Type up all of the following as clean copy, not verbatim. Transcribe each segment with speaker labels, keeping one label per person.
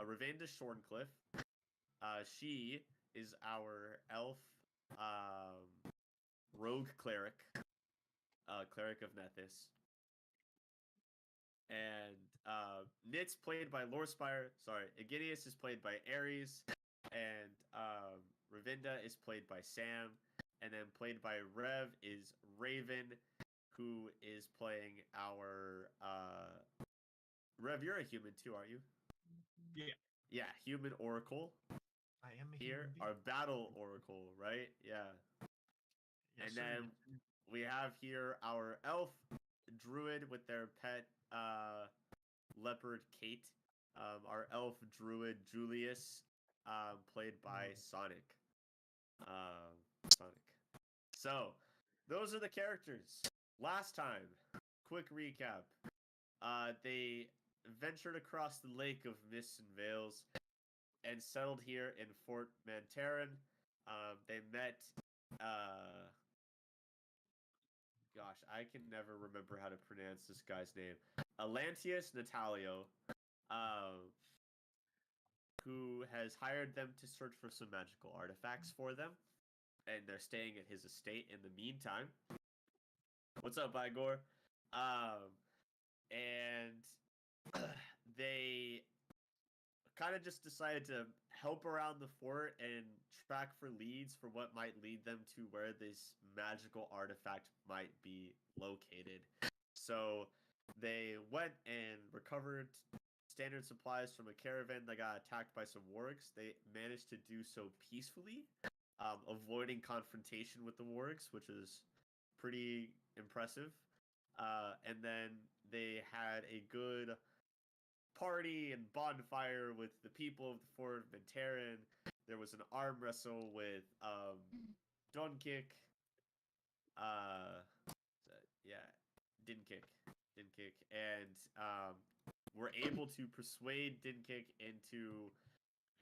Speaker 1: Rayvinda Shorncliffe. She is our elf rogue cleric, cleric of Nethys. And Nit's played by Lorespire. Sorry, Aegidius is played by Ares, and Rayvinda is played by Sam, and then played by Rev is Raven, who is playing our Rev. You're a human too, aren't you?
Speaker 2: Yeah.
Speaker 1: Yeah, human oracle.
Speaker 2: I am a
Speaker 1: Here,
Speaker 2: human being.
Speaker 1: our battle oracle, right? Yeah.
Speaker 2: Yes,
Speaker 1: And
Speaker 2: sir.
Speaker 1: then we have here our elf druid with their pet leopard Kate. Our elf druid Julius, played by Sonic. Sonic. So, those are the characters. Last time, quick recap. They ventured across the Lake of Mists and Veils and settled here in Fort Mantaran. They met, gosh, I can never remember how to pronounce this guy's name. Atlantius Natalio, who has hired them to search for some magical artifacts for them. And they're staying at his estate in the meantime. What's up, Igor? And they kind of just decided to help around the fort and track for leads for what might lead them to where this magical artifact might be located. So they went and recovered standard supplies from a caravan that got attacked by some wargs. They managed to do so peacefully, avoiding confrontation with the wargs, which is pretty impressive. And then they had a good party and bonfire with the people of the Fort of Mantaran. There was an arm wrestle with Dunkirk. Yeah, Dinkirk. And were able to persuade Dinkirk into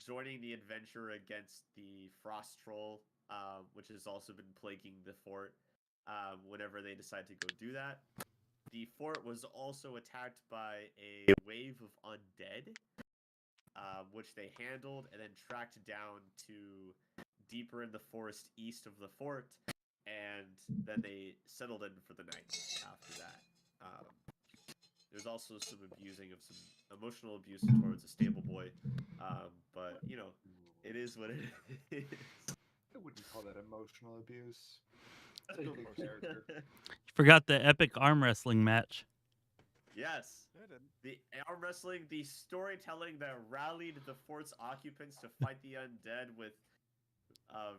Speaker 1: joining the adventure against the Frost Troll, which has also been plaguing the fort whenever they decide to go do that. The fort was also attacked by a wave of undead, which they handled and then tracked down to deeper in the forest east of the fort, and then they settled in for the night after that. There's also some abusing of some emotional abuse towards a stable boy, but you know, it is what it is.
Speaker 3: I wouldn't call that emotional abuse. Still good character.
Speaker 4: You forgot the epic arm wrestling match.
Speaker 1: Yes. The arm wrestling, the storytelling that rallied the fort's occupants to fight the undead with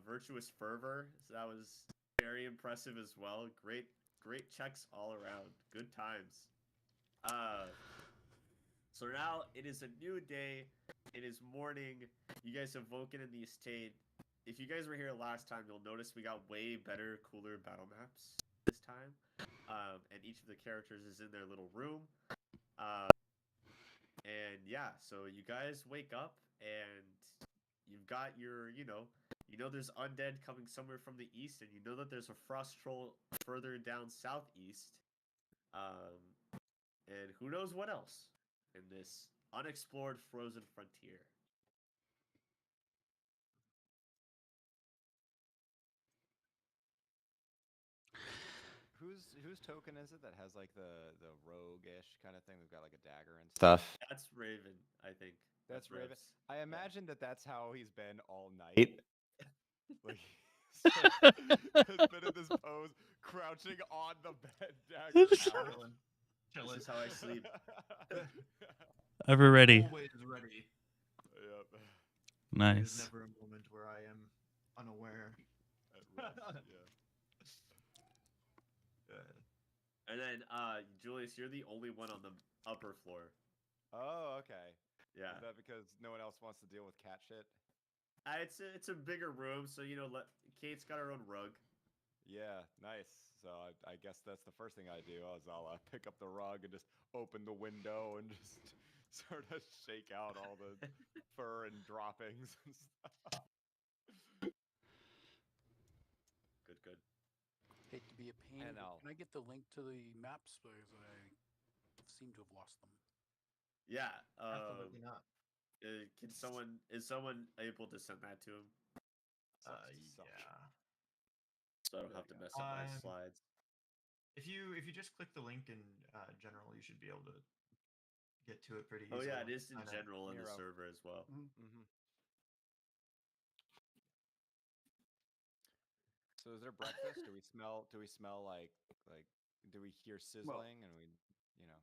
Speaker 1: virtuous fervor. So that was very impressive as well. Great checks all around. Good times. So now it is a new day. It is morning. You guys have woken in the estate. If you guys were here last time, you'll notice we got way better, cooler battle maps this time. And each of the characters is in their little room. And yeah, so you guys wake up and you've got your, you know there's undead coming somewhere from the east, and you know that there's a frost troll further down southeast. And who knows what else in this unexplored frozen frontier.
Speaker 5: Whose token is it that has like the rogue-ish kind of thing? We've got like a dagger and stuff.
Speaker 1: That's Raven, I think.
Speaker 5: That's Raven.
Speaker 1: Rev's.
Speaker 5: I imagine that's how he's been all night. Like has been in this pose, crouching on the bed, dagger
Speaker 2: Chilling.
Speaker 1: This is how I sleep.
Speaker 4: Ever ready.
Speaker 2: Always ready.
Speaker 5: Yep.
Speaker 4: Nice.
Speaker 2: There's never a moment where I am unaware.
Speaker 1: And then, Julius, you're the only one on the upper floor.
Speaker 5: Oh, okay.
Speaker 1: Yeah.
Speaker 5: Is that because no one else wants to deal with cat shit?
Speaker 1: It's a bigger room, so Kate's got her own rug.
Speaker 5: Yeah, nice. So I guess that's the first thing I do. I'll pick up the rug and just open the window and just sort of shake out all the fur and droppings and stuff.
Speaker 1: Good.
Speaker 6: Hate to be a pain.
Speaker 5: And
Speaker 6: Can I get the link to the maps because I seem to have lost them?
Speaker 1: Yeah.
Speaker 2: Absolutely not.
Speaker 1: Can someone is someone able to send that to him
Speaker 5: Suck.
Speaker 2: Yeah.
Speaker 1: so I don't have to mess up my
Speaker 2: Um,
Speaker 1: slides?
Speaker 2: If you just click the link in general, you should be able to get to it pretty
Speaker 1: Oh
Speaker 2: easily.
Speaker 1: yeah, it is in
Speaker 2: Kinda-
Speaker 1: general in the
Speaker 5: Miro.
Speaker 1: server as well.
Speaker 5: Mm-hmm. So is there breakfast? Do we smell? Do we smell like? Do we hear sizzling? And we, you know.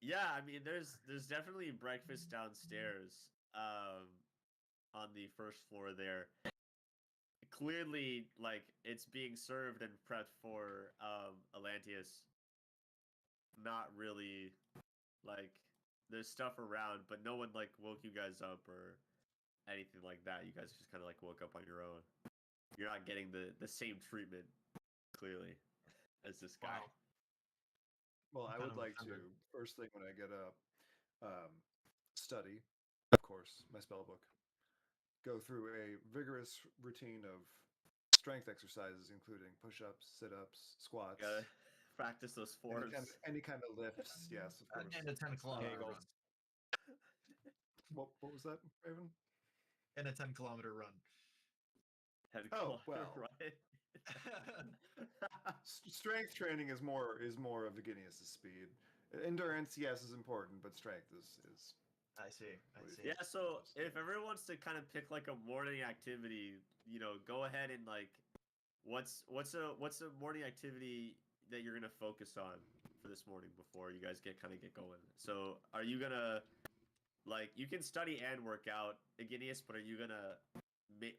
Speaker 1: Yeah, I mean there's definitely breakfast downstairs on the first floor there. Clearly like it's being served and prepped for Atlanteus. Not really like there's stuff around, but no one like woke you guys up or anything like that. You guys just kind of like woke up on your own. You're not getting the same treatment clearly as this guy.
Speaker 2: Wow.
Speaker 3: Well, I
Speaker 2: Kind
Speaker 3: would
Speaker 2: of
Speaker 3: like to,
Speaker 2: offended.
Speaker 3: first thing when I get up, study, of course, my spell book. Go through a vigorous routine of strength exercises, including push-ups, sit-ups, squats,
Speaker 1: Gotta practice those forms.
Speaker 3: any kind of lifts. Yes, of course.
Speaker 2: And a 10-kilometer
Speaker 5: Kegels.
Speaker 2: run.
Speaker 3: What was that, Raven?
Speaker 2: And a 10-kilometer run.
Speaker 3: Oh, well.
Speaker 1: Right?
Speaker 3: Strength training is more of Viginius' speed. Endurance, yes, is important, but strength is
Speaker 2: I see. I
Speaker 3: What do you
Speaker 2: see.
Speaker 3: think?
Speaker 1: Yeah, so if everyone wants to kind of pick like a morning activity, go ahead and like what's a morning activity that you're gonna focus on for this morning before you guys get going. So are you gonna like you can study and work out, Iginius, but are you gonna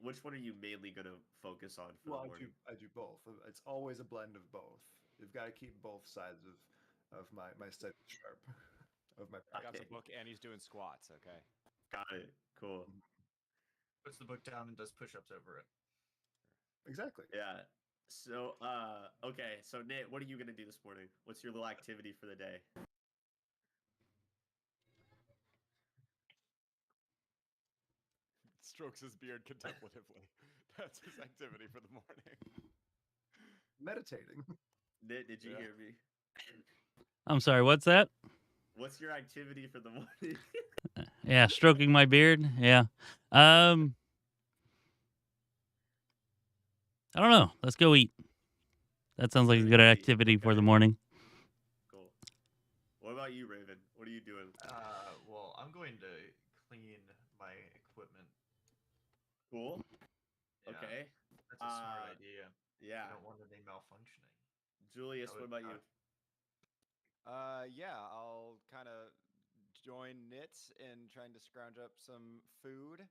Speaker 1: which one are you mainly gonna focus on for
Speaker 3: well,
Speaker 1: the morning?
Speaker 3: I do both. It's always a blend of both. You've got to keep both sides of my study sharp, of my
Speaker 5: Got
Speaker 3: practice.
Speaker 5: the book and he's doing squats. Okay.
Speaker 1: Got it. Cool.
Speaker 2: Puts the book down and does push-ups over it.
Speaker 3: Exactly.
Speaker 1: Yeah. So okay, so Nate, what are you gonna do this morning? What's your little activity for the day?
Speaker 5: Strokes his beard contemplatively. That's his activity for the morning.
Speaker 3: Meditating.
Speaker 1: Nate, did you
Speaker 5: Yeah.
Speaker 1: hear me?
Speaker 4: I'm sorry, what's that?
Speaker 1: What's your activity for the morning?
Speaker 4: Yeah, stroking my beard. Yeah. I don't know. Let's go eat. That sounds like a good activity for the
Speaker 1: Okay.
Speaker 4: morning.
Speaker 1: Cool. What about you, Raven? What are you doing?
Speaker 2: Well, I'm going to clean my equipment.
Speaker 1: Cool.
Speaker 2: Yeah,
Speaker 1: Okay.
Speaker 2: That's a smart idea.
Speaker 1: Yeah.
Speaker 2: I don't want any malfunctioning.
Speaker 1: Julius, what about you?
Speaker 5: Yeah, I'll kind of join Knit in trying to scrounge up some food.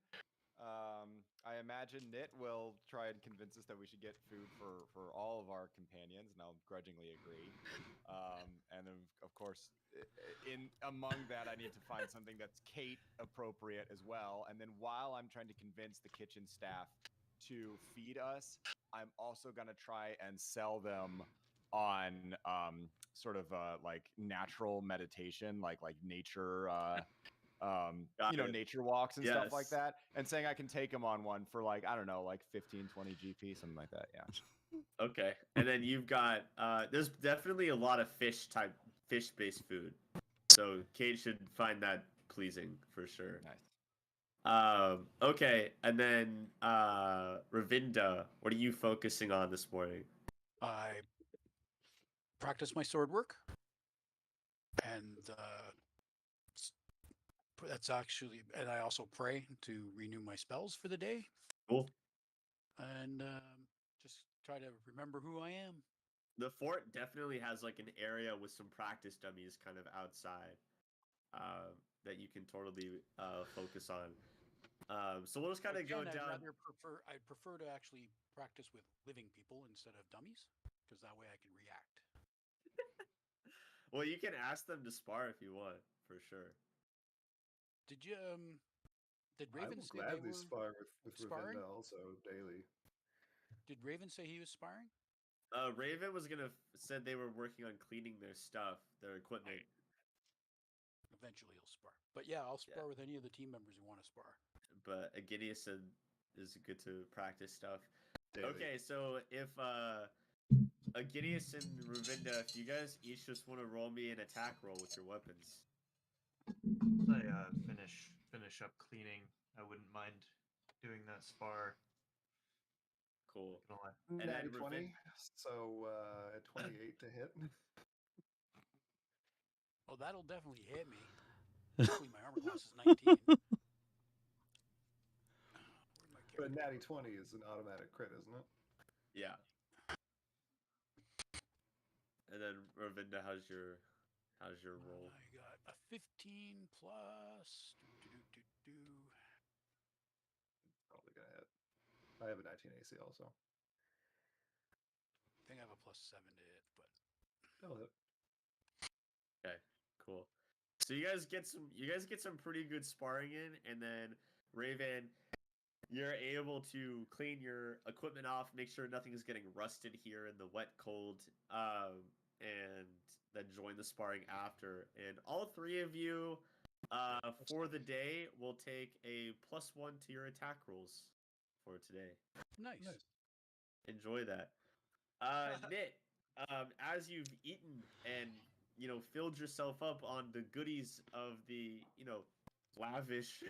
Speaker 5: I imagine Knit will try and convince us that we should get food for all of our companions, and I'll grudgingly agree. And then, of course, among that, I need to find something that's Kate appropriate as well. And then while I'm trying to convince the kitchen staff to feed us, I'm also going to try and sell them on sort of like natural meditation, like nature nature walks and stuff like
Speaker 1: Yes.
Speaker 5: that, and saying I can take them on one for like, I don't know, like 15, 20 GP, something like that. Yeah.
Speaker 1: Okay. And then you've got there's definitely a lot of fish-based food. So Kate should find that pleasing for sure.
Speaker 5: Nice.
Speaker 1: Okay, and then Ravinda, what are you focusing on this morning?
Speaker 6: I practice my sword work, and that's actually, and I also pray to renew my spells for the day,
Speaker 1: Cool.
Speaker 6: and just try to remember who I am.
Speaker 1: The fort definitely has like an area with some practice dummies kind of outside that you can totally focus on. So we'll just kind of go
Speaker 6: Again,
Speaker 1: down.
Speaker 6: I'd prefer to actually practice with living people instead of dummies, because that way I can react.
Speaker 1: Well, you can ask them to spar if you want, for sure.
Speaker 6: Did you did
Speaker 3: I
Speaker 6: Raven
Speaker 3: will
Speaker 6: say they
Speaker 3: gladly
Speaker 6: were
Speaker 3: spar with
Speaker 6: sparring?
Speaker 3: Ravinda also daily.
Speaker 6: Did Raven say he was sparring?
Speaker 1: Raven was said they were working on cleaning their stuff, their equipment.
Speaker 6: Eventually he'll spar. But yeah, I'll spar
Speaker 1: Yeah.
Speaker 6: with any of the team members who want to spar.
Speaker 1: But Agidius said is good to practice stuff.
Speaker 3: Daily.
Speaker 1: Okay, so if Agidius and Ravinda, if you guys each just want to roll me an attack roll with your weapons.
Speaker 2: Once I finish up cleaning, I wouldn't mind doing that spar.
Speaker 1: Cool.
Speaker 2: Gonna lie.
Speaker 1: And then
Speaker 3: Natty 20,
Speaker 1: Ravin-
Speaker 3: so at 28 to hit.
Speaker 6: Well, that'll definitely hit me. Luckily, my armor class is 19. Where'd my
Speaker 3: But a
Speaker 6: character
Speaker 3: natty
Speaker 6: go?
Speaker 3: 20 is an automatic crit, isn't it?
Speaker 1: Yeah. And then Rayvinda, how's your roll?
Speaker 6: I got a 15 plus.
Speaker 3: Probably gonna hit. I have a 19 AC also.
Speaker 6: I think I have a plus 7 to hit, but
Speaker 3: That'll hit.
Speaker 1: Okay, cool. So you guys get some pretty good sparring in, and then Raven, you're able to clean your equipment off, make sure nothing is getting rusted here in the wet cold, and then join the sparring after. And all three of you, for the day, will take a +1 to your attack rolls for today.
Speaker 6: nice.
Speaker 1: Enjoy that. Knit, as you've eaten and filled yourself up on the goodies of the lavish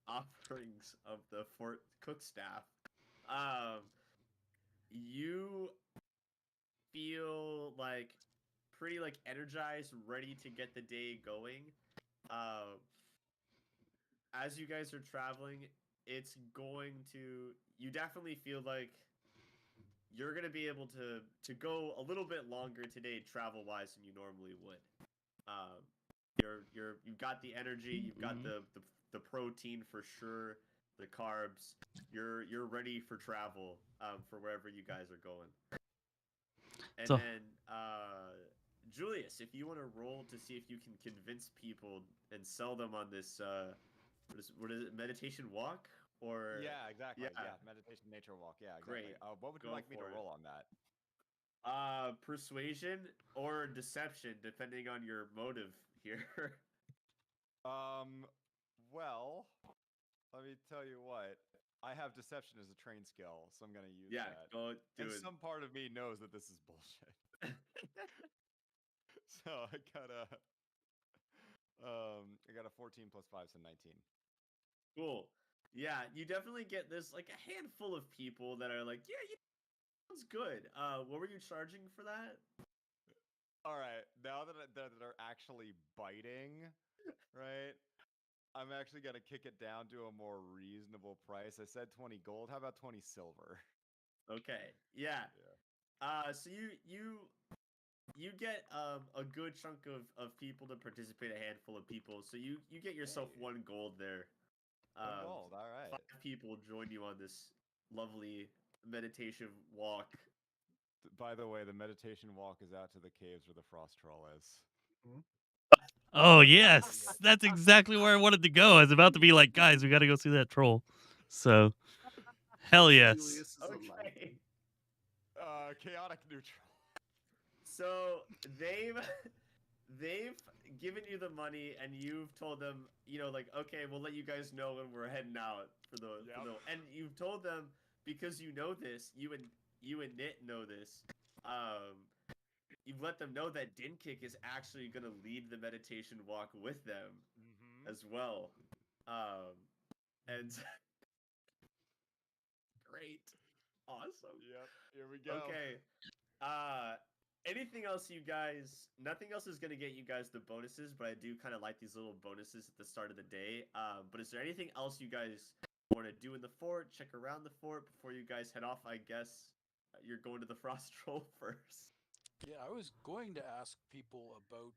Speaker 1: offerings of the fort cook staff, you feel like pretty energized, ready to get the day going. As you guys are traveling, it's going to you definitely feel like you're gonna be able to go a little bit longer today, travel wise, than you normally would. You've got the energy, you've got the protein for sure, the carbs. You're ready for travel, for wherever you guys are going. And
Speaker 4: So-
Speaker 1: then Julius, if you want to roll to see if you can convince people and sell them on this what is it, meditation walk? Or
Speaker 5: Yeah, exactly.
Speaker 1: yeah.
Speaker 5: Yeah, meditation nature walk. Yeah, exactly.
Speaker 1: Great.
Speaker 5: What would you
Speaker 1: Go
Speaker 5: like me to
Speaker 1: for it.
Speaker 5: roll on that?
Speaker 1: Persuasion or deception, depending on your motive here.
Speaker 5: Well, let me tell you what. I have deception as a train skill, so I'm gonna use
Speaker 1: Yeah,
Speaker 5: that.
Speaker 1: go do
Speaker 5: And
Speaker 1: it.
Speaker 5: some part of me knows that this is bullshit. So I got a 14 plus 5, so 19.
Speaker 1: Cool. Yeah, you definitely get this a handful of people that are like, yeah, sounds good. What were you charging for that?
Speaker 5: All right, now that they're actually biting, right? I'm actually gonna kick it down to a more reasonable price. I said 20 gold. How about 20 silver?
Speaker 1: Okay. Yeah.
Speaker 5: Yeah.
Speaker 1: So you get a good chunk of people to participate, a handful of people. So you get yourself
Speaker 5: Hey.
Speaker 1: 1 gold there.
Speaker 5: 1 gold. All right.
Speaker 1: 5 people join you on this lovely meditation walk.
Speaker 5: By the way, the meditation walk is out to the caves where the frost troll is.
Speaker 4: Oh yes, that's exactly where I wanted to go. I was about to be like, guys, we got to go see that troll. So, hell yes.
Speaker 3: Julius is
Speaker 1: Okay.
Speaker 3: alive.
Speaker 5: Chaotic neutral.
Speaker 1: So they've given you the money, and you've told them, okay, we'll let you guys know when we're heading out for the and you've told them, because you know this, you and Nit know this. You've let them know that Dinkick is actually gonna lead the meditation walk with them as well. And great, awesome.
Speaker 5: Yep. Here we go.
Speaker 1: Okay. Anything else, you guys? Nothing else is gonna get you guys the bonuses, but I do kind of like these little bonuses at the start of the day. But is there anything else you guys want to do in the fort? Check around the fort before you guys head off. I guess you're going to the frost troll first.
Speaker 6: Yeah, I was going to ask people about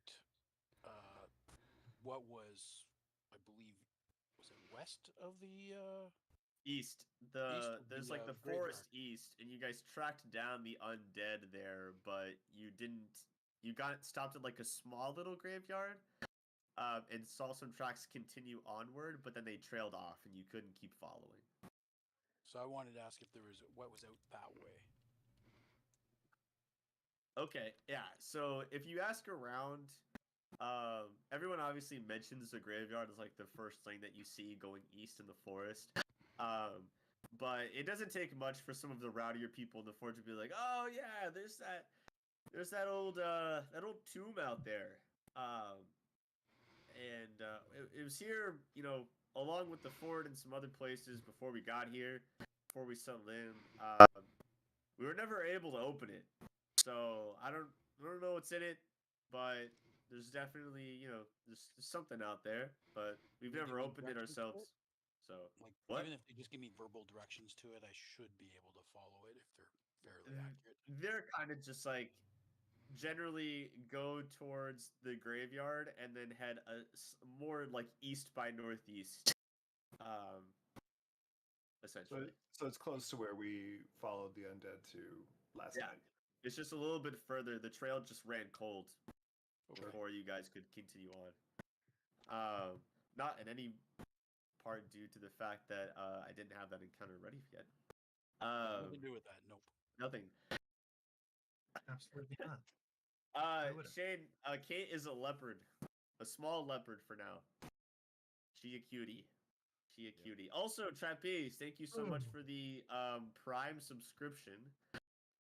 Speaker 6: what was, I believe, was it west of the
Speaker 1: East.
Speaker 6: East of
Speaker 1: There's
Speaker 6: the,
Speaker 1: the
Speaker 6: graveyard.
Speaker 1: forest east, and you guys tracked down the undead there, but you didn't. You got stopped at a small little graveyard, and saw some tracks continue onward, but then they trailed off, and you couldn't keep following.
Speaker 6: So I wanted to ask if there was what was out that way.
Speaker 1: Okay, yeah. So if you ask around, everyone obviously mentions the graveyard as the first thing that you see going east in the forest. But it doesn't take much for some of the rowdier people in the fort to be like, "Oh yeah, there's that old tomb out there." and it was here, you know, along with the fort and some other places before we got here, before we settled in. We were never able to open it, so I don't know what's in it, but there's definitely, you know, there's something out there, but we've
Speaker 6: Can you
Speaker 1: never
Speaker 6: give me
Speaker 1: opened it
Speaker 6: directions to
Speaker 1: ourselves.
Speaker 6: it?
Speaker 1: So
Speaker 6: Like,
Speaker 1: what?
Speaker 6: even if they just give me verbal directions to it, I should be able to follow it if they're fairly
Speaker 1: Mm,
Speaker 6: accurate.
Speaker 1: They're kind of just like generally go towards the graveyard and then head more like east by northeast. Um, essentially.
Speaker 3: So it's close to where we followed the undead to last
Speaker 1: Yeah.
Speaker 3: night.
Speaker 1: It's just a little bit further. The trail just ran cold
Speaker 6: Okay.
Speaker 1: before you guys could continue on. Not in any part due to the fact that I didn't have that encounter ready yet.
Speaker 6: Nothing to do with that. Nope.
Speaker 1: Nothing.
Speaker 2: Absolutely not. Why would it?
Speaker 1: Shane, Kate is a leopard, a small leopard for now. She a cutie. She a cutie. Also, Trapeze, thank you so much for the Prime subscription.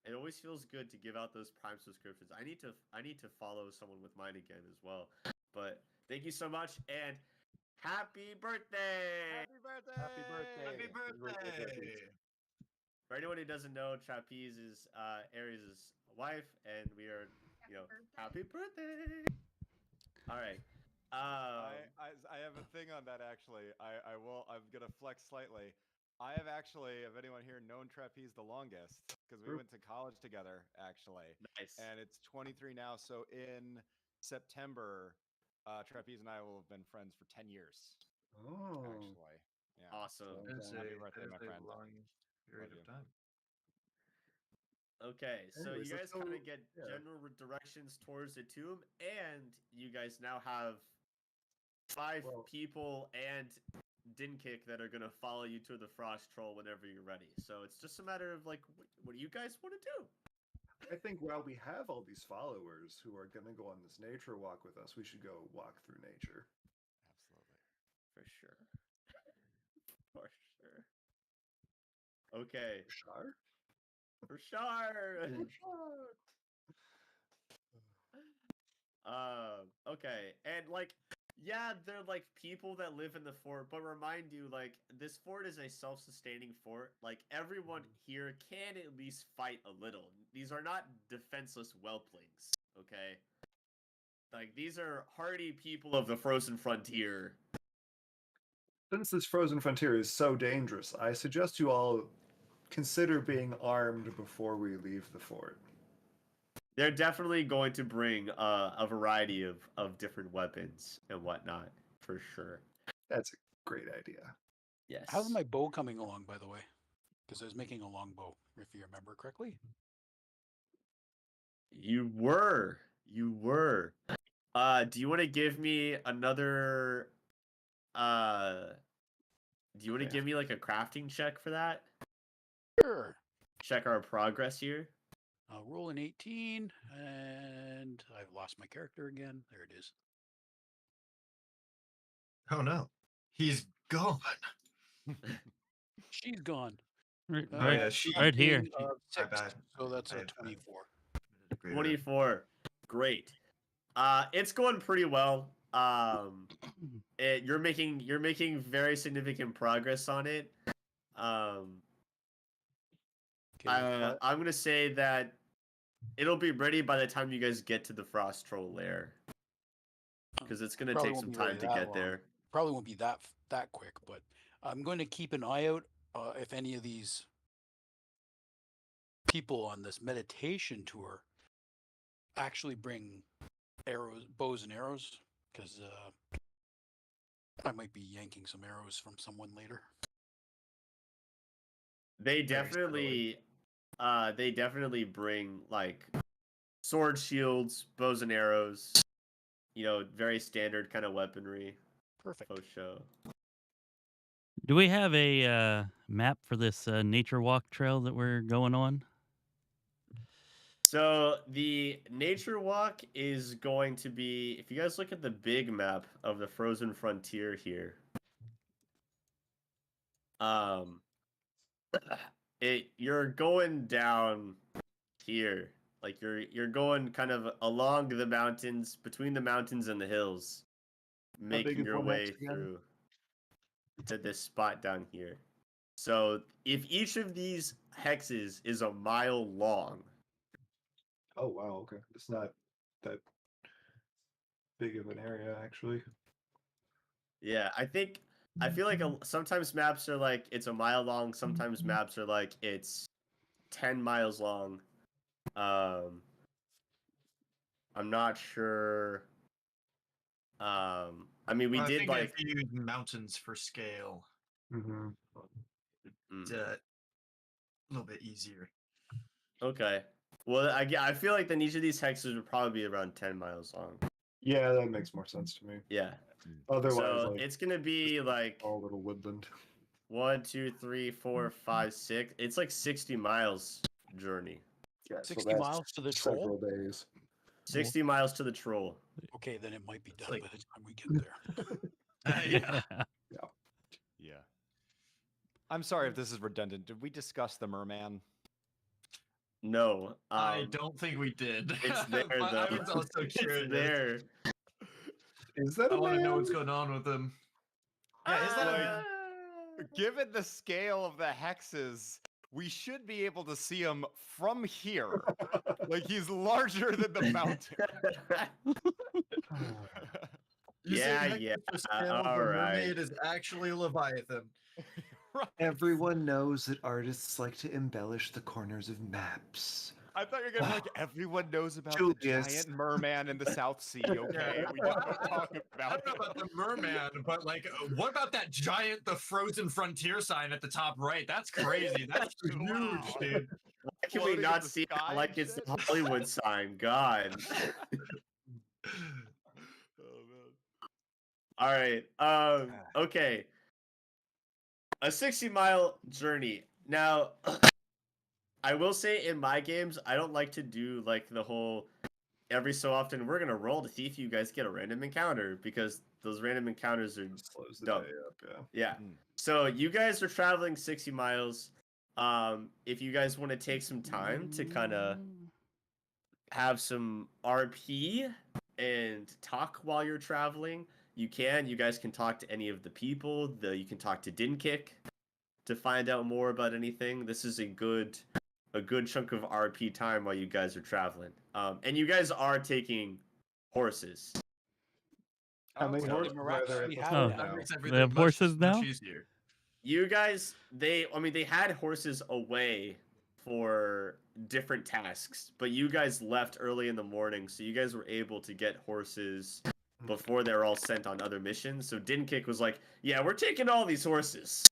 Speaker 1: It always feels good to give out those Prime subscriptions. I need to follow someone with mine again as well. But thank you so much and happy birthday!
Speaker 5: Happy birthday!
Speaker 6: Happy birthday!
Speaker 2: Happy birthday!
Speaker 1: For anyone who doesn't know, Trapeze is Aries' wife, and we are, you know, happy birthday! All right.
Speaker 5: I have a thing on that actually. I'm gonna flex slightly. I have actually, if anyone here, known Trapeze the longest because we went to college together actually,
Speaker 1: Nice.
Speaker 5: and it's 23 now. So in September, Trapeze and I will have been friends for 10 years.
Speaker 3: Oh,
Speaker 5: Actually, yeah.
Speaker 1: Awesome.
Speaker 3: That's
Speaker 5: Happy birthday, my friend.
Speaker 2: long period
Speaker 5: Love
Speaker 2: of
Speaker 5: you.
Speaker 2: time.
Speaker 1: Okay, so
Speaker 3: Anyways,
Speaker 1: you
Speaker 3: let's
Speaker 1: guys kind
Speaker 3: go-
Speaker 1: of get
Speaker 3: yeah.
Speaker 1: general directions towards the tomb, and you guys now have 5
Speaker 3: Well-
Speaker 1: people and Dinkick that are gonna follow you to the Frost Troll whenever you're ready. So it's just a matter of like, what do you guys want to do?
Speaker 3: I think while we have all these followers who are going to go on this nature walk with us, we should go walk through nature.
Speaker 5: Absolutely.
Speaker 1: For sure. For sure. Okay.
Speaker 3: Shar?
Speaker 1: For sure. Okay. And like, yeah, they're like people that live in the fort, but remind you, like, this fort is a self-sustaining fort. Like, everyone here can at least fight a little. These are not defenseless whelplings, okay? Like, these are hardy people of the frozen frontier.
Speaker 3: Since this frozen frontier is so dangerous, I suggest you all consider being armed before we leave the fort.
Speaker 1: They're definitely going to bring a variety of different weapons and whatnot, for sure.
Speaker 3: That's a great idea.
Speaker 1: Yes.
Speaker 6: How's my bow coming along, by the way? Because I was making a long bow, if you remember correctly.
Speaker 1: You were. You were. Do you want to give me another do you want to
Speaker 3: Okay.
Speaker 1: give me like a crafting check for that?
Speaker 6: Sure.
Speaker 1: Check our progress here.
Speaker 6: I'll roll an 18, and I've lost my character again. There it is.
Speaker 2: Oh no, he's gone.
Speaker 6: She's gone.
Speaker 4: Right,
Speaker 6: Uh,
Speaker 2: Oh yeah, she.
Speaker 4: right here.
Speaker 6: being,
Speaker 2: My
Speaker 6: 6,
Speaker 2: bad.
Speaker 6: so that's
Speaker 2: I
Speaker 6: a
Speaker 2: had,
Speaker 6: 24.
Speaker 2: Greater-
Speaker 1: 24. Great. It's going pretty well. You're making very significant progress on it.
Speaker 6: Okay,
Speaker 1: I'm gonna say that it'll be ready by the time you guys get to the Frost Troll lair, because it's gonna
Speaker 6: Probably
Speaker 1: take
Speaker 6: won't
Speaker 1: some
Speaker 6: be
Speaker 1: time
Speaker 6: ready
Speaker 1: to
Speaker 6: that
Speaker 1: get
Speaker 6: long.
Speaker 1: there.
Speaker 6: probably won't be that quick, but I'm going to keep an eye out if any of these people on this meditation tour actually bring bows and arrows, because I might be yanking some arrows from someone later.
Speaker 1: They
Speaker 2: Very
Speaker 1: definitely bring like sword, shields, bows and arrows. You know, very standard kind of weaponry.
Speaker 6: Perfect.
Speaker 1: Faux show.
Speaker 4: Do we have a map for this nature walk trail that we're going on?
Speaker 1: So the nature walk is going to be, if you guys look at the big map of the frozen frontier here, you're going down here, like you're going kind of along the mountains, between the mountains and the hills, making
Speaker 3: big is
Speaker 1: your
Speaker 3: one
Speaker 1: way
Speaker 3: hex again?
Speaker 1: through to this spot down here. So if each of these hexes is a mile long,
Speaker 3: Oh wow, okay. It's not that big of an area actually.
Speaker 1: yeah, I feel like sometimes maps are like it's a mile long, sometimes maps are like it's 10 miles long. I'm not sure. I mean, we
Speaker 2: I
Speaker 1: did
Speaker 2: think
Speaker 1: like
Speaker 2: if you use mountains for scale,
Speaker 3: Mm-hmm.
Speaker 2: it's
Speaker 1: mm,
Speaker 2: a little bit easier.
Speaker 1: okay. Well, I feel like then each of these hexes would probably be around 10 miles long.
Speaker 3: Yeah, that makes more sense to me.
Speaker 1: Yeah.
Speaker 3: Otherwise,
Speaker 1: So
Speaker 3: like
Speaker 1: it's gonna be like
Speaker 3: all little woodland.
Speaker 1: 1, 2, 3, 4, 5, 6. It's like 60 miles journey.
Speaker 3: Yeah,
Speaker 6: 60 miles to the troll?
Speaker 3: several days.
Speaker 1: 60 miles to the troll.
Speaker 6: Okay, then it might be done
Speaker 2: like-
Speaker 6: by the time we get there.
Speaker 2: Yeah.
Speaker 5: Yeah. I'm sorry if this is redundant. Did we discuss the merman?
Speaker 1: No.
Speaker 2: I don't think we did.
Speaker 1: It's there
Speaker 2: But
Speaker 1: though.
Speaker 2: I was also curious.
Speaker 1: It's there.
Speaker 3: Is that
Speaker 2: I
Speaker 3: a
Speaker 2: want to know what's
Speaker 3: man?
Speaker 2: going on with him.
Speaker 5: Yeah, is that
Speaker 1: Ah.
Speaker 5: like, given the scale of the hexes, we should be able to see him from here. Like he's larger than the mountain.
Speaker 1: Yeah, yeah, all right.
Speaker 2: Mermaid is actually a Leviathan.
Speaker 5: Right.
Speaker 3: Everyone knows that artists like to embellish the corners of maps.
Speaker 5: I thought you were gonna be like, everyone knows about the
Speaker 3: Julius.
Speaker 5: giant merman in the South Sea, okay? We just don't talk
Speaker 2: I
Speaker 5: about
Speaker 2: don't know about the merman, but like, what about that giant, the frozen frontier sign at the top right? That's crazy. That's huge,
Speaker 5: Wow.
Speaker 2: dude.
Speaker 1: Why can we
Speaker 5: Floating in
Speaker 1: not
Speaker 5: the
Speaker 1: see it
Speaker 5: sky
Speaker 1: like
Speaker 5: and
Speaker 1: it's the
Speaker 5: shit?
Speaker 1: Hollywood sign? God.
Speaker 5: Oh, man.
Speaker 1: All right. Okay. A 60-mile journey. Now, I will say in my games, I don't like to do like the whole every so often we're gonna roll to see if you guys get a random encounter because those random encounters are
Speaker 3: Slows the
Speaker 1: dumb.
Speaker 3: day up, yeah.
Speaker 1: Yeah.
Speaker 5: Mm.
Speaker 1: So you guys are traveling 60 miles. If you guys want to take some time to kind of have some RP and talk while you're traveling, you can. You guys can talk to any of the people. You can talk to Dinkick to find out more about anything. This is a good chunk of RP time while you guys are traveling. And you guys are taking horses.
Speaker 3: How many
Speaker 5: Okay.
Speaker 3: horses are there at
Speaker 6: We
Speaker 3: the
Speaker 6: have
Speaker 3: fort
Speaker 6: that.
Speaker 3: now?
Speaker 2: That makes
Speaker 4: They
Speaker 2: everything
Speaker 4: have horses
Speaker 2: much
Speaker 4: now?
Speaker 2: easier.
Speaker 1: You guys, they had horses away for different tasks, but you guys left early in the morning, so you guys were able to get horses before they were all sent on other missions. So Dinkick was like, "Yeah, we're taking all these horses.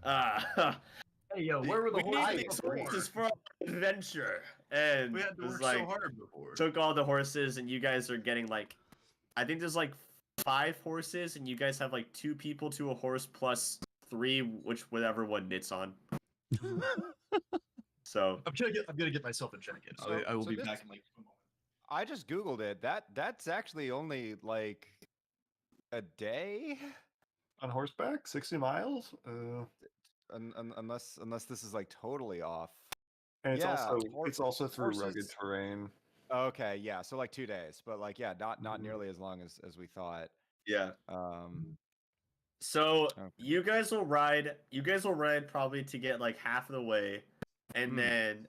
Speaker 2: Hey, yo, where were the
Speaker 1: we need
Speaker 2: horses
Speaker 1: these
Speaker 2: before?
Speaker 1: horses for our adventure." And
Speaker 2: We had to
Speaker 1: was
Speaker 2: work
Speaker 1: like,
Speaker 2: so hard before.
Speaker 1: took all the horses, and you guys are getting like, I think there's like 5 horses, and you guys have like 2 people to a horse plus 3, whatever one knits on. So
Speaker 2: I'm gonna get myself a jacket. I will
Speaker 5: So
Speaker 2: be
Speaker 5: this-
Speaker 2: back in like a moment.
Speaker 5: I just Googled it. That's actually only like a day?
Speaker 3: On horseback, 60 miles?
Speaker 5: Unless this is like totally off.
Speaker 3: And it's
Speaker 5: Yeah,
Speaker 3: it's also through rugged
Speaker 5: horses-
Speaker 3: terrain.
Speaker 5: Okay, yeah, so like 2 days, but like yeah, not
Speaker 3: Mhm.
Speaker 5: nearly as long as we thought.
Speaker 1: yeah.
Speaker 5: Okay.
Speaker 1: So you guys will ride probably to get like half of the way, and then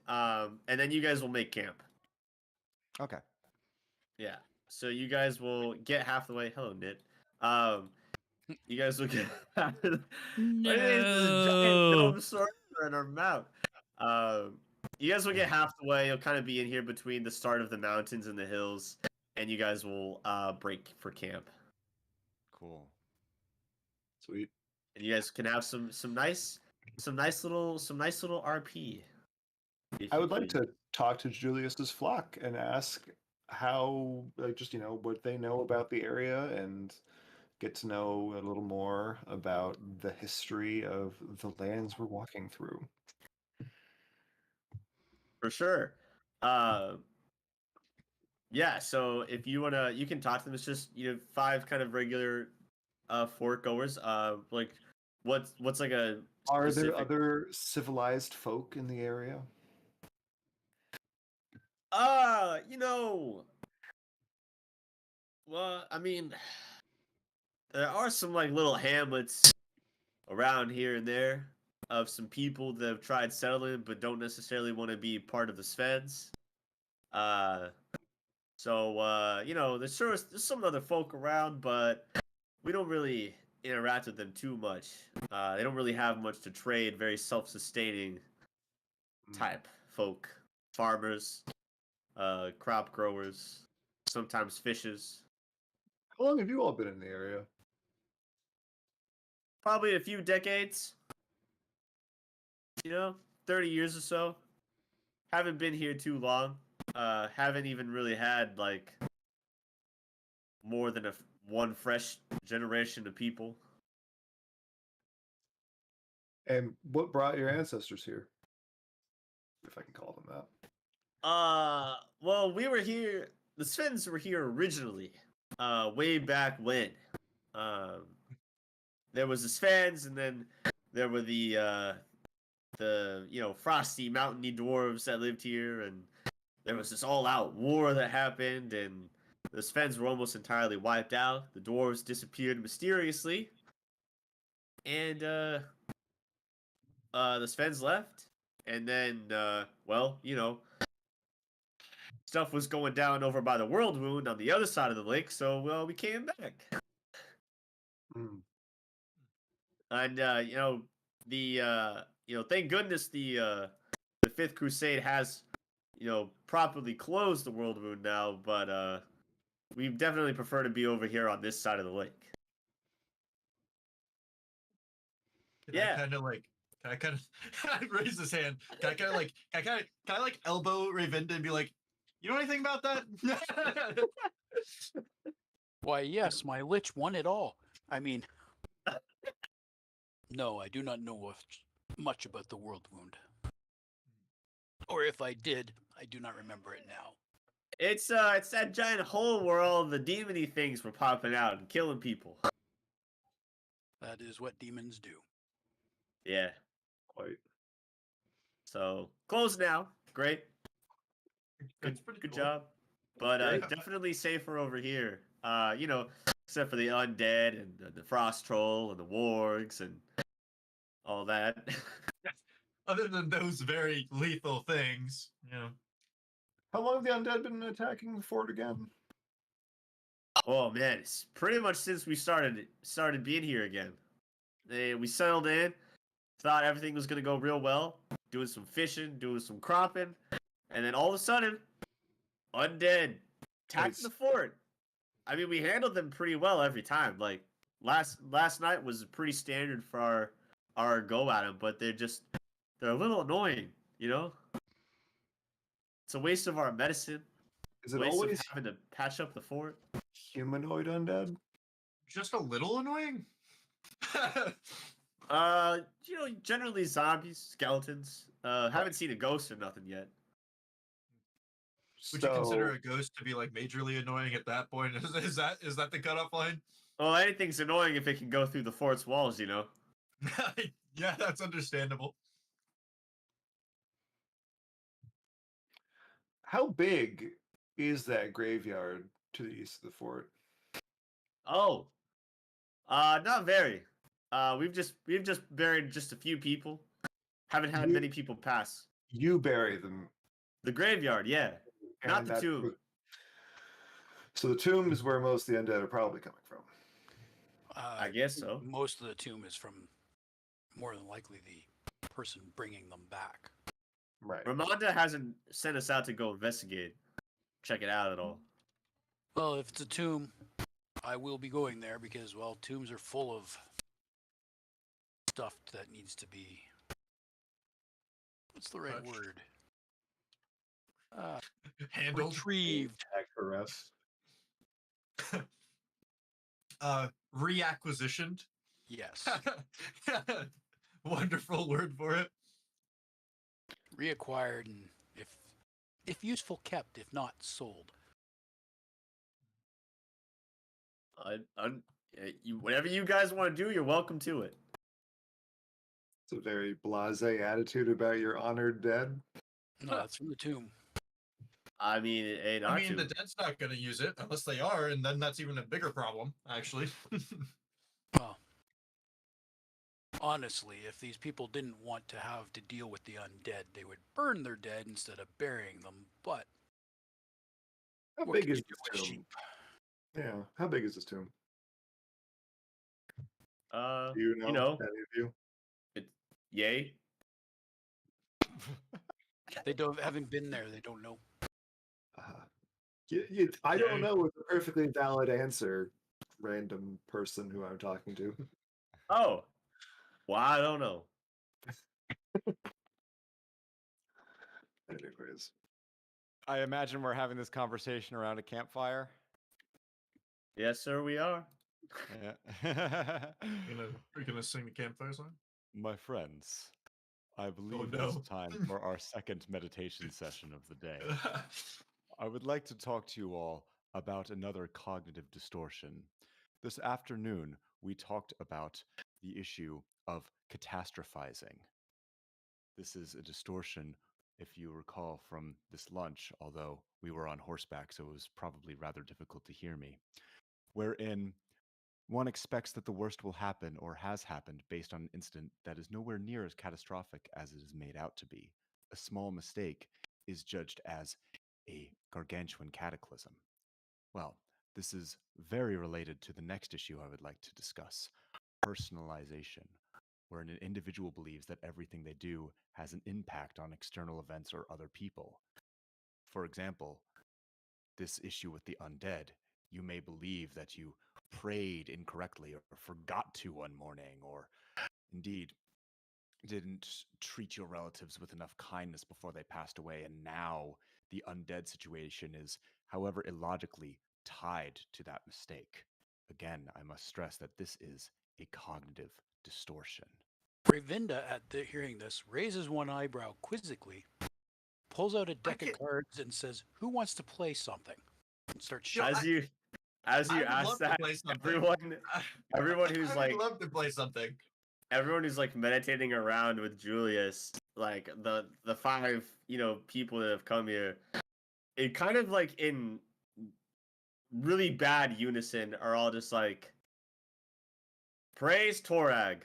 Speaker 1: you guys will make camp.
Speaker 5: Okay.
Speaker 1: Yeah. So you guys will get half the way. Hello, Knit. You guys will get half of the... What is this giant
Speaker 4: No.
Speaker 1: gnome sorcerer in our mouth? You guys will get half the way. You'll kind of be in here between the start of the mountains and the hills, and you guys will break for camp.
Speaker 5: Cool.
Speaker 3: Sweet.
Speaker 1: And you guys can have some nice little RP.
Speaker 3: I would like to talk to Julius's flock and ask how, like, just what they know about the area and get to know a little more about the history of the lands we're walking through.
Speaker 1: For sure. Yeah, so if you wanna, you can talk to them. It's just 5 kind of regular fort goers. Like what's like a
Speaker 3: Are there
Speaker 1: specific-
Speaker 3: other civilized folk in the area?
Speaker 1: you know, well, I mean, there are some like little hamlets around here and there of some people that have tried settling but don't necessarily want to be part of the Svens. You know, there's some other folk around, but we don't really interact with them too much. They don't really have much to trade. Very self-sustaining type folk, farmers, crop growers, sometimes fishers.
Speaker 3: How long have you all been in the area?
Speaker 1: Probably a few decades. You know, 30 years or so. Haven't been here too long. Haven't even really had like more than one fresh generation of people.
Speaker 3: And what brought your ancestors here? If I can call them that.
Speaker 1: Well, we were here. The Svens were here originally, way back when. There was the Svens, and then there were the frosty mountainy dwarves that lived here, and there was this all-out war that happened, and the Svens were almost entirely wiped out. The dwarves disappeared mysteriously, and the Svens left, and then stuff was going down over by the World Wound on the other side of the lake, so we came back. And thank goodness the Fifth Crusade has properly closed the World Wound now, but we definitely prefer to be over here on this side of the lake.
Speaker 2: Can I kind of raise his hand? Can I elbow Rayvinda and be like, you know anything about that?
Speaker 6: Why, yes, my lich won it all. I mean, no, I do not know much about the World Wound. Or if I did, I do not remember it now.
Speaker 1: It's that giant hole where all the demony things were popping out and killing people.
Speaker 6: That is what demons do.
Speaker 1: Yeah.
Speaker 3: Quite.
Speaker 1: So closed now. Great. Good
Speaker 2: cool.
Speaker 1: job. But definitely safer over here. Except for the undead and the frost troll and the wargs and all that.
Speaker 2: Other than those very lethal things,
Speaker 3: How long have the undead been attacking the fort again?
Speaker 1: Oh man, it's pretty much since we started being here again. We settled in, thought everything was gonna go real well, doing some fishing, doing some cropping, and then all of a sudden, undead attacked the fort. I mean, we handled them pretty well every time. Like last night was pretty standard for our go at them, but they're a little annoying, It's a waste of our medicine.
Speaker 3: Is it
Speaker 1: waste
Speaker 3: always
Speaker 1: of having to patch up the fort?
Speaker 3: humanoid undead?
Speaker 2: just a little annoying.
Speaker 1: Generally zombies, skeletons. Haven't seen a ghost or nothing yet.
Speaker 2: Would you consider a ghost to be like majorly annoying at that point? Is that the cutoff line?
Speaker 1: Well, anything's annoying if it can go through the fort's walls,
Speaker 2: Yeah, that's understandable.
Speaker 3: How big is that graveyard to the east of the fort?
Speaker 1: Oh, not very. We've just buried just a few people. Haven't had many people pass.
Speaker 3: You bury them.
Speaker 1: The graveyard, yeah, not the tomb.
Speaker 3: So the tomb is where most of the undead are probably coming from.
Speaker 1: I guess so.
Speaker 6: Most of the tomb is from, more than likely, the person bringing them back.
Speaker 3: Right.
Speaker 1: Ramonda hasn't sent us out to go investigate, check it out at all.
Speaker 6: Well, if it's a tomb, I will be going there because, well, tombs are full of stuff that needs to be... What's the right word?
Speaker 2: Handled.
Speaker 6: Retrieved.
Speaker 3: Arrest.
Speaker 2: Reacquisitioned.
Speaker 6: Yes.
Speaker 2: Wonderful word for it.
Speaker 6: Reacquired and, if useful, kept. If not, sold.
Speaker 1: Whatever you guys want to do, you're welcome to it.
Speaker 3: It's a very blasé attitude about your honored dead.
Speaker 6: No, that's from the tomb.
Speaker 1: I mean,
Speaker 2: the dead's not going to use it unless they are, and then that's even a bigger problem, actually.
Speaker 6: Well, honestly, if these people didn't want to have to deal with the undead, they would burn their dead instead of burying them. But
Speaker 3: How
Speaker 6: what
Speaker 3: big
Speaker 6: can
Speaker 3: is
Speaker 6: you do
Speaker 3: this
Speaker 6: with
Speaker 3: tomb?
Speaker 6: sheep?
Speaker 3: Yeah. How big is this tomb? Do
Speaker 1: You know,
Speaker 3: any of you?
Speaker 1: it's yay.
Speaker 6: They haven't been there. They don't know.
Speaker 3: I don't
Speaker 1: Okay.
Speaker 3: know is a perfectly valid answer, random person who I'm talking to.
Speaker 1: Oh, well, I don't know.
Speaker 3: Anyways.
Speaker 5: I imagine we're having this conversation around a campfire.
Speaker 1: Yes, sir, we are.
Speaker 5: Yeah.
Speaker 2: We're gonna sing the campfire song.
Speaker 5: My friends, I believe
Speaker 2: no.
Speaker 5: it's time for our second meditation session of the day. I would like to talk to you all about another cognitive distortion. This afternoon, we talked about the issue of catastrophizing. This is a distortion, if you recall from this lunch, although we were on horseback, so it was probably rather difficult to hear me, wherein one expects that the worst will happen or has happened based on an incident that is nowhere near as catastrophic as it is made out to be. A small mistake is judged as a gargantuan cataclysm. Well, this is very related to the next issue I would like to discuss, personalization, where an individual believes that everything they do has an impact on external events or other people. For example, this issue with the undead, you may believe that you prayed incorrectly or forgot to one morning, or indeed didn't treat your relatives with enough kindness before they passed away, and now the undead situation is, however illogically, tied to that mistake. Again, I must stress that this is a cognitive distortion.
Speaker 6: Rayvinda, hearing this, raises one eyebrow quizzically, pulls out a deck of cards, and says, "Who wants to play something?" And starts
Speaker 2: Yo,
Speaker 6: shuffling.
Speaker 1: As you
Speaker 2: I would
Speaker 1: ask
Speaker 2: love to
Speaker 1: that,
Speaker 2: play something.
Speaker 1: everyone who's
Speaker 2: I would
Speaker 1: like
Speaker 2: love to play something.
Speaker 1: everyone who's like meditating around with Julius, like the five, people that have come here, it kind of like in really bad unison are all just like, praise Torag.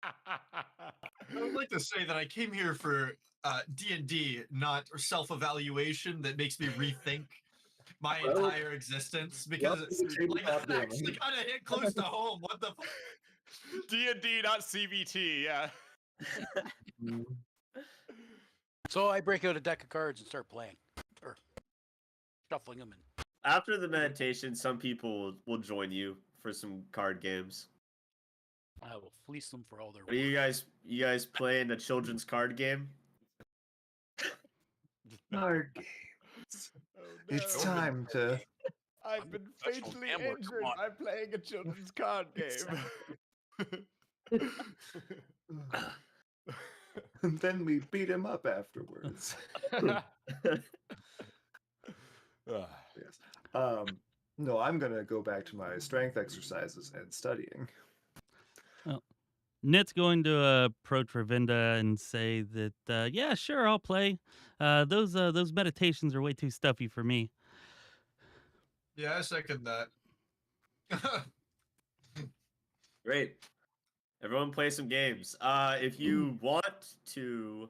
Speaker 2: I would like to say that I came here for D&D, not self-evaluation that makes me rethink my entire existence, because
Speaker 3: Welcome to
Speaker 2: like
Speaker 3: tabletop
Speaker 2: that actually
Speaker 3: gaming.
Speaker 2: kind of hit close to home. What the fuck?
Speaker 5: D&D, not CBT, yeah.
Speaker 6: So I break out a deck of cards and start playing, or shuffling them. And
Speaker 1: After the meditation, some people will join you for some card games.
Speaker 6: I will fleece them for all their
Speaker 1: What are you guys playing a children's card game?
Speaker 3: Card games.
Speaker 5: Oh,
Speaker 3: It's
Speaker 5: no.
Speaker 3: time to.
Speaker 5: I've been
Speaker 6: professional
Speaker 5: fatally
Speaker 6: gambler, come
Speaker 5: injured
Speaker 6: on.
Speaker 5: by playing a children's card game.
Speaker 3: And then we beat him up afterwards. Yes. No, I'm gonna go back to my strength exercises and studying.
Speaker 4: Nit's going to approach Rayvinda and say that, yeah, sure, I'll play. Those meditations are way too stuffy for me.
Speaker 2: Yeah, I second that.
Speaker 1: Great. Everyone play some games. If you want to,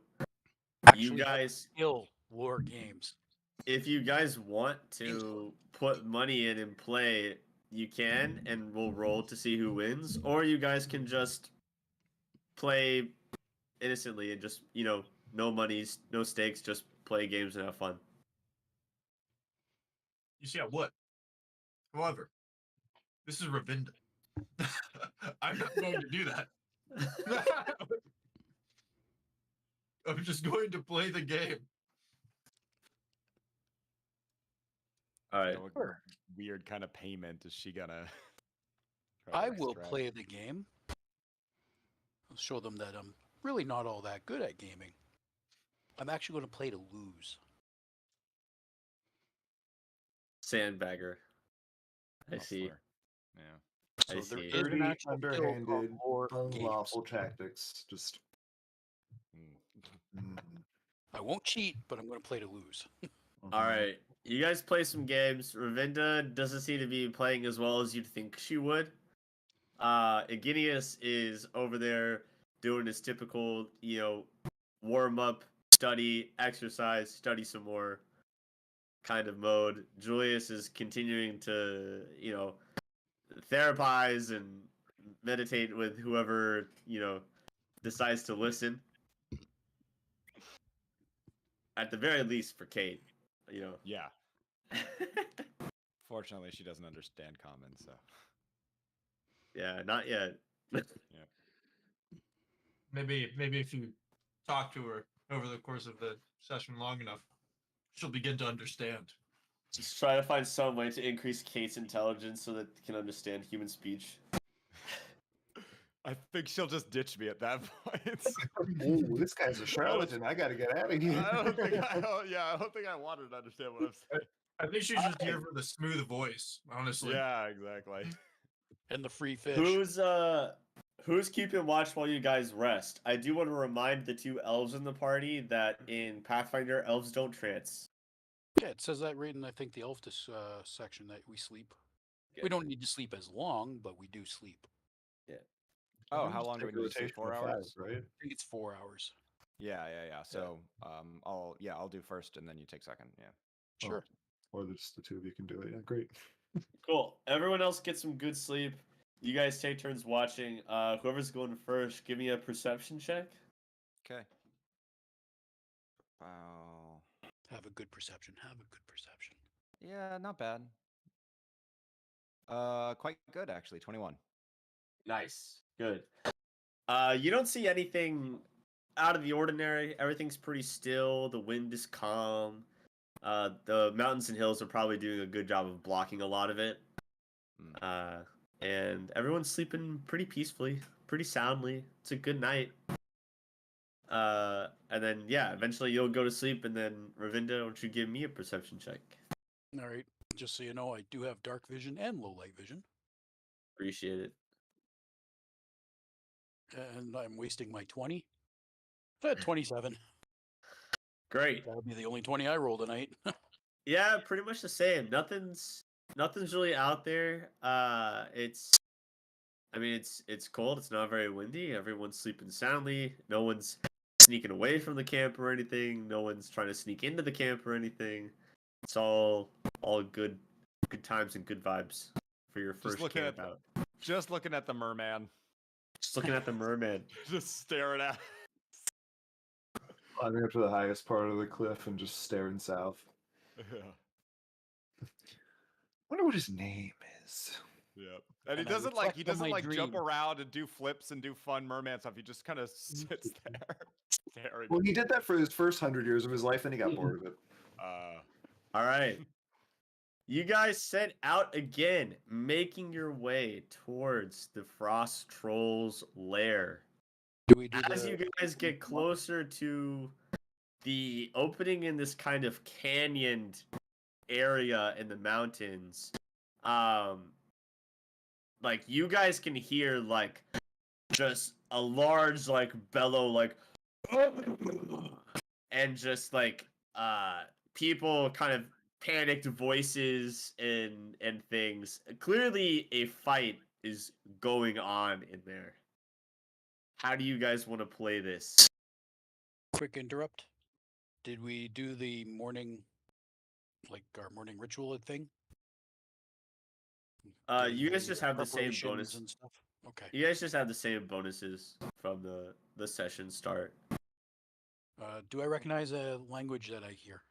Speaker 6: actually
Speaker 1: you guys,
Speaker 6: skill war games.
Speaker 1: if you guys want to put money in and play, you can, and we'll roll to see who wins. Or you guys can just play innocently and just, no monies, no stakes, just play games and have fun.
Speaker 2: You see, I would. However, this is Rayvinda. I'm not going to do that. I'm just going to play the game.
Speaker 1: All right.
Speaker 5: What weird kind of payment is she gonna?
Speaker 6: I will play the game. I'll show them that I'm really not all that good at gaming. I'm actually going to play to lose.
Speaker 1: Sandbagger. I see.
Speaker 5: Yeah.
Speaker 1: I
Speaker 6: So there
Speaker 1: see.
Speaker 6: is an
Speaker 3: Dirty,
Speaker 6: actual skill
Speaker 3: underhanded,
Speaker 6: called war games.
Speaker 3: unlawful tactics. Just.
Speaker 5: Mm.
Speaker 6: I won't cheat, but I'm going to play to lose.
Speaker 1: All right. You guys play some games. Rayvinda doesn't seem to be playing as well as you'd think she would. Iginius is over there doing his typical, warm up, study, exercise, study some more kind of mode. Julius is continuing to, therapize and meditate with whoever, decides to listen. At the very least for Kate,
Speaker 5: Yeah. Fortunately, she doesn't understand common, so.
Speaker 1: Yeah, not yet.
Speaker 2: Maybe if you talk to her over the course of the session long enough, she'll begin to understand.
Speaker 1: Just try to find some way to increase Kate's intelligence so that it can understand human speech.
Speaker 5: I think she'll just ditch me at that point.
Speaker 3: Ooh, this guy's a charlatan. I gotta get out of here.
Speaker 5: I don't think I wanted to understand what I'm saying.
Speaker 2: I think she's just here for the smooth voice, honestly.
Speaker 5: Yeah, exactly.
Speaker 6: And the free fish.
Speaker 1: Who's keeping watch while you guys rest? I do want to remind the two elves in the party that in Pathfinder, elves don't trance.
Speaker 6: Yeah, it says that right in, I think, the Elftis section that we sleep. We don't need to sleep as long, but we do sleep.
Speaker 5: Oh, how long do we need to sleep? 4 hours?
Speaker 3: Right?
Speaker 6: I think it's 4 hours.
Speaker 5: Yeah. So, I'll do first, and then you take second. Yeah.
Speaker 6: Sure.
Speaker 3: Or just the two of you can do it. Yeah, great.
Speaker 1: Cool. Everyone else get some good sleep. You guys take turns watching. Whoever's going first, give me a perception check.
Speaker 5: Okay. Wow.
Speaker 6: Have a good perception.
Speaker 5: Yeah, not bad. Quite good actually. 21.
Speaker 1: Nice. Good. You don't see anything out of the ordinary. Everything's pretty still. The wind is calm. The mountains and hills are probably doing a good job of blocking a lot of it. And everyone's sleeping pretty peacefully, pretty soundly. It's a good night. And then, eventually you'll go to sleep, and then, Rayvinda, why don't you give me a perception check?
Speaker 6: All right. Just so you know, I do have dark vision and low light vision.
Speaker 1: Appreciate it.
Speaker 6: And I'm wasting my 20. 27.
Speaker 1: Great.
Speaker 6: That'll be the only 20 I roll tonight.
Speaker 1: Yeah, pretty much the same. Nothing's really out there. It's cold. It's not very windy. Everyone's sleeping soundly. No one's sneaking away from the camp or anything. No one's trying to sneak into the camp or anything. It's all good times and good vibes for your first camp out.
Speaker 5: Just looking at the merman.
Speaker 1: Just looking at the merman.
Speaker 5: Just staring at.
Speaker 3: Climbing up to the highest part of the cliff and just staring south.
Speaker 5: Yeah.
Speaker 3: Wonder what his name is.
Speaker 5: Yep. And he
Speaker 6: And I
Speaker 5: doesn't
Speaker 6: reflect on my
Speaker 5: jump
Speaker 6: dream.
Speaker 5: around and do flips and do fun merman stuff. He just kind of sits there staring.
Speaker 3: Well, he did that for his first 100 years of his life, and he got bored of it.
Speaker 1: All right. You guys set out again, making your way towards the Frost Troll's lair.
Speaker 6: Do we do
Speaker 1: As you guys get closer to the opening in this kind of canyoned area in the mountains, like you guys can hear like just a large like bellow like and just like people kind of panicked voices and things. Clearly a fight is going on in there. How do you guys want to play this?
Speaker 6: Quick interrupt. Did we do the morning, like our morning ritual thing?
Speaker 1: You guys just have the same
Speaker 6: Preparations
Speaker 1: bonus.
Speaker 6: and stuff. Okay.
Speaker 1: You guys just have the same bonuses from the session start.
Speaker 6: Do I recognize a language that I hear?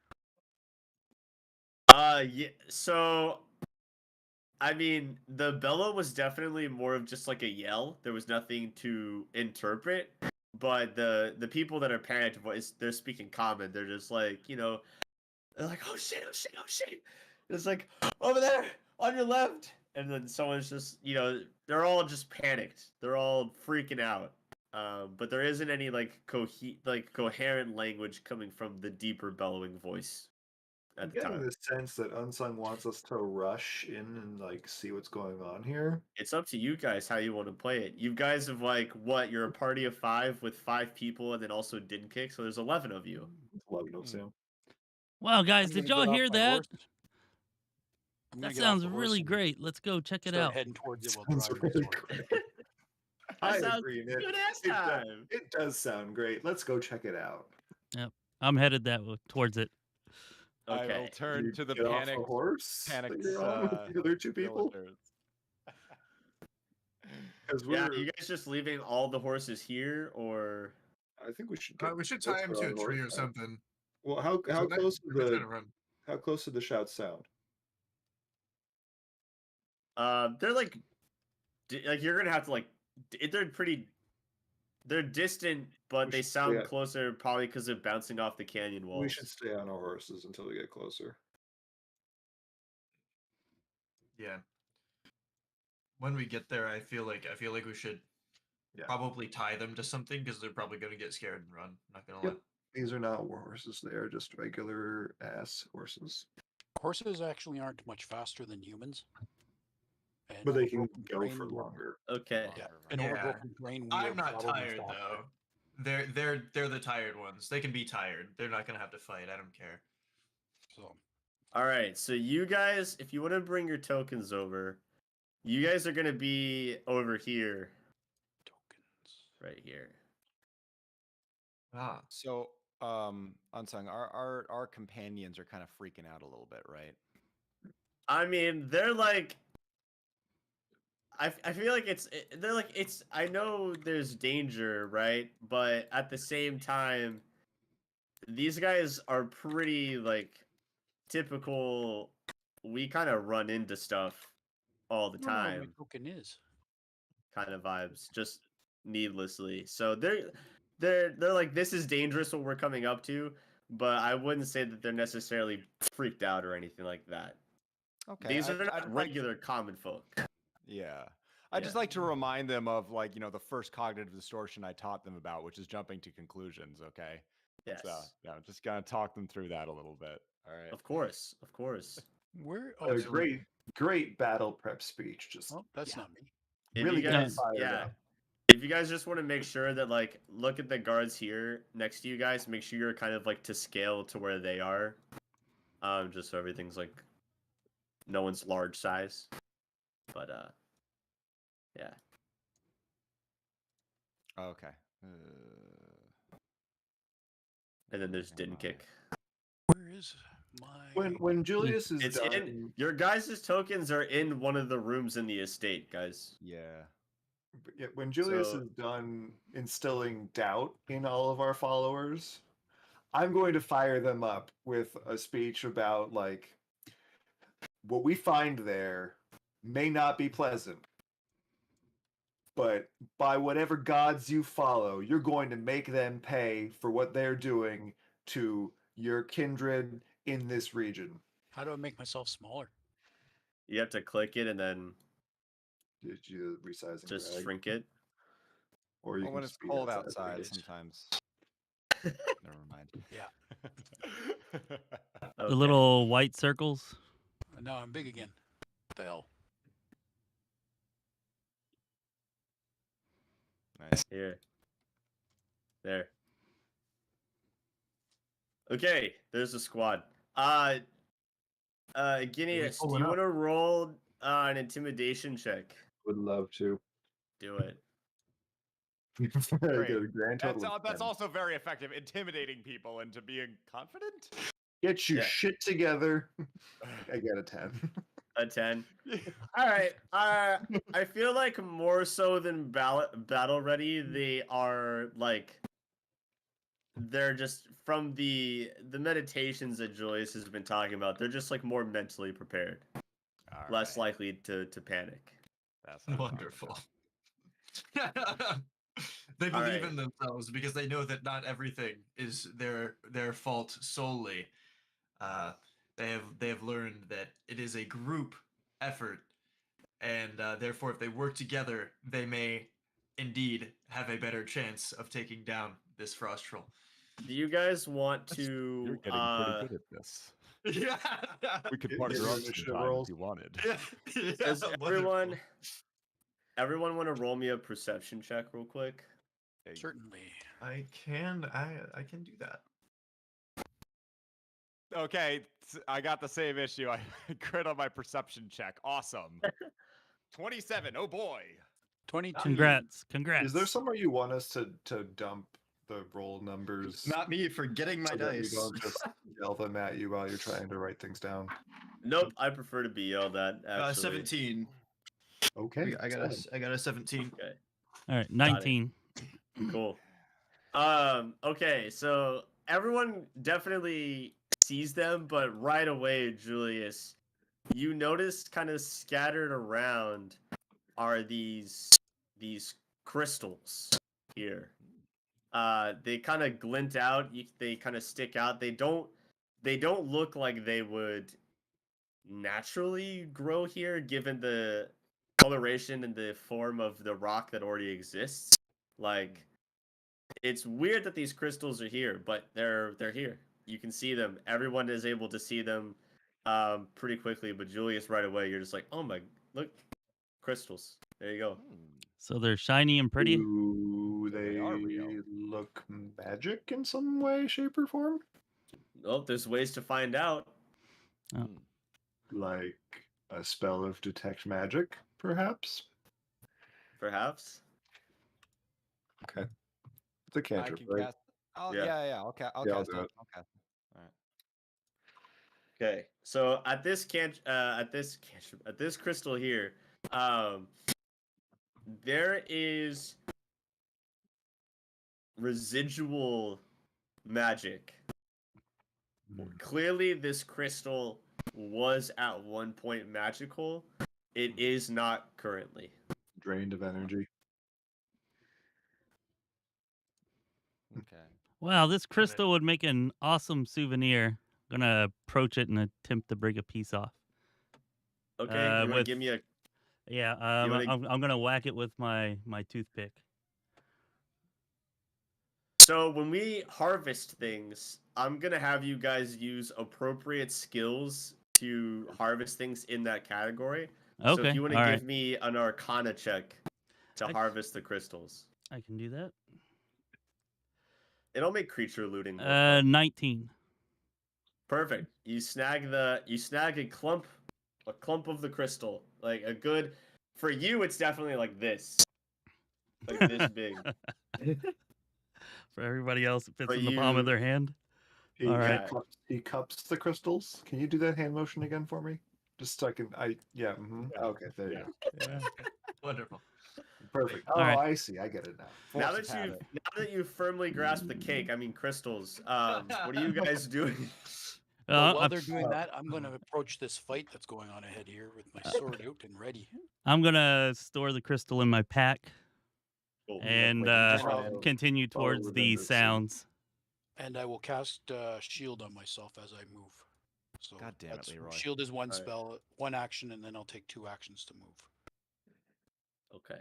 Speaker 1: Yeah. So, I mean, the bellow was definitely more of just like a yell. There was nothing to interpret. But the people that are panicked voice, they're speaking common. They're just like, they're like, oh shit, oh shit, oh shit. It's like over there on your left, and then someone's just, they're all just panicked. They're all freaking out. But there isn't any like coherent language coming from the deeper bellowing voice
Speaker 3: I'm
Speaker 1: at the
Speaker 3: getting
Speaker 1: time.
Speaker 3: the sense that Unsung wants us to rush in and like see what's going on here.
Speaker 1: It's up to you guys how you want to play it. You guys have you're a party of 5 with 5 people, and then also didn't kick, so there's 11 of you.
Speaker 3: 11 of Sam.
Speaker 4: Wow, guys,
Speaker 6: I'm
Speaker 4: did
Speaker 6: gonna
Speaker 4: y'all
Speaker 6: get off
Speaker 4: hear
Speaker 6: my
Speaker 4: that?
Speaker 6: horse. I'm gonna
Speaker 4: That
Speaker 6: get off
Speaker 4: sounds
Speaker 6: the horse
Speaker 4: really
Speaker 6: and
Speaker 4: great. Let's go check it
Speaker 6: start
Speaker 4: out.
Speaker 6: heading towards it while
Speaker 3: Sounds
Speaker 6: driving
Speaker 3: really
Speaker 6: towards it.
Speaker 3: great. I
Speaker 1: sounds
Speaker 3: agree, Nick.
Speaker 1: good ass
Speaker 3: It does,
Speaker 1: time.
Speaker 3: it does sound great. Let's go check it out.
Speaker 4: I'm headed towards it.
Speaker 5: I will
Speaker 1: Okay.
Speaker 5: turn
Speaker 3: You
Speaker 5: to the
Speaker 3: get off
Speaker 5: panicked,
Speaker 3: the horse that
Speaker 5: panicked
Speaker 3: you're on with the other two people.
Speaker 5: villagers.
Speaker 3: Because
Speaker 1: Yeah,
Speaker 3: we're,
Speaker 1: you guys just leaving all the horses here, or
Speaker 3: I think we should get.
Speaker 2: We should
Speaker 3: let's
Speaker 2: tie him
Speaker 3: go
Speaker 2: to
Speaker 3: on
Speaker 2: a tree or
Speaker 3: horseback.
Speaker 2: something.
Speaker 3: Well, how
Speaker 2: So
Speaker 3: close
Speaker 2: we're
Speaker 3: is
Speaker 2: trying
Speaker 3: the
Speaker 2: to run.
Speaker 3: how close did the shouts sound?
Speaker 1: they're like you're gonna have to like they're distant, but
Speaker 3: We
Speaker 1: they
Speaker 3: should
Speaker 1: sound
Speaker 3: stay-
Speaker 1: closer probably because they're bouncing off the canyon walls.
Speaker 3: We should stay on our horses until we get closer.
Speaker 2: Yeah. When we get there, I feel like we should probably tie them to something because they're probably gonna get scared and run. Not gonna lie.
Speaker 3: Yep. These are not war horses; they are just regular ass horses.
Speaker 6: Horses actually aren't much faster than humans. And
Speaker 3: But they can
Speaker 6: overgrowth and
Speaker 3: go
Speaker 6: terrain
Speaker 3: for
Speaker 6: will-
Speaker 3: longer.
Speaker 1: Okay.
Speaker 6: Yeah,
Speaker 5: Longer,
Speaker 6: and
Speaker 2: Yeah.
Speaker 6: overgrowth and terrain will
Speaker 2: I'm not
Speaker 6: probably
Speaker 2: tired
Speaker 6: faster.
Speaker 2: though. They're the tired ones. They can be tired. They're not gonna have to fight. I don't care.
Speaker 6: So
Speaker 1: All right. So you guys, if you want to bring your tokens over, you guys are gonna be over here,
Speaker 6: tokens.
Speaker 1: right here.
Speaker 2: Ah.
Speaker 5: So, Unsung, our companions are kind of freaking out a little bit, right?
Speaker 1: I mean, they're like. I feel like they're like I know there's danger, right? But at the same time, these guys are pretty like typical. We kind of run into stuff all the
Speaker 6: I don't know what my
Speaker 1: time,
Speaker 6: token is.
Speaker 1: kind of vibes, just needlessly. So they're like, this is dangerous what we're coming up to, but I wouldn't say that they're necessarily freaked out or anything like that.
Speaker 5: Okay.
Speaker 1: These are
Speaker 5: I'd
Speaker 1: not
Speaker 5: like-
Speaker 1: regular common folk.
Speaker 5: Yeah. I just
Speaker 1: Yeah.
Speaker 5: like to remind them of like, the first cognitive distortion I taught them about, which is jumping to conclusions, okay?
Speaker 1: Yes,
Speaker 5: So, yeah, just gonna talk them through that a little bit. All right.
Speaker 1: of course, of course.
Speaker 6: Where?
Speaker 3: A
Speaker 6: Oh, so-
Speaker 3: great battle prep speech. Just
Speaker 6: Oh, that's
Speaker 3: yeah.
Speaker 6: not me.
Speaker 1: If
Speaker 3: really
Speaker 1: you
Speaker 3: get
Speaker 1: guys,
Speaker 3: fired
Speaker 1: yeah.
Speaker 3: up.
Speaker 1: If you guys just want to make sure that like look at the guards here next to you guys, make sure you're kind of like to scale to where they are. Just so everything's like no one's large size. But yeah.
Speaker 5: Okay.
Speaker 1: And then there's
Speaker 5: Never
Speaker 1: Din
Speaker 5: mind.
Speaker 1: Kick.
Speaker 6: Where is my?
Speaker 3: When Julius is
Speaker 1: It's
Speaker 3: done,
Speaker 1: in your guys' tokens are in one of the rooms in the estate, guys.
Speaker 5: Yeah.
Speaker 3: yeah, when Julius
Speaker 1: So-
Speaker 3: is done instilling doubt in all of our followers, I'm going to fire them up with a speech about like what we find there may not be pleasant, but by whatever gods you follow, you're going to make them pay for what they're doing to your kindred in this region.
Speaker 6: How do I make myself smaller?
Speaker 1: You have to click it and then
Speaker 3: Did you resize and
Speaker 1: just
Speaker 3: drag?
Speaker 1: shrink it.
Speaker 3: Or you
Speaker 5: Well,
Speaker 3: can
Speaker 5: when
Speaker 3: just
Speaker 5: it's
Speaker 3: be
Speaker 5: cold
Speaker 3: that
Speaker 5: outside,
Speaker 3: size.
Speaker 5: sometimes. Never mind.
Speaker 6: Yeah.
Speaker 4: The
Speaker 1: Okay.
Speaker 4: little white circles.
Speaker 6: Now I'm big again. What the hell?
Speaker 5: Nice.
Speaker 1: Here. There. Okay, there's a squad. Guineas, do
Speaker 2: pulling
Speaker 1: you
Speaker 2: up?
Speaker 1: want to roll an intimidation check?
Speaker 3: Would love to.
Speaker 1: Do it.
Speaker 5: Great.
Speaker 3: Get a grand total of
Speaker 5: That's
Speaker 3: 10.
Speaker 5: also very effective, intimidating people into being confident.
Speaker 3: Get your
Speaker 1: Yeah.
Speaker 3: shit together. I get a 10.
Speaker 1: A 10. All right. I feel like more so than battle ready, they are like they're just from the meditations that Julius has been talking about. They're just like more mentally prepared,
Speaker 5: All
Speaker 1: less
Speaker 5: right.
Speaker 1: likely to panic.
Speaker 5: That sounds
Speaker 2: Wonderful.
Speaker 5: positive.
Speaker 2: They
Speaker 1: All
Speaker 2: believe
Speaker 1: right.
Speaker 2: in themselves because they know that not everything is their fault solely. They have learned that it is a group effort, and therefore, if they work together, they may indeed have a better chance of taking down this frost troll.
Speaker 1: Do you guys want to?
Speaker 5: You're getting pretty good at this.
Speaker 2: Yeah.
Speaker 5: We could
Speaker 3: Get
Speaker 5: partner
Speaker 3: your
Speaker 5: up
Speaker 3: initiative
Speaker 5: sometime
Speaker 3: rolls.
Speaker 5: if you wanted.
Speaker 1: Does
Speaker 2: Wonderful.
Speaker 1: everyone want to roll me a perception check real quick?
Speaker 5: Hey,
Speaker 6: Certainly.
Speaker 2: I can do that.
Speaker 5: Okay, I got the same issue. I crit on my perception check. Awesome. 27. Oh boy.
Speaker 6: 22.
Speaker 4: Congrats.
Speaker 3: Is there somewhere you want us to dump the roll numbers?
Speaker 2: Not me forgetting my
Speaker 3: so that we
Speaker 2: dice.
Speaker 3: don't just yell them at you while you're trying to write things down.
Speaker 1: Nope, I prefer to be yelled at. Actually,
Speaker 2: 17.
Speaker 3: Okay.
Speaker 2: I got a 17.
Speaker 1: Okay,
Speaker 4: All right, 19.
Speaker 1: cool. Okay, so everyone definitely sees them, but right away, Julius, you notice kind of scattered around are these crystals here. They kind of glint out. They kind of stick out. They don't look like they would naturally grow here, given the coloration and the form of the rock that already exists. Like, it's weird that these crystals are here, but they're here. You can see them. Everyone is able to see them pretty quickly. But Julius, right away, you're just like, oh my, look, crystals. There you go.
Speaker 4: So they're shiny and pretty.
Speaker 3: Do
Speaker 5: They are real.
Speaker 3: they look magic in some way, shape, or form?
Speaker 1: Well, there's ways to find out.
Speaker 4: Oh.
Speaker 3: Like a spell of detect magic, perhaps?
Speaker 1: Perhaps.
Speaker 3: Okay. It's a
Speaker 5: I
Speaker 3: cantrip,
Speaker 5: can
Speaker 3: right?
Speaker 5: cast. Oh
Speaker 1: Yeah.
Speaker 5: yeah. Okay. I'll
Speaker 3: Yeah, I'll
Speaker 5: cast
Speaker 3: do
Speaker 5: it.
Speaker 3: it.
Speaker 5: I'll cast it. All right.
Speaker 1: Okay, so at this crystal here, there is residual magic. Clearly, this crystal was at one point magical. It is not currently.
Speaker 3: Drained of energy.
Speaker 5: Okay.
Speaker 4: Wow, this crystal would make an awesome souvenir. I'm gonna approach it and attempt to break a piece off.
Speaker 1: Okay, you want to
Speaker 4: with-
Speaker 1: give me a?
Speaker 4: Yeah,
Speaker 1: wanna-
Speaker 4: I'm gonna whack it with my toothpick.
Speaker 1: So when we harvest things, I'm gonna have you guys use appropriate skills to harvest things in that category.
Speaker 4: Okay,
Speaker 1: So if you want to
Speaker 4: all
Speaker 1: give
Speaker 4: right.
Speaker 1: me an Arcana check to
Speaker 4: I-
Speaker 1: harvest the crystals,
Speaker 4: I can do that.
Speaker 1: it'll make creature looting more fun.
Speaker 4: 19.
Speaker 1: Perfect. You snag a clump of the crystal, like a good. For you, it's definitely like this big.
Speaker 4: For everybody else, it fits
Speaker 1: For
Speaker 4: in the palm of
Speaker 1: you-
Speaker 4: their hand.
Speaker 3: He,
Speaker 4: All right.
Speaker 3: he cups the crystals. Can you do that hand motion again for me? Just so I can. Yeah. Okay. There you go.
Speaker 4: Yeah.
Speaker 2: Wonderful.
Speaker 3: Perfect.
Speaker 4: All
Speaker 3: Oh,
Speaker 4: right.
Speaker 3: I see. I get it now.
Speaker 1: Now
Speaker 5: Force of
Speaker 1: that
Speaker 5: habit.
Speaker 1: you firmly grasp the cake, I mean crystals. What are you guys doing?
Speaker 6: Well, while
Speaker 4: I'm,
Speaker 6: they're doing that, I'm going to approach this fight that's going on ahead here with my sword out and ready.
Speaker 4: I'm gonna store the crystal in my pack
Speaker 1: Cool.
Speaker 4: and
Speaker 6: Wait, then I'll-
Speaker 4: continue towards the
Speaker 3: redundancy.
Speaker 4: sounds.
Speaker 6: And I will cast shield on myself as I move. So
Speaker 5: God damn it,
Speaker 6: that's-
Speaker 5: Leroy.
Speaker 6: Shield is one
Speaker 1: Alright.
Speaker 6: spell, one action, and then I'll take 2 actions to move.
Speaker 1: Okay.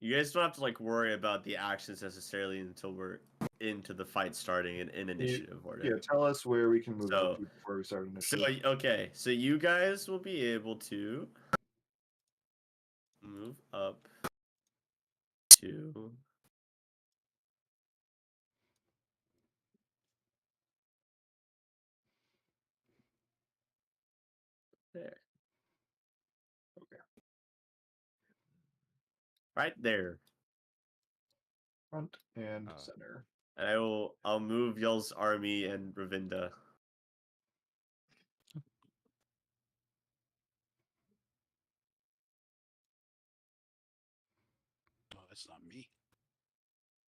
Speaker 1: You guys don't have to like worry about the actions necessarily until we're into the fight starting in initiative order.
Speaker 3: Yeah. Tell us where we can move
Speaker 1: So-
Speaker 3: up to before we start
Speaker 1: So
Speaker 3: initiative.
Speaker 1: okay, so you guys will be able to move up to there.
Speaker 3: Okay.
Speaker 1: Right there.
Speaker 3: Front and
Speaker 5: Oh.
Speaker 3: center.
Speaker 1: And I'll move y'all's army and Rayvinda.
Speaker 6: Oh, that's not me.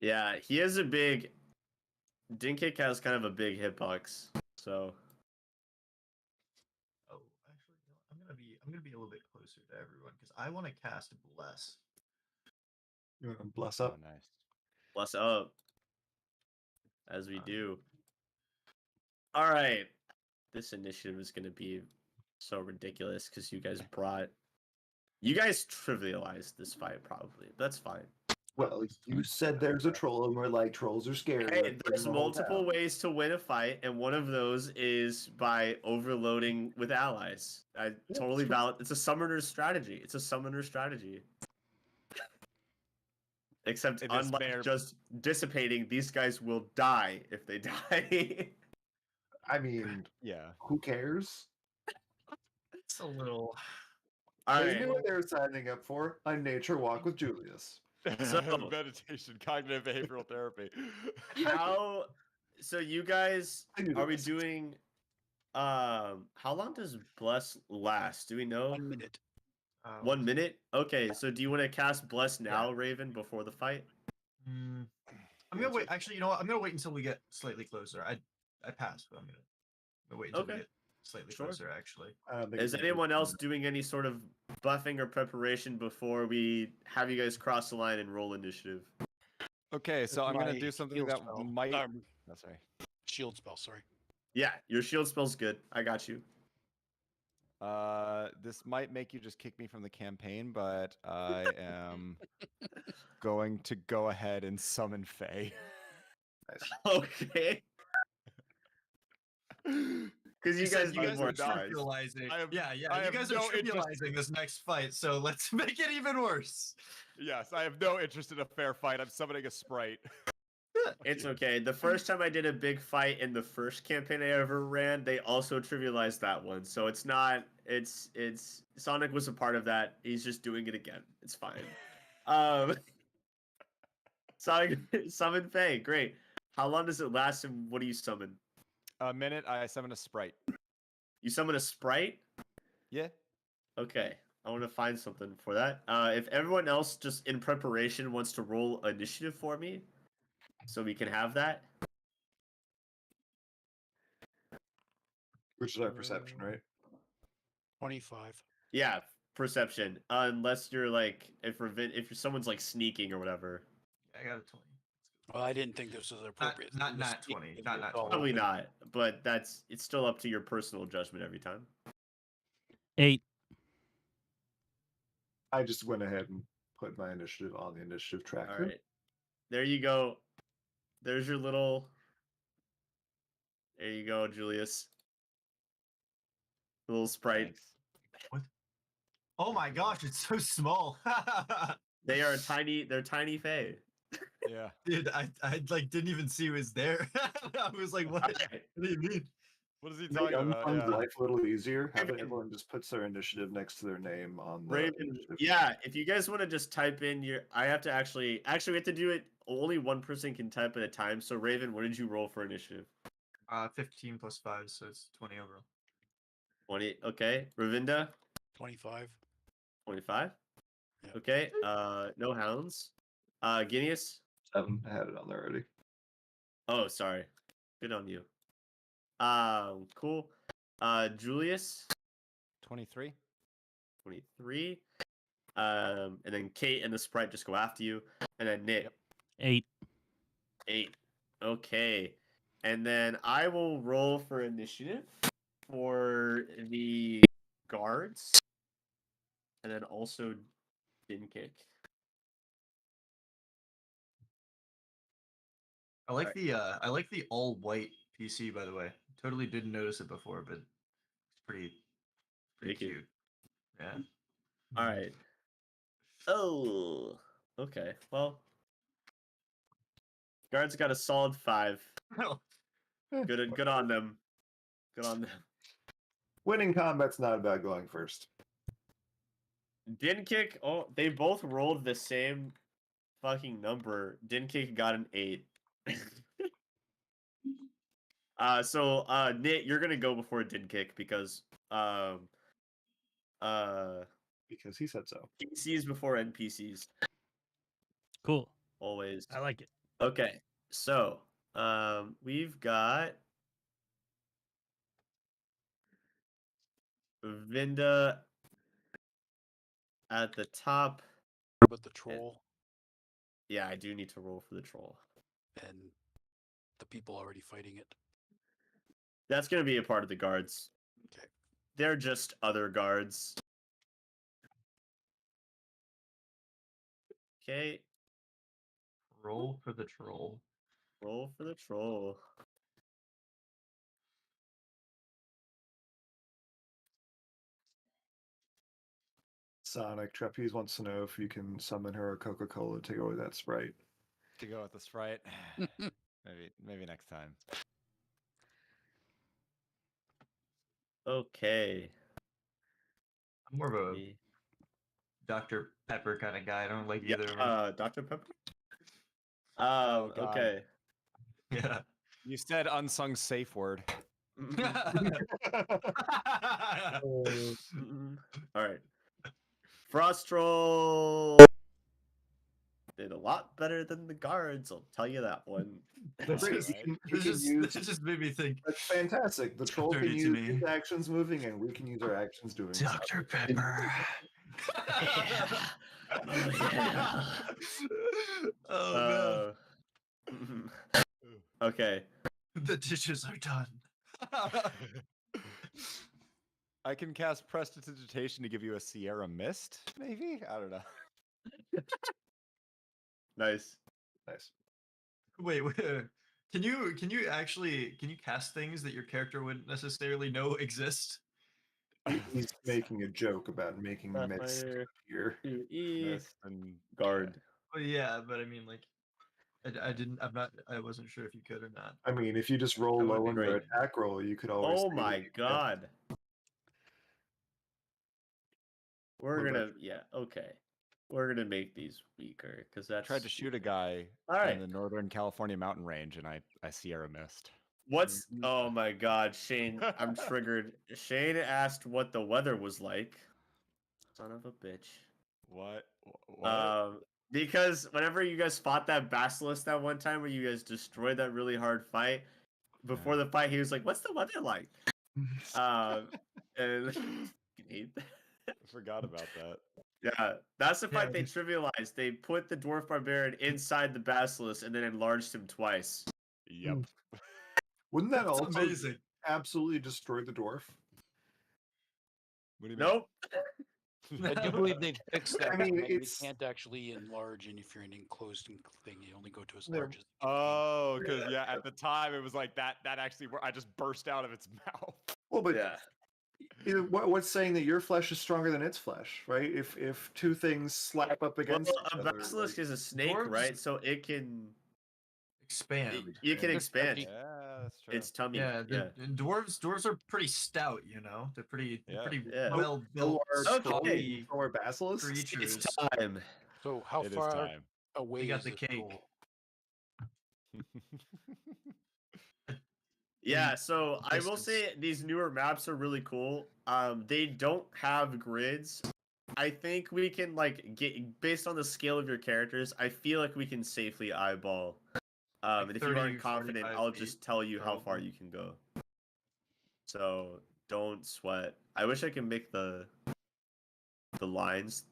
Speaker 1: Yeah, he has a big Dinkick has kind of a big hitbox, so
Speaker 2: Oh, actually, you know, I'm gonna be a little bit closer to everyone because I want to cast bless.
Speaker 3: You want to bless
Speaker 5: Oh,
Speaker 3: up?
Speaker 5: nice.
Speaker 1: bless up. As we do. Alright. This initiative is gonna be so ridiculous because you guys trivialized this fight probably. That's fine.
Speaker 3: Well, you said there's a troll, and we're like, trolls are scary.
Speaker 1: Hey,
Speaker 3: let's
Speaker 1: there's
Speaker 3: bring them all
Speaker 1: multiple
Speaker 3: down.
Speaker 1: ways to win a fight, and one of those is by overloading with allies. Totally
Speaker 3: true.
Speaker 1: valid. It's a summoner's strategy. Except
Speaker 5: It is
Speaker 1: unlike
Speaker 5: fair.
Speaker 1: just dissipating, these guys will die if they die.
Speaker 3: I mean,
Speaker 5: Yeah.
Speaker 3: who cares?
Speaker 2: It's a little.
Speaker 1: All
Speaker 3: They
Speaker 1: right.
Speaker 3: knew what they were signing up for. A nature walk with Julius.
Speaker 1: So-
Speaker 5: Meditation, cognitive behavioral therapy.
Speaker 1: How? So you guys,
Speaker 3: I knew the
Speaker 1: are we
Speaker 3: rest.
Speaker 1: doing? How long does bless last? Do we know?
Speaker 6: 1 minute.
Speaker 1: 1 minute. Okay. So do you want to cast bless
Speaker 2: Yeah.
Speaker 1: now, Raven, before the fight?
Speaker 2: I'm gonna wait. Actually, you know what? I'm gonna wait until we get slightly closer. I passed, but I'm gonna wait until we
Speaker 1: Okay.
Speaker 2: get slightly
Speaker 1: Sure.
Speaker 2: closer. Actually,
Speaker 3: I don't think
Speaker 1: Is
Speaker 3: it's
Speaker 1: anyone else
Speaker 3: important.
Speaker 1: doing any sort of buffing or preparation before we have you guys cross the line and roll initiative?
Speaker 5: Okay, so I'm gonna
Speaker 6: My
Speaker 5: do something
Speaker 6: heal
Speaker 5: that
Speaker 6: spell.
Speaker 5: might.
Speaker 6: Um,
Speaker 5: Oh, sorry.
Speaker 6: shield spell, sorry.
Speaker 1: Yeah, your shield spell's good. I got you.
Speaker 5: This might make you just kick me from the campaign, but I am going to go ahead and summon Faye.
Speaker 3: Nice.
Speaker 1: Okay. Because you guys need more
Speaker 5: are not-
Speaker 1: eyes.
Speaker 2: trivializing.
Speaker 5: I have-
Speaker 2: Yeah,
Speaker 5: I
Speaker 2: you
Speaker 5: have
Speaker 2: guys are
Speaker 5: no interest-
Speaker 2: trivializing this next fight, so let's make it even worse.
Speaker 5: Yes, I have no interest in a fair fight. I'm summoning a sprite.
Speaker 1: It's okay. The first time I did a big fight in the first campaign I ever ran, they also trivialized that one. So it's not. It's Sonic was a part of that. He's just doing it again. It's fine. Sonic summon Faye. Great. How long does it last, and what do you summon?
Speaker 5: A minute, I summon a sprite.
Speaker 1: You summon a sprite.
Speaker 5: Yeah.
Speaker 1: Okay. I want to find something for that. If everyone else just in preparation wants to roll initiative for me, so we can have that.
Speaker 3: Which is our perception, right?
Speaker 6: 25.
Speaker 1: Yeah, perception. Unless you're like if someone's like sneaking or whatever.
Speaker 2: I got a 20.
Speaker 6: Well, I didn't think this was appropriate.
Speaker 2: not
Speaker 6: This
Speaker 2: nat
Speaker 6: thing
Speaker 2: 20,
Speaker 6: is
Speaker 2: not
Speaker 6: it's
Speaker 2: nat
Speaker 6: all
Speaker 2: 20.
Speaker 1: Probably
Speaker 6: open.
Speaker 1: not, but it's still up to your personal judgment every time.
Speaker 4: 8.
Speaker 3: I just went ahead and put my initiative on the initiative
Speaker 1: All
Speaker 3: tracker.
Speaker 1: right. There you go. There's your little. There you go, Julius. Little sprite.
Speaker 5: Thanks.
Speaker 2: Oh my gosh, it's so small.
Speaker 1: They are tiny. They're tiny Fae.
Speaker 5: Yeah.
Speaker 2: Dude, I like didn't even see it was there. I was like, what?
Speaker 1: Alright.
Speaker 2: What do you mean?
Speaker 5: What is he
Speaker 3: Make
Speaker 5: talking about?
Speaker 3: Unfun's
Speaker 5: Yeah.
Speaker 3: life a little easier. How about
Speaker 1: Raven.
Speaker 3: everyone just puts their initiative next to their name on the
Speaker 1: Raven,
Speaker 3: initiative
Speaker 1: yeah. If you guys want to just type in your, I have to actually we have to do it. Only one person can type at a time. So Raven, what did you roll for initiative?
Speaker 2: 15 plus 5, so it's 20 overall.
Speaker 1: 20. Okay. Ravinda,
Speaker 6: 25.
Speaker 1: 25.
Speaker 6: Yeah.
Speaker 1: Okay. No hounds. Guineas.
Speaker 3: 7. I had it on there already.
Speaker 1: Oh, sorry. Good on you. Cool. Julius,
Speaker 5: 23.
Speaker 1: 23. And then Kate and the sprite just go after you, and then Nick,
Speaker 4: 8.
Speaker 1: 8. Okay. And then I will roll for initiative for the guards, and then also din kick.
Speaker 2: I like the all white PC, by the way. Totally didn't notice it before, but it's pretty
Speaker 1: Thank you.
Speaker 2: cute. Yeah.
Speaker 1: All right. Oh. Okay. Well, guards got a solid 5. Good on them. Good on them.
Speaker 3: Winning combat's not about going first.
Speaker 1: Din kick. Oh, they both rolled the same fucking number. Din kick got an 8. Nit, you're gonna go before Din kick because
Speaker 3: Because he said so.
Speaker 1: PCs before NPCs
Speaker 4: Cool.
Speaker 1: always.
Speaker 4: I like it.
Speaker 1: Okay, so we've got Vinda at the top.
Speaker 6: But the troll
Speaker 1: Yeah, I do need to roll for the troll.
Speaker 6: and the people already fighting it.
Speaker 1: That's gonna be a part of the guards.
Speaker 6: Okay.
Speaker 1: They're just other guards. Okay,
Speaker 2: Roll for the troll.
Speaker 1: roll for the troll.
Speaker 3: Sonic Trapeze wants to know if you can summon her a Coca-Cola to go with that sprite.
Speaker 5: To go with the sprite. Maybe next time.
Speaker 1: Okay.
Speaker 2: I'm more of a
Speaker 1: Me-
Speaker 2: Dr. Pepper kind of guy. I don't like
Speaker 1: Yeah,
Speaker 2: either of them.
Speaker 1: Dr. Pepper.
Speaker 5: Oh, God.
Speaker 1: Okay.
Speaker 2: Yeah.
Speaker 5: You said unsung safe word.
Speaker 1: All right. Frost Troll did a lot better than the guards. I'll tell you that one.
Speaker 3: That's
Speaker 5: All
Speaker 3: great.
Speaker 5: right.
Speaker 2: This just made me think.
Speaker 3: That's fantastic. The troll can
Speaker 2: dirty to
Speaker 3: use
Speaker 2: me.
Speaker 3: his actions moving, and we can use our actions doing stuff.
Speaker 2: Dr. Pepper.
Speaker 1: Oh, yeah.
Speaker 2: Oh
Speaker 1: Okay.
Speaker 2: man. The dishes are done.
Speaker 5: I can cast Prestidigitation to give you a Sierra Mist, maybe? I don't know.
Speaker 1: Nice.
Speaker 3: Nice.
Speaker 2: Wait, can you cast things that your character wouldn't necessarily know exist?
Speaker 3: He's making a joke about making mist
Speaker 1: Pathfinder
Speaker 3: appear.
Speaker 1: 2E
Speaker 5: Mist and
Speaker 1: guard.
Speaker 2: Well, yeah, but I mean, like, I wasn't sure if you could or not.
Speaker 3: I mean, if you just roll
Speaker 2: That would
Speaker 3: low
Speaker 2: be
Speaker 3: on your
Speaker 2: great.
Speaker 3: attack roll, you could always.
Speaker 1: Oh
Speaker 3: say that
Speaker 1: my
Speaker 3: you cast-
Speaker 1: god. We're
Speaker 3: What about
Speaker 1: gonna okay. We're gonna make these weaker because that's
Speaker 5: tried to shoot a guy
Speaker 1: All right.
Speaker 5: in the Northern California mountain range, and I Sierra Mist.
Speaker 1: What's oh my god, Shane, I'm triggered. Shane asked what the weather was like. Son of a bitch.
Speaker 5: What? What?
Speaker 1: Because whenever you guys fought that basilisk that one time where you guys destroyed that really hard fight, before the fight he was like, "What's the weather like?" And hate that.
Speaker 5: I forgot about that.
Speaker 1: Yeah, that's the
Speaker 2: Yeah,
Speaker 1: fight they trivialized. They put the dwarf barbarian inside the basilisk and then enlarged him twice.
Speaker 5: Yep.
Speaker 3: Wouldn't that
Speaker 2: That's
Speaker 3: also
Speaker 2: amazing.
Speaker 3: absolutely destroy the dwarf?
Speaker 5: What do you mean?
Speaker 1: Nope.
Speaker 6: I do believe they've fixed that.
Speaker 3: I mean,
Speaker 6: that
Speaker 3: it's-
Speaker 6: you can't actually enlarge, and if you're in an enclosed thing, you only go to as
Speaker 3: There-
Speaker 6: large as.
Speaker 5: Oh, because yeah, at the time it was like that. That actually, I just burst out of its mouth.
Speaker 3: Well, but
Speaker 1: Yeah.
Speaker 3: what's saying that your flesh is stronger than its flesh, right? If two things slap up
Speaker 1: Well,
Speaker 3: against
Speaker 1: a
Speaker 3: each other,
Speaker 1: basilisk
Speaker 3: like,
Speaker 1: is a snake,
Speaker 2: dwarves-
Speaker 1: right? So it can
Speaker 2: Expand.
Speaker 1: you can
Speaker 2: and-
Speaker 1: expand
Speaker 5: Yeah, that's true.
Speaker 1: its tummy.
Speaker 2: Yeah,
Speaker 1: Yeah.
Speaker 2: and dwarves are pretty stout, you know. They're pretty
Speaker 1: Yeah.
Speaker 2: well
Speaker 3: so
Speaker 2: built,
Speaker 3: are
Speaker 1: Okay.
Speaker 2: stocky
Speaker 3: so are basilisks.
Speaker 2: creatures.
Speaker 1: It's time.
Speaker 6: So how
Speaker 5: It is
Speaker 6: far
Speaker 5: time.
Speaker 6: away
Speaker 2: got
Speaker 6: is
Speaker 2: the
Speaker 6: this
Speaker 2: cake.
Speaker 6: troll?
Speaker 1: Yeah, so I will
Speaker 2: distance.
Speaker 1: say these newer maps are really cool. They don't have grids. I think we can like get based on the scale of your characters. I feel like we can safely eyeball. And if you
Speaker 2: 30,
Speaker 1: aren't confident,
Speaker 2: 45
Speaker 1: I'll
Speaker 2: feet,
Speaker 1: just tell you how far
Speaker 2: probably.
Speaker 1: you can go. So don't sweat. I wish I could make the lines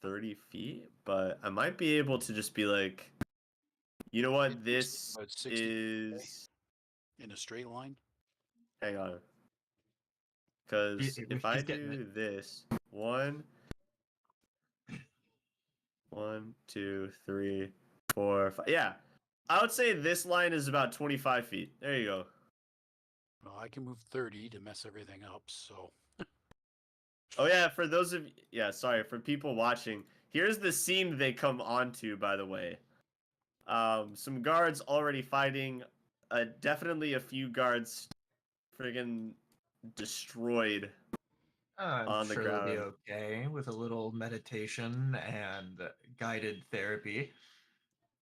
Speaker 1: 30 feet, but I might be able to just be like, you know what,
Speaker 6: It looks
Speaker 1: this
Speaker 6: about 60
Speaker 1: is.
Speaker 6: in a straight line.
Speaker 1: Hang on. Because
Speaker 2: He-
Speaker 1: if I
Speaker 2: he's getting
Speaker 1: do this, 1, 2, 3, 4, 5. Yeah. I would say this line is about 25 feet. There you go.
Speaker 6: Well, I can move 30 to mess everything up. So
Speaker 1: Oh, yeah. For those of sorry, for people watching, here's the scene they come onto, by the way. Some guards already fighting. Definitely a few guards friggin' destroyed.
Speaker 2: I'm
Speaker 1: on the
Speaker 2: sure they'll be
Speaker 1: ground.
Speaker 2: okay with a little meditation and guided therapy.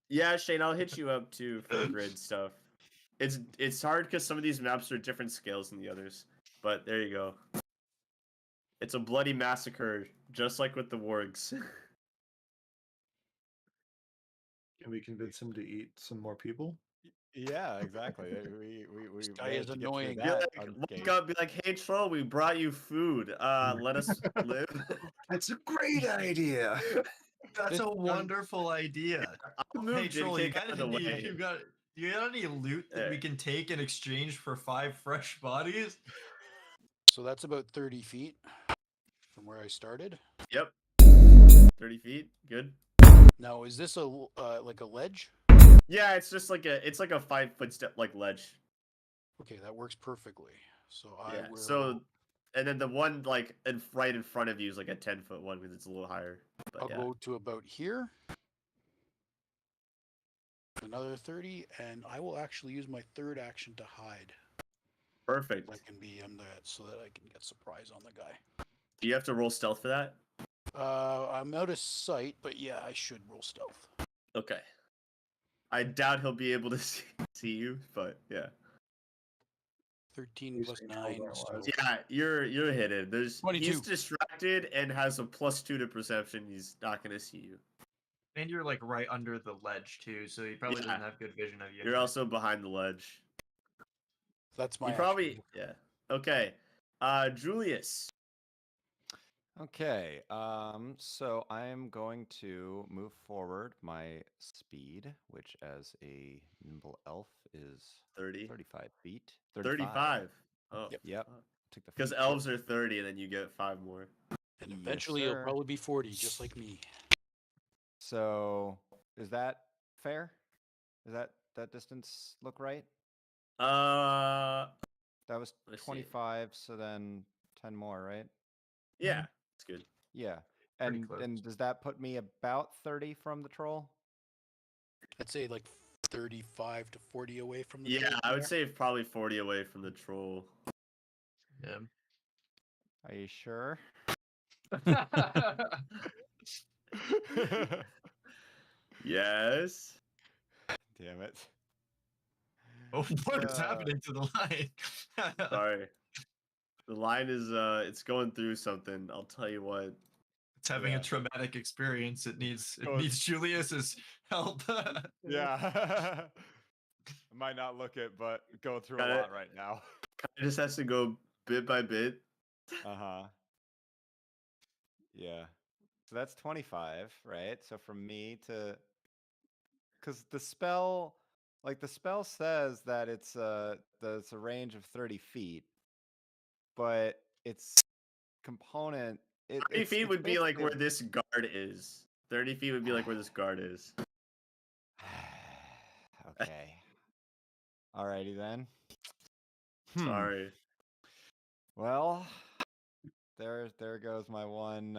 Speaker 1: Yeah, Shane, I'll hit you up too for grid stuff. It's hard because some of these maps are different scales than the others. But there you go. It's a bloody massacre, just like with the wargs.
Speaker 3: Can we convince him to eat some more people?
Speaker 5: Yeah, exactly. We
Speaker 6: This guy
Speaker 5: managed
Speaker 6: is
Speaker 5: to get through
Speaker 6: annoying.
Speaker 1: Be
Speaker 5: that
Speaker 1: like,
Speaker 5: unscathed.
Speaker 1: walk up, be like, hey troll, we brought you food. Let us live.
Speaker 3: That's a great idea.
Speaker 2: That's
Speaker 6: This
Speaker 2: a
Speaker 6: gun-
Speaker 2: wonderful idea.
Speaker 1: I'll
Speaker 2: Hey
Speaker 1: move
Speaker 2: troll,
Speaker 1: Didcake out of the way.
Speaker 2: do you got any loot that we
Speaker 1: There.
Speaker 2: can take in exchange for 5 fresh bodies?
Speaker 6: so that's about 30 feet from where I started.
Speaker 1: Yep. 30 feet. Good.
Speaker 6: Now, is this a like a ledge?
Speaker 1: Yeah, it's just like a 5-foot step like ledge.
Speaker 6: Okay, that works perfectly. So I
Speaker 1: Yeah.
Speaker 6: will.
Speaker 1: So, and then the one like right in front of you is like a 10-foot one because it's a little higher. But
Speaker 6: I'll
Speaker 1: yeah.
Speaker 6: go to about here. Another 30, and I will actually use my third action to hide.
Speaker 1: Perfect.
Speaker 6: I can be on that so that I can get surprise on the guy.
Speaker 1: Do you have to roll stealth for that?
Speaker 6: I'm out of sight, but yeah, I should roll stealth.
Speaker 1: Okay. I doubt he'll be able to see you, but yeah.
Speaker 6: 13
Speaker 3: These
Speaker 6: plus
Speaker 3: controls
Speaker 6: 9.
Speaker 3: aren't
Speaker 6: So
Speaker 3: wise.
Speaker 1: Yeah, you're hidden. He's
Speaker 6: 22.
Speaker 1: distracted and has a +2 to perception. He's not gonna see you.
Speaker 2: And you're like right under the ledge too, so he probably
Speaker 1: Yeah.
Speaker 2: doesn't have good vision of you.
Speaker 1: You're
Speaker 2: anyway.
Speaker 1: also behind the ledge.
Speaker 6: that's my
Speaker 1: You
Speaker 6: action.
Speaker 1: probably yeah. Okay. Julius.
Speaker 5: Okay, so I'm going to move forward my speed, which as a nimble elf is
Speaker 1: 30.
Speaker 5: 35 feet.
Speaker 1: 35. Oh.
Speaker 5: Yep. Took the
Speaker 1: Because
Speaker 5: feet
Speaker 1: elves
Speaker 5: hit.
Speaker 1: are 30 and then you get 5 more.
Speaker 6: And
Speaker 5: Yes,
Speaker 6: eventually it'll
Speaker 5: sir.
Speaker 6: probably be 40, just like me.
Speaker 5: So is that fair? Does that distance look right?
Speaker 1: Uh
Speaker 5: That was
Speaker 1: Let's see.
Speaker 5: 25, so then 10 more, right?
Speaker 1: yeah, it's good.
Speaker 5: Yeah.
Speaker 2: Pretty
Speaker 5: And
Speaker 2: close.
Speaker 5: does that put me about 30 from the troll?
Speaker 6: I'd say like 35 to 40 away from the
Speaker 1: Yeah,
Speaker 6: troll
Speaker 1: I would
Speaker 6: there.
Speaker 1: say probably 40 away from the troll.
Speaker 2: Yeah.
Speaker 5: Are you sure?
Speaker 1: Yes.
Speaker 5: Damn it.
Speaker 2: Oh, what is
Speaker 5: Uh,
Speaker 2: happening to the line?
Speaker 1: Sorry. The line is it's going through something. I'll tell you what.
Speaker 2: It's having
Speaker 5: Yeah.
Speaker 2: a traumatic experience. It needs
Speaker 5: Oh,
Speaker 2: needs Julius's help.
Speaker 5: Yeah. I might not look it, but go through
Speaker 1: Got
Speaker 5: a
Speaker 1: it.
Speaker 5: lot right now.
Speaker 1: It just has to go bit by bit.
Speaker 5: Uh-huh. Yeah. So that's 25, right? So from me to because the spell says that it's a range of 30 feet, but its component
Speaker 1: 30 feet
Speaker 5: it's
Speaker 1: would be like where
Speaker 5: basically-
Speaker 1: this guard is. 30 feet would be like where this guard is.
Speaker 5: Okay. Alrighty then.
Speaker 1: Sorry.
Speaker 5: Well, there goes my one.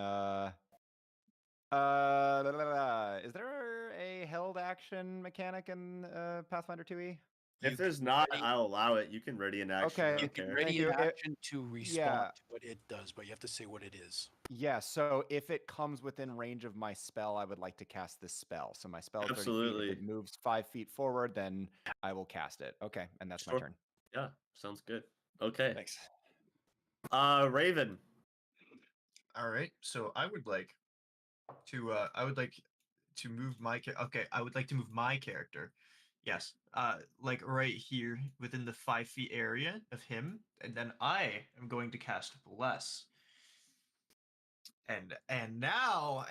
Speaker 5: Is there a held action mechanic in Pathfinder 2e?
Speaker 1: If
Speaker 6: You
Speaker 1: there's
Speaker 6: can
Speaker 1: not,
Speaker 6: ready-
Speaker 1: I'll allow it. You can ready an action.
Speaker 5: Okay.
Speaker 1: I
Speaker 6: You
Speaker 1: don't
Speaker 6: can
Speaker 1: care.
Speaker 6: ready
Speaker 5: Thank
Speaker 6: an
Speaker 5: you.
Speaker 6: action to respond
Speaker 5: yeah.
Speaker 6: to what it does, but you have to say what it is.
Speaker 5: Yeah, so if it comes within range of my spell, I would like to cast this spell. So my spell is 30 feet.
Speaker 1: Absolutely.
Speaker 5: If it moves 5 feet forward, then I will cast it. Okay, and that's my
Speaker 1: Sure.
Speaker 5: turn.
Speaker 1: Yeah, sounds good. Okay.
Speaker 5: Thanks.
Speaker 1: Raven.
Speaker 2: All right. So I would like to move my okay, I would like to move my character. Yes. Like right here within the 5 feet area of him, and then I am going to cast Bless. And now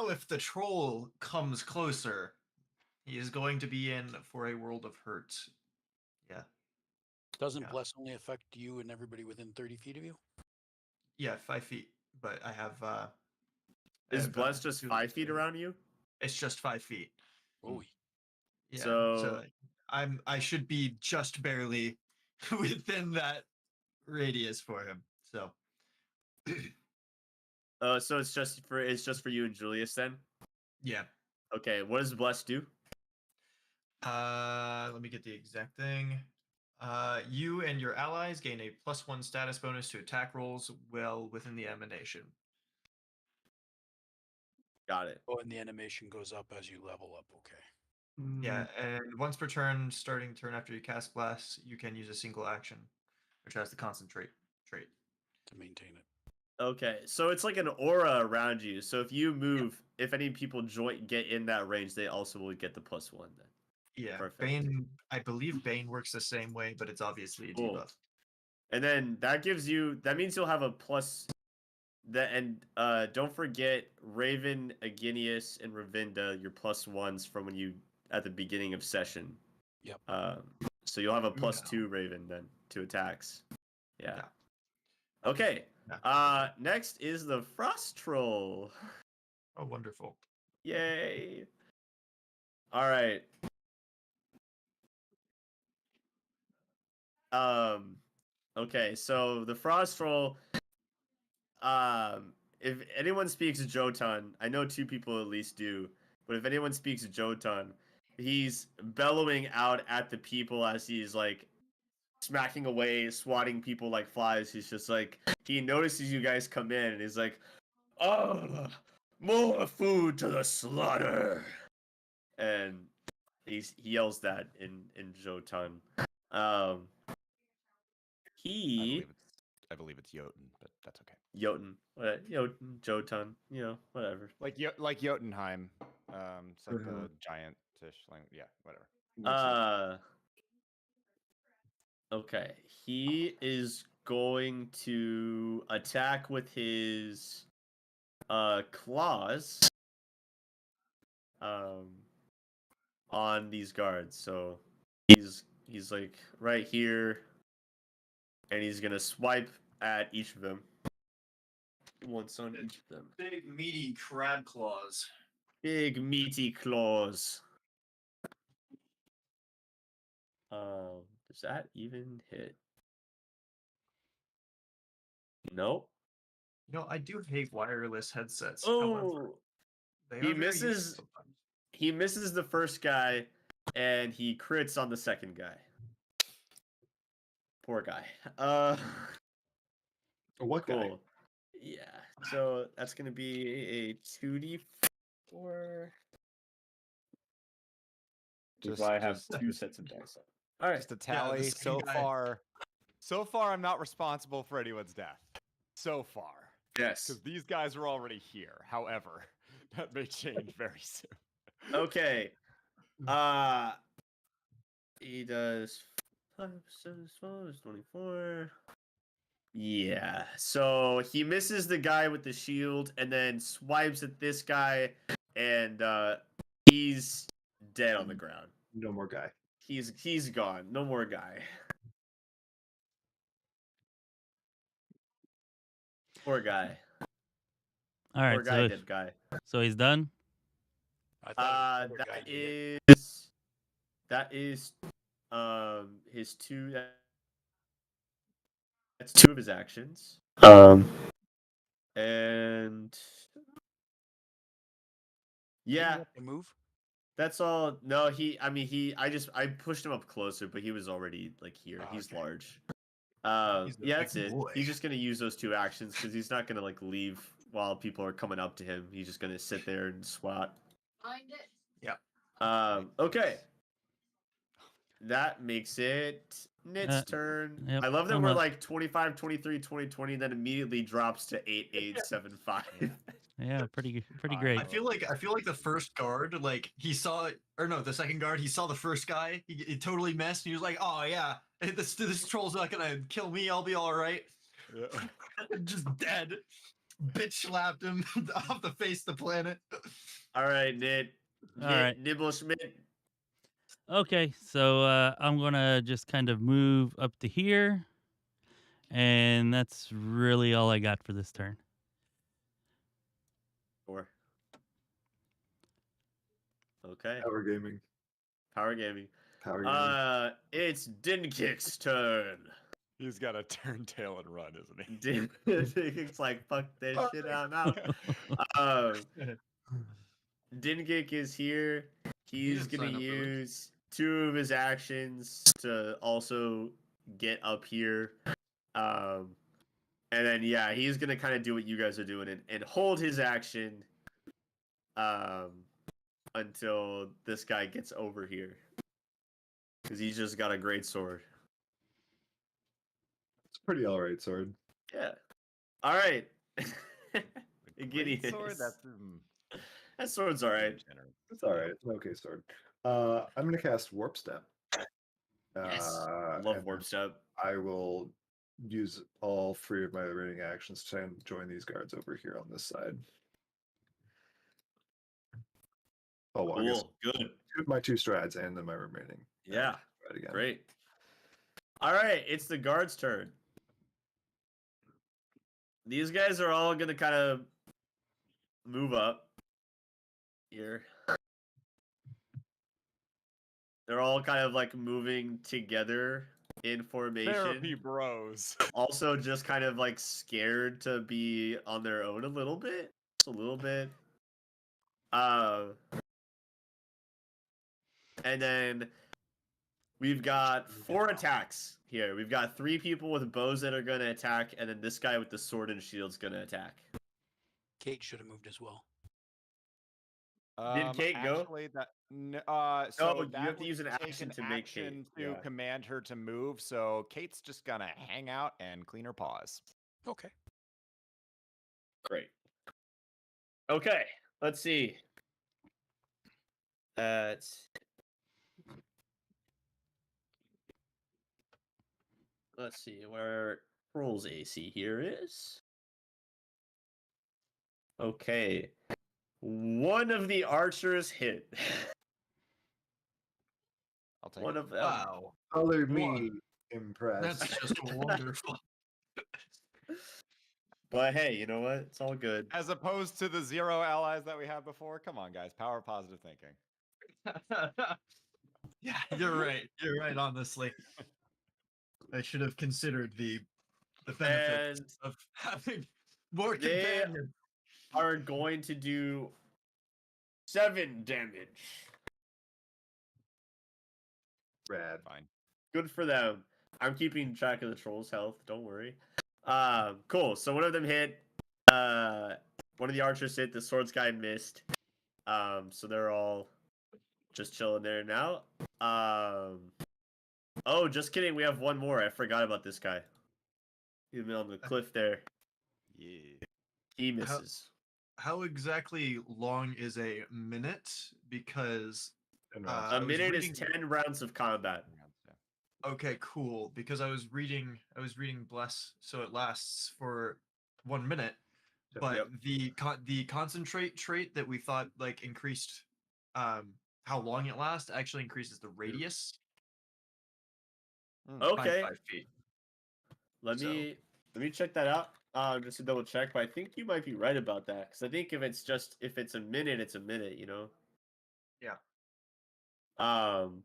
Speaker 2: if the troll comes closer, he is going to be in for a world of hurt. Yeah.
Speaker 6: Doesn't
Speaker 2: Yeah.
Speaker 6: Bless only affect you and everybody within 30 feet of you?
Speaker 2: Yeah, 5 feet. But I have
Speaker 1: Is Bless just 5 feet around you?
Speaker 2: It's just 5 feet.
Speaker 6: Oh,
Speaker 2: Yeah.
Speaker 1: So-
Speaker 2: I should be just barely within that radius for him. So
Speaker 1: So it's just for you and Julius then?
Speaker 2: yeah.
Speaker 1: Okay, what does Bless do?
Speaker 2: Let me get the exact thing. You and your allies gain a +1 status bonus to attack rolls well within the emanation.
Speaker 1: Got it.
Speaker 6: oh, and the animation goes up as you level up. Okay.
Speaker 2: Yeah, and once per turn, starting turn after you cast Bless, you can use a single action, which has the concentrate trait.
Speaker 6: To maintain it.
Speaker 1: Okay, so it's like an aura around you. So if you move, if any people get in that range, they also will get the +1 then.
Speaker 2: Yeah,
Speaker 1: Perfect.
Speaker 2: Bane. I believe Bane works the same way, but it's obviously a
Speaker 1: Cool.
Speaker 2: debuff.
Speaker 1: And then that means you'll have a plus. Don't forget Raven, Aginius, and Rayvinda, your +1s from when you at the beginning of session.
Speaker 6: Yep.
Speaker 1: So you'll have a
Speaker 2: Yeah.
Speaker 1: +2 Raven then to attacks. Yeah.
Speaker 2: Yeah.
Speaker 1: Okay.
Speaker 2: Yeah.
Speaker 1: Next is the Frost Troll.
Speaker 2: Oh, wonderful.
Speaker 1: Yay. All right. Okay, so the Frost Troll, if anyone speaks Jotun, I know 2 people at least do, but if anyone speaks Jotun, he's bellowing out at the people as he's like smacking away, swatting people like flies. He's just like, he notices you guys come in, and he's like, "Oh, more food to the slaughter!" And he yells that in Jotun. He
Speaker 5: I believe it's Jotun, but that's okay.
Speaker 1: Jotun, Jotun, whatever.
Speaker 5: Like Jotunheim. It's like the giant-ish language. Yeah, whatever.
Speaker 1: Okay. He is going to attack with his claws on these guards. So he's like right here, and he's gonna swipe at each of them. Once on each of them.
Speaker 2: Big meaty crab claws.
Speaker 1: Big meaty claws. Does that even hit? Nope.
Speaker 2: I do hate wireless headsets.
Speaker 1: Oh,
Speaker 2: However, they
Speaker 1: he
Speaker 2: are very
Speaker 1: misses.
Speaker 2: useful sometimes.
Speaker 1: He misses the first guy, and he crits on the second guy. Poor guy.
Speaker 3: What guy?
Speaker 1: Cool. Yeah. So that's gonna be a 2d4. Just I have two sets of dice. All right.
Speaker 5: Just a tally so
Speaker 2: guy.
Speaker 5: far. So far, I'm not responsible for anyone's death. So far.
Speaker 1: Yes.
Speaker 5: Because these guys are already here. However, that may change very soon.
Speaker 1: Okay. He does 5, 7, 12, 24. Yeah. So he misses the guy with the shield and then swipes at this guy, and he's dead on the ground.
Speaker 3: No more guy.
Speaker 1: He's gone. No more guy. Poor guy.
Speaker 4: All right,
Speaker 1: Poor guy, dead guy.
Speaker 4: so he's done.
Speaker 6: I thought it was the other guy did it.
Speaker 1: That is his two. That's two of his actions. And yeah,
Speaker 6: Did he move.
Speaker 1: that's all. No, I pushed him up closer, but he was already like here.
Speaker 6: Oh,
Speaker 1: He's
Speaker 6: okay.
Speaker 1: large.
Speaker 2: He's a
Speaker 1: Yeah,
Speaker 2: big
Speaker 1: that's it.
Speaker 2: boy.
Speaker 1: He's just gonna use those two actions because he's not gonna like leave while people are coming up to him. He's just gonna sit there and swat.
Speaker 7: Find it.
Speaker 1: Okay. That makes it Nit's turn.
Speaker 4: Yep,
Speaker 1: I love that
Speaker 4: I'm
Speaker 1: we're
Speaker 4: up.
Speaker 1: like 25, 23, 20, 20, then immediately drops to 8, 8, 7, 5.
Speaker 4: Yeah, pretty great.
Speaker 2: I feel like the first guard, like he saw, or no, the second guard, he saw the first guy. He totally missed, and he was like, "Oh yeah, this troll's not gonna kill me. I'll be all right."
Speaker 5: Yeah.
Speaker 2: Just dead. Bitch slapped him off the face of the planet.
Speaker 1: All right, Nit.
Speaker 4: All right.
Speaker 1: Nibble Schmidt.
Speaker 4: Okay, so I'm gonna just kind of move up to here, and that's really all I got for this turn.
Speaker 1: Four. Okay.
Speaker 3: Power gaming.
Speaker 1: Power gaming.
Speaker 3: Power gaming.
Speaker 1: It's Dinkick's turn.
Speaker 5: He's got to turn tail and run, isn't he?
Speaker 1: Dinkick's like, fuck this shit, I'm out. Dinkick is here. He's
Speaker 2: didn't
Speaker 1: gonna
Speaker 2: sign up for this.
Speaker 1: use two of his actions to also get up here. And then yeah, he's gonna kind of do what you guys are doing and hold his action until this guy gets over here. Because he's just got a great sword.
Speaker 3: It's a pretty alright sword.
Speaker 1: Yeah. Alright.
Speaker 5: Great sword.
Speaker 1: Gideon.
Speaker 5: That's
Speaker 1: That sword's alright.
Speaker 3: It's alright. It's an okay sword. I'm gonna cast Warp Step.
Speaker 1: Yes. Love
Speaker 3: and
Speaker 1: Warp Step.
Speaker 3: I will use all 3 of my remaining actions to try and join these guards over here on this side. Oh, well, I guess
Speaker 1: Cool. Good.
Speaker 3: my 2 strides and then my remaining.
Speaker 1: Yeah.
Speaker 3: Stride again.
Speaker 1: Great. All right, it's the guard's turn. These guys are all gonna kind of move up here. They're all kind of like moving together in formation.
Speaker 5: Therapy bros.
Speaker 1: Also, just kind of like scared to be on their own a little bit. Just a little bit. And then We've got 4 attacks here. We've got 3 people with bows that are going to attack, and then this guy with the sword and shield's going to attack.
Speaker 6: Kate should have moved as well.
Speaker 1: Did Kate go?
Speaker 5: Actually, that
Speaker 1: So
Speaker 5: so
Speaker 1: you
Speaker 5: that
Speaker 1: have to
Speaker 5: would
Speaker 1: use an
Speaker 5: take
Speaker 1: action
Speaker 5: an
Speaker 1: to make
Speaker 5: action
Speaker 1: Kate.
Speaker 5: to
Speaker 1: Yeah.
Speaker 5: command her to move. So Kate's just gonna hang out and clean her paws.
Speaker 6: Okay.
Speaker 1: Great. Okay, let's see. Let's see where Troll's AC here is. Okay. One of the archers hit.
Speaker 5: I'll take
Speaker 1: One
Speaker 5: it.
Speaker 1: of them.
Speaker 2: Wow,
Speaker 3: Color me impressed.
Speaker 2: that's just wonderful.
Speaker 1: But hey, you know what? It's all good.
Speaker 5: As opposed to the 0 allies that we had before. Come on, guys. Power of positive thinking.
Speaker 2: Yeah, you're right. You're right. Honestly, I should have considered the benefits of having more
Speaker 1: They-
Speaker 2: companions.
Speaker 1: Are going to do 7 damage.
Speaker 3: Rad.
Speaker 5: Fine.
Speaker 1: Good for them. I'm keeping track of the troll's health. Don't worry. Cool. So one of them hit. One of the archers hit. The swords guy missed. So they're all just chilling there now. Oh, just kidding. We have one more. I forgot about this guy. He's on the cliff there.
Speaker 5: Yeah.
Speaker 1: He misses.
Speaker 2: How exactly long is a minute? Because
Speaker 3: And
Speaker 2: I
Speaker 1: A
Speaker 2: was
Speaker 1: minute is
Speaker 2: reading-
Speaker 1: 10 rounds of combat.
Speaker 2: Okay, cool. Because I was reading Bless, so it lasts for 1 minute. But
Speaker 1: Yep.
Speaker 2: the concentrate trait that we thought like increased how long it lasts actually increases the radius by
Speaker 1: Okay.
Speaker 2: 5 feet.
Speaker 1: Let
Speaker 2: So-
Speaker 1: me check that out. Just to double check, but I think you might be right about that. Because I think if it's a minute, it's a minute, you know?
Speaker 2: Yeah.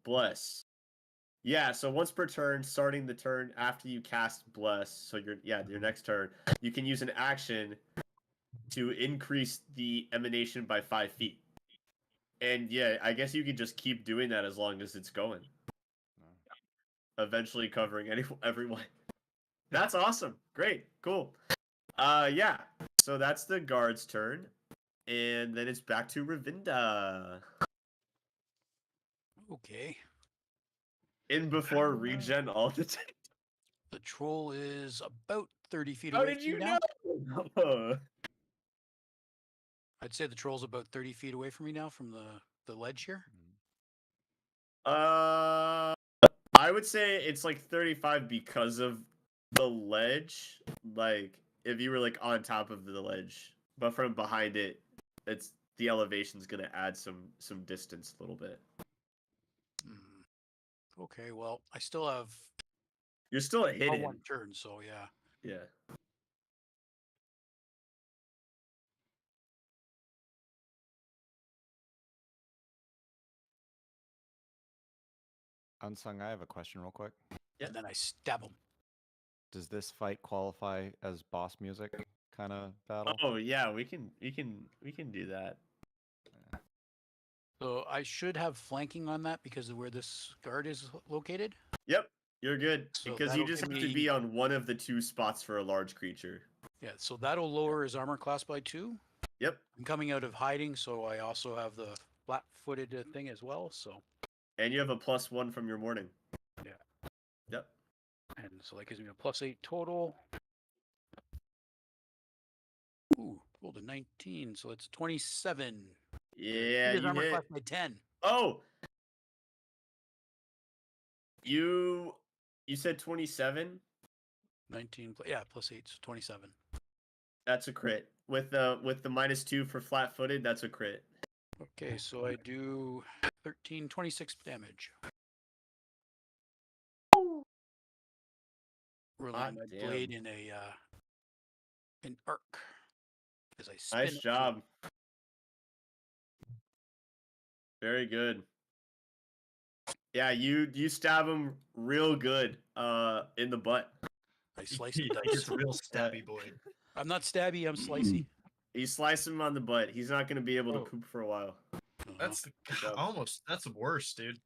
Speaker 1: Bless. Yeah, so once per turn, starting the turn after you cast Bless, so your next turn, you can use an action to increase the emanation by 5 feet. And yeah, I guess you can just keep doing that as long as it's going. Eventually covering everyone. That's awesome. Great. Cool. Yeah. So that's the guard's turn. And then it's back to Rayvinda.
Speaker 6: Okay.
Speaker 1: In before regen all the time.
Speaker 6: The troll is about 30 feet
Speaker 1: How
Speaker 6: away
Speaker 1: did
Speaker 6: from
Speaker 1: you
Speaker 6: me now.
Speaker 1: know?
Speaker 6: I'd say the troll's about 30 feet away from me now from the ledge here.
Speaker 1: I would say it's like 35 because of the ledge. Like if you were like on top of the ledge, but from behind it, it's the elevation's gonna add some distance a little bit.
Speaker 6: Okay, well, I still have
Speaker 1: You're still hidden.
Speaker 6: 1 turn, so yeah.
Speaker 1: Yeah.
Speaker 5: Unsung, I have a question real quick.
Speaker 1: Yeah.
Speaker 6: And then I stab him.
Speaker 5: Does this fight qualify as boss music kind of battle?
Speaker 1: Oh yeah, we can do that.
Speaker 6: So I should have flanking on that because of where this guard is located.
Speaker 1: Yep, you're good
Speaker 6: So
Speaker 1: because you
Speaker 6: that'll
Speaker 1: just
Speaker 6: give
Speaker 1: have to
Speaker 6: me-
Speaker 1: be on one of the 2 spots for a large creature.
Speaker 6: Yeah, so that'll lower his armor class by 2.
Speaker 1: Yep.
Speaker 6: I'm coming out of hiding, so I also have the flat-footed thing as well. So,
Speaker 1: And you have a +1 from your morning.
Speaker 6: Yeah.
Speaker 1: Yep.
Speaker 6: and so that gives me a +8 total. Ooh, rolled a 19, so it's 27.
Speaker 1: Yeah,
Speaker 6: His
Speaker 1: you
Speaker 6: armor
Speaker 1: hit.
Speaker 6: class by 10.
Speaker 1: Oh. You said 27?
Speaker 6: 19, yeah, +8, so 27.
Speaker 1: That's a crit. With the -2 for flat-footed, that's a crit.
Speaker 6: Okay, so I do 13, 26 damage. Rolling
Speaker 1: Hot
Speaker 6: my
Speaker 1: damn.
Speaker 6: blade in an arc. As I spin
Speaker 1: Nice
Speaker 6: it
Speaker 1: job. Very good. Yeah, you stab him real good in the butt.
Speaker 6: I slice and
Speaker 2: It's
Speaker 6: dice.
Speaker 2: a real stabby boy.
Speaker 6: I'm not stabby, I'm slicey.
Speaker 1: You slice him on the butt. He's not going to be able to
Speaker 2: Oh.
Speaker 1: poop for a while.
Speaker 6: Uh-huh.
Speaker 2: That's
Speaker 1: job.
Speaker 2: almost that's worse, dude.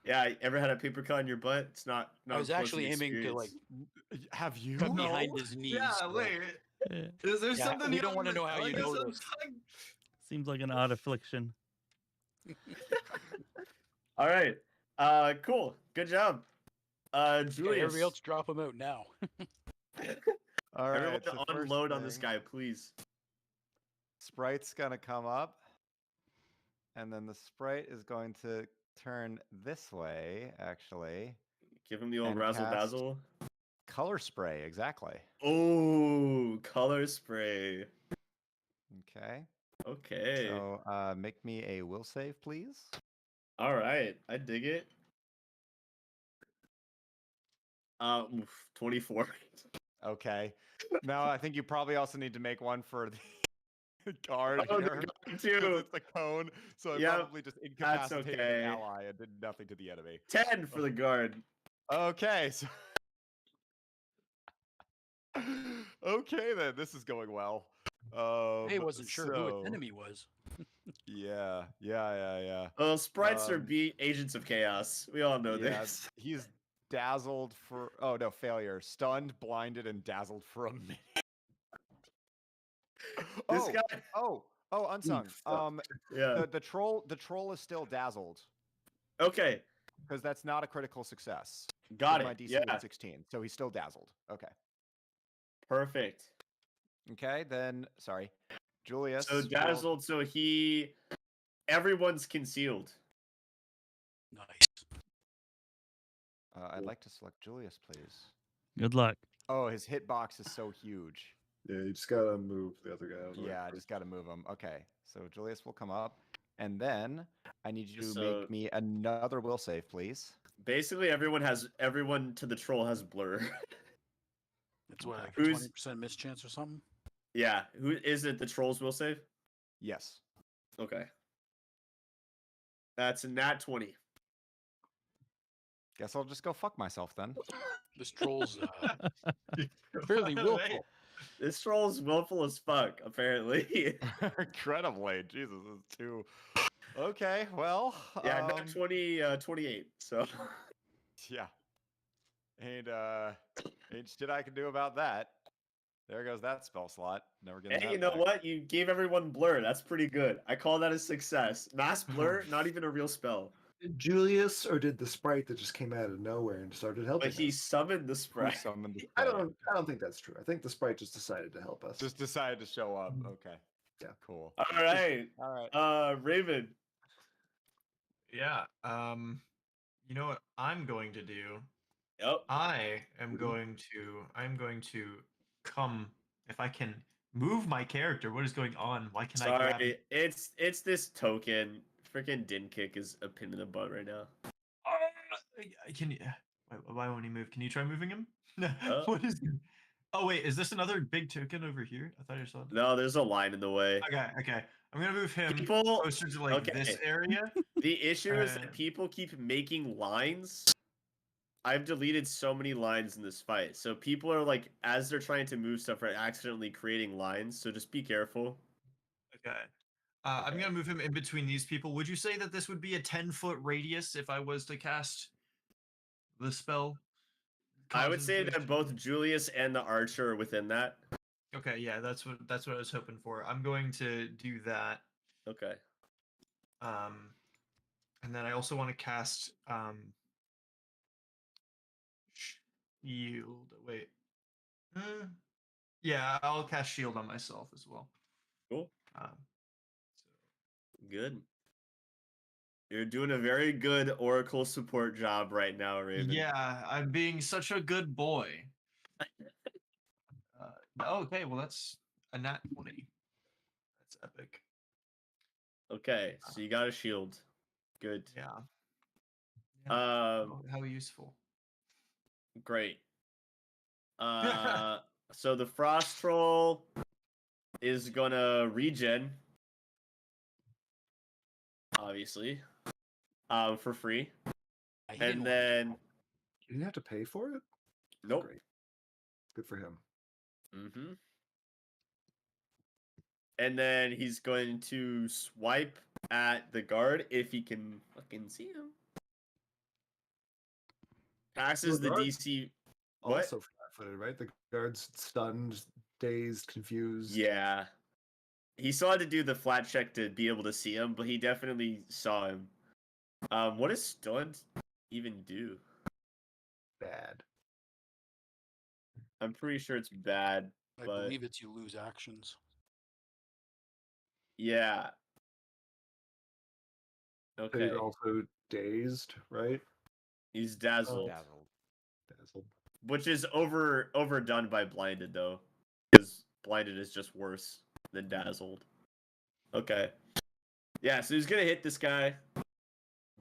Speaker 1: Yeah, ever had a paper cut in your butt? It's not.
Speaker 6: I was
Speaker 1: a pleasant
Speaker 6: actually aiming to like
Speaker 1: experience.
Speaker 5: Have you?
Speaker 6: cut behind his knees.
Speaker 2: Yeah,
Speaker 6: so-
Speaker 2: wait.
Speaker 4: Yeah.
Speaker 2: Is there
Speaker 6: Yeah,
Speaker 2: something
Speaker 6: we
Speaker 2: you
Speaker 6: don't wanna know how you
Speaker 2: like
Speaker 6: know
Speaker 2: on
Speaker 6: this.
Speaker 2: tongue?
Speaker 4: Seems like an odd affliction.
Speaker 1: All right. Cool. Good job.
Speaker 6: Okay,
Speaker 1: Julius.
Speaker 6: everybody else drop them out now.
Speaker 5: All
Speaker 1: Everyone
Speaker 5: right.
Speaker 1: to
Speaker 5: so first
Speaker 1: unload on this
Speaker 5: thing,
Speaker 1: guy, please.
Speaker 5: Sprite's gonna come up, and then the sprite is going to turn this way, actually.
Speaker 1: Give him the old
Speaker 5: And
Speaker 1: razzle
Speaker 5: cast-
Speaker 1: dazzle.
Speaker 5: Color spray, exactly.
Speaker 1: Oh, color spray.
Speaker 5: Okay.
Speaker 1: Okay.
Speaker 5: So make me a will save, please.
Speaker 1: All right. I dig it. 24.
Speaker 5: Okay. Now I think you probably also need to make one for the guard
Speaker 1: Oh, the
Speaker 5: here.
Speaker 1: guard
Speaker 5: 'cause
Speaker 1: too.
Speaker 5: it's the cone. So I
Speaker 1: Yep,
Speaker 5: probably just incapacitated
Speaker 1: okay.
Speaker 5: an ally and did nothing to the enemy.
Speaker 1: 10 for the guard.
Speaker 5: Okay, so okay then, this is going well.
Speaker 6: Hey, wasn't sure who
Speaker 5: so-
Speaker 6: its enemy was.
Speaker 5: Yeah.
Speaker 1: Well, sprites are
Speaker 5: Um,
Speaker 1: agents of chaos. We all know
Speaker 5: Yeah,
Speaker 1: this.
Speaker 5: he's dazzled for. Oh no, failure. Stunned, blinded, and dazzled for a minute.
Speaker 1: This
Speaker 5: oh,
Speaker 1: guy.
Speaker 5: oh, unsung.
Speaker 3: fuck.
Speaker 1: Yeah.
Speaker 5: The troll is still dazzled
Speaker 1: Okay.
Speaker 5: because that's not a critical success.
Speaker 1: Got
Speaker 5: My
Speaker 1: it.
Speaker 5: DC
Speaker 1: Yeah.
Speaker 5: is 16, so he's still dazzled. Okay.
Speaker 1: Perfect.
Speaker 5: Okay, then sorry, Julius.
Speaker 1: So
Speaker 5: will-
Speaker 1: dazzled. So everyone's concealed.
Speaker 6: Nice.
Speaker 5: I'd like to select Julius, please.
Speaker 4: Good luck.
Speaker 5: Oh, his hitbox is so huge.
Speaker 3: Yeah, you just gotta move the other guy out of the way
Speaker 5: Yeah, I
Speaker 3: first.
Speaker 5: just got to move him. Okay, so Julius will come up, and then I need you to
Speaker 1: So-
Speaker 5: make me another will save, please.
Speaker 1: Basically, everyone to the troll has blur.
Speaker 6: That's what, like a
Speaker 1: Who's-
Speaker 6: 20% mischance or something?
Speaker 1: Yeah. Who is it? The trolls will save.
Speaker 5: Yes.
Speaker 1: Okay. That's a nat 20.
Speaker 5: Guess I'll just go fuck myself then.
Speaker 6: This troll's fairly willful.
Speaker 1: This troll's willful as fuck, apparently.
Speaker 5: Incredibly, Jesus, it's too. Okay, well.
Speaker 1: Yeah, not 20, 28. So
Speaker 5: Yeah. Ain't shit I can do about that. There goes that spell slot. Never getting
Speaker 1: hey,
Speaker 5: that
Speaker 1: you know
Speaker 5: back.
Speaker 1: what? You gave everyone blur. That's pretty good. I call that a success. Mass blur, not even a real spell.
Speaker 3: Did Julius, or did the sprite that just came out of nowhere and started helping
Speaker 1: But he
Speaker 3: us?
Speaker 1: summoned the
Speaker 5: Who
Speaker 1: sprite.
Speaker 5: summoned the
Speaker 3: I
Speaker 5: sprite?
Speaker 3: don't think that's true. I think the sprite just decided to help us.
Speaker 5: Just decided to show up. Okay.
Speaker 3: Yeah.
Speaker 5: Cool.
Speaker 1: All right.
Speaker 5: All right.
Speaker 1: Raven.
Speaker 2: Yeah. You know what I'm going to do?
Speaker 1: Yep.
Speaker 2: I'm going to come, if I can move my character. What is going on? Why can I grab
Speaker 1: Sorry, it's this token. Freaking Din Kick is a pin in the butt right now.
Speaker 2: Can you? Why won't he move? Can you try moving him?
Speaker 1: Oh.
Speaker 2: What is? Oh wait, is this another big token over here? I thought I saw.
Speaker 1: No, there's a line in the way.
Speaker 2: Okay. I'm gonna move him
Speaker 1: People,
Speaker 2: closer to like this
Speaker 1: okay.
Speaker 2: area.
Speaker 1: The issue is
Speaker 2: Uh,
Speaker 1: that people keep making lines. I've deleted so many lines in this fight. So people are like, as they're trying to move stuff, are accidentally creating lines. So just be careful.
Speaker 2: Okay. I'm
Speaker 1: Okay.
Speaker 2: gonna move him in between these people. Would you say that this would be a 10-foot radius if I was to cast the spell?
Speaker 1: I would say that both
Speaker 2: Concentration?
Speaker 1: Julius and the archer are within that.
Speaker 2: Okay, yeah, that's what I was hoping for. I'm going to do that.
Speaker 1: Okay.
Speaker 2: And then I also want to cast shield. Wait. Yeah, I'll cast shield on myself as well.
Speaker 1: Cool.
Speaker 2: So
Speaker 1: Good. You're doing a very good Oracle support job right now, Raven.
Speaker 2: yeah, I'm being such a good boy. Okay, well that's a nat 20. That's epic.
Speaker 1: Okay, so you got a shield. Good.
Speaker 2: Yeah. How useful.
Speaker 1: Great. So the frost troll is gonna regen, obviously, for free,
Speaker 6: He didn't
Speaker 1: and
Speaker 6: want-
Speaker 1: then
Speaker 3: You didn't have to pay for it?
Speaker 1: nope.
Speaker 3: Great. Good for him.
Speaker 1: Mm-hmm. And then he's going to swipe at the guard if he can fucking see him. Passes the
Speaker 3: guard-
Speaker 1: DC. What?
Speaker 3: Also flat-footed, right? The guard's stunned, dazed, confused.
Speaker 1: Yeah. He still had to do the flat check to be able to see him, but he definitely saw him. What does stunned even do?
Speaker 3: Bad.
Speaker 1: I'm pretty sure it's bad,
Speaker 6: I
Speaker 1: but
Speaker 6: believe it's you lose actions.
Speaker 1: yeah.
Speaker 3: So
Speaker 1: Okay.
Speaker 3: he's also dazed, right?
Speaker 1: He's dazzled,
Speaker 5: Dazzled.
Speaker 3: Dazzled.
Speaker 1: which is overdone by blinded though, because blinded is just worse than dazzled. Okay. Yeah, so he's gonna hit this guy.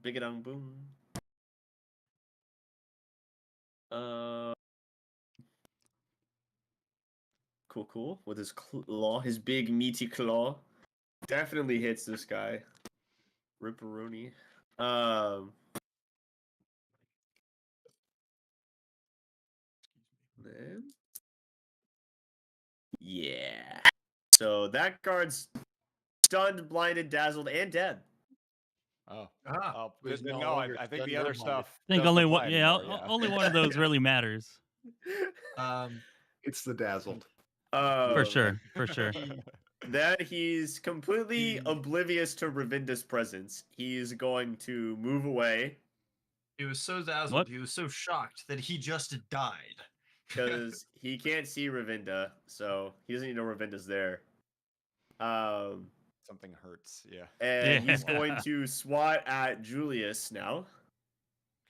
Speaker 1: Big it boom. Cool. With his claw, his big meaty claw, definitely hits this guy. Ripperoni. Then, yeah. So that guard's stunned, blinded, dazzled, and dead.
Speaker 5: Oh.
Speaker 2: Ah,
Speaker 5: Oh,
Speaker 6: But he's no
Speaker 5: no,
Speaker 6: longer
Speaker 5: I think
Speaker 6: stunned
Speaker 5: the
Speaker 6: or
Speaker 5: other
Speaker 6: blinded.
Speaker 5: stuff.
Speaker 4: I think
Speaker 5: doesn't
Speaker 4: only
Speaker 5: apply
Speaker 4: one. Yeah,
Speaker 5: anymore,
Speaker 4: only one of those really matters.
Speaker 3: It's the dazzled.
Speaker 4: For sure.
Speaker 1: Then he's completely oblivious to Rayvinda's presence. He's going to move away
Speaker 2: he was so dazzled,
Speaker 4: What?
Speaker 2: he was so shocked that he just died.
Speaker 1: because he can't see Rayvinda, so he doesn't even know Rayvinda's there.
Speaker 5: Something hurts. Yeah.
Speaker 1: And he's
Speaker 4: Yeah.
Speaker 1: going to swat at Julius now.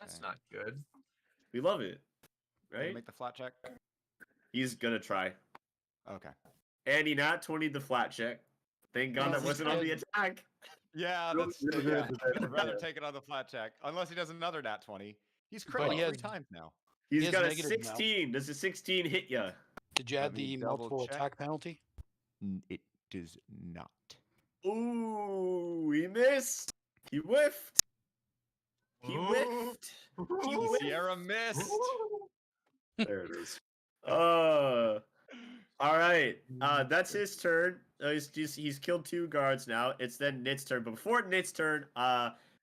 Speaker 2: That's not good.
Speaker 1: We love it,
Speaker 5: Gonna
Speaker 1: right?
Speaker 5: Make the flat check.
Speaker 1: He's gonna try.
Speaker 5: Okay.
Speaker 1: And he not 20'd the flat check. Thank God that
Speaker 5: Yes, he
Speaker 1: wasn't on the
Speaker 5: did.
Speaker 1: attack.
Speaker 5: Yeah,
Speaker 3: Real-
Speaker 5: that's
Speaker 3: real
Speaker 5: yeah.
Speaker 3: good that-
Speaker 5: I'd rather
Speaker 3: yeah.
Speaker 5: take it on the flat check, unless he does another nat 20. He's
Speaker 6: But
Speaker 5: critical
Speaker 6: he
Speaker 5: 3
Speaker 6: has-
Speaker 5: times now.
Speaker 1: He's
Speaker 6: has
Speaker 1: got a
Speaker 6: negative now.
Speaker 1: 16. Does a 16 hit ya?
Speaker 6: Did you
Speaker 5: Let
Speaker 6: add
Speaker 5: me
Speaker 6: the
Speaker 5: double
Speaker 6: multiple
Speaker 5: check.
Speaker 6: attack penalty?
Speaker 5: It does not.
Speaker 1: Ooh, he missed. He whiffed. He whiffed. He whiffed.
Speaker 5: Sierra missed.
Speaker 3: There it is.
Speaker 1: All right. That's his turn. He's killed 2 guards now. It's then Nit's turn. But before Nit's turn,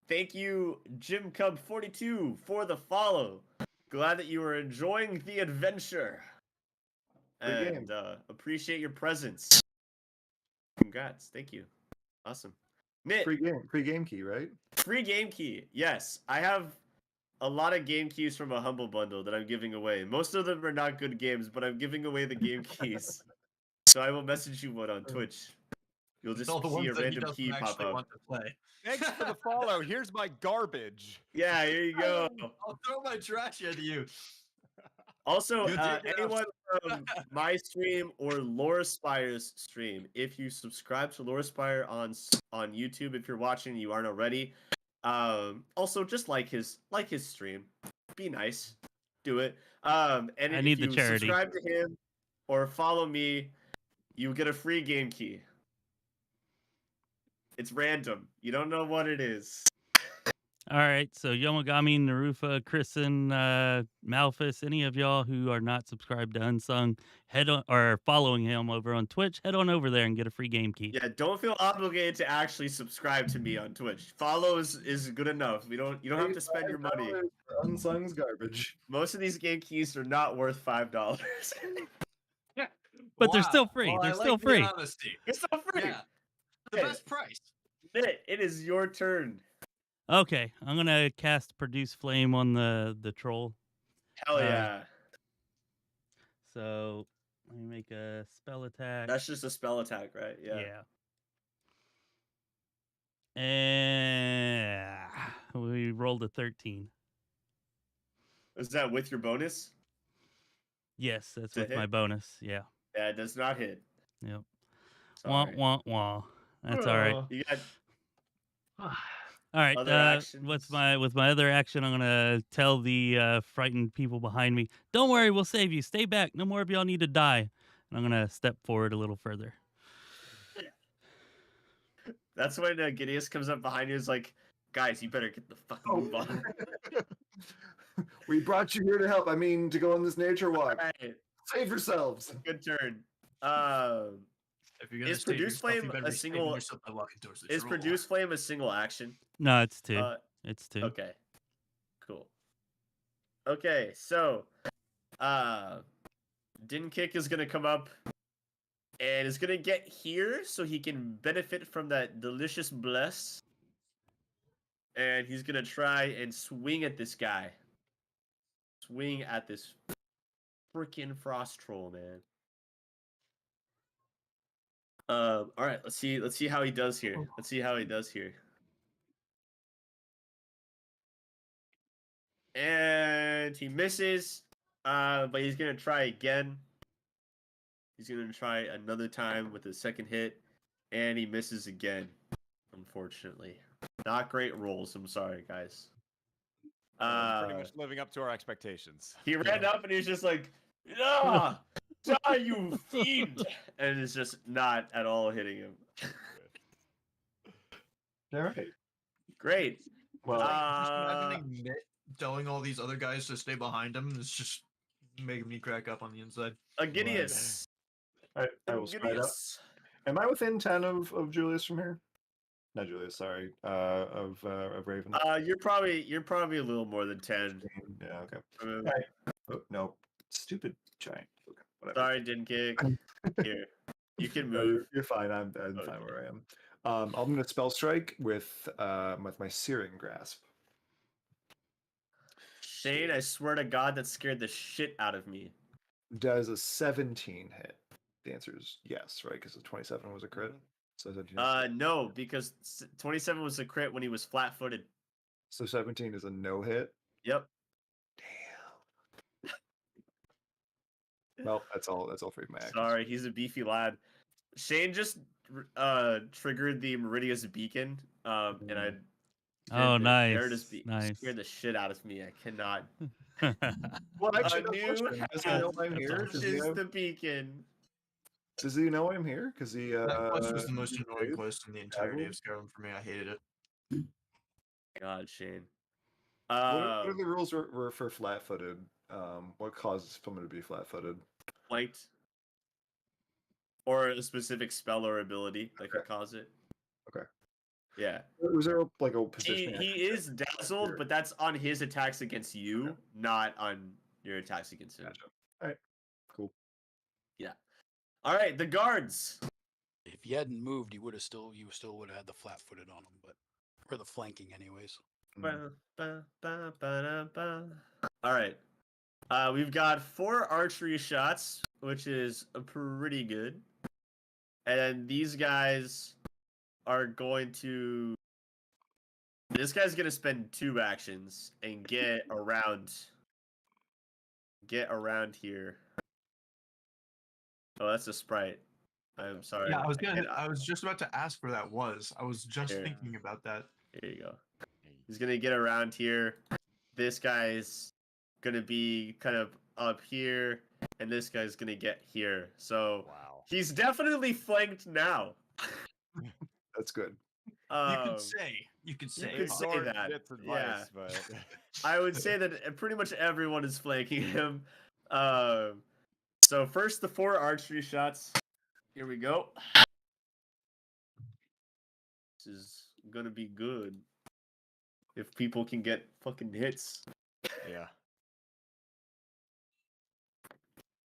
Speaker 1: thank you, Jim Cub 42, for the follow. Glad that you are enjoying the adventure.
Speaker 3: Free
Speaker 1: And
Speaker 3: game.
Speaker 1: appreciate your presence. Congrats. Thank you. Awesome. Nit,
Speaker 3: Free game key, right?
Speaker 1: free game key. Yes, I have a lot of game keys from a Humble Bundle that I'm giving away. Most of them are not good games, but I'm giving away the game keys. So I will message you one on Twitch. You'll just
Speaker 2: All the
Speaker 1: see
Speaker 2: ones
Speaker 1: a
Speaker 2: that he
Speaker 1: random
Speaker 2: doesn't
Speaker 1: key pop
Speaker 2: actually
Speaker 1: up.
Speaker 2: want to play.
Speaker 5: Thanks for the follow. Here's my garbage.
Speaker 1: Yeah, here you go.
Speaker 2: I'll throw my trash at you.
Speaker 1: Also,
Speaker 2: You did that.
Speaker 1: anyone from my stream or Lore Spire's stream, if you subscribe to Lore Spire on YouTube, if you're watching, you aren't already. Also, just like his stream, be nice, do it. And
Speaker 4: I
Speaker 1: if
Speaker 4: need the
Speaker 1: you
Speaker 4: charity.
Speaker 1: subscribe to him or follow me, you get a free game key. It's random. You don't know what it is.
Speaker 4: All right, so Yomagami, Narufa, Kristen, Malphus, any of y'all who are not subscribed to Unsung, head on or following him over on Twitch, head on over there and get a free game key.
Speaker 1: Yeah, don't feel obligated to actually subscribe to me on Twitch. Follow is good enough. You don't have to spend your money.
Speaker 3: $5 for Unsung's garbage.
Speaker 1: Most of these game keys are not worth $5.
Speaker 4: But they're
Speaker 2: Wow.
Speaker 4: still free.
Speaker 2: Well,
Speaker 4: They're
Speaker 2: I
Speaker 4: still
Speaker 2: like the
Speaker 4: free.
Speaker 2: honesty.
Speaker 1: It's so free.
Speaker 2: Yeah. The
Speaker 1: Yeah.
Speaker 2: best price.
Speaker 1: It is your turn.
Speaker 4: Okay, I'm gonna cast Produce Flame on the troll.
Speaker 1: Hell yeah.
Speaker 4: So let me make a spell attack.
Speaker 1: That's just a spell attack, right? Yeah.
Speaker 4: And we rolled a 13.
Speaker 1: Is that with your bonus?
Speaker 4: Yes, that's
Speaker 1: To
Speaker 4: with my
Speaker 1: hit?
Speaker 4: bonus. Yeah.
Speaker 1: Yeah, it does not hit.
Speaker 4: Yep. Wah
Speaker 1: Sorry.
Speaker 4: wah wah. That's all right.
Speaker 1: You got
Speaker 4: All right.
Speaker 1: Other
Speaker 4: With
Speaker 1: actions?
Speaker 4: my other action, I'm gonna tell the frightened people behind me, "Don't worry, we'll save you. Stay back. No more of y'all need to die." And I'm gonna step forward a little further.
Speaker 1: That's when Gideus comes up behind you. Is like, guys, you better get the fucking move on.
Speaker 3: We brought you here to help. I mean, to go on this nature walk.
Speaker 1: Alright,
Speaker 3: Save yourselves.
Speaker 1: good turn.
Speaker 2: If you're gonna
Speaker 1: Is
Speaker 2: save
Speaker 1: Produce
Speaker 2: yourself, you
Speaker 1: Flame
Speaker 2: better
Speaker 1: a
Speaker 2: be saving
Speaker 1: single-
Speaker 2: yourself by walking towards the
Speaker 1: Is
Speaker 2: troll.
Speaker 1: Produce Flame a single action?
Speaker 4: No, it's 2.
Speaker 1: Uh,
Speaker 4: It's 2.
Speaker 1: okay. Cool. Okay, so Din Kick is gonna come up and is gonna get here so he can benefit from that delicious bless. And he's gonna try and swing at this guy. Swing at this freaking frost troll, man. All right, let's see how he does here. Let's see how he does here. And he misses, but he's gonna try again. He's gonna try another time with his second hit, and he misses again. Unfortunately, not great rolls. I'm sorry, guys.
Speaker 5: Pretty much living up to our expectations.
Speaker 1: He ran up and he was just like, "Ah, die, you fiend!" And it's just not at all hitting him.
Speaker 3: All right.
Speaker 1: Great.
Speaker 3: Well,
Speaker 2: Just imagining Mitt telling all these other guys to stay behind him is just making me crack up on the inside.
Speaker 1: Agidius.
Speaker 3: I will stride up. Am I within 10 of Julius from here? Not Julius, sorry. Of Raven.
Speaker 1: You're probably a little more than 10.
Speaker 3: Yeah, okay. Right. Oh, no. Stupid giant. Okay, whatever.
Speaker 1: Sorry, didn't kick. Here. You can move.
Speaker 3: You're fine. I'm fine where I am. I'm gonna spell strike with my Searing Grasp.
Speaker 1: Shane, I swear to God, that scared the shit out of me.
Speaker 3: Does a 17 hit? The answer is yes, right? Because the 27 was a crit. So 17
Speaker 1: no, because 27 was a crit when he was flat-footed.
Speaker 3: So 17 is a no hit.
Speaker 1: Yep.
Speaker 3: Damn. Well, that's all for my actions.
Speaker 1: Sorry, he's a beefy lad. Shane just triggered the Meridia's beacon, and I.
Speaker 4: Oh, nice.
Speaker 1: Nice. Scared the shit out of me. I cannot.
Speaker 3: Well, actually, does he know I'm here?
Speaker 1: The beacon.
Speaker 3: Does he know I'm here? Because he.
Speaker 2: That quest was the most annoying quest in the entirety of Skyrim for me. I hated it.
Speaker 1: God, Shane.
Speaker 3: What are the rules were for flat-footed? What causes someone to be flat-footed?
Speaker 1: Flanked. Or a specific spell or ability that could cause it.
Speaker 3: Okay.
Speaker 1: Yeah.
Speaker 3: Was there like a position?
Speaker 1: He is dazzled, but that's on his attacks against you, not on your attacks against him.
Speaker 3: Gotcha. All right. Cool.
Speaker 1: Yeah. All right, the guards.
Speaker 6: If you hadn't moved, you still would have had the flat-footed on him, or the flanking, anyways.
Speaker 1: All right. We've got 4 archery shots, which is pretty good. And these guys are going to. This guy's going to spend 2 actions and get around here. Oh, that's a sprite. I'm sorry.
Speaker 2: Yeah, I was just about to ask where that was. I was just thinking about that.
Speaker 1: Here you go. He's gonna get around here. This guy's gonna be kind of up here, and this guy's gonna get here. So he's definitely flanked now.
Speaker 3: That's good.
Speaker 2: You could say
Speaker 1: that.
Speaker 5: Advice,
Speaker 1: yeah.
Speaker 5: But...
Speaker 1: I would say that pretty much everyone is flanking him. So first, the 4 archery shots. Here we go. This is gonna be good. If people can get fucking hits.
Speaker 5: Yeah.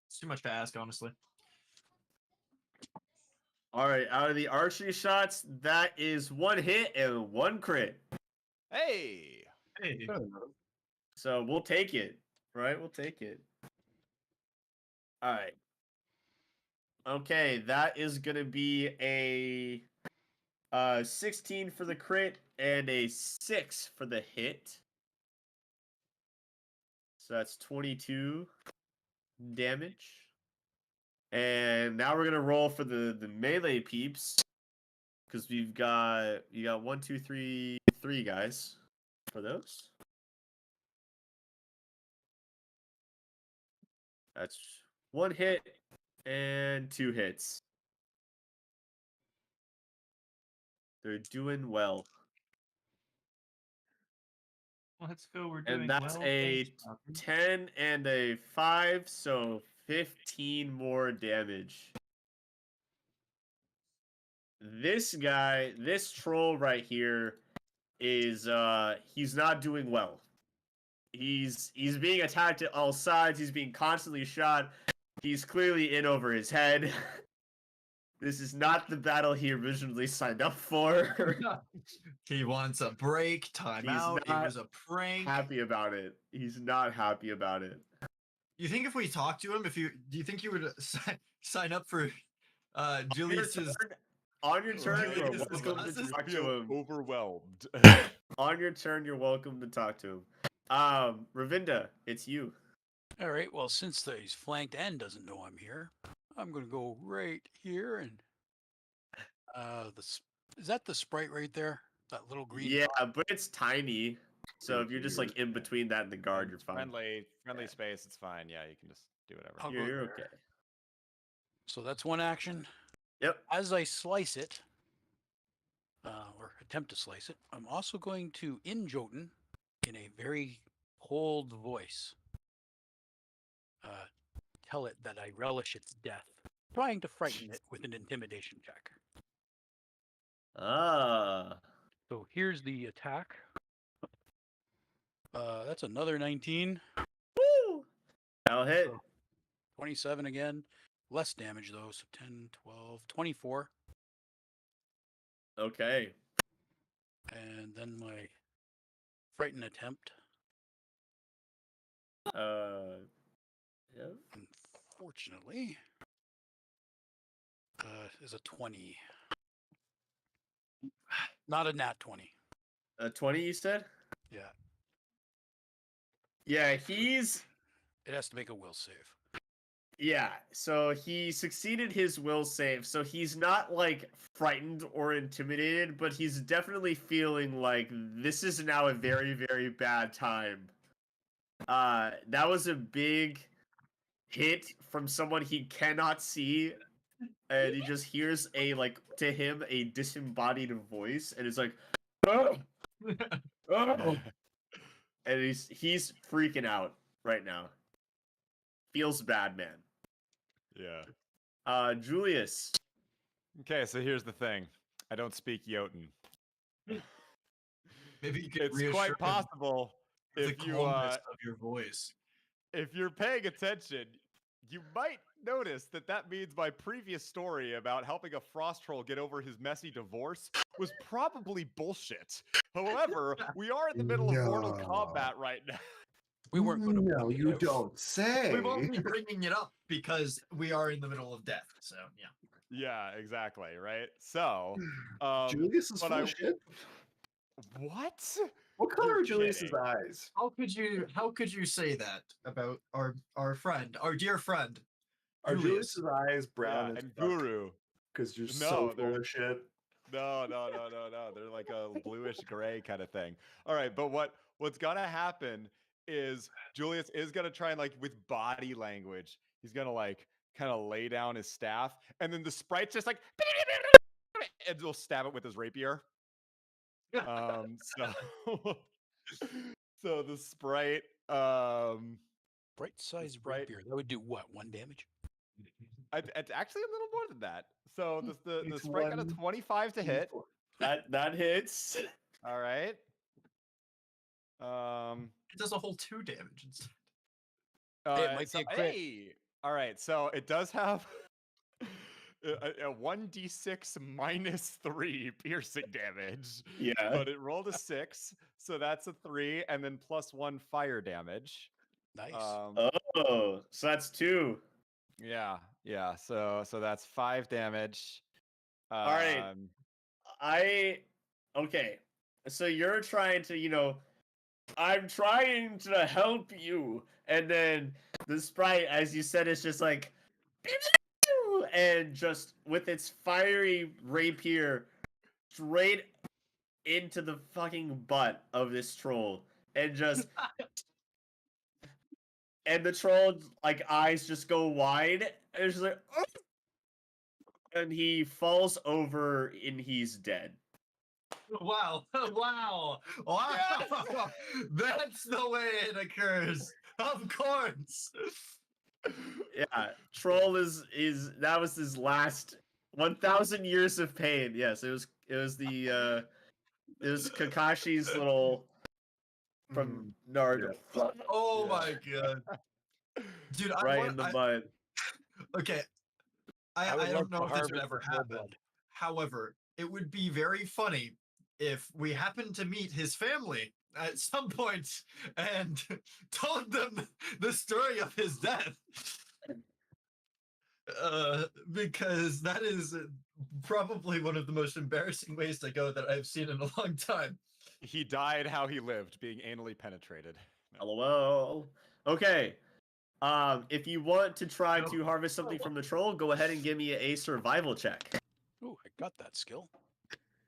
Speaker 2: It's too much to ask, honestly.
Speaker 1: All right, out of the archery shots, that is 1 hit and 1 crit.
Speaker 5: Hey.
Speaker 1: So we'll take it, right? We'll take it. All right. Okay, that is gonna be a 16 for the crit and a 6 for the hit. So that's 22 damage. And now we're gonna roll for the melee peeps, because you got 1, 2, 3 guys for those. That's 1 hit and 2 hits. They're doing well.
Speaker 2: Let's go. We're doing
Speaker 1: And that's
Speaker 2: well.
Speaker 1: a 10 and a 5, so 15 more damage. This guy, this troll right here, is he's not doing well. he's being attacked at all sides. He's being constantly shot. He's clearly in over his head. This is not the battle he originally signed up for.
Speaker 2: He wants a break, timeout. It
Speaker 1: not
Speaker 2: was a prank.
Speaker 1: Happy about it. He's not happy about it.
Speaker 2: You think if we talk to him, do you think you would sign up for Julius's?
Speaker 1: On your turn, you're
Speaker 2: Julius's
Speaker 1: welcome to
Speaker 2: glasses?
Speaker 1: talk to him.
Speaker 5: Overwhelmed.
Speaker 1: On your turn, you're welcome to talk to him. Rayvinda, it's you.
Speaker 6: All right. Well, since he's flanked and doesn't know I'm here, I'm going to go right here and is that the sprite right there? That little green.
Speaker 1: Yeah, but it's tiny. So if you're just like in between that and the guard, you're fine.
Speaker 5: Friendly space. It's fine. Yeah, you can just do whatever.
Speaker 6: I'll go
Speaker 1: You're
Speaker 6: there.
Speaker 1: okay.
Speaker 6: So that's one action.
Speaker 1: Yep.
Speaker 6: As I slice it, or attempt to slice it, I'm also going to in Jotun in a very cold voice. Tell it that I relish its death, trying to frighten it with an intimidation check.
Speaker 1: Ah.
Speaker 6: So here's the attack. That's another 19.
Speaker 1: Woo! That'll hit.
Speaker 6: So 27 again. Less damage though, so 10, 12, 24.
Speaker 1: Okay.
Speaker 6: And then my frighten attempt.
Speaker 1: Yep.
Speaker 6: Unfortunately, is a 20. Not a nat 20.
Speaker 1: 20, you said?
Speaker 6: Yeah.
Speaker 1: Yeah,
Speaker 6: It has to make a will save.
Speaker 1: Yeah, so he succeeded his will save, so he's not, like, frightened or intimidated, but he's definitely feeling like this is now a very, very bad time. That was a big hit from someone he cannot see, and he just hears to him, a disembodied voice, and it's like, oh! Oh! And he's freaking out right now. Feels bad, man.
Speaker 5: Yeah.
Speaker 1: Julius.
Speaker 5: Okay, so here's the thing. I don't speak Jotun.
Speaker 2: Maybe you could
Speaker 5: It's
Speaker 2: reassure
Speaker 5: quite
Speaker 2: him
Speaker 5: possible
Speaker 2: of the
Speaker 5: if you
Speaker 2: calmness of your voice.
Speaker 5: if you're paying attention, you might notice that means my previous story about helping a frost troll get over his messy divorce was probably bullshit. However, we are in the middle of Mortal Kombat right now.
Speaker 6: We weren't going to.
Speaker 3: No, you don't say.
Speaker 2: We won't be bringing it up because we are in the middle of death. So yeah.
Speaker 5: Yeah, exactly, right? So,
Speaker 3: Julius is
Speaker 5: but
Speaker 3: full of shit.
Speaker 5: What?
Speaker 3: What color
Speaker 5: You're
Speaker 3: are Julius's
Speaker 5: kidding.
Speaker 3: eyes?
Speaker 2: How could you say that about our friend, our dear friend?
Speaker 3: Are
Speaker 2: Julius.
Speaker 3: Julius's eyes brown
Speaker 5: Yeah, and Guru.
Speaker 3: Because you're
Speaker 5: No,
Speaker 3: so
Speaker 5: they're-
Speaker 3: full of shit.
Speaker 5: No. They're like a bluish gray kind of thing. All right, but what's gonna happen is Julius is gonna try and with body language, he's gonna kind of lay down his staff, and then the sprite's just and he'll stab it with his rapier. So the sprite,
Speaker 6: Bright size
Speaker 5: sprite-
Speaker 6: rapier. That would do what? 1 damage?
Speaker 5: it's actually a little more than that. So the
Speaker 3: It's
Speaker 5: sprite got a
Speaker 3: 1
Speaker 5: 25 to hit.
Speaker 1: That hits.
Speaker 5: All right.
Speaker 2: It does a whole 2 damage instead.
Speaker 6: It might be a crit.
Speaker 5: Hey, all right. So it does have a 1d6 minus 3 piercing damage.
Speaker 1: Yeah.
Speaker 5: But it rolled a 6, so that's a 3, and then plus 1 fire damage.
Speaker 6: Nice.
Speaker 1: Oh, so that's 2.
Speaker 5: Yeah. So that's 5 damage.
Speaker 1: All right. Okay. So you're trying to, I'm trying to help you, and then the sprite, as you said, is just like, and just with its fiery rapier straight into the fucking butt of this troll, and just and the troll's eyes just go wide, and it's just like, oh! And he falls over and he's dead.
Speaker 2: Wow! That's the way it occurs. Of course.
Speaker 1: Yeah, troll is that was his last 1,000 years of pain. Yes, it was Kakashi's little from Naruto.
Speaker 2: Oh
Speaker 5: Yeah.
Speaker 2: my god, dude!
Speaker 1: Right in the mud.
Speaker 2: Okay,
Speaker 6: I
Speaker 2: I
Speaker 6: would
Speaker 2: don't
Speaker 6: love
Speaker 2: know
Speaker 6: to
Speaker 2: if this would
Speaker 6: harvest
Speaker 2: ever
Speaker 6: the whole
Speaker 2: happen.
Speaker 6: blood.
Speaker 2: However, it would be very funny if we happened to meet his family at some point and told them the story of his death. Because that is probably one of the most embarrassing ways to go that I've seen in a long time.
Speaker 5: He died how he lived, being anally penetrated. No.
Speaker 1: LOL. Okay. If you want to try
Speaker 2: No.
Speaker 1: to harvest something from the troll, go ahead and give me a survival check.
Speaker 6: Ooh, I got that skill.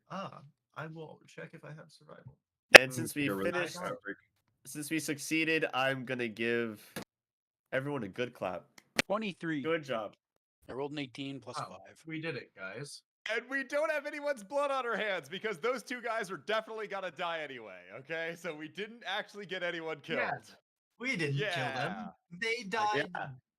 Speaker 2: I will check if I have survival.
Speaker 1: And since we
Speaker 3: You're really
Speaker 1: finished,
Speaker 3: fabric.
Speaker 1: since we succeeded, I'm gonna give everyone a good clap.
Speaker 6: 23.
Speaker 1: Good job.
Speaker 6: I rolled an 18 plus
Speaker 2: Wow,
Speaker 6: 5.
Speaker 2: we did it, guys.
Speaker 5: And we don't have anyone's blood on our hands because those two guys are definitely gonna die anyway, okay? So we didn't actually get anyone killed.
Speaker 2: Yeah. We didn't kill them. They died.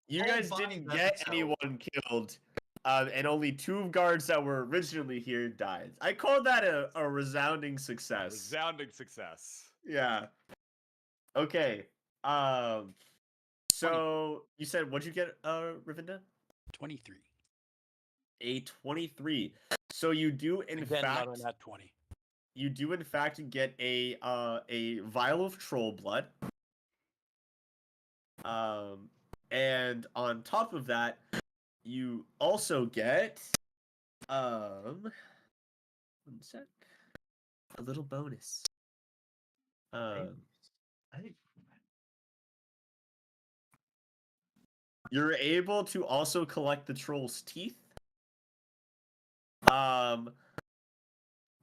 Speaker 1: You
Speaker 2: all
Speaker 1: guys
Speaker 2: by
Speaker 1: didn't get
Speaker 2: themselves.
Speaker 1: anyone killed, and only 2 guards that were originally here died. I call that a resounding success.
Speaker 5: Resounding success.
Speaker 1: Yeah. Okay. So you said what'd you get, Rayvinda?
Speaker 6: 23.
Speaker 1: A 23. So you do in
Speaker 6: Again,
Speaker 1: fact
Speaker 6: not on that 20.
Speaker 1: you do in fact get a vial of troll blood. And on top of that, you also get one sec, a little bonus. You're able to also collect the troll's teeth.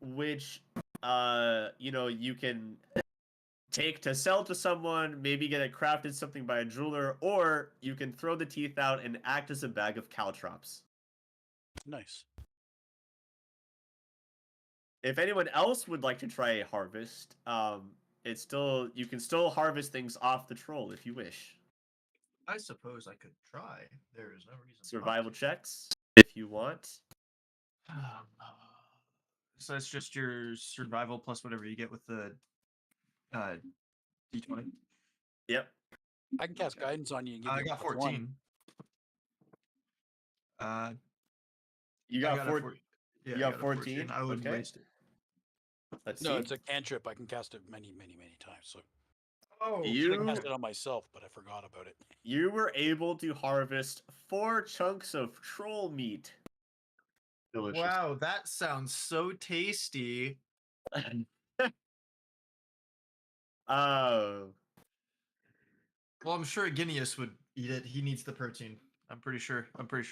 Speaker 1: Which you can take to sell to someone, maybe get it crafted something by a jeweler, or you can throw the teeth out and act as a bag of caltrops.
Speaker 6: Nice.
Speaker 1: If anyone else would like to try a harvest, you can still harvest things off the troll if you wish.
Speaker 2: I suppose I could try. There is no reason.
Speaker 1: Survival checks if you want.
Speaker 2: So that's just your survival plus whatever you get with the D20.
Speaker 1: Yep.
Speaker 6: I can cast guidance on you and give you
Speaker 2: I got
Speaker 6: plus
Speaker 2: 14.
Speaker 6: 1.
Speaker 1: You got 14.
Speaker 2: Yeah,
Speaker 1: you got 14.
Speaker 2: I wouldn't
Speaker 1: Okay.
Speaker 2: waste it.
Speaker 1: Let's
Speaker 6: No,
Speaker 1: see.
Speaker 6: it's a cantrip. I can cast it many, many, many times. So
Speaker 2: Oh,
Speaker 6: I should have cast it on myself, but I forgot about it.
Speaker 1: You were able to harvest 4 chunks of troll meat.
Speaker 3: Delicious.
Speaker 2: wow, that sounds so tasty.
Speaker 1: Oh.
Speaker 2: Well, I'm sure Guineas would eat it. He needs the protein. I'm pretty sure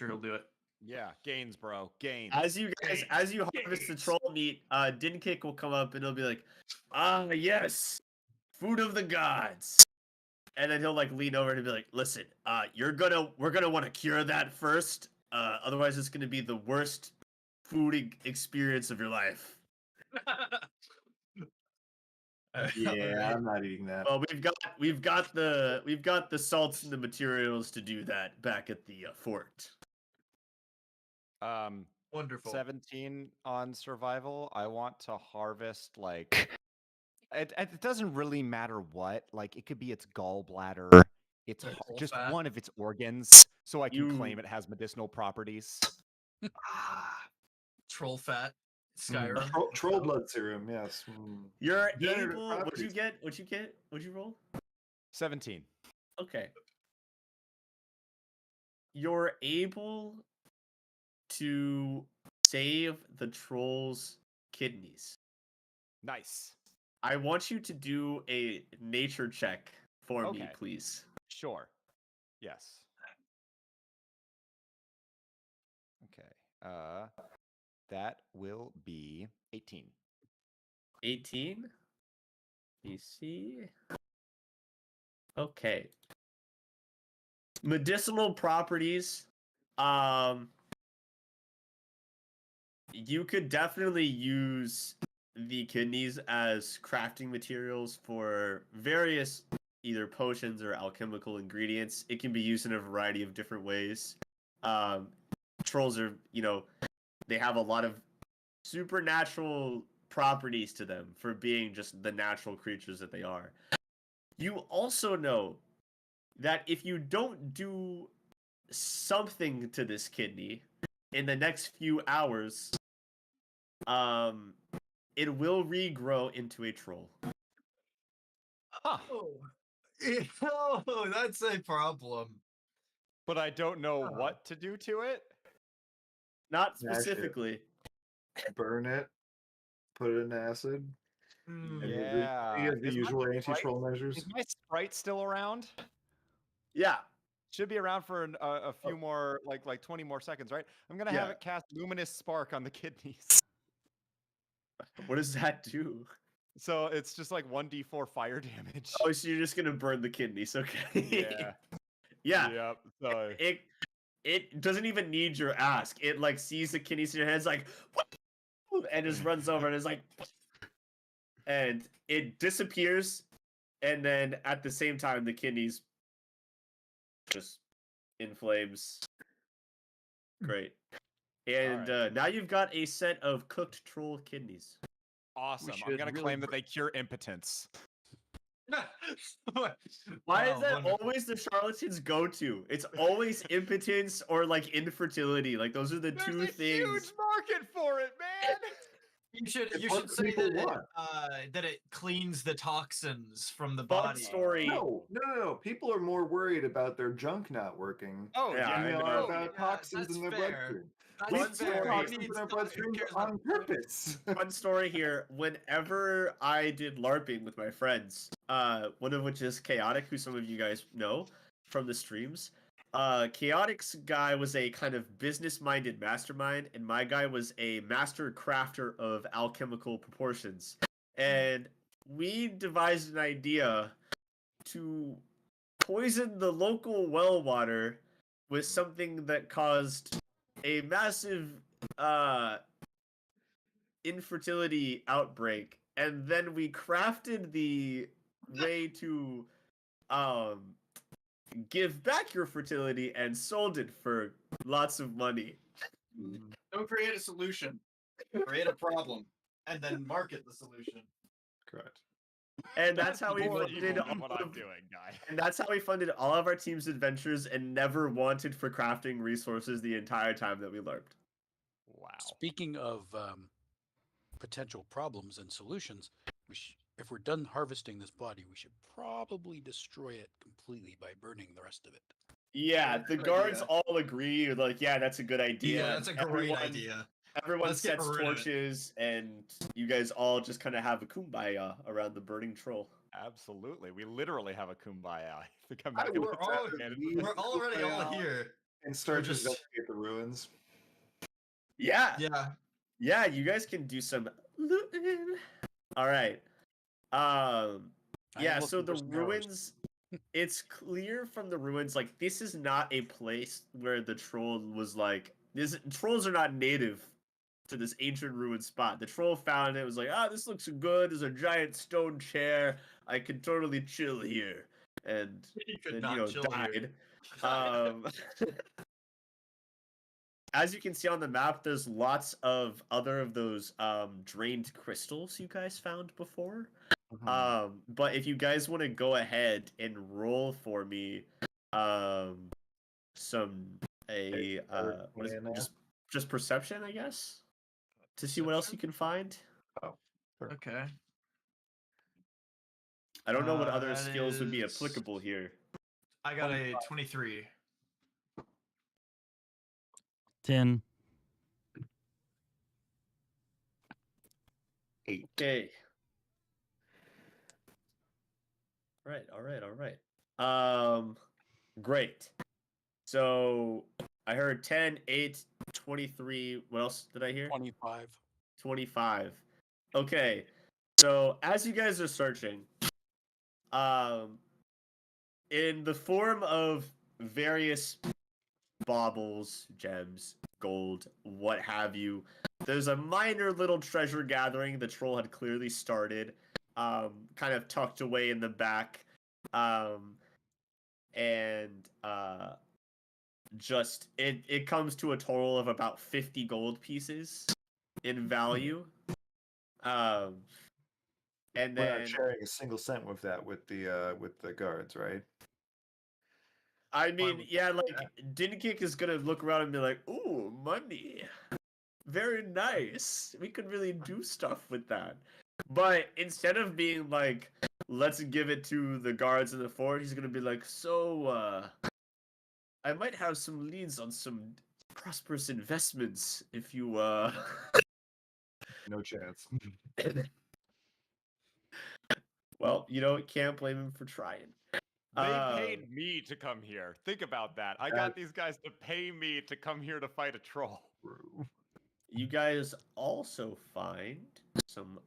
Speaker 2: he'll do it.
Speaker 5: Yeah, gains, bro. Gains.
Speaker 1: As you harvest the troll meat, Dinkick will come up and he'll be like, "Ah, yes, food of the gods." And then he'll like lean over and be like, "Listen, we're gonna want to cure that first. Otherwise, it's gonna be the worst food experience of your life."
Speaker 3: Yeah, I'm not eating that.
Speaker 1: Well, we've got the salts and the materials to do that back at the fort.
Speaker 2: Wonderful.
Speaker 5: 17 on survival. I want to harvest like it doesn't really matter what. Like it could be its gallbladder. It's
Speaker 2: Troll
Speaker 5: just
Speaker 2: fat.
Speaker 5: one of its organs, so I can claim it has medicinal properties.
Speaker 2: Troll fat. Skyrim.
Speaker 3: Troll blood serum, yes.
Speaker 1: You're
Speaker 3: Generative
Speaker 1: able. What'd you
Speaker 3: properties.
Speaker 1: get? What'd you get? What'd you roll?
Speaker 5: 17.
Speaker 1: Okay. You're able to save the troll's kidneys.
Speaker 5: Nice.
Speaker 1: I want you to do a nature check for me,
Speaker 5: Okay.
Speaker 1: please.
Speaker 5: Sure. Yes. Okay. That will be 18.
Speaker 1: 18. Let me see. Okay. Medicinal properties. You could definitely use the kidneys as crafting materials for various either potions or alchemical ingredients. It can be used in a variety of different ways. Trolls are, they have a lot of supernatural properties to them for being just the natural creatures that they are. You also know that if you don't do something to this kidney in the next few hours, it will regrow into a troll.
Speaker 5: Huh.
Speaker 2: Oh, that's a problem.
Speaker 5: But I don't know
Speaker 2: Huh.
Speaker 5: what to do to it.
Speaker 1: Not
Speaker 3: Smash it.
Speaker 1: specifically.
Speaker 3: Burn it, put it in acid.
Speaker 2: Hmm.
Speaker 3: And
Speaker 5: Yeah.
Speaker 3: the
Speaker 5: Is my
Speaker 3: usual
Speaker 5: sprite-
Speaker 3: anti-troll measures.
Speaker 5: Is my sprite still around?
Speaker 1: Yeah.
Speaker 5: Should be around for a few more, like 20 more seconds, right? I'm gonna have
Speaker 1: Yeah.
Speaker 5: it cast Luminous Spark on the kidneys.
Speaker 1: What does that do?
Speaker 5: So it's just like 1d4 fire damage.
Speaker 1: Oh, so you're just gonna burn the kidneys, okay?
Speaker 5: Yeah.
Speaker 1: Yeah.
Speaker 5: Yep. So
Speaker 1: It doesn't even need your ask. It like sees the kidneys in your hands, like, and just runs over and is like, and it disappears, and then at the same time the kidneys just in flames. Great. And
Speaker 5: Alright.
Speaker 1: now you've got a set of cooked troll kidneys.
Speaker 5: awesome. I'm
Speaker 6: should
Speaker 5: gonna
Speaker 6: really
Speaker 5: claim that they cure impotence.
Speaker 1: Why
Speaker 2: Wow,
Speaker 1: is that
Speaker 2: wonderful.
Speaker 1: always the charlatan's go-to? It's always impotence or like infertility. Like those are the
Speaker 5: There's
Speaker 1: two
Speaker 5: a
Speaker 1: things.
Speaker 5: huge market for it, man.
Speaker 2: You should
Speaker 3: It's what
Speaker 2: say
Speaker 3: people
Speaker 2: that
Speaker 3: want.
Speaker 2: that it cleans the toxins from the
Speaker 1: Fun
Speaker 2: body.
Speaker 1: story.
Speaker 3: No. People are more worried about their junk not working
Speaker 5: Oh
Speaker 1: Yeah,
Speaker 5: yeah,
Speaker 3: than they
Speaker 1: I
Speaker 3: are
Speaker 1: know.
Speaker 3: about
Speaker 2: Yeah,
Speaker 3: toxins
Speaker 2: that's
Speaker 3: in their
Speaker 2: fair.
Speaker 3: bloodstream.
Speaker 2: That's
Speaker 3: We
Speaker 1: Fun
Speaker 3: put
Speaker 1: story.
Speaker 3: toxins in our bloodstream on purpose.
Speaker 1: Fun story here. Whenever I did LARPing with my friends, one of which is Chaotic, who some of you guys know from the streams. Chaotic's guy was a kind of business-minded mastermind, and my guy was a master crafter of alchemical proportions. And we devised an idea to poison the local well water with something that caused a massive infertility outbreak, and then we crafted the way to give back your fertility and sold it for lots of money.
Speaker 2: Don't create a solution. Create a problem, and then market the solution.
Speaker 3: Correct.
Speaker 1: And that's how we
Speaker 5: more
Speaker 1: funded
Speaker 5: evil
Speaker 1: all
Speaker 5: than what I'm
Speaker 1: of,
Speaker 5: doing, guy.
Speaker 1: and that's how we funded all of our team's adventures and never wanted for crafting resources the entire time that we LARPed.
Speaker 5: Wow.
Speaker 6: Speaking of potential problems and solutions, if we're done harvesting this body, we should probably destroy it completely by burning the rest of it.
Speaker 1: Yeah, the
Speaker 2: Good
Speaker 1: guards
Speaker 2: idea.
Speaker 1: all agree. Like, yeah, that's a good idea.
Speaker 2: Yeah, that's a great idea.
Speaker 1: Everyone
Speaker 2: Let's get
Speaker 1: sets
Speaker 2: rid of it.
Speaker 1: torches, and you guys all just kind of have a kumbaya around the burning troll.
Speaker 5: Absolutely. We literally have a kumbaya. I think I'm
Speaker 3: I
Speaker 5: not
Speaker 3: would
Speaker 5: gonna
Speaker 3: rather
Speaker 5: get it.
Speaker 3: leave
Speaker 2: We're already all
Speaker 3: Kumbaya
Speaker 2: here.
Speaker 3: and start to
Speaker 2: just-
Speaker 3: investigate the ruins.
Speaker 1: Yeah,
Speaker 2: Yeah.
Speaker 1: yeah, you guys can do some looting. All right.
Speaker 6: I am
Speaker 1: Yeah. So
Speaker 6: looking
Speaker 1: the
Speaker 6: for some arrows.
Speaker 1: ruins. It's clear from the ruins, like this is not a place where the troll was like. Trolls are not native to this ancient ruined spot. The troll found it, was like, this looks good. There's a giant stone chair. I could totally chill here, and
Speaker 2: You could
Speaker 1: then
Speaker 2: not chill
Speaker 1: died.
Speaker 2: here.
Speaker 1: As you can see on the map, there's lots of other of those drained crystals you guys found before. But if you guys want to go ahead and roll for me, what is it?
Speaker 3: now?
Speaker 1: Just perception, I guess, to see what else you can find.
Speaker 2: Okay.
Speaker 1: I don't know what other
Speaker 2: That
Speaker 1: skills would be
Speaker 2: is-
Speaker 1: applicable here.
Speaker 2: I got a 23.
Speaker 4: 10.
Speaker 3: 8.
Speaker 1: Okay. All right. Great. So I heard 10, 8, 23. What else did I hear?
Speaker 6: 25.
Speaker 1: 25. Okay. So as you guys are searching, in the form of various baubles, gems, gold, what have you, there's a minor little treasure gathering the troll had clearly started, kind of tucked away in the back, just it comes to a total of about 50 gold pieces in value. And
Speaker 3: We're not
Speaker 1: then
Speaker 3: sharing a single cent with that with the guards, right?
Speaker 1: I mean,
Speaker 2: with
Speaker 1: yeah, like Dinkick is gonna look around and be like, "Ooh, money, very nice. We could really do stuff with that." But instead of being like, "Let's give it to the guards in the fort," he's gonna be like, "So, I might have some leads on some prosperous investments if you
Speaker 3: No chance.
Speaker 1: Well, can't blame him for trying.
Speaker 5: They paid me to come here. Think about that. I got these guys to pay me to come here to fight a troll.
Speaker 1: You guys also find some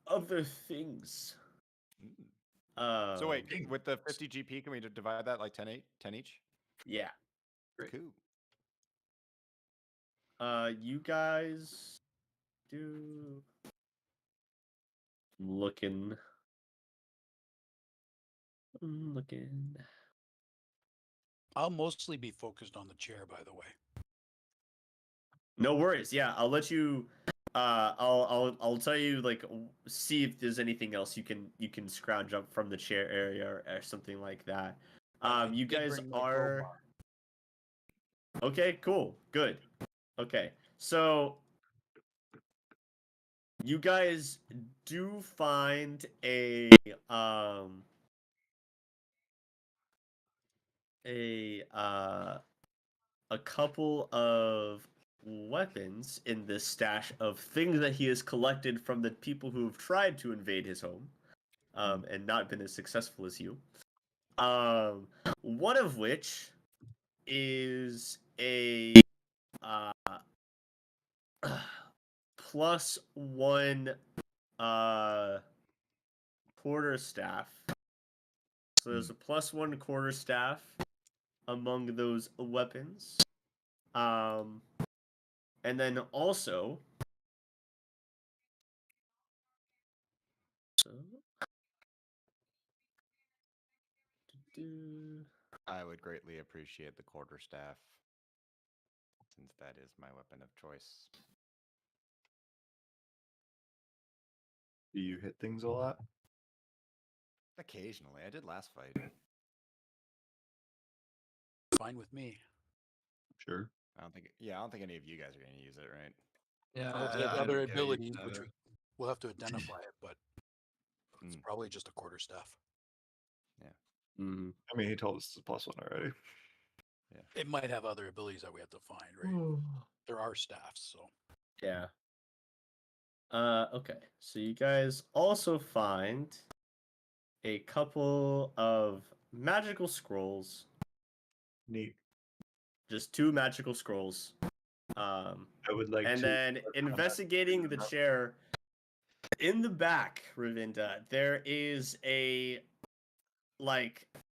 Speaker 1: other things.
Speaker 5: So wait,
Speaker 1: Um,
Speaker 5: with the 50 GP, can we divide that like 10 each?
Speaker 1: Yeah.
Speaker 3: Great.
Speaker 5: Cool.
Speaker 1: You guys do. I'm looking.
Speaker 6: I'll mostly be focused on the chair, by the way.
Speaker 1: No worries. Yeah, I'll let you. I'll tell you, like, see if there's anything else you can scrounge up from the chair area or something like that.
Speaker 6: I
Speaker 1: You
Speaker 6: did
Speaker 1: guys
Speaker 6: bring my
Speaker 1: are.
Speaker 6: crowbar.
Speaker 1: Okay, cool. Good. Okay. So you guys do find a couple of weapons in this stash of things that he has collected from the people who have tried to invade his home, and not been as successful as you. One of which is a +1 quarterstaff. So there's a +1 quarterstaff among those weapons. And then also,
Speaker 5: I would greatly appreciate the quarterstaff, since that is my weapon of choice.
Speaker 3: Do you hit things a lot?
Speaker 5: Occasionally, I did last fight.
Speaker 6: Fine with me.
Speaker 3: Sure.
Speaker 5: I don't think any of you guys are going to use it, right?
Speaker 2: Yeah,
Speaker 6: Well, the
Speaker 2: I
Speaker 6: other
Speaker 2: don't care, you
Speaker 6: abilities,
Speaker 2: can
Speaker 6: which
Speaker 2: have it.
Speaker 6: we'll have to identify it, but it's
Speaker 5: Mm.
Speaker 6: probably just a quarterstaff.
Speaker 1: Mhm.
Speaker 3: I mean, he told us it's a +1 already.
Speaker 6: It might have other abilities that we have to find, right? There are staffs, so
Speaker 1: Yeah. Okay. So you guys also find a couple of magical scrolls.
Speaker 3: Neat.
Speaker 1: Just 2 magical scrolls.
Speaker 3: I would like
Speaker 1: And
Speaker 3: to.
Speaker 1: then investigating the chair in the back, Rayvinda, there is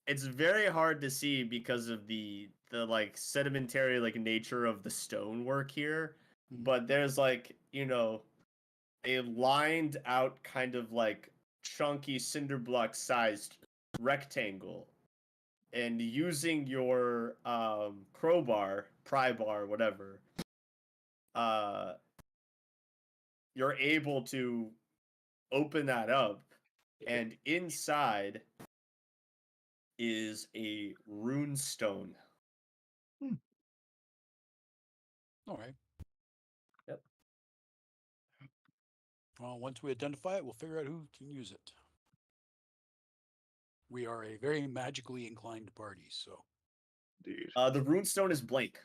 Speaker 1: it's very hard to see because of the like sedimentary like nature of the stonework here, but there's a lined out kind of like chunky cinder block sized rectangle, and using your crowbar, pry bar, whatever, you're able to open that up, and inside is a rune stone.
Speaker 6: all right.
Speaker 1: Yep.
Speaker 6: Well, once we identify it, we'll figure out who can use it. We are a very magically inclined party, so
Speaker 3: Indeed.
Speaker 1: The rune stone is blank.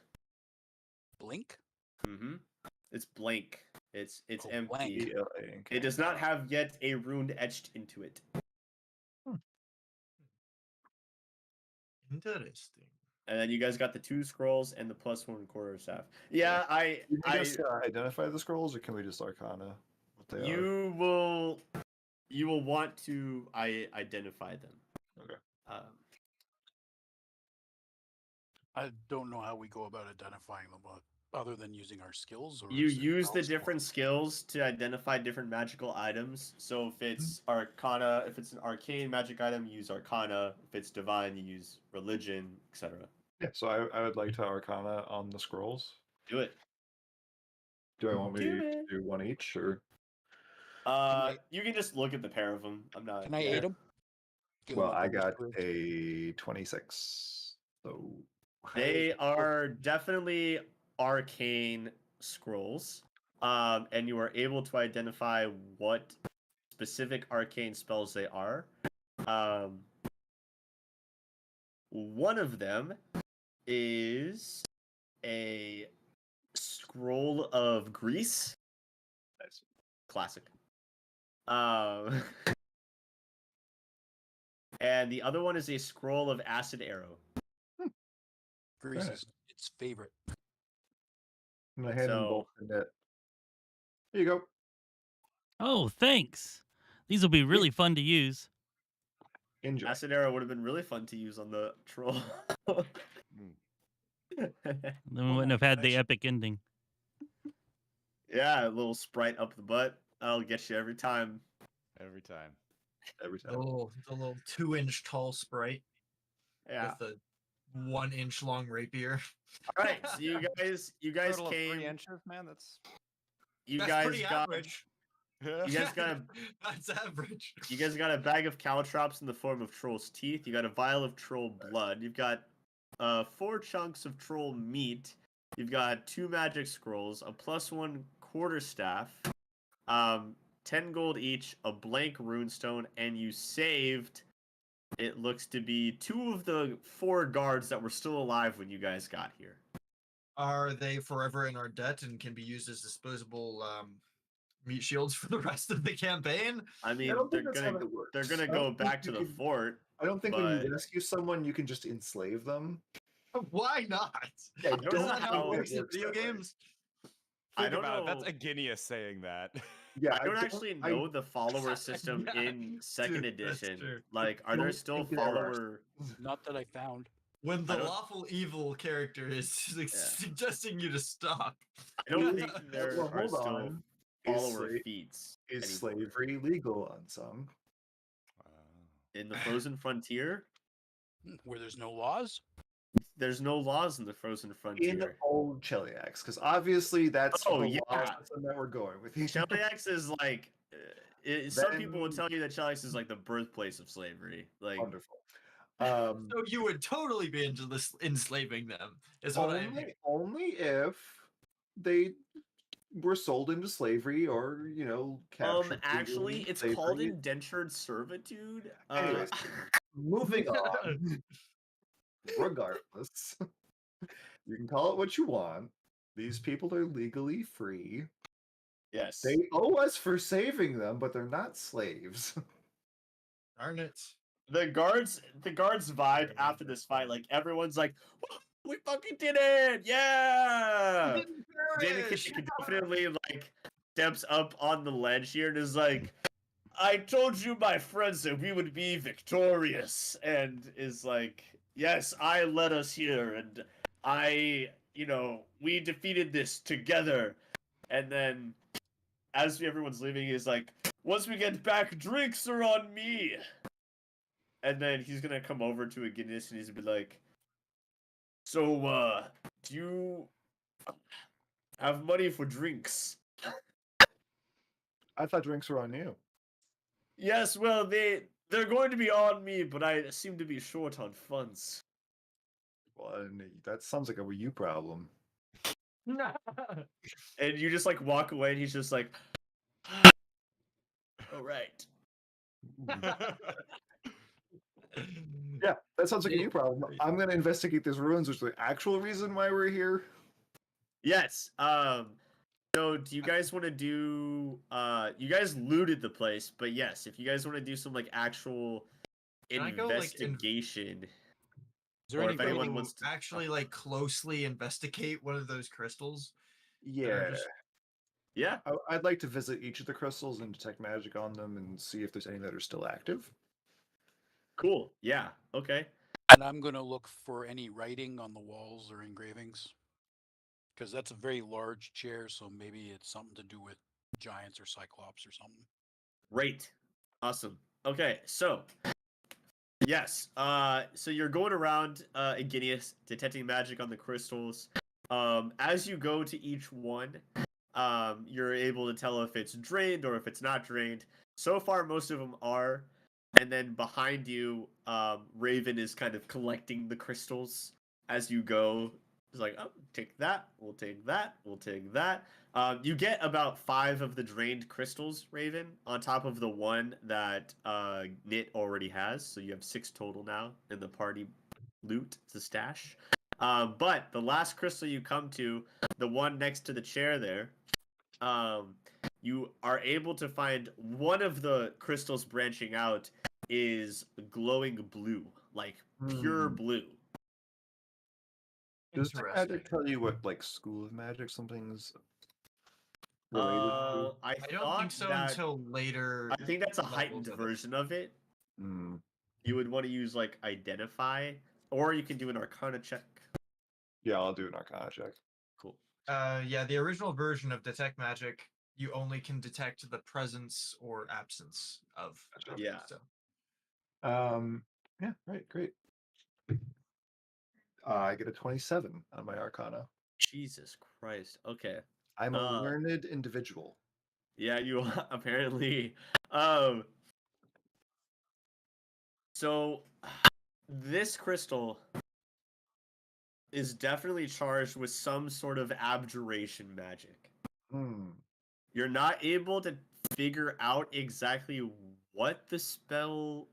Speaker 6: blink.
Speaker 1: Mm-hmm. It's blank. It's
Speaker 6: Oh,
Speaker 1: empty.
Speaker 6: blank.
Speaker 3: E-L-A-N-K.
Speaker 1: It does not have yet a rune etched into it.
Speaker 2: Interesting.
Speaker 1: And then you guys got the 2 scrolls and the +1 quarterstaff. Yeah,
Speaker 3: Can we just identify the scrolls, or can we just Arcana what they are?
Speaker 1: you will want to identify them.
Speaker 3: Okay.
Speaker 6: I don't know how we go about identifying them, other than using our skills. Or
Speaker 1: You
Speaker 6: is it
Speaker 1: use the
Speaker 6: also-
Speaker 1: different skills to identify different magical items. So if it's Arcana, if it's an arcane magic item, you use Arcana. If it's divine, you use religion, etc.
Speaker 3: Yeah. So I would like to Arcana on the scrolls.
Speaker 1: Do it.
Speaker 3: Do I want me
Speaker 1: Do
Speaker 3: to
Speaker 1: it.
Speaker 3: do one each, or?
Speaker 1: You can just look at the pair of them. I'm not.
Speaker 6: Can I
Speaker 1: yeah.
Speaker 6: aid him? Give him
Speaker 3: Well,
Speaker 6: a
Speaker 3: I
Speaker 6: bonus
Speaker 3: got
Speaker 6: bridge.
Speaker 3: a 26. So
Speaker 1: They are definitely arcane scrolls. And you are able to identify what specific arcane spells they are. One of them is a scroll of grease.
Speaker 3: Nice.
Speaker 1: Classic. And the other one is a scroll of acid arrow.
Speaker 6: Grease
Speaker 3: Alright.
Speaker 6: is its favorite.
Speaker 3: I'm gonna hand them
Speaker 1: So-
Speaker 3: both the net. Here you go.
Speaker 4: Oh, thanks. These will be really fun to use.
Speaker 3: Enjoy.
Speaker 1: Acid arrow would have been really fun to use on the troll.
Speaker 4: Then we wouldn't have had the
Speaker 2: gosh.
Speaker 4: epic ending.
Speaker 1: Yeah, a little sprite up the butt. That'll get you every time.
Speaker 5: Every time.
Speaker 3: Every time.
Speaker 2: The little 2-inch tall sprite
Speaker 1: Yeah.
Speaker 2: with a 1-inch long rapier.
Speaker 1: All right. So you guys
Speaker 5: Total of 3
Speaker 1: came.
Speaker 5: inches, man. That's
Speaker 1: You
Speaker 2: That's
Speaker 1: guys
Speaker 2: pretty
Speaker 1: got.
Speaker 2: average.
Speaker 1: You guys got a.
Speaker 2: That's average.
Speaker 1: You guys got a bag of caltrops in the form of troll's teeth. You got a vial of troll blood. You've got 4 chunks of troll meat. You've got 2 magic scrolls, a +1 quarterstaff, 10 gold each, a blank runestone, and you saved. It looks to be 2 of the 4 guards that were still alive when you guys got here.
Speaker 2: Are they forever in our debt and can be used as disposable meat shields for the rest of the campaign?
Speaker 1: I mean,
Speaker 3: I don't
Speaker 1: they're
Speaker 3: think that's how
Speaker 1: gonna
Speaker 3: that works.
Speaker 1: they're gonna
Speaker 3: I
Speaker 1: go
Speaker 3: don't think
Speaker 1: back to
Speaker 3: you
Speaker 1: the
Speaker 3: can-
Speaker 1: fort.
Speaker 3: I don't think when
Speaker 1: but-
Speaker 3: you rescue someone, you can just enslave them.
Speaker 2: Why not?
Speaker 3: Yeah,
Speaker 1: don't
Speaker 2: Isn't
Speaker 1: know
Speaker 2: that how
Speaker 1: how
Speaker 2: it works in
Speaker 3: works
Speaker 2: video
Speaker 3: that way.
Speaker 2: games?
Speaker 1: I
Speaker 5: think
Speaker 1: don't
Speaker 5: about
Speaker 1: know.
Speaker 5: it. That's Aginius saying that.
Speaker 3: Yeah,
Speaker 1: I don't actually know the follower system
Speaker 2: Yeah,
Speaker 1: in second
Speaker 2: dude, that's
Speaker 1: edition.
Speaker 2: true.
Speaker 1: Like, are there
Speaker 3: don't
Speaker 1: still
Speaker 3: think there are.
Speaker 1: follower?
Speaker 6: Not that I found.
Speaker 2: When the
Speaker 1: I don't-
Speaker 2: lawful evil character is like,
Speaker 1: Yeah.
Speaker 2: suggesting you to stop.
Speaker 1: I don't
Speaker 3: Is-
Speaker 1: think there
Speaker 3: well,
Speaker 1: are
Speaker 3: hold
Speaker 1: still
Speaker 3: on. Is,
Speaker 1: follower
Speaker 3: sla-
Speaker 1: feats
Speaker 3: is
Speaker 1: anymore.
Speaker 3: slavery legal, Unsung?
Speaker 1: In the Frozen Frontier.
Speaker 6: Where there's no laws?
Speaker 1: There's no laws in the Frozen
Speaker 3: In
Speaker 1: Frontier.
Speaker 3: old Cheliax, because obviously that's
Speaker 1: Oh,
Speaker 3: the
Speaker 1: yeah.
Speaker 3: law system that we're going with.
Speaker 1: Cheliax is like. Some people would
Speaker 3: Then-
Speaker 1: tell you that Cheliax is like the birthplace of slavery. Like,
Speaker 3: Wonderful.
Speaker 2: So you would totally be into this enslaving them. Is what I mean.
Speaker 3: only if they were sold into slavery or captured.
Speaker 1: actually,
Speaker 3: legally,
Speaker 1: it's called
Speaker 3: slavery.
Speaker 1: indentured servitude.
Speaker 3: Anyways, moving on. Regardless, you can call it what you want. These people are legally free.
Speaker 1: yes.
Speaker 3: They owe us for saving them, but they're not slaves.
Speaker 2: Darn it.
Speaker 1: The guards vibe after this fight, like everyone's like, "We fucking did it! Yeah!" Danica can definitely like steps up on the ledge here and is like, "I told you, my friends, that we would be victorious," and is like, "Yes, I led us here, and we defeated this together." And then, as everyone's leaving, he's like, "Once we get back, drinks are on me." And then he's gonna come over to a Guinness and he's gonna be like, "So, do you have money for drinks?"
Speaker 3: I thought drinks were on you.
Speaker 1: Yes, well, they're going to be on me, but I seem to be short on funds.
Speaker 3: Well, that sounds like a you problem.
Speaker 1: And you just like walk away and he's just like, "All right."
Speaker 3: Yeah, that sounds like a you problem. I'm gonna investigate these ruins, which is the actual reason why we're here.
Speaker 1: Yes. So do you guys want to do? You guys looted the place, but yes, if you guys want to do some like actual
Speaker 2: Can I go, like,
Speaker 1: investigation,
Speaker 6: Is there
Speaker 1: or
Speaker 6: any
Speaker 1: if anyone
Speaker 2: To
Speaker 1: wants to,
Speaker 2: actually like closely investigate one of those crystals.
Speaker 3: Yeah,
Speaker 2: just-
Speaker 1: yeah,
Speaker 3: I'd like to visit each of the crystals and detect magic on them and see if there's any that are still active.
Speaker 1: cool, yeah, okay.
Speaker 6: And I'm going to look for any writing on the walls or engravings. Because that's a very large chair, so maybe it's something to do with giants or cyclops or something.
Speaker 1: Great. Awesome. Okay, so yes, so you're going around Iginius detecting magic on the crystals. As you go to each one, you're able to tell if it's drained or if it's not drained. So far, most of them are. And then behind you, Raven is kind of collecting the crystals as you go. It's like, oh, take that. We'll take that. We'll take that. You get about 5 of the drained crystals, Raven, on top of the one that Knit already has. So you have 6 total now in the party loot, the stash. But the last crystal you come to, the one next to the chair there, you are able to find one of the crystals branching out is glowing blue, like pure blue.
Speaker 3: Does Tech
Speaker 2: Interesting.
Speaker 3: Magic tell you what like school of magic something's related to?
Speaker 1: I
Speaker 2: don't
Speaker 1: thought
Speaker 2: think so
Speaker 1: that,
Speaker 2: until later.
Speaker 1: I think that's a
Speaker 2: levels
Speaker 1: heightened
Speaker 2: of it.
Speaker 1: version of it.
Speaker 3: Hmm.
Speaker 1: You would want to use like identify, or you can do an arcana check.
Speaker 3: Yeah, I'll do an Arcana check.
Speaker 1: Cool.
Speaker 2: Yeah, the original version of Detect Magic, you only can detect the presence or absence of.
Speaker 3: Gotcha.
Speaker 1: Yeah.
Speaker 2: So.
Speaker 3: Yeah, right, great. I get a 27 on my Arcana.
Speaker 1: Jesus Christ. Okay.
Speaker 3: I'm a learned individual.
Speaker 1: Yeah, you apparently. So this crystal is definitely charged with some sort of abjuration magic.
Speaker 3: Hmm.
Speaker 1: You're not able to figure out exactly what the spell,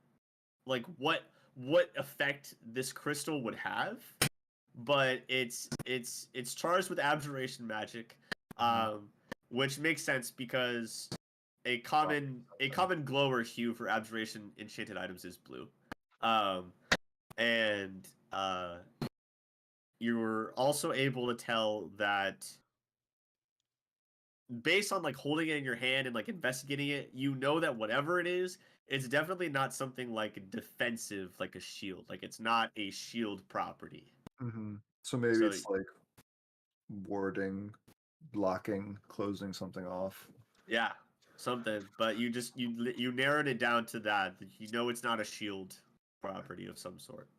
Speaker 1: like what effect this crystal would have, but it's charged with abjuration magic, which makes sense because a common glow or hue for abjuration enchanted items is blue, and you were also able to tell that based on like holding it in your hand and like investigating it, you know that whatever it is, it's definitely not something like defensive, like a shield. Like it's not a shield property.
Speaker 3: Mm-hmm. So maybe
Speaker 1: So-
Speaker 3: it's like warding, blocking, closing something off.
Speaker 1: Yeah, something. But you narrowed it down to that. You know it's not a shield property of some sort.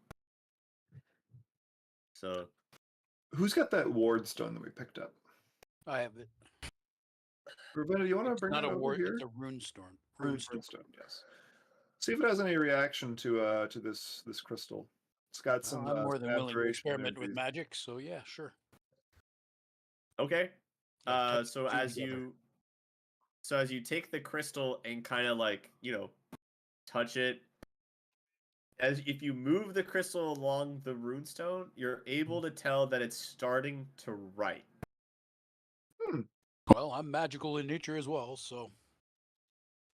Speaker 1: So
Speaker 3: Who's got that ward stone that we picked up?
Speaker 6: I have it.
Speaker 3: Ravinda, do you want to
Speaker 6: It's
Speaker 3: bring
Speaker 6: not
Speaker 3: it
Speaker 6: a
Speaker 3: over
Speaker 6: ward.
Speaker 3: here?
Speaker 6: It's a rune storm.
Speaker 3: Runestone, yes. See if it has any reaction to this crystal. It's got some
Speaker 6: I'm more than willing to
Speaker 3: abjuration
Speaker 6: experiment with
Speaker 3: energies.
Speaker 6: magic, so yeah, sure.
Speaker 1: okay.
Speaker 6: Like, touch
Speaker 1: So
Speaker 6: the two
Speaker 1: as
Speaker 6: together.
Speaker 1: you take the crystal and kind of like, touch it, as if you move the crystal along the runestone, you're able to tell that it's starting to write.
Speaker 6: Well, I'm magical in nature as well, so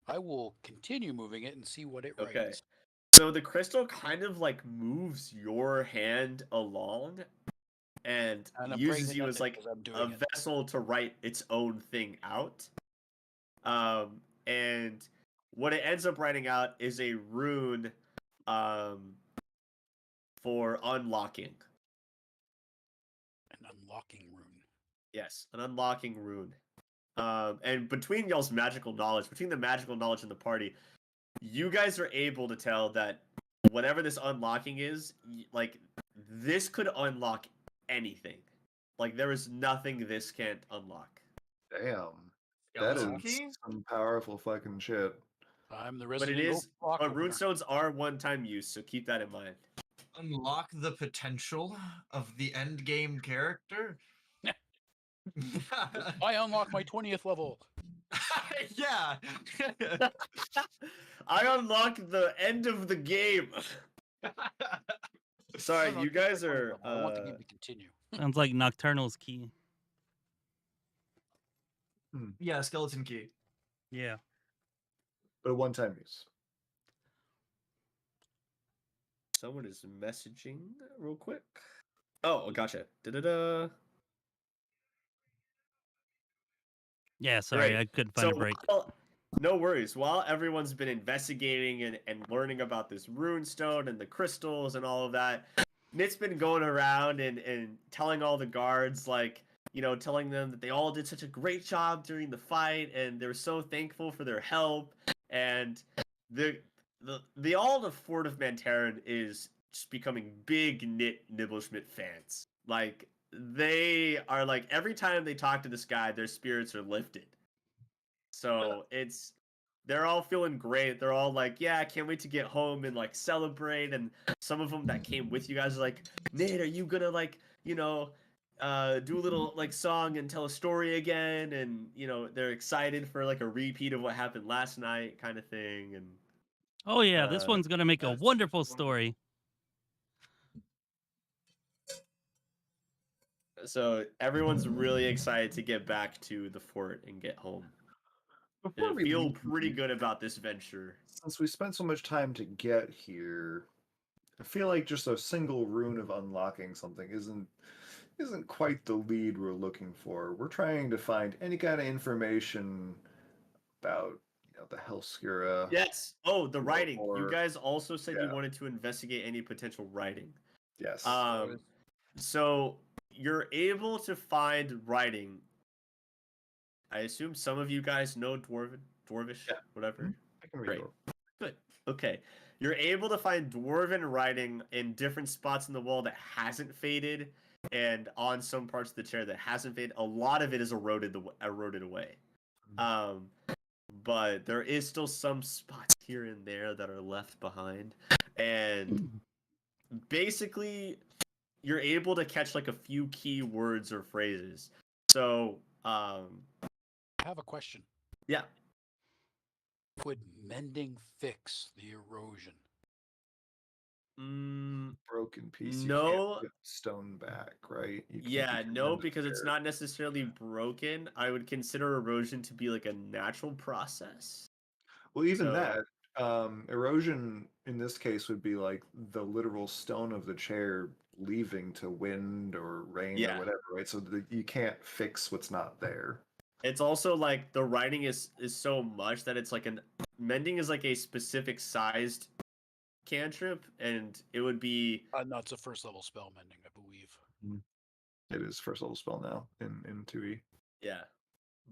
Speaker 6: I will continue moving it and see what it
Speaker 1: Okay.
Speaker 6: writes.
Speaker 1: So the crystal kind of like moves your hand along and
Speaker 6: And I'm
Speaker 1: uses
Speaker 6: praying
Speaker 1: you
Speaker 6: to
Speaker 1: as
Speaker 6: nothing
Speaker 1: like
Speaker 6: 'cause I'm
Speaker 1: a
Speaker 6: doing it.
Speaker 1: vessel to write its own thing out. And what it ends up writing out is a rune for unlocking.
Speaker 6: An unlocking rune.
Speaker 1: Yes, an unlocking rune. And between y'all's magical knowledge, between the magical knowledge in the party, you guys are able to tell that whatever this unlocking is, like, this could unlock anything. Like, there is nothing this can't unlock.
Speaker 3: Damn. That
Speaker 2: Skeleton
Speaker 3: is
Speaker 2: key?
Speaker 3: some powerful fucking shit.
Speaker 6: I'm the
Speaker 1: But
Speaker 6: resident
Speaker 1: it is,
Speaker 6: lock
Speaker 1: but
Speaker 6: opener.
Speaker 1: runestones are one-time use, so keep that in mind.
Speaker 2: Unlock the potential of the end game character.
Speaker 6: I unlock my 20th level.
Speaker 2: Yeah.
Speaker 1: I unlocked the end of the game. Sorry,
Speaker 6: No, no,
Speaker 1: you
Speaker 6: just my
Speaker 1: guys
Speaker 6: 20th
Speaker 1: are.
Speaker 6: level. I want the game to continue.
Speaker 4: Sounds like Nocturnal's key.
Speaker 2: Yeah, skeleton key.
Speaker 4: Yeah.
Speaker 3: But a one-time use.
Speaker 1: Someone is messaging real quick. Oh, gotcha. Da-da-da.
Speaker 4: Yeah, sorry,
Speaker 1: Great.
Speaker 4: I couldn't find a break.
Speaker 1: No worries. While everyone's been investigating and learning about this rune stone and the crystals and all of that, Nit's been going around and telling all the guards, like, telling them that they all did such a great job during the fight and they're so thankful for their help. And all the Fort of Mantaran is just becoming big Nit Nibbleshmidt fans. Like, they are like every time they talk to this guy, their spirits are lifted. So they're all feeling great. They're all like, yeah, I can't wait to get home and like celebrate. And some of them that came with you guys are like, Nate, are you gonna like, do a little like song and tell a story again? And they're excited for like a repeat of what happened last night, kind of thing. And
Speaker 4: Oh yeah, this one's gonna make a
Speaker 1: that's
Speaker 4: wonderful story.
Speaker 1: so everyone's really excited to get back to the fort and get home.
Speaker 3: Before
Speaker 1: And
Speaker 3: we
Speaker 1: feel
Speaker 3: leave,
Speaker 1: pretty good about this venture.
Speaker 3: since we spent so much time to get here, I feel like just a single rune of unlocking something isn't quite the lead we're looking for. We're trying to find any kind of information about the Hellskira.
Speaker 1: Yes. Oh, the writing. You
Speaker 3: Or
Speaker 1: guys also said you
Speaker 3: yeah.
Speaker 1: wanted to investigate any potential writing.
Speaker 3: Yes.
Speaker 1: So you're able to find writing. I assume some of you guys know Dwarvish,
Speaker 3: Yeah.
Speaker 1: whatever.
Speaker 3: I can read
Speaker 1: Great.
Speaker 3: it.
Speaker 1: Good. Okay. You're able to find dwarven writing in different spots in the wall that hasn't faded, and on some parts of the chair that hasn't faded. A lot of it is eroded away. But there is still some spots here and there that are left behind, and basically you're able to catch like a few key words or phrases. So
Speaker 6: I have a question.
Speaker 1: yeah,
Speaker 6: Would mending fix the erosion?
Speaker 3: Broken piece. You
Speaker 1: No.
Speaker 3: can't put stone back, right? You
Speaker 1: Yeah,
Speaker 3: can
Speaker 1: no,
Speaker 3: mend
Speaker 1: because it's
Speaker 3: repair.
Speaker 1: not necessarily broken. I would consider erosion to be like a natural process.
Speaker 3: Well, even
Speaker 1: So-
Speaker 3: that, erosion in this case would be like the literal stone of the chair leaving to wind or rain
Speaker 1: Yeah.
Speaker 3: or whatever, right? So you can't fix what's not there.
Speaker 1: It's also like the writing is so much that it's like mending is like a specific sized cantrip, and it would be
Speaker 6: No, it's a first level spell mending, I believe.
Speaker 3: It is first level spell now in 2e.
Speaker 1: yeah.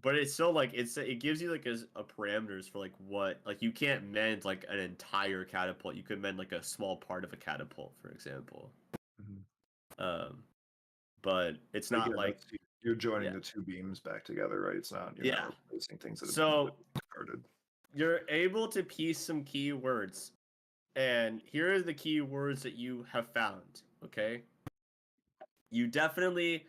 Speaker 1: But it's still like it gives you like a parameters for like what like you can't mend like an entire catapult. You could mend like a small part of a catapult, for example. But it's not
Speaker 3: Again,
Speaker 1: like
Speaker 3: you're joining
Speaker 1: yeah.
Speaker 3: the two beams back together, right? It's not you're
Speaker 1: Yeah.
Speaker 3: not replacing things that have
Speaker 1: So
Speaker 3: been discarded.
Speaker 1: you're able to piece some key words, and here are the key words that you have found. Okay, you definitely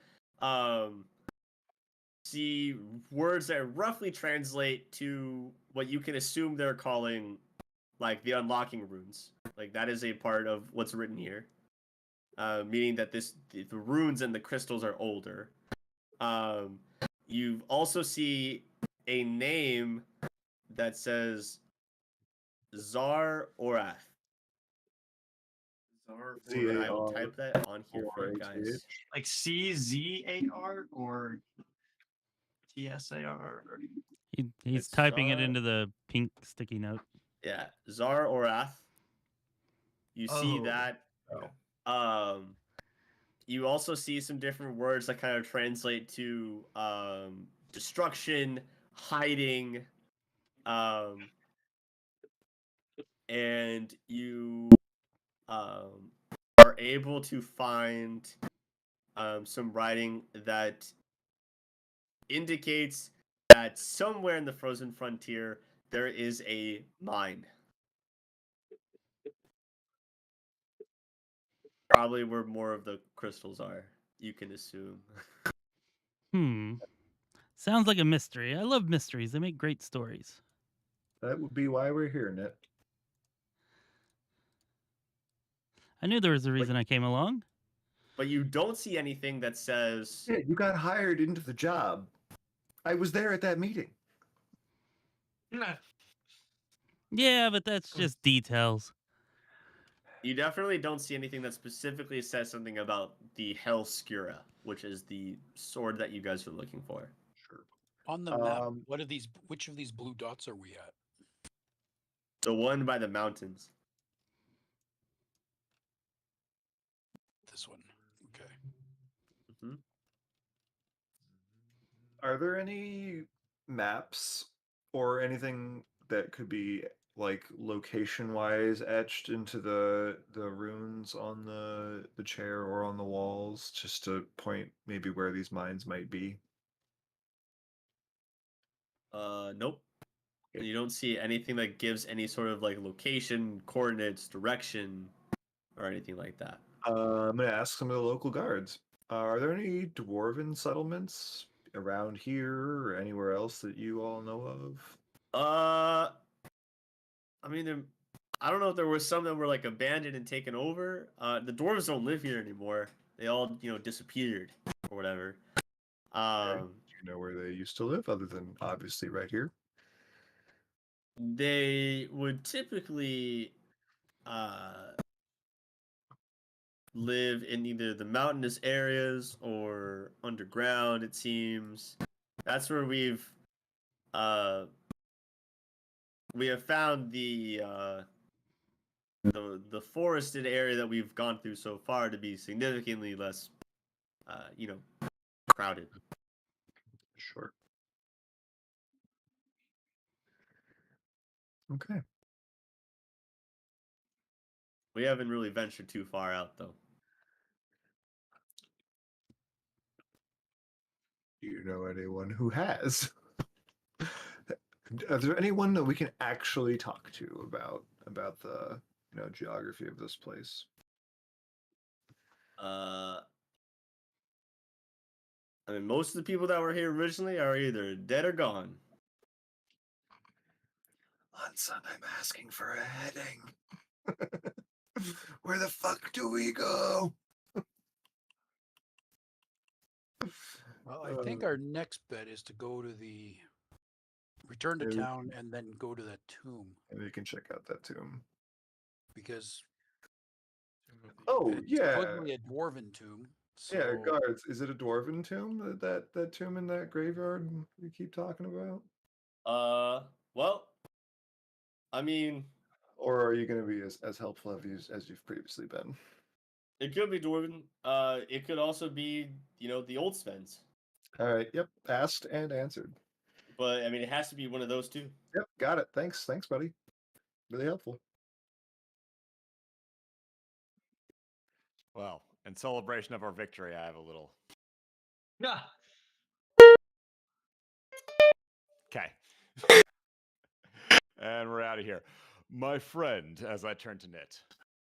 Speaker 1: see words that roughly translate to what you can assume they're calling like the unlocking runes. Like that is a part of what's written here, meaning that the runes and the crystals are older. You also see a name that says Zar Orath. And I will type that on here for you guys.
Speaker 2: Like CZAR or TSAR?
Speaker 4: He's
Speaker 1: It's
Speaker 4: typing it
Speaker 1: Zar-
Speaker 4: into the pink sticky note.
Speaker 1: Yeah, Zar Orath. You see
Speaker 2: Oh.
Speaker 1: that. You also see some different words that kind of translate to destruction, hiding, and you are able to find some writing that indicates that somewhere in the frozen frontier there is a mine. Probably where more of the crystals are, you can assume.
Speaker 4: Sounds like a mystery. I love mysteries. They make great stories.
Speaker 3: That would be why we're here, Nit.
Speaker 4: I knew there was a reason I came along.
Speaker 1: But you don't see anything that says
Speaker 3: Yeah, you got hired into the job. I was there at that meeting.
Speaker 4: Yeah, but that's just details.
Speaker 1: you definitely don't see anything that specifically says something about the Hellskira, which is the sword that you guys are looking for.
Speaker 3: Sure.
Speaker 6: On the map, what are these? Which of these blue dots are we at?
Speaker 1: The one by the mountains.
Speaker 6: This one. Okay.
Speaker 1: Mm-hmm.
Speaker 3: Are there any maps or anything that could be like location wise etched into the runes on the chair or on the walls, just to point maybe where these mines might be?
Speaker 1: Nope.
Speaker 3: Okay.
Speaker 1: You don't see anything that gives any sort of like location, coordinates, direction, or anything like that.
Speaker 3: I'm gonna ask some of the local guards. Are there any dwarven settlements around here or anywhere else that you all know of?
Speaker 1: I mean, I don't know if there were some that were like abandoned and taken over. The dwarves don't live here anymore. They all, disappeared or whatever.
Speaker 3: Okay. Do you know where they used to live, other than obviously right here?
Speaker 1: They would typically live in either the mountainous areas or underground, it seems. That's where we have found the forested area that we've gone through so far to be significantly less crowded.
Speaker 3: Sure. Okay.
Speaker 1: We haven't really ventured too far out though.
Speaker 3: Do you know anyone who has? Is there anyone that we can actually talk to about the geography of this place?
Speaker 1: I mean, most of the people that were here originally are either dead or gone.
Speaker 3: Unsung, I'm asking for a heading. Where the fuck do we go?
Speaker 6: Well, I think our next bet is to go to return to
Speaker 3: Maybe-
Speaker 6: town and then go to that tomb,
Speaker 3: Maybe we can check out that tomb.
Speaker 6: because
Speaker 3: Oh
Speaker 6: it's
Speaker 3: yeah,
Speaker 6: supposedly a dwarven tomb. So
Speaker 3: yeah, guards. Is it a dwarven tomb? That tomb in that graveyard we keep talking about?
Speaker 1: Well, I mean,
Speaker 3: Or are you going to be as helpful as you've previously been?
Speaker 1: it could be dwarven. It could also be, the old Svens.
Speaker 3: All right. Yep. Asked and answered.
Speaker 1: But I mean, it has to be one of those two.
Speaker 3: Yep. Got it. Thanks, buddy. Really helpful.
Speaker 5: Well, in celebration of our victory, I have a little.
Speaker 2: Yeah.
Speaker 5: Okay. And we're out of here. My friend, as I turn to Knit,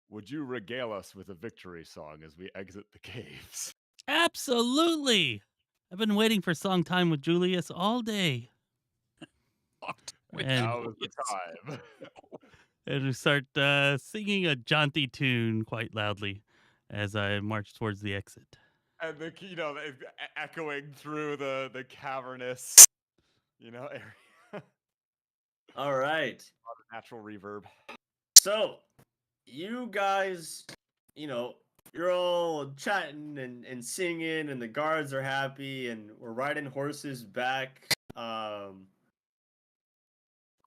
Speaker 5: would you regale us with a victory song as we exit the caves?
Speaker 4: Absolutely. I've been waiting for song time with Julius all day. And,
Speaker 5: Now is the time.
Speaker 4: and we start singing a jaunty tune quite loudly as I march towards the exit.
Speaker 5: And echoing through the cavernous, area.
Speaker 1: All right.
Speaker 5: A lot of natural reverb.
Speaker 1: So, you guys, you're all chatting and singing, and the guards are happy, and we're riding horses back.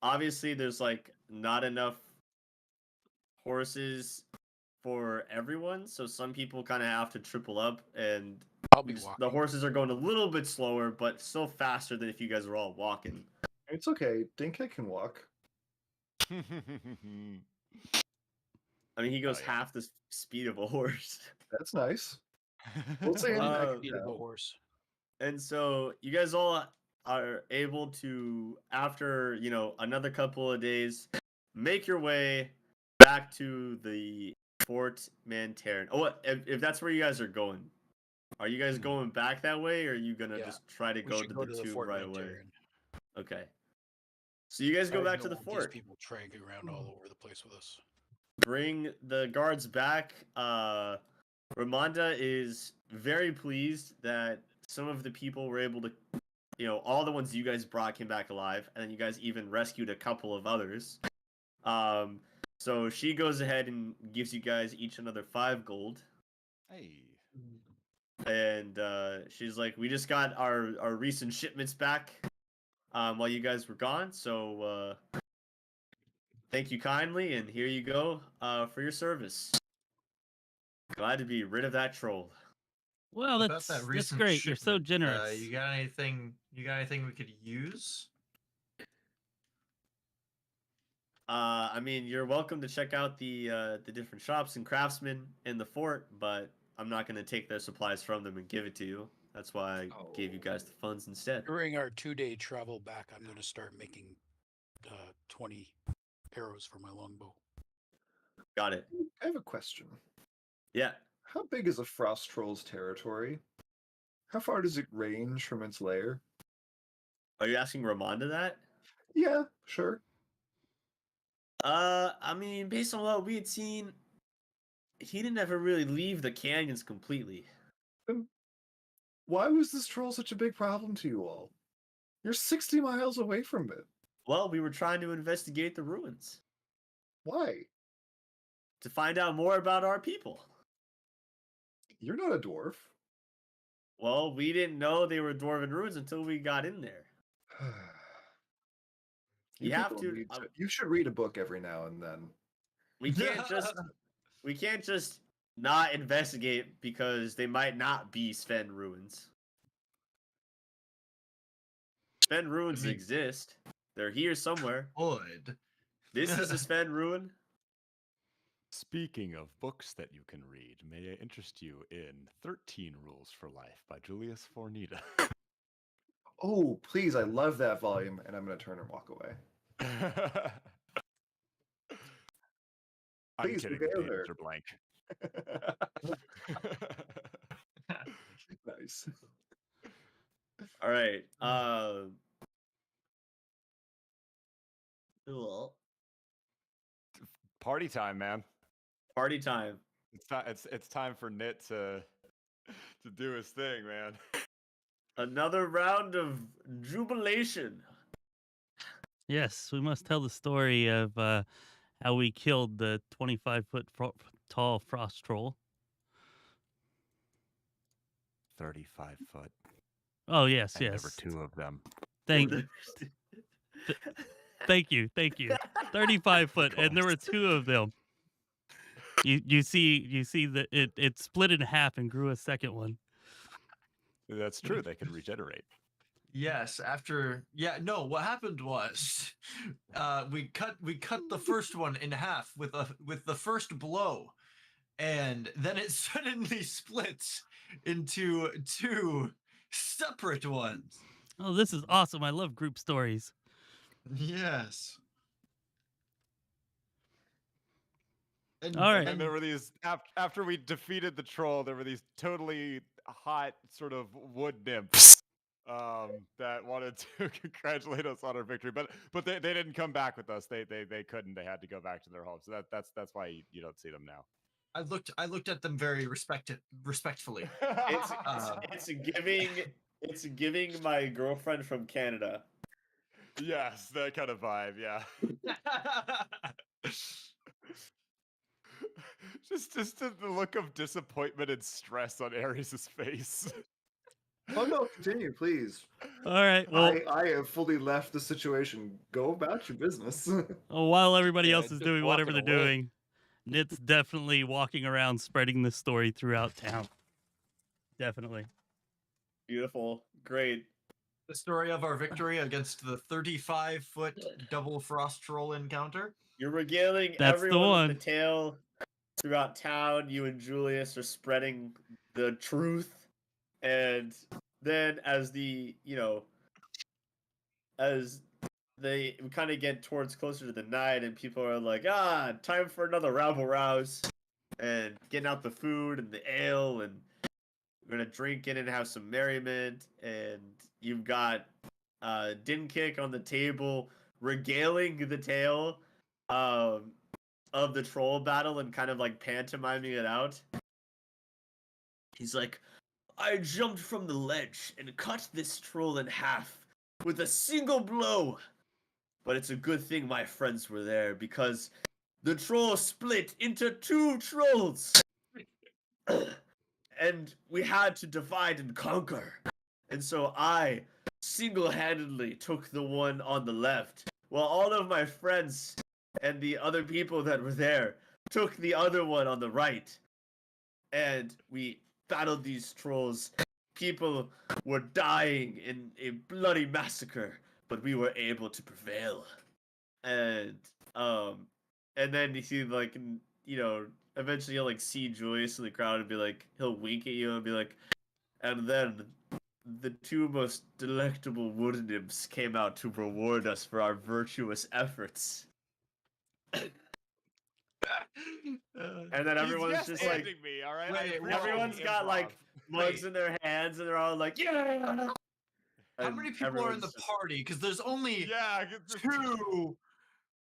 Speaker 1: Obviously, there's like not enough horses for everyone, so some people kind of have to triple up, and
Speaker 6: I'll be walking.
Speaker 1: the horses are going a little bit slower, but still faster than if you guys were all walking.
Speaker 3: It's okay. Dinka can walk.
Speaker 1: I mean, he goes
Speaker 5: Oh, yeah.
Speaker 1: half the speed of a horse.
Speaker 3: That's nice. We'll say
Speaker 6: Speed of a horse.
Speaker 1: And so you guys all are able to, after another couple of days, make your way back to the Fort Mantaran. Oh, if that's where you guys are going, are you guys going back that way, or are you gonna
Speaker 6: Yeah,
Speaker 1: just try to
Speaker 6: We
Speaker 1: go
Speaker 6: should
Speaker 1: to
Speaker 6: go
Speaker 1: the
Speaker 6: to the
Speaker 1: tomb
Speaker 6: Fort
Speaker 1: right away?
Speaker 6: Mantaran.
Speaker 1: Okay. So you guys go
Speaker 6: I
Speaker 1: back to
Speaker 6: don't
Speaker 1: the
Speaker 6: want these
Speaker 1: fort.
Speaker 6: people tragging around all over the place with us.
Speaker 1: Bring the guards back. Ramonda is very pleased that some of the people were able to, all the ones you guys brought came back alive, and then you guys even rescued a couple of others. So she goes ahead and gives you guys each another 5 gold.
Speaker 5: Hey.
Speaker 1: And she's like, we just got our recent shipments back while you guys were gone, so thank you kindly, and here you go for your service. Glad to be rid of that troll.
Speaker 4: Well,
Speaker 2: About
Speaker 4: that's
Speaker 2: that recent
Speaker 4: great. You're so
Speaker 2: shipment,
Speaker 4: generous.
Speaker 2: You got anything? You got anything we could use?
Speaker 1: I mean, you're welcome to check out the different shops and craftsmen in the fort, but I'm not gonna take their supplies from them and give it to you. That's why I gave you guys the funds instead.
Speaker 6: During our 2-day travel back, I'm going to start making 20 arrows for my longbow.
Speaker 1: Got it.
Speaker 3: I have a question.
Speaker 1: Yeah.
Speaker 3: How big is a frost troll's territory? How far does it range from its lair?
Speaker 1: Are you asking Ramonda that?
Speaker 3: Yeah, sure.
Speaker 1: I mean, based on what we had seen, he didn't ever really leave the canyons completely.
Speaker 3: Why was this troll such a big problem to you all? You're 60 miles away from it.
Speaker 1: Well, we were trying to investigate the ruins
Speaker 3: Why?
Speaker 1: to find out more about our people.
Speaker 3: You're not a dwarf.
Speaker 1: Well, we didn't know they were dwarven ruins until we got in there.
Speaker 3: You
Speaker 1: You have
Speaker 3: people
Speaker 1: to.
Speaker 3: need you should read a book every now and then.
Speaker 1: We can't just not investigate because they might not be Sven ruins. Sven ruins
Speaker 2: I mean-
Speaker 1: exist. They're here somewhere.
Speaker 2: Would.
Speaker 1: This is a Sven ruin.
Speaker 5: Speaking of books that you can read, may I interest you in 13 Rules for Life by Julius Fornita?
Speaker 3: Oh, please, I love that volume, and I'm going to turn and walk away.
Speaker 5: I'm
Speaker 3: Please,
Speaker 5: kidding,
Speaker 3: we
Speaker 5: the
Speaker 3: go
Speaker 5: pages
Speaker 3: there.
Speaker 5: are blank.
Speaker 3: Nice.
Speaker 1: All right. Cool.
Speaker 5: Party time, man.
Speaker 1: Party time.
Speaker 5: It's time for Nit to do his thing, man.
Speaker 1: Another round of jubilation.
Speaker 4: Yes, we must tell the story of how we killed the 25-foot tall frost troll.
Speaker 5: 35 foot.
Speaker 4: Oh yes,
Speaker 5: And
Speaker 4: yes.
Speaker 5: there were 2 of them.
Speaker 4: Thank you. 35 foot, and there were 2 of them. You see that it split in half and grew a second one.
Speaker 5: That's true. They can regenerate.
Speaker 2: Yes, what happened was we cut the first one in half with the first blow, and then it suddenly splits into 2 separate ones.
Speaker 4: Oh, this is awesome. I love group stories.
Speaker 2: Yes. And,
Speaker 4: All right.
Speaker 5: And then there were these, after we defeated the troll, there were these totally hot sort of wood nymphs that wanted to congratulate us on our victory. But they didn't come back with us. They couldn't. They had to go back to their homes. So that's why you don't see them now.
Speaker 2: I looked at them very respectfully.
Speaker 1: It's giving my girlfriend from Canada.
Speaker 5: Yes, that kind of vibe, yeah. just the look of disappointment and stress on Ares' face.
Speaker 3: Oh no, continue, please.
Speaker 4: All right. Well,
Speaker 3: I have fully left the situation. Go about your business.
Speaker 4: while everybody
Speaker 5: Yeah,
Speaker 4: else is
Speaker 5: just
Speaker 4: doing whatever they're
Speaker 5: walking away.
Speaker 4: doing, Nit's definitely walking around spreading this story throughout town. Definitely.
Speaker 1: Beautiful. Great.
Speaker 2: The story of our victory against the 35-foot double frost troll encounter.
Speaker 1: You're regaling
Speaker 4: That's the
Speaker 1: everyone
Speaker 4: one.
Speaker 1: with the tale throughout town. You and Julius are spreading the truth. And then as we kind of get towards closer to the night and people are like, time for another rabble rouse and getting out the food and the ale and we're going to drink it and have some merriment. And you've got Dinkick on the table regaling the tale of the troll battle and kind of like pantomiming it out. He's like, I jumped from the ledge and cut this troll in half with a single blow. But it's a good thing my friends were there because the troll split into 2 trolls. And we had to divide and conquer. And so I single-handedly took the one on the left, while all of my friends and the other people that were there took the other one on the right. And we battled these trolls. People were dying in a bloody massacre, but we were able to prevail. And And then you see like eventually you'll like see Julius in the crowd and be like, he'll wink at you and be like, and then the two most delectable wood nymphs came out to reward us for our virtuous efforts. And then everyone's
Speaker 5: He's
Speaker 1: just like,
Speaker 5: handing me, all right.
Speaker 2: wait,
Speaker 1: everyone's got like mugs in their hands and they're all like, yeah.
Speaker 2: How
Speaker 1: And
Speaker 2: many people are in the
Speaker 1: everyone's just-
Speaker 2: party? Because there's only
Speaker 5: yeah,
Speaker 2: 2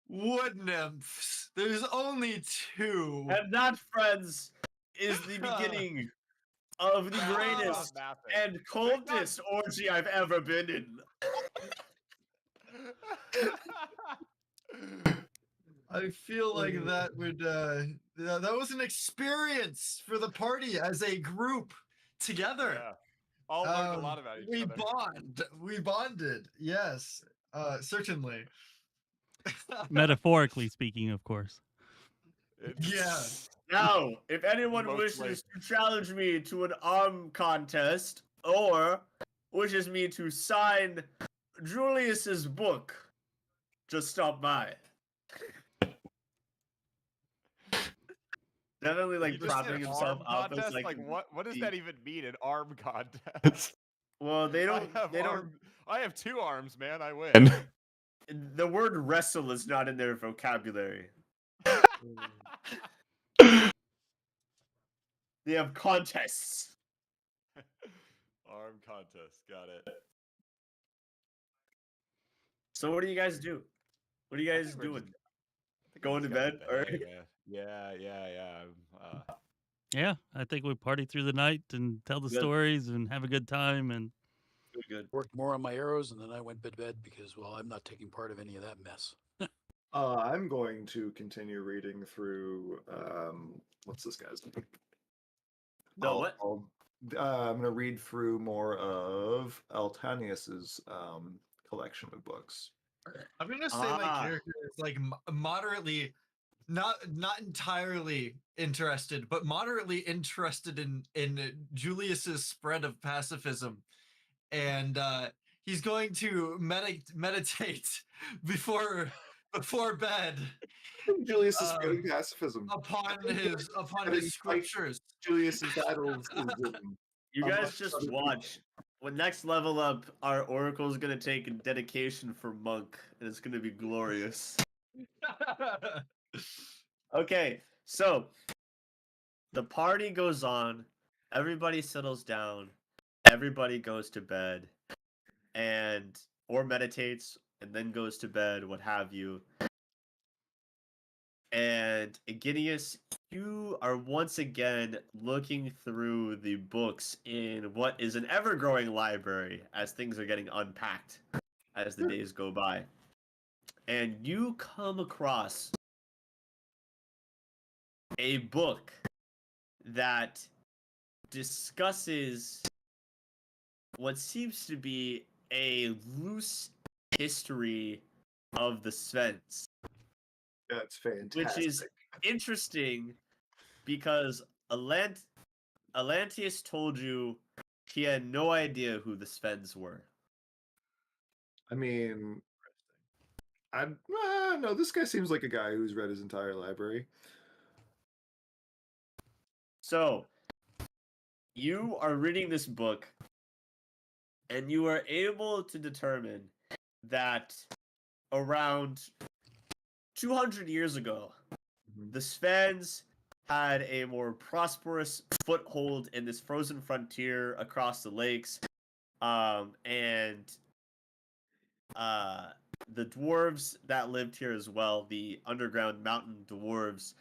Speaker 2: wood nymphs. There's only 2.
Speaker 1: And that, friends, is the beginning of the
Speaker 5: Math is
Speaker 1: greatest
Speaker 5: not mathing.
Speaker 1: and coldest orgy I've ever been in.
Speaker 2: I feel like that would that was an experience for the party as a group together.
Speaker 5: Yeah. All learned a lot about each other.
Speaker 2: We bonded. Yes, certainly.
Speaker 4: Metaphorically speaking, of course.
Speaker 2: Yeah.
Speaker 1: Now, if anyone
Speaker 5: Mostly.
Speaker 1: wishes to challenge me to an arm contest or wishes me to sign Julius's book, just stop by. Definitely like
Speaker 5: You just
Speaker 1: propping
Speaker 5: said
Speaker 1: himself
Speaker 5: arm
Speaker 1: up as
Speaker 5: contest?
Speaker 1: like
Speaker 5: what does
Speaker 1: the-
Speaker 5: that even mean, an arm contest?
Speaker 1: Well, they don't.
Speaker 5: I have 2 arms, man. I win.
Speaker 1: The word wrestle is not in their vocabulary. They have contests.
Speaker 5: Arm contest. Got it.
Speaker 1: So what do you guys do? What are you
Speaker 5: I
Speaker 1: guys
Speaker 5: think we're
Speaker 1: doing?
Speaker 5: just- I think
Speaker 1: Going
Speaker 5: we're
Speaker 1: to
Speaker 5: just
Speaker 1: bed, or-
Speaker 5: man. Yeah.
Speaker 4: Yeah, I think we party through the night and tell the
Speaker 1: Good.
Speaker 4: stories and have a good time. And
Speaker 1: Good.
Speaker 6: Worked more on my arrows, and then I went to bed because, well, I'm not taking part of any of that mess.
Speaker 3: I'm going to continue reading through what's this guy's name?
Speaker 1: No, what?
Speaker 3: I'm going to read through more of Altanius's collection of books.
Speaker 2: I'm gonna say my
Speaker 1: Ah.
Speaker 2: character is like moderately, not entirely interested, but moderately interested in Julius's spread of pacifism, and he's going to meditate before bed
Speaker 3: Julius's spreading pacifism.
Speaker 2: upon his
Speaker 3: Fighting
Speaker 2: scriptures.
Speaker 3: Julius's battles is written.
Speaker 1: You
Speaker 3: Among
Speaker 1: guys just
Speaker 3: other people.
Speaker 1: watch. When next level up, our oracle is gonna take a dedication for monk, and it's gonna be glorious. Okay, so the party goes on. Everybody settles down. Everybody goes to bed, or meditates, and then goes to bed, what have you. And Aeginius, you are once again looking through the books in what is an ever-growing library as things are getting unpacked as the days go by. And you come across a book that discusses what seems to be a loose history of the Svens.
Speaker 3: That's fantastic.
Speaker 1: Which is interesting because Atlanteus told you he had no idea who the Svens were.
Speaker 3: I mean, no, this guy seems like a guy who's read his entire library.
Speaker 1: So, you are reading this book, and you are able to determine that around 200 years ago, the Svens had a more prosperous foothold in this frozen frontier across the lakes, and the dwarves that lived here as well, the underground mountain dwarves,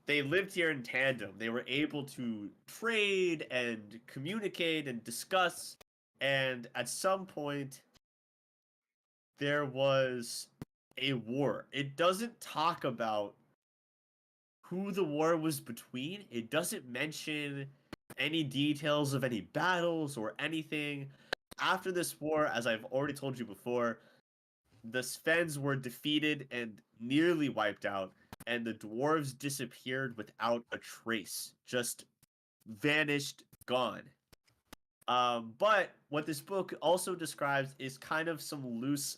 Speaker 1: they lived here in tandem. They were able to trade and communicate and discuss, and at some point, there was a war. It doesn't talk about who the war was between. It doesn't mention any details of any battles or anything. After this war, as I've already told you before, the Svens were defeated and nearly wiped out, and the dwarves disappeared without a trace. Just vanished, gone. But what this book also describes is kind of some loose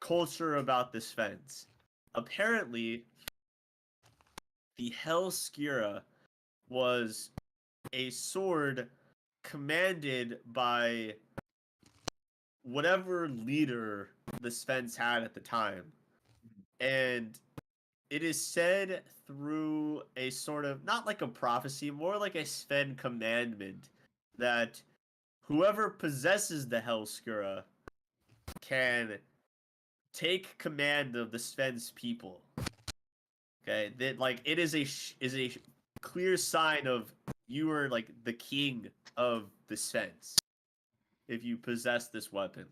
Speaker 1: culture about the Svens. apparently the Hellskira was a sword commanded by whatever leader the Svens had at the time. And it is said through a sort of, not like a prophecy, more like a Sven commandment, that whoever possesses the Hellskira can take command of the Sven's people. Okay, that like it is a clear sign of you are like the king of the Svens if you possess this weapon.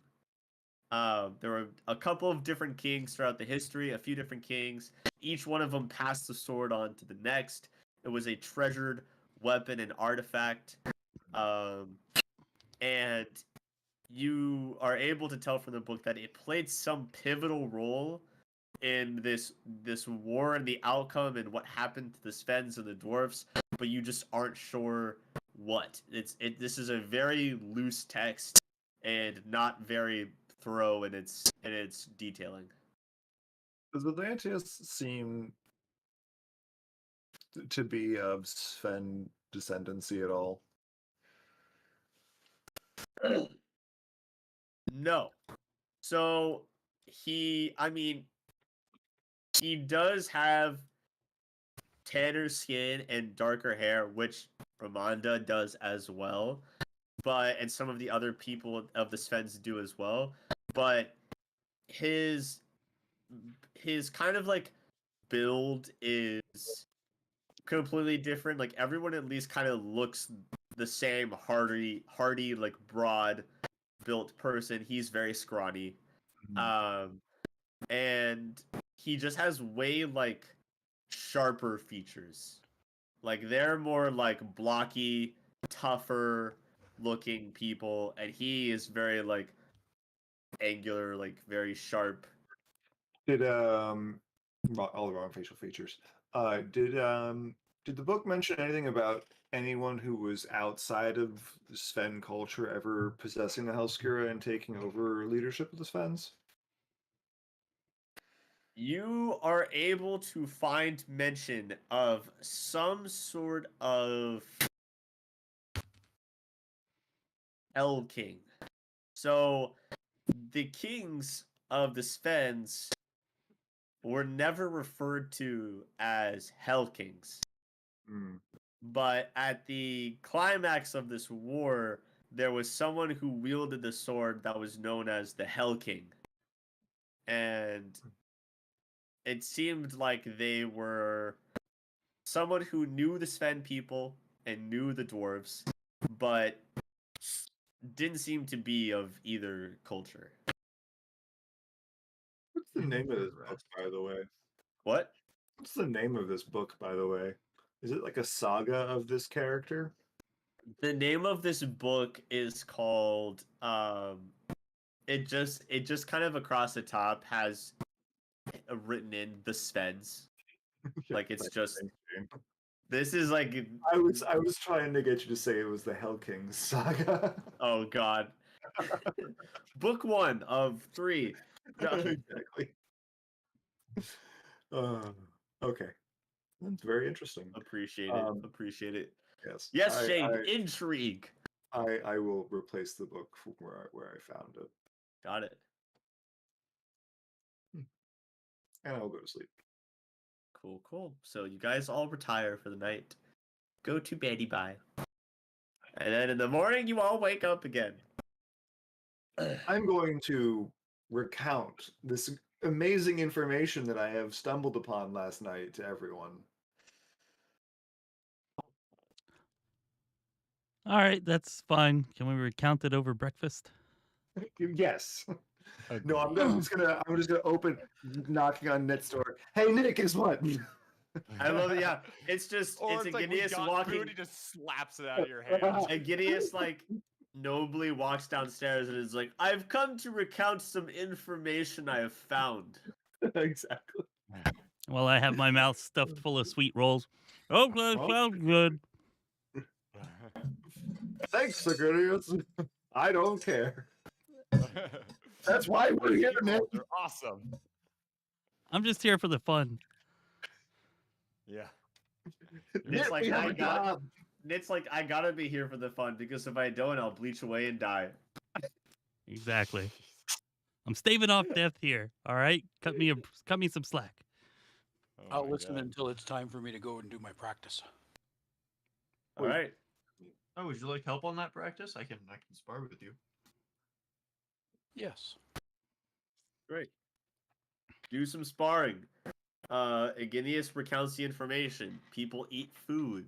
Speaker 1: There were a couple of different kings throughout the history, a few different kings. Each one of them passed the sword on to the next. It was a treasured weapon and artifact. And you are able to tell from the book that it played some pivotal role in this war and the outcome and what happened to the Svens and the dwarfs, but you just aren't sure what. This is a very loose text and not very thorough in its detailing.
Speaker 3: Does Atlantis seem to be of Sven descendancy at all?
Speaker 1: No. So he does have tanner skin and darker hair, which Ramonda does as well. And some of the other people of the Svens do as well. But his kind of like build is completely different. Like everyone at least kind of looks the same, hardy, like broad built person. He's very scrawny. And he just has way like sharper features. Like they're more like blocky, tougher looking people, and he is very like angular, like very sharp.
Speaker 3: Did all the wrong facial features. Did the book mention anything about anyone who was outside of the Sven culture ever possessing the Hellskira and taking over leadership of the Svens?
Speaker 1: You are able to find mention of some sort of Hell King. So the kings of the Svens were never referred to as Hell Kings. But at the climax of this war, there was someone who wielded the sword that was known as the Hell King. And it seemed like they were someone who knew the Sven people and knew the dwarves, but didn't seem to be of either culture.
Speaker 3: What's the name of this book, by the way?
Speaker 1: What?
Speaker 3: What's the name of this book, by the way? Is it like a saga of this character?
Speaker 1: The name of this book is called it just kind of across the top has written in the Svens. Like it's just this is like
Speaker 3: I was trying to get you to say it was the Hell King saga.
Speaker 1: Oh god. Book 1 of 3.
Speaker 3: Exactly. Okay. That's very interesting.
Speaker 1: Appreciate it. Appreciate it.
Speaker 3: Yes.
Speaker 1: Yes, Shane. Intrigue.
Speaker 3: I will replace the book from where I found it.
Speaker 1: Got it.
Speaker 3: And I'll go to sleep.
Speaker 1: Cool. So you guys all retire for the night. Go to beddy bye. And then in the morning you all wake up again.
Speaker 3: I'm going to recount this amazing information that I have stumbled upon last night to everyone.
Speaker 4: All right, that's fine. Can we recount it over breakfast?
Speaker 3: Yes. No, I'm just gonna open, knocking on Nick's door. Hey, Nick, guess what?
Speaker 1: I love it. Yeah, it's just
Speaker 5: Or
Speaker 1: it's a
Speaker 5: like we
Speaker 1: Gideus
Speaker 5: got
Speaker 1: walking.
Speaker 5: food, he just slaps it out of your hand.
Speaker 1: And Gideus like nobly walks downstairs and is like, "I've come to recount some information I have found."
Speaker 3: Exactly.
Speaker 4: Well, I have my mouth stuffed full of sweet rolls. Oh, that sounds good.
Speaker 3: Thanks, Gideus. I don't care. That's why we're here, Nick.
Speaker 5: They're awesome.
Speaker 4: I'm just here for the fun.
Speaker 5: Yeah.
Speaker 1: It's like
Speaker 3: we have
Speaker 1: I
Speaker 3: a
Speaker 1: got.
Speaker 3: job.
Speaker 1: It's like I gotta be here for the fun because if I don't, I'll bleach away and die.
Speaker 4: Exactly. I'm staving off death here. All right, cut me some slack.
Speaker 5: Oh
Speaker 6: I'll
Speaker 5: my
Speaker 6: listen
Speaker 5: God.
Speaker 6: until it's time for me to go and do my practice.
Speaker 1: All right.
Speaker 2: Oh, would you like help on that practice? I can spar with you.
Speaker 6: Yes.
Speaker 1: Great. Do some sparring. Iginius recounts the information. People eat food.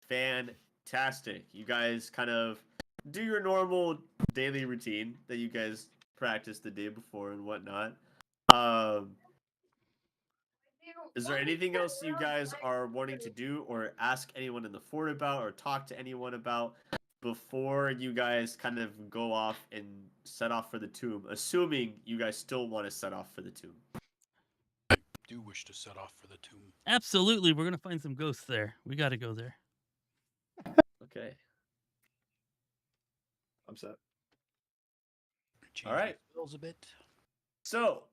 Speaker 1: Fantastic. You guys kind of do your normal daily routine that you guys practiced the day before and whatnot. Is there anything else you guys are wanting to do or ask anyone in the fort about or talk to anyone about before you guys kind of go off and set off for the tomb, assuming you guys still want to set off for the tomb?
Speaker 6: Do wish to set off for the tomb.
Speaker 4: Absolutely, we're gonna find some ghosts there. We got to go there.
Speaker 1: Okay.
Speaker 3: I'm set.
Speaker 6: Change
Speaker 1: All right.
Speaker 6: my spells a bit.
Speaker 1: So,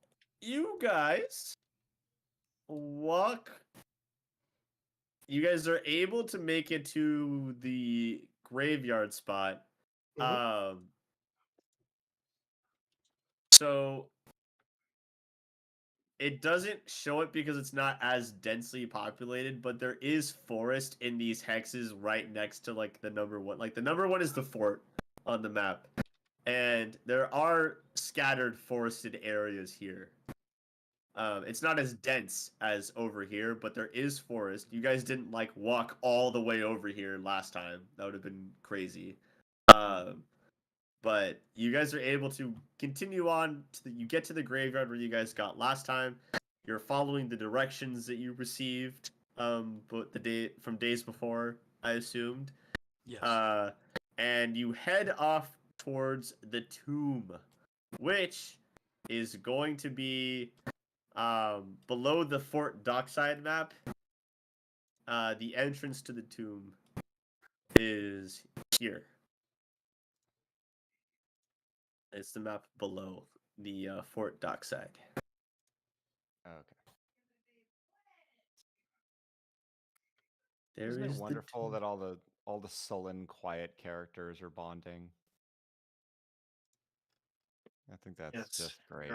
Speaker 1: you guys walk. You guys are able to make it to the graveyard spot. So it doesn't show it because it's not as densely populated, but there is forest in these hexes right next to like the number one. Like the number one is the fort on the map. And there are scattered forested areas here. It's not as dense as over here, but there is forest. You guys didn't like walk all the way over here last time. That would have been crazy. But you guys are able to continue on to you get to the graveyard where you guys got last time. You're following the directions that you received but from days before, I assumed.
Speaker 6: Yes.
Speaker 1: And you head off towards the tomb, which is going to be below the fort dockside map. The entrance to the tomb is here. It's the map below the fort dockside.
Speaker 5: Okay.
Speaker 1: There
Speaker 5: Isn't
Speaker 1: is
Speaker 5: it
Speaker 1: the
Speaker 5: wonderful
Speaker 1: tomb.
Speaker 5: that all the sullen, quiet characters are bonding? I think that's just great.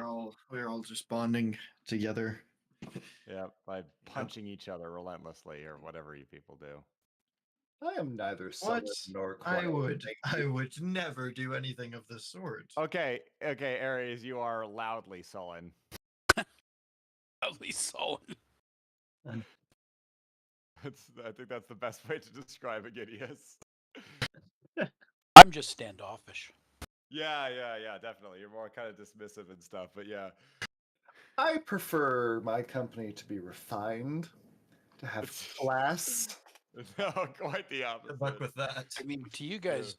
Speaker 2: We're all just bonding together.
Speaker 5: Yeah, by punching each other relentlessly or whatever you people do.
Speaker 3: I am neither sullen nor
Speaker 2: I
Speaker 3: quiet.
Speaker 2: would never do anything of the sort.
Speaker 5: Okay, Aries, you are loudly sullen.
Speaker 6: Loudly sullen.
Speaker 5: I think that's the best way to describe Egidius.
Speaker 6: I'm just standoffish.
Speaker 5: Yeah, definitely. You're more kind of dismissive and stuff, but yeah.
Speaker 3: I prefer my company to be refined, to have class.
Speaker 5: No, quite the opposite.
Speaker 2: Good luck with that.
Speaker 6: I mean, to you guys,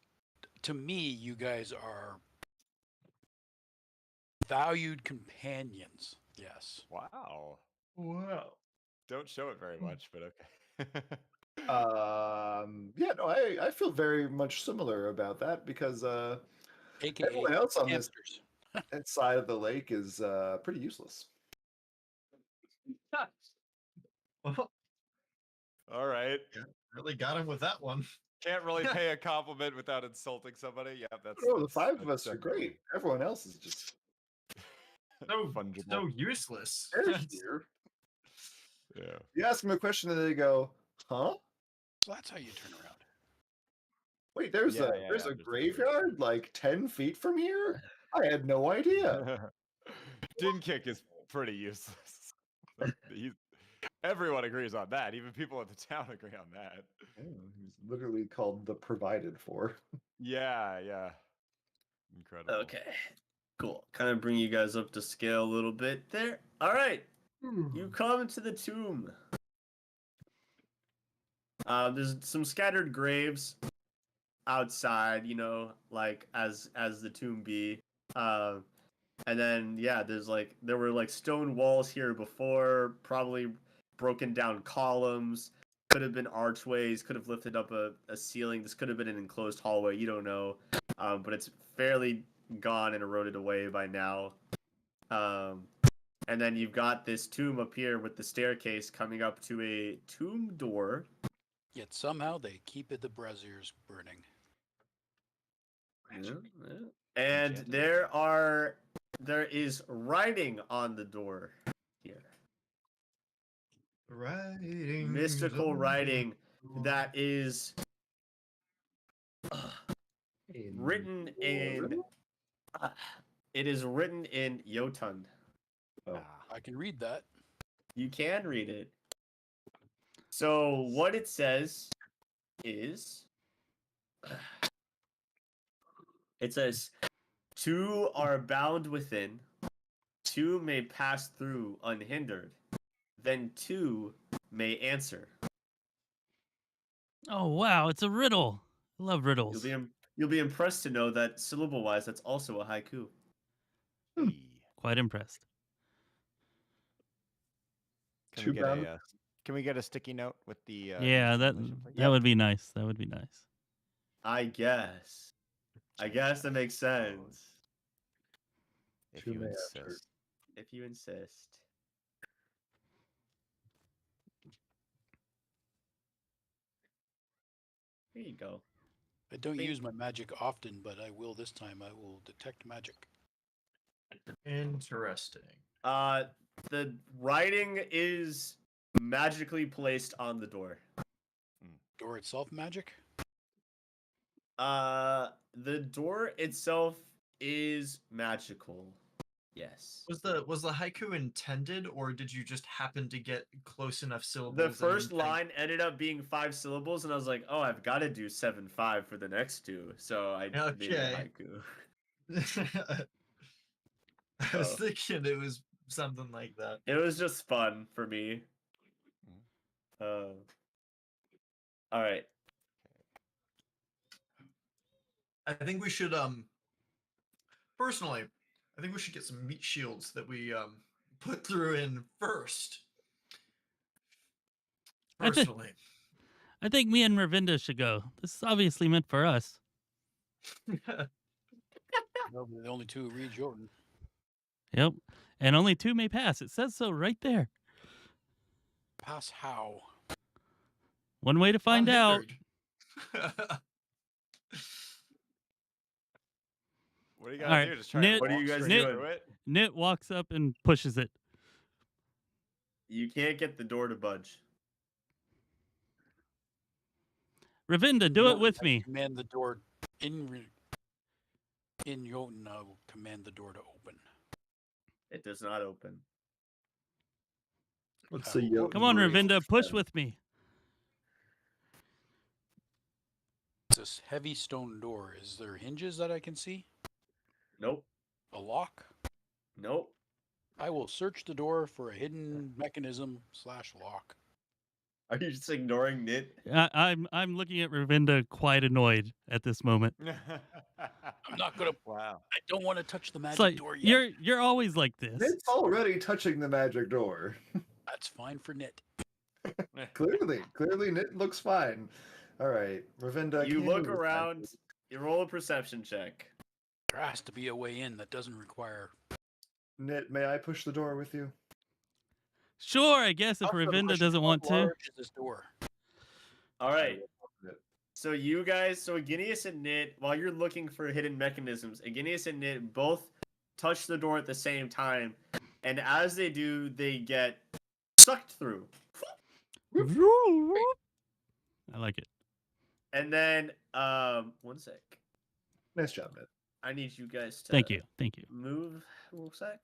Speaker 6: to me, you guys are valued companions. Yes.
Speaker 5: Wow.
Speaker 2: Wow.
Speaker 5: Don't show it very much, but okay.
Speaker 3: Yeah, no, I feel very much similar about that because
Speaker 6: AKA
Speaker 3: everyone else on this
Speaker 6: hamsters.
Speaker 3: side of the lake is pretty useless.
Speaker 2: Well,
Speaker 5: All right.
Speaker 2: really got him with that one.
Speaker 5: Can't really pay a compliment without insulting somebody. Yeah, that's.
Speaker 3: Oh, the
Speaker 5: that's-
Speaker 3: five of
Speaker 5: that's
Speaker 3: us are
Speaker 5: definitely
Speaker 3: great. Everyone else is just
Speaker 5: fungible.
Speaker 2: So useless.
Speaker 3: they're here.
Speaker 5: Yeah.
Speaker 3: You ask them a question and they go, "Huh?
Speaker 6: So that's how you turn around.
Speaker 3: Wait, there's
Speaker 5: Yeah,
Speaker 3: a
Speaker 5: just
Speaker 3: graveyard like 10 feet from here? I had no idea."
Speaker 5: Din kick is pretty useless. Everyone agrees on that. Even people in the town agree on that.
Speaker 3: Yeah, he's literally called the provided for.
Speaker 5: Yeah. Incredible.
Speaker 1: Okay. Cool. Kind of bring you guys up to scale a little bit there. All right. You come to the tomb. There's some scattered graves outside, like as the tomb be. And then there were like stone walls here before, probably broken down columns. Could have been archways. Could have lifted up a ceiling. This could have been an enclosed hallway. You don't know, but it's fairly gone and eroded away by now. And And then you've got this tomb up here with the staircase coming up to a tomb door.
Speaker 6: Yet somehow they keep the braziers burning.
Speaker 1: Yeah, yeah. And there is writing on the door here.
Speaker 2: Writing.
Speaker 1: Mystical writing that is written in it is written in Jotun.
Speaker 3: Oh.
Speaker 6: I can read that.
Speaker 1: You can read it. So what it says is it says, two are bound within, two may pass through unhindered, then two may answer.
Speaker 4: Oh wow, it's a riddle. I love riddles.
Speaker 1: You'll be impressed to know that syllable-wise, that's also a haiku.
Speaker 5: Hey.
Speaker 4: Quite impressed.
Speaker 5: Can
Speaker 3: Too
Speaker 5: we get
Speaker 3: bad.
Speaker 5: can we get a sticky note with the
Speaker 4: Yeah, that
Speaker 5: translation, please?
Speaker 4: that would be nice. That would be nice.
Speaker 1: I guess that makes sense.
Speaker 5: If
Speaker 3: Two
Speaker 5: you
Speaker 3: may answer.
Speaker 5: insist.
Speaker 1: If you insist. Here you go.
Speaker 6: I don't
Speaker 1: Think-
Speaker 6: use my magic often, but I will this time. I will detect magic.
Speaker 2: Interesting.
Speaker 1: The writing is magically placed on the door.
Speaker 6: Door itself magic?
Speaker 1: The door itself is magical. Yes.
Speaker 2: Was the haiku intended, or did you just happen to get close enough syllables?
Speaker 1: The
Speaker 2: and
Speaker 1: first
Speaker 2: think-
Speaker 1: line ended up being 5 syllables, and I was like, oh, I've got to do 7-5 for the next two. So I made a
Speaker 2: Okay.
Speaker 1: haiku.
Speaker 2: I was
Speaker 1: Oh.
Speaker 2: thinking it was something like that.
Speaker 1: It was just fun for me. All right.
Speaker 2: I think we should personally, I think we should get some meat shields that we put through in first.
Speaker 4: I thi-
Speaker 2: Personally.
Speaker 4: I think me and Rayvinda should go. This is obviously meant for us.
Speaker 6: No, we're the only two who read Jordan.
Speaker 4: Yep. And only two may pass. It says so right there.
Speaker 6: Pass how?
Speaker 4: One way to find out.
Speaker 2: Unhindered.
Speaker 5: What are you
Speaker 4: All
Speaker 5: gonna
Speaker 4: right,
Speaker 5: do? Just try
Speaker 4: Nit-
Speaker 5: and
Speaker 1: What are you
Speaker 5: walk
Speaker 1: guys
Speaker 5: straight
Speaker 1: doing?
Speaker 5: through it?
Speaker 4: Nit walks up and pushes it.
Speaker 1: You can't get the door to budge.
Speaker 4: Rayvinda, do it with
Speaker 6: I
Speaker 4: me.
Speaker 6: command the door in Jotun. I will command the door to open.
Speaker 1: It does not open.
Speaker 3: Let's see. Yo-
Speaker 4: Come on,
Speaker 3: Great.
Speaker 4: Rayvinda, push with me.
Speaker 6: It's this heavy stone door. Is there hinges that I can see?
Speaker 1: Nope.
Speaker 6: A lock?
Speaker 1: Nope.
Speaker 6: I will search the door for a hidden mechanism / lock.
Speaker 1: Are you just ignoring Nit?
Speaker 4: I'm looking at Rayvinda quite annoyed at this moment.
Speaker 6: I'm not gonna.
Speaker 5: Wow.
Speaker 6: I don't want to touch the magic
Speaker 4: It's like
Speaker 6: door yet.
Speaker 4: you're always like this.
Speaker 3: It's already touching the magic door.
Speaker 6: That's fine for Nit.
Speaker 3: Clearly, it looks fine. All right, Rayvinda.
Speaker 1: You
Speaker 3: can
Speaker 1: look
Speaker 3: do this
Speaker 1: around.
Speaker 3: magic?
Speaker 1: You roll a perception check.
Speaker 6: There has to be a way in that doesn't require.
Speaker 3: Nit, may I push the door with you?
Speaker 4: Sure, I guess if
Speaker 6: Also, the
Speaker 4: Rayvinda
Speaker 6: question,
Speaker 4: doesn't
Speaker 6: how
Speaker 4: want to.
Speaker 6: large is this door?
Speaker 1: All right.
Speaker 3: Nit.
Speaker 1: So you guys, so Aginius and Nit, while you're looking for hidden mechanisms, Aginius and Nit both touch the door at the same time, and as they do, they get sucked through.
Speaker 4: I like it.
Speaker 1: And then, one sec.
Speaker 3: Nice job, Nit.
Speaker 1: I need you guys to
Speaker 4: Thank you. Thank you.
Speaker 1: move. One sec.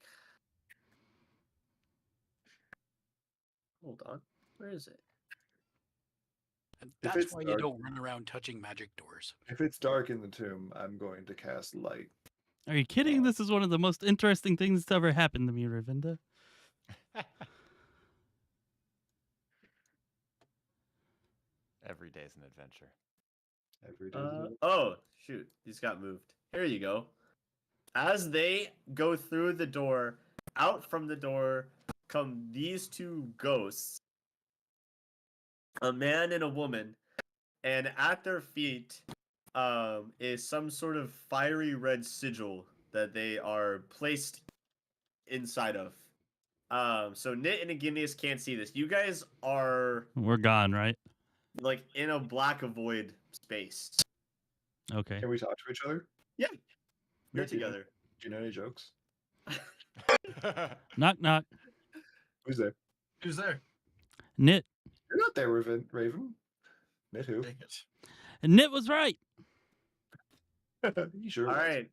Speaker 1: Hold on. Where is it?
Speaker 6: And
Speaker 3: If
Speaker 6: that's
Speaker 3: it's
Speaker 6: why you
Speaker 3: dark-
Speaker 6: don't run around touching magic doors.
Speaker 3: If it's dark in the tomb, I'm going to cast light.
Speaker 4: Are you kidding? This is one of the most interesting things that's ever happened to me, Rayvinda.
Speaker 5: Every day's an adventure.
Speaker 3: Every day.
Speaker 1: Oh, shoot. These got moved. Here you go. As they go through the door, out from the door come these two ghosts, a man and a woman, and at their feet is some sort of fiery red sigil that they are placed inside of. So Nit and Igneous can't see this. You guys are
Speaker 4: We're gone, right?
Speaker 1: like in a black void space.
Speaker 4: Okay.
Speaker 3: Can we talk to each other?
Speaker 1: Yeah, you're
Speaker 3: Nick, do you know-
Speaker 1: together.
Speaker 3: Do you know any jokes?
Speaker 4: Knock knock.
Speaker 3: Who's there?
Speaker 2: Who's there?
Speaker 4: Nit.
Speaker 3: You're not there, Raven. Nit who?
Speaker 2: Dang it.
Speaker 4: Nit was right.
Speaker 3: You sure?
Speaker 1: All
Speaker 3: was.
Speaker 1: right.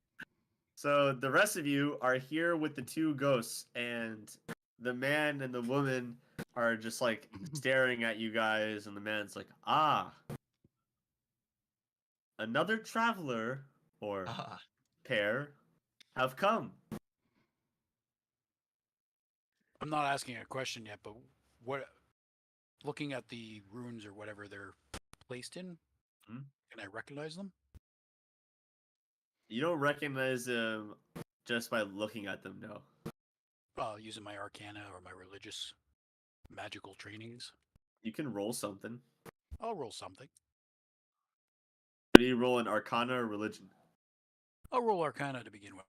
Speaker 1: So the rest of you are here with the two ghosts, and the man and the woman are just like staring at you guys, and the man's like, "Ah, another traveler or
Speaker 2: Ah,
Speaker 1: pair have come."
Speaker 6: I'm not asking a question yet, but what? Looking at the runes or whatever they're placed in,
Speaker 1: Hmm?
Speaker 6: can I recognize them?
Speaker 1: You don't recognize them just by looking at them, no.
Speaker 6: Using my arcana or my religious magical trainings.
Speaker 1: You can roll something.
Speaker 6: I'll roll something.
Speaker 1: What do you roll in Arcana or Religion?
Speaker 6: I'll roll arcana to begin with.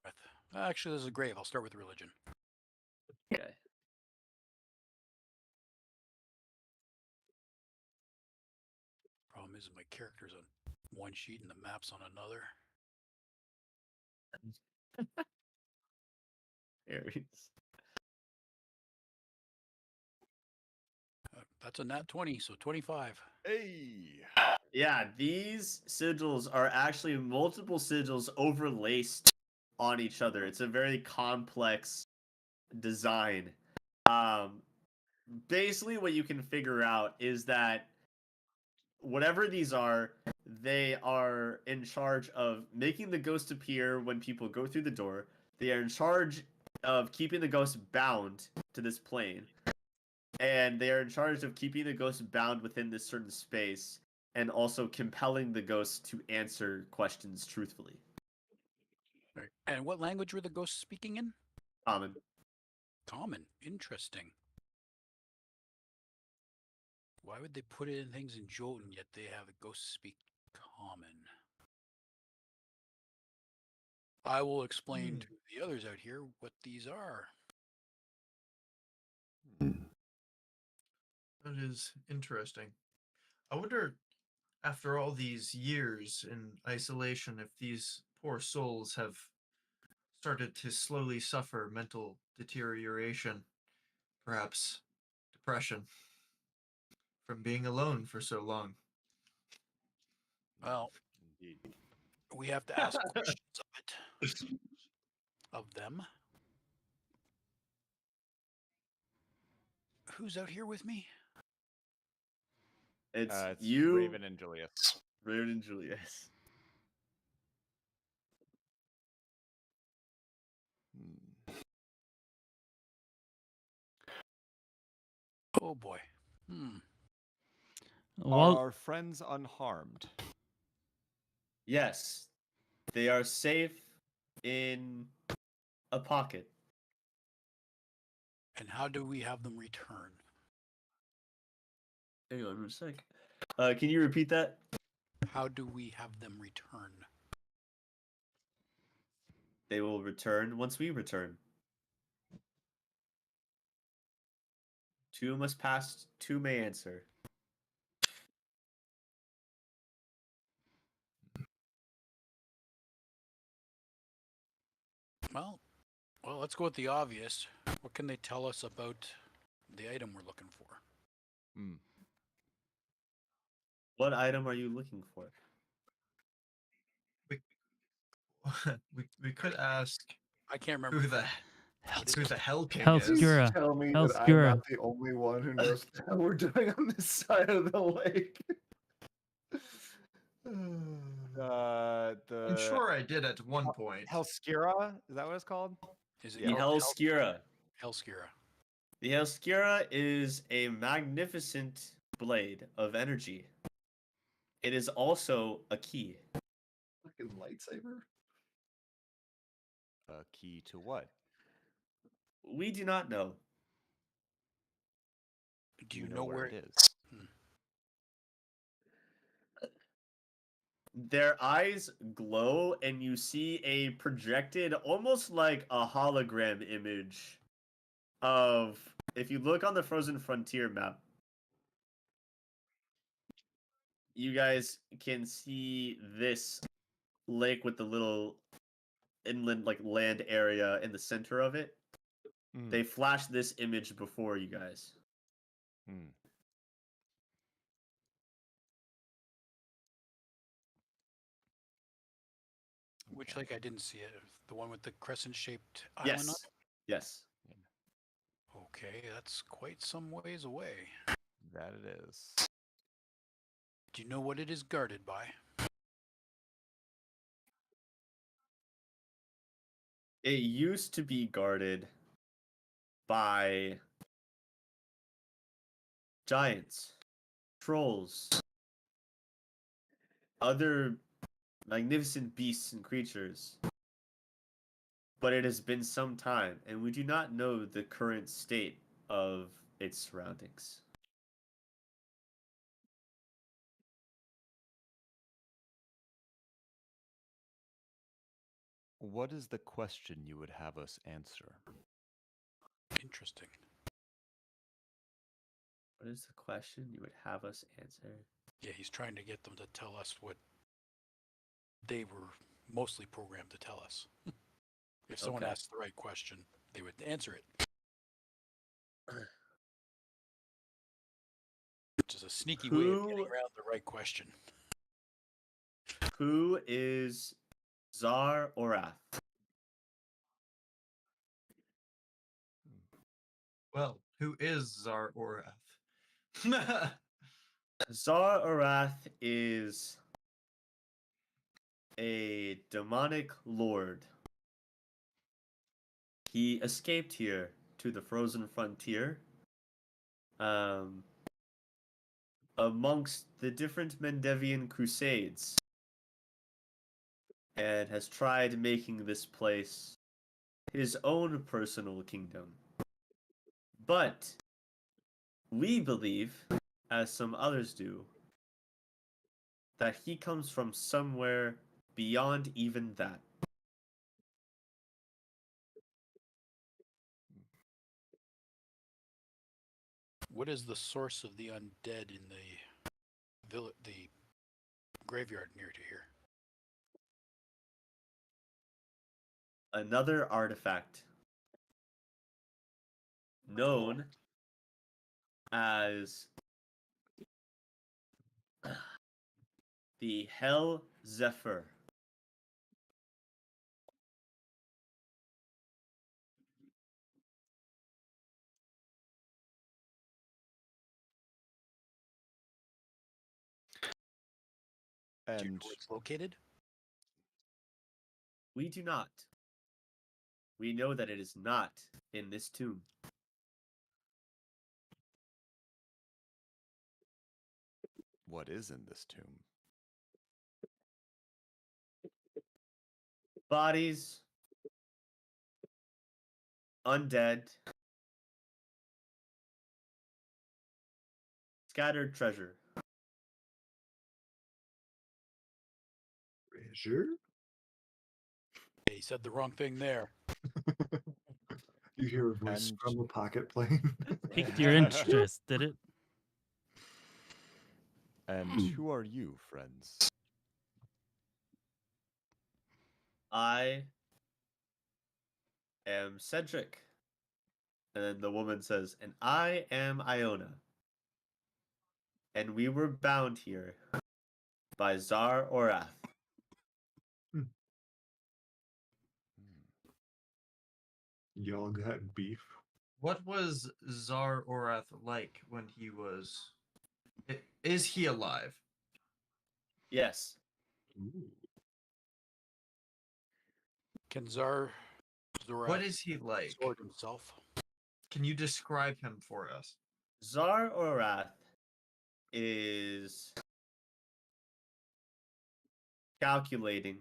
Speaker 6: Actually, this is grave. I'll start with religion.
Speaker 1: Okay.
Speaker 6: Problem is my character's on one sheet and the map's on another.
Speaker 1: Aries.
Speaker 6: That's a nat 20, so 25.
Speaker 5: Hey.
Speaker 1: Yeah, these sigils are actually multiple sigils overlaced on each other. It's a very complex design. Basically what you can figure out is that whatever these are, they are in charge of making the ghost appear when people go through the door. They are in charge of keeping the ghost bound to this plane. And they are in charge of keeping the ghost bound within this certain space and also compelling the ghost to answer questions truthfully.
Speaker 6: Right. And what language were the ghosts speaking in?
Speaker 1: Common.
Speaker 6: Common. Interesting. Why would they put in things in Jotun yet they have the ghosts speak common? I will explain to the others out here what these are.
Speaker 2: that is interesting. I wonder, after all these years in isolation, if these poor souls have started to slowly suffer mental deterioration, perhaps depression, from being alone for so long.
Speaker 6: Well,
Speaker 5: Indeed.
Speaker 6: we have to ask questions of it. Of them. Who's out here with me?
Speaker 1: It's
Speaker 5: It's
Speaker 1: you,
Speaker 5: Raven and Julius.
Speaker 1: Raven, and Julius.
Speaker 6: Oh boy.
Speaker 5: Are
Speaker 4: Well,
Speaker 5: our friends unharmed?
Speaker 1: Yes, they are safe in a pocket.
Speaker 6: And how do we have them return?
Speaker 1: Hang on a sec. Can you repeat that?
Speaker 6: How do we have them return?
Speaker 1: They will return once we return. Two must pass, two may answer.
Speaker 6: Well, let's go with the obvious. What can they tell us about the item we're looking for?
Speaker 1: What item are you looking for?
Speaker 2: we could ask
Speaker 6: I can't remember.
Speaker 2: who the
Speaker 6: What is
Speaker 2: who
Speaker 6: it?
Speaker 2: the Hell King
Speaker 3: Just
Speaker 2: is.
Speaker 4: Hellscura.
Speaker 3: tell me
Speaker 4: Hellscura.
Speaker 3: that I'm not the only one who knows what we're doing on this side of the lake.
Speaker 2: I'm sure I did at one point.
Speaker 5: Hellscura? Is that what it's called?
Speaker 6: Is it
Speaker 1: The Hellscura.
Speaker 6: Hellscura?
Speaker 1: The Hellscura is a magnificent blade of energy. It is also a key.
Speaker 3: Fucking lightsaber.
Speaker 5: A key to what?
Speaker 1: We do not know.
Speaker 6: Do you know where
Speaker 5: it is?
Speaker 1: Their eyes glow, and you see a projected, almost like a hologram image of if you look on the Frozen Frontier map, you guys can see this lake with the little inland like land area in the center of it.
Speaker 5: Mm.
Speaker 1: They flashed this image before you guys.
Speaker 5: Mm.
Speaker 6: Which
Speaker 5: Okay.
Speaker 6: lake I didn't see it. The one with the crescent-shaped island on
Speaker 1: Yes. Yes.
Speaker 6: it? Okay, that's quite some ways away.
Speaker 5: That it is.
Speaker 6: Do you know what it is guarded by?
Speaker 1: It used to be guarded by giants, trolls, other magnificent beasts and creatures. But it has been some time, and we do not know the current state of its surroundings.
Speaker 5: What is the question you would have us answer?
Speaker 6: Interesting.
Speaker 1: What is the question you would have us answer?
Speaker 6: Yeah, he's trying to get them to tell us what they were mostly programmed to tell us. If someone
Speaker 1: Okay.
Speaker 6: asked the right question, they would answer it. Which is a sneaky way of getting
Speaker 1: Who-
Speaker 6: around the right question.
Speaker 1: Who is Zar Orath?
Speaker 2: Well, who is Zar Orath?
Speaker 1: Zar Orath is a demonic lord. He escaped here to the Frozen Frontier amongst the different Mendevian crusades and has tried making this place his own personal kingdom. But we believe, as some others do, that he comes from somewhere beyond even that.
Speaker 6: What is the source of the undead in the graveyard near to here?
Speaker 1: Another artifact known as the Hell Zephyr.
Speaker 6: Do you know
Speaker 5: And
Speaker 6: where it's located?
Speaker 1: We do not. We know that it is not in this tomb.
Speaker 5: what is in this tomb?
Speaker 1: Bodies, undead, scattered treasure.
Speaker 3: Treasure?
Speaker 6: Yeah, he said the wrong thing there.
Speaker 3: You hear a voice
Speaker 5: And-
Speaker 3: from a pocket plane.
Speaker 4: Piqued your interest, did it?
Speaker 5: And who are you, friends?
Speaker 1: I am Cedric. And then the woman says, and I am Iona. And we were bound here by Zar Orath.
Speaker 5: Hmm.
Speaker 3: Y'all got beef.
Speaker 2: What was Zar Orath like when he was? Is he alive?
Speaker 1: Yes.
Speaker 3: Ooh.
Speaker 6: Can Zorath
Speaker 2: What is he like?
Speaker 6: sword himself?
Speaker 2: Can you describe him for us?
Speaker 1: Zar Orath is calculating.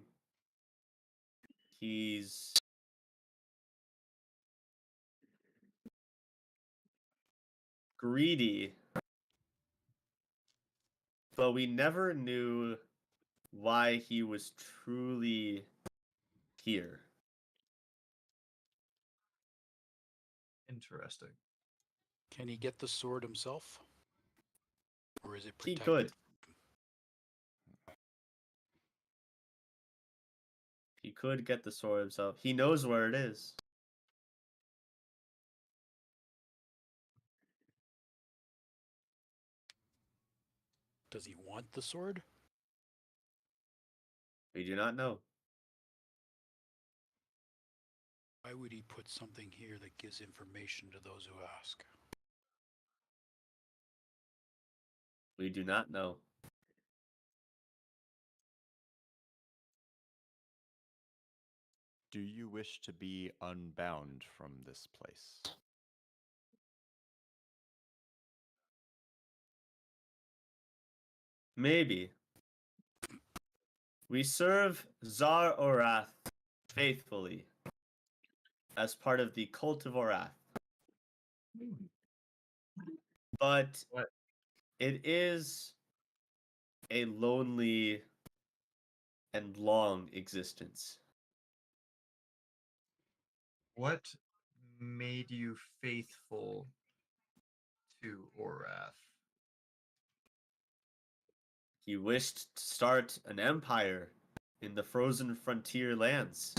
Speaker 1: He's greedy, but we never knew why he was truly here.
Speaker 2: Interesting.
Speaker 6: Can he get the sword himself? Or is it
Speaker 1: He
Speaker 6: protected?
Speaker 1: could. He could get the sword himself. He knows where it is.
Speaker 6: Does he want the sword?
Speaker 1: We do not know.
Speaker 6: Why would he put something here that gives information to those who ask?
Speaker 1: We do not know.
Speaker 5: Do you wish to be unbound from this place?
Speaker 1: Maybe. We serve Zar Orath faithfully as part of the cult of Orath. But
Speaker 2: What?
Speaker 1: it is a lonely and long existence.
Speaker 2: What made you faithful to Orath?
Speaker 1: He wished to start an empire in the frozen frontier lands.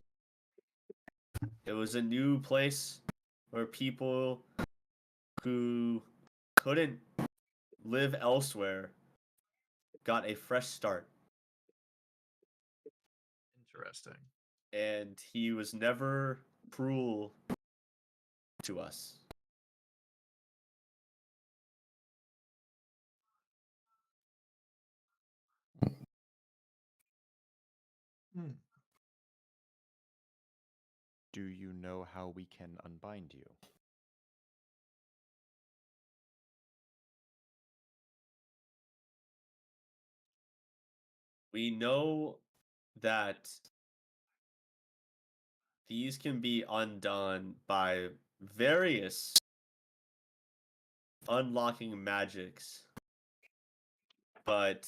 Speaker 1: It was a new place where people who couldn't live elsewhere got a fresh start.
Speaker 2: Interesting.
Speaker 1: And he was never cruel to us.
Speaker 5: Do you know how we can unbind you?
Speaker 1: We know that these can be undone by various unlocking magics, but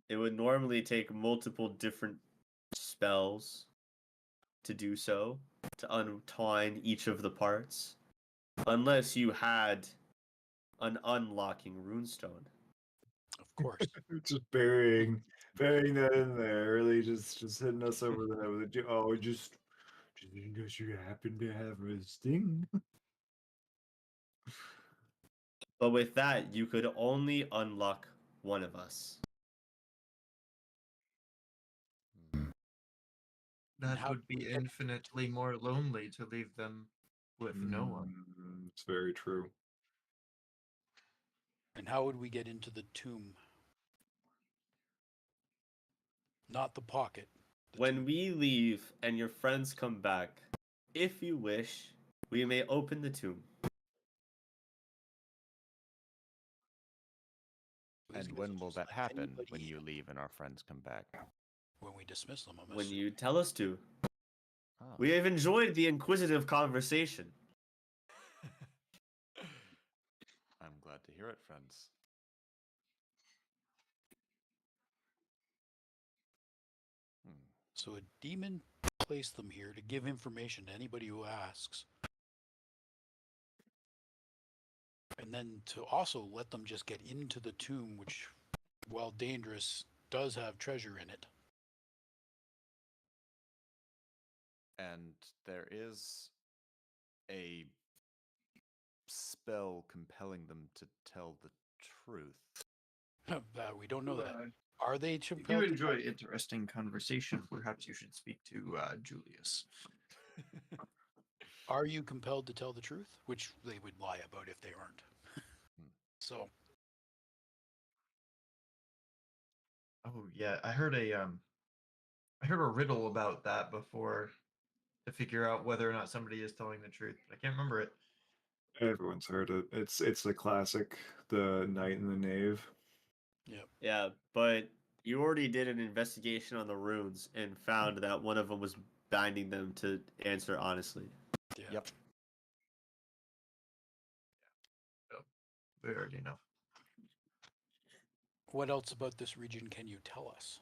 Speaker 1: it would normally take multiple different spells to do so, to untwine each of the parts, unless you had an unlocking runestone.
Speaker 6: Of course.
Speaker 3: Just burying that in there, really just hitting us over the head with it. Oh, just because you happen to have a sting.
Speaker 1: But with that, you could only unlock one of us.
Speaker 2: That
Speaker 6: how
Speaker 2: would be infinitely more lonely to leave them with no one.
Speaker 3: It's very true.
Speaker 6: And how would we get into the tomb? Not the pocket.
Speaker 1: When we leave and your friends come back, if you wish, we may open the tomb.
Speaker 5: And when will that happen when you leave and our friends come back?
Speaker 6: When we dismiss them, I'm
Speaker 1: When
Speaker 6: assuming.
Speaker 1: you tell us to.
Speaker 5: Ah.
Speaker 1: We have enjoyed the inquisitive conversation.
Speaker 5: I'm glad to hear it, friends.
Speaker 6: So a demon placed them here to give information to anybody who asks. And then to also let them just get into the tomb, which, while dangerous, does have treasure in it.
Speaker 5: And there is a spell compelling them to tell the truth.
Speaker 6: We don't know that. Are they
Speaker 2: If you
Speaker 6: compelled to
Speaker 2: enjoy interesting conversation, perhaps you should speak to Julius.
Speaker 6: Are you compelled to tell the truth? Which they would lie about if they aren't. So,
Speaker 2: Oh yeah, I heard a riddle about that before to figure out whether or not somebody is telling the truth. But I can't remember it.
Speaker 3: Everyone's heard it. It's the classic, the knight and the knave.
Speaker 6: yep.
Speaker 1: Yeah, but you already did an investigation on the runes and found that one of them was binding them to answer honestly.
Speaker 6: Yeah.
Speaker 5: Yep.
Speaker 2: We already know.
Speaker 6: What else about this region can you tell us?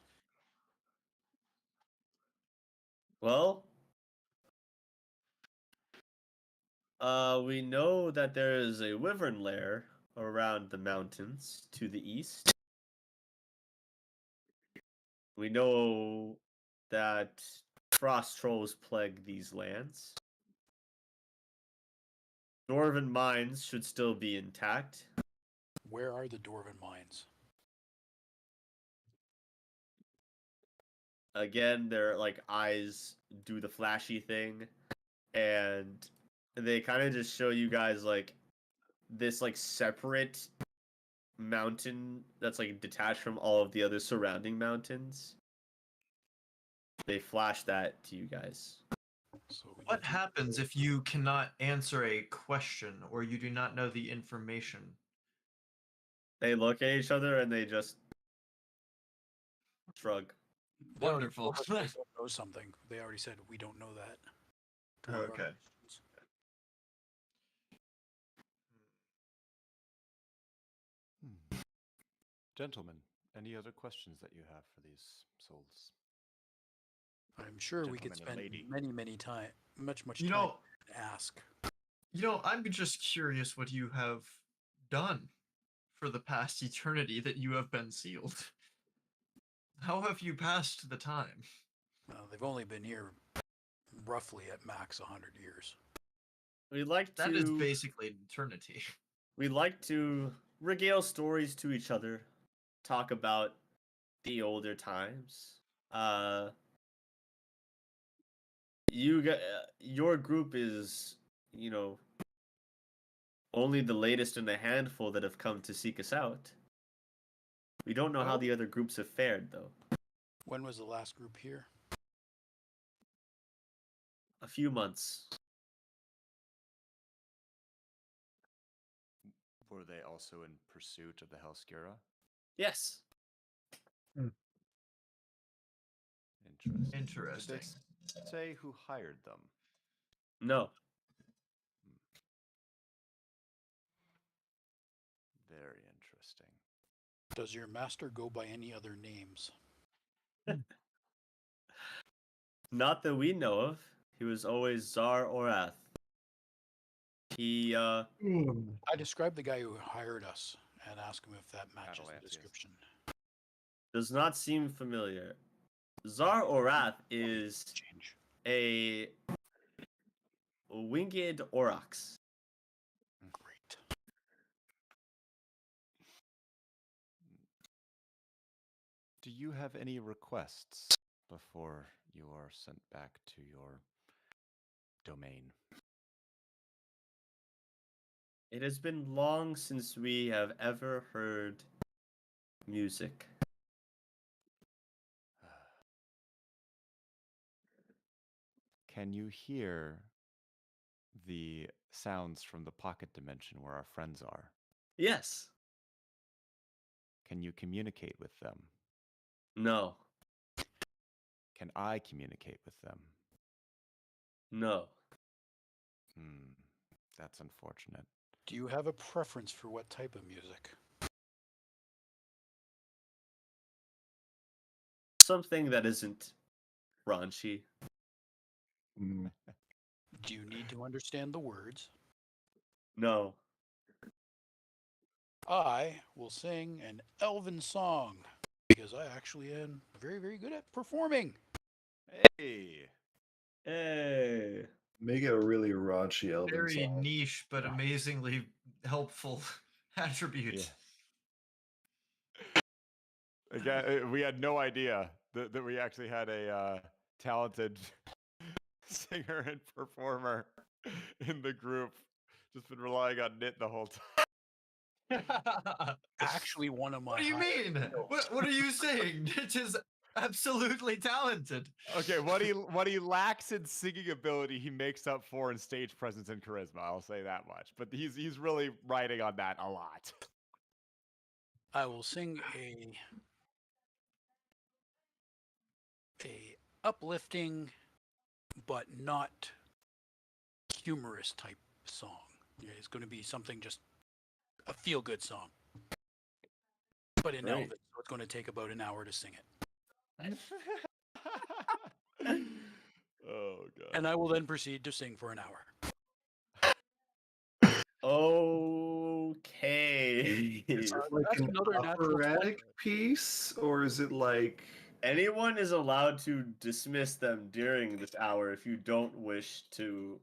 Speaker 1: Well, We know that there is a wyvern lair around the mountains to the east. We know that frost trolls plague these lands. Dwarven mines should still be intact.
Speaker 6: Where are the Dwarven mines?
Speaker 1: Again, their like eyes do the flashy thing, and they kind of just show you guys like this like separate mountain that's like detached from all of the other surrounding mountains. They flash that to you guys.
Speaker 6: So we
Speaker 2: What
Speaker 6: get to-
Speaker 2: happens if you cannot answer a question or you do not know the information?
Speaker 1: They look at each other and they just shrug.
Speaker 6: They already
Speaker 2: Wonderful.
Speaker 6: told us they don't know something. They already said we don't know that. to one of our
Speaker 2: Okay.
Speaker 6: questions.
Speaker 5: Gentlemen, any other questions that you have for these souls?
Speaker 6: I'm sure we could
Speaker 5: Gentleman and
Speaker 6: spend
Speaker 5: lady.
Speaker 6: many time, much
Speaker 2: You
Speaker 6: time
Speaker 2: know,
Speaker 6: and ask.
Speaker 2: I'm just curious what you have done for the past eternity that you have been sealed. How have you passed the time?
Speaker 6: They've only been here roughly at max 100 years.
Speaker 1: We like
Speaker 2: That
Speaker 1: to
Speaker 2: is basically an eternity.
Speaker 1: we like to regale stories to each other, talk about the older times. Your group is, only the latest in a handful that have come to seek us out. We don't know how the other groups have fared, though.
Speaker 6: When was the last group here?
Speaker 1: A few months.
Speaker 5: Were they also in pursuit of the Hellskira?
Speaker 1: Yes.
Speaker 5: Interesting.
Speaker 2: Interesting.
Speaker 5: Did they say who hired them?
Speaker 1: No.
Speaker 5: Very interesting.
Speaker 6: Does your master go by any other names?
Speaker 1: Not that we know of. He was always Zar Orath. He,
Speaker 6: I described the guy who hired us and asked him if that matches the
Speaker 5: Atalantius.
Speaker 6: description.
Speaker 1: does not seem familiar. Zar Orath is
Speaker 6: Change.
Speaker 1: a winged aurochs.
Speaker 6: Great.
Speaker 5: Do you have any requests before you are sent back to your domain?
Speaker 1: It has been long since we have ever heard music.
Speaker 5: Can you hear the sounds from the pocket dimension where our friends are?
Speaker 1: Yes.
Speaker 5: Can you communicate with them?
Speaker 1: No.
Speaker 5: Can I communicate with them?
Speaker 1: No.
Speaker 5: That's unfortunate.
Speaker 6: Do you have a preference for what type of music?
Speaker 1: Something that isn't raunchy.
Speaker 6: Do you need to understand the words?
Speaker 1: No.
Speaker 6: I will sing an elven song because I actually am very, very good at performing.
Speaker 5: Hey!
Speaker 1: Hey.
Speaker 3: Make it a really raunchy elven
Speaker 2: Very
Speaker 3: song.
Speaker 2: niche but amazingly helpful attribute.
Speaker 5: Again, we had no idea that we actually had a talented singer and performer in the group. Just been relying on Nit the whole time.
Speaker 6: Actually, one of my
Speaker 2: What do you
Speaker 6: highest
Speaker 2: mean?
Speaker 6: skills.
Speaker 2: What are you saying? It is absolutely talented.
Speaker 5: Okay, what he lacks in singing ability, he makes up for in stage presence and charisma. I'll say that much. But he's really riding on that a lot.
Speaker 6: I will sing a uplifting but not humorous type song. Yeah, it's going to be something just a feel good song. But in
Speaker 1: Great.
Speaker 6: Elven, so it's going to take about an hour to sing it.
Speaker 5: Oh god.
Speaker 6: And I will then proceed to sing for an hour.
Speaker 1: Okay.
Speaker 3: Is it like
Speaker 6: That's
Speaker 3: an
Speaker 6: another natural 20.
Speaker 3: operatic piece, or is it like?
Speaker 1: Anyone is allowed to dismiss them during this hour if you don't wish to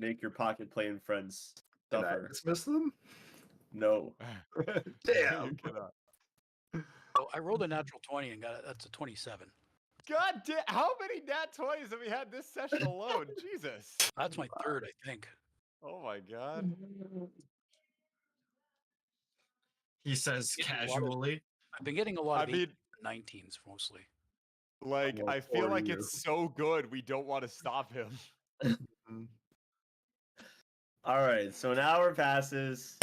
Speaker 1: make your pocket playing friends
Speaker 3: Can I
Speaker 1: suffer.
Speaker 3: dismiss them?
Speaker 1: No.
Speaker 3: Damn.
Speaker 5: You cannot.
Speaker 6: Oh, I rolled a natural 20 and got that's a 27.
Speaker 5: God damn! How many nat 20s have we had this session alone? Jesus!
Speaker 6: That's my third, I think.
Speaker 5: Oh my god!
Speaker 2: He says
Speaker 6: Getting a lot of-
Speaker 2: casually.
Speaker 6: I've been getting a lot
Speaker 5: I
Speaker 6: of
Speaker 5: mean,
Speaker 6: 19s mostly.
Speaker 5: like,
Speaker 3: Well,
Speaker 5: I feel
Speaker 3: for
Speaker 5: like
Speaker 3: you.
Speaker 5: it's so good we don't want to stop him.
Speaker 1: All right, so an hour passes.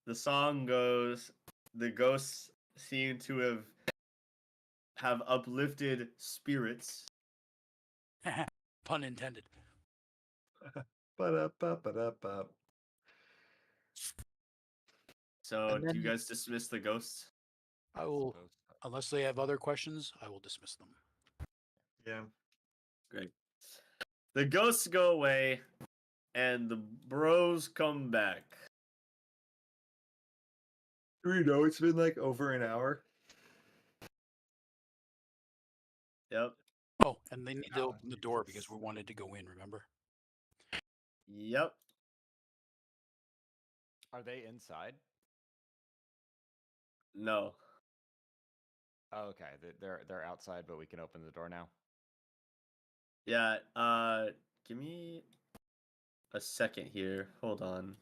Speaker 1: The song goes. The ghosts seem to have uplifted spirits.
Speaker 6: Pun intended.
Speaker 3: Ba-da-ba-ba-da-ba.
Speaker 1: So,
Speaker 6: And
Speaker 1: do you
Speaker 6: then-
Speaker 1: guys dismiss the ghosts?
Speaker 6: I will, unless they have other questions, I will dismiss them.
Speaker 2: Yeah.
Speaker 1: Great. The ghosts go away, and the bros come back.
Speaker 3: Do we know it's been like over an hour?
Speaker 1: Yep.
Speaker 6: Oh, and they need to open the door because we wanted to go in, remember?
Speaker 1: Yep.
Speaker 5: Are they inside?
Speaker 1: No.
Speaker 5: Oh, okay, they're outside, but we can open the door now.
Speaker 1: Yeah. Give me a second here. Hold on.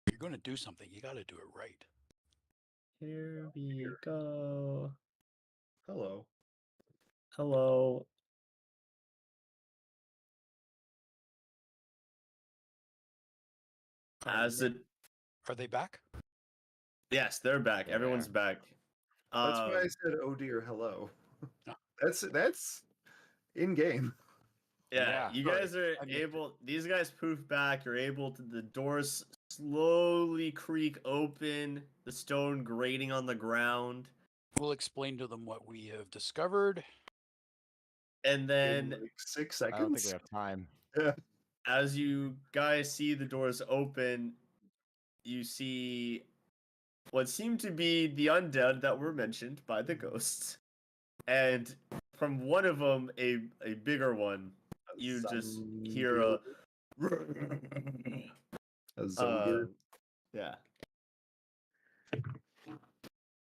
Speaker 6: If you're going to do something, you got to do it right.
Speaker 1: Here we go.
Speaker 3: Hello.
Speaker 1: Hello. As it,
Speaker 6: Are they back?
Speaker 1: yes, they're back.
Speaker 5: Yeah, they
Speaker 1: Everyone's
Speaker 5: are.
Speaker 1: back.
Speaker 3: That's why I
Speaker 1: Um,
Speaker 3: said, "Oh dear, hello."
Speaker 6: Oh.
Speaker 3: That's in game.
Speaker 1: Yeah,
Speaker 5: Yeah,
Speaker 1: you
Speaker 6: sorry,
Speaker 1: guys are
Speaker 6: I missed it.
Speaker 1: able. These guys poof back. You're able to. The doors slowly creak open. The stone grating on the ground,
Speaker 6: We'll explain to them what we have discovered.
Speaker 1: and
Speaker 3: In
Speaker 1: then
Speaker 3: like 6
Speaker 5: I don't think
Speaker 3: seconds.
Speaker 5: we have time.
Speaker 3: Yeah.
Speaker 1: as you guys see the doors open, you see what seem to be the undead that were mentioned by the ghosts, and from one of them, a bigger one, you just hear a.
Speaker 3: Zogre.
Speaker 1: Yeah.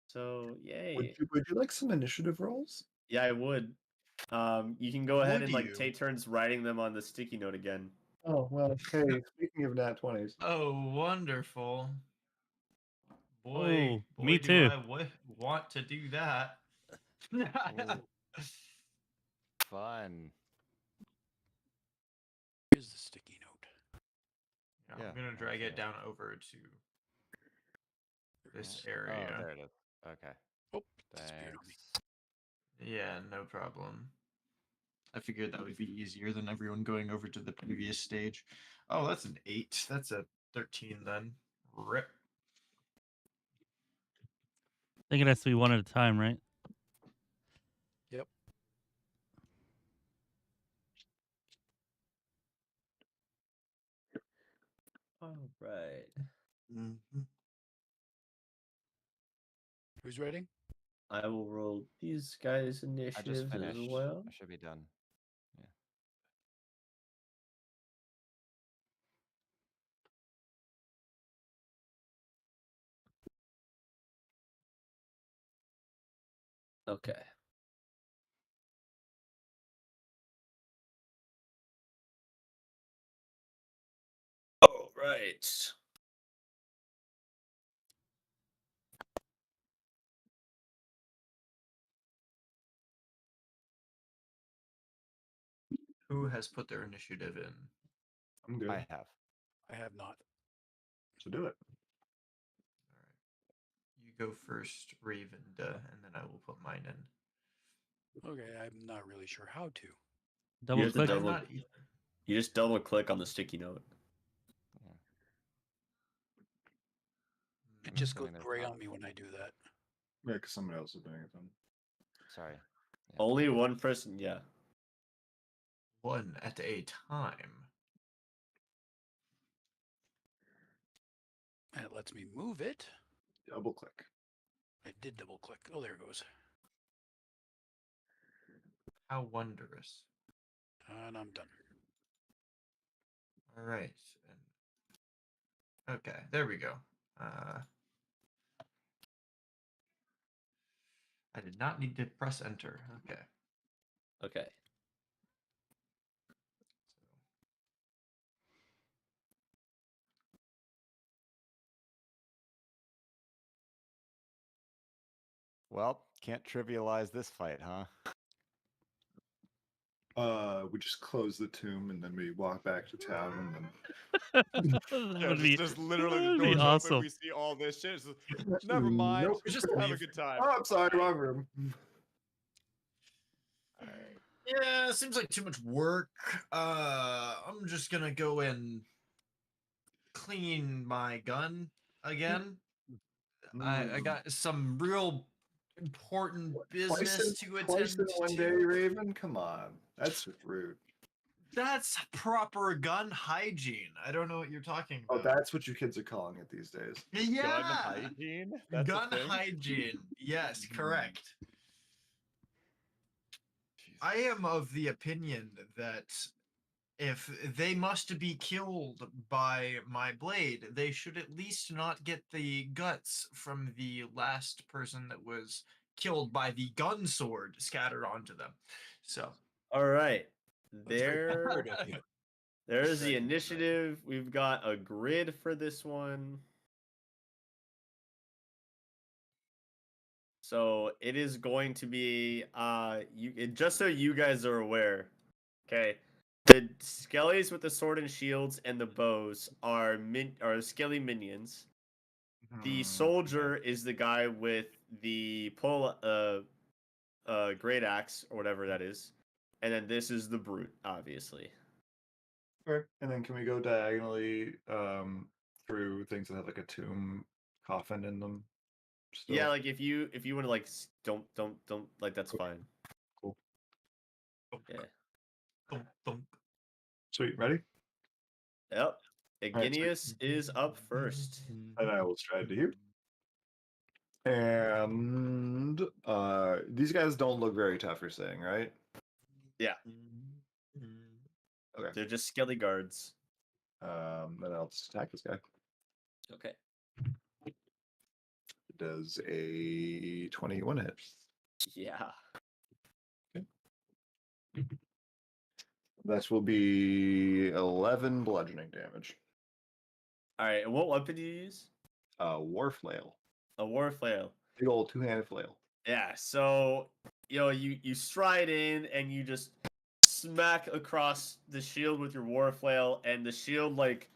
Speaker 1: So
Speaker 3: Would
Speaker 1: yay.
Speaker 3: you like some initiative rolls?
Speaker 1: Yeah, I would. You can go ahead
Speaker 2: Would
Speaker 1: and like
Speaker 2: you?
Speaker 1: take turns writing them on the sticky note again.
Speaker 3: Oh well. Hey, speaking of nat 20s,
Speaker 2: Oh, wonderful.
Speaker 4: Oh,
Speaker 2: Boy,
Speaker 4: me
Speaker 2: do
Speaker 4: too.
Speaker 2: I want to do that.
Speaker 5: Fun.
Speaker 6: Here's the sticky note.
Speaker 2: I'm
Speaker 5: Yeah,
Speaker 2: gonna
Speaker 5: I
Speaker 2: drag
Speaker 5: see
Speaker 2: it
Speaker 5: that.
Speaker 2: down over to this
Speaker 5: Oh,
Speaker 2: area.
Speaker 5: there it is. Okay.
Speaker 6: Oh, disappeared on me.
Speaker 5: Thanks.
Speaker 2: Yeah, no problem. I figured that would be easier than everyone going over to the previous stage. Oh, that's an 8. That's a 13 then. Rip.
Speaker 4: I think it has to be one at a time, right?
Speaker 6: Yep.
Speaker 1: All right.
Speaker 2: Mm-hmm.
Speaker 6: Who's writing?
Speaker 1: I will roll these guys'
Speaker 5: I
Speaker 1: initiatives
Speaker 5: just
Speaker 1: as
Speaker 5: finished.
Speaker 1: well.
Speaker 5: I should be done. Yeah.
Speaker 1: Okay. All right.
Speaker 2: Who has put their initiative in?
Speaker 3: I'm good.
Speaker 5: I have.
Speaker 6: I have not.
Speaker 3: So do it.
Speaker 2: All right. You go first, Rayvinda, and then I will put mine in.
Speaker 6: Okay, I'm not really sure how to.
Speaker 4: Double
Speaker 1: have to
Speaker 4: click.
Speaker 2: I'm
Speaker 1: double-
Speaker 2: not either.
Speaker 1: You just double click on the sticky note.
Speaker 6: It just
Speaker 5: Sending
Speaker 6: goes
Speaker 5: their
Speaker 6: gray
Speaker 5: top.
Speaker 6: on me when I do that.
Speaker 3: Yeah, because someone else is doing it then.
Speaker 5: Sorry.
Speaker 1: Only one person, yeah.
Speaker 2: One at a time.
Speaker 6: And it lets me move it.
Speaker 3: Double click.
Speaker 6: I did double click. Oh, there it goes.
Speaker 2: How wondrous.
Speaker 6: And I'm done.
Speaker 2: All right. Okay, there we go. I did not need to press enter. Okay.
Speaker 1: Okay.
Speaker 5: Well, can't trivialize this fight, huh?
Speaker 3: We just close the tomb and then we walk back to town and then
Speaker 4: That would be,
Speaker 5: just literally
Speaker 4: that'd
Speaker 5: the
Speaker 4: be
Speaker 5: doors
Speaker 4: awesome.
Speaker 5: open, we see all this shit. It's just, never mind.
Speaker 3: Nope.
Speaker 2: Just
Speaker 5: have a
Speaker 2: leave.
Speaker 5: good time.
Speaker 3: Oh, I'm sorry, wrong room.
Speaker 1: All right.
Speaker 2: Yeah, seems like too much work. I'm just gonna go and clean my gun again. I got some real important business to
Speaker 3: twice
Speaker 2: attend
Speaker 3: in one
Speaker 2: to.
Speaker 3: day, Raven. Come on, that's just rude.
Speaker 2: That's proper gun hygiene. I don't know what you're talking
Speaker 3: Oh,
Speaker 2: about.
Speaker 3: that's what you kids are calling it these days.
Speaker 2: Yeah.
Speaker 5: Gun hygiene? That's a
Speaker 2: Gun
Speaker 5: thing?
Speaker 2: hygiene. Yes, correct.
Speaker 5: Jesus.
Speaker 2: I am of the opinion that if they must be killed by my blade, they should at least not get the guts from the last person that was killed by the gun sword scattered onto them. So
Speaker 1: All right.
Speaker 6: That's very good of you.
Speaker 1: There's the
Speaker 5: Very good,
Speaker 1: initiative. We've got a grid for this one. So it is going to be just so you guys are aware, okay? The skellies with the sword and shields and the bows are skelly minions. The soldier is the guy with the great axe or whatever that is. And then this is the brute, obviously.
Speaker 3: Okay. And then can we go diagonally through things that have like a tomb coffin in them? Still?
Speaker 1: Yeah, like if you want to like don't like that's
Speaker 3: Cool.
Speaker 1: fine.
Speaker 3: Cool.
Speaker 1: Yeah.
Speaker 2: thump, thump.
Speaker 3: Sweet. Ready?
Speaker 1: Yep.
Speaker 3: right,
Speaker 1: Iginius is up first.
Speaker 3: And I will stride to here. And these guys don't look very tough, you're saying, right?
Speaker 1: Yeah.
Speaker 3: Okay.
Speaker 1: They're just skelly guards.
Speaker 3: Then I'll just attack this guy.
Speaker 1: Okay.
Speaker 3: It does a 21 hit.
Speaker 1: Yeah.
Speaker 3: That will be 11 bludgeoning damage.
Speaker 1: All right. And what weapon do you use?
Speaker 3: War flail.
Speaker 1: A war flail.
Speaker 3: Big old two-handed flail.
Speaker 1: Yeah. So you stride in and you just smack across the shield with your war flail, and the shield like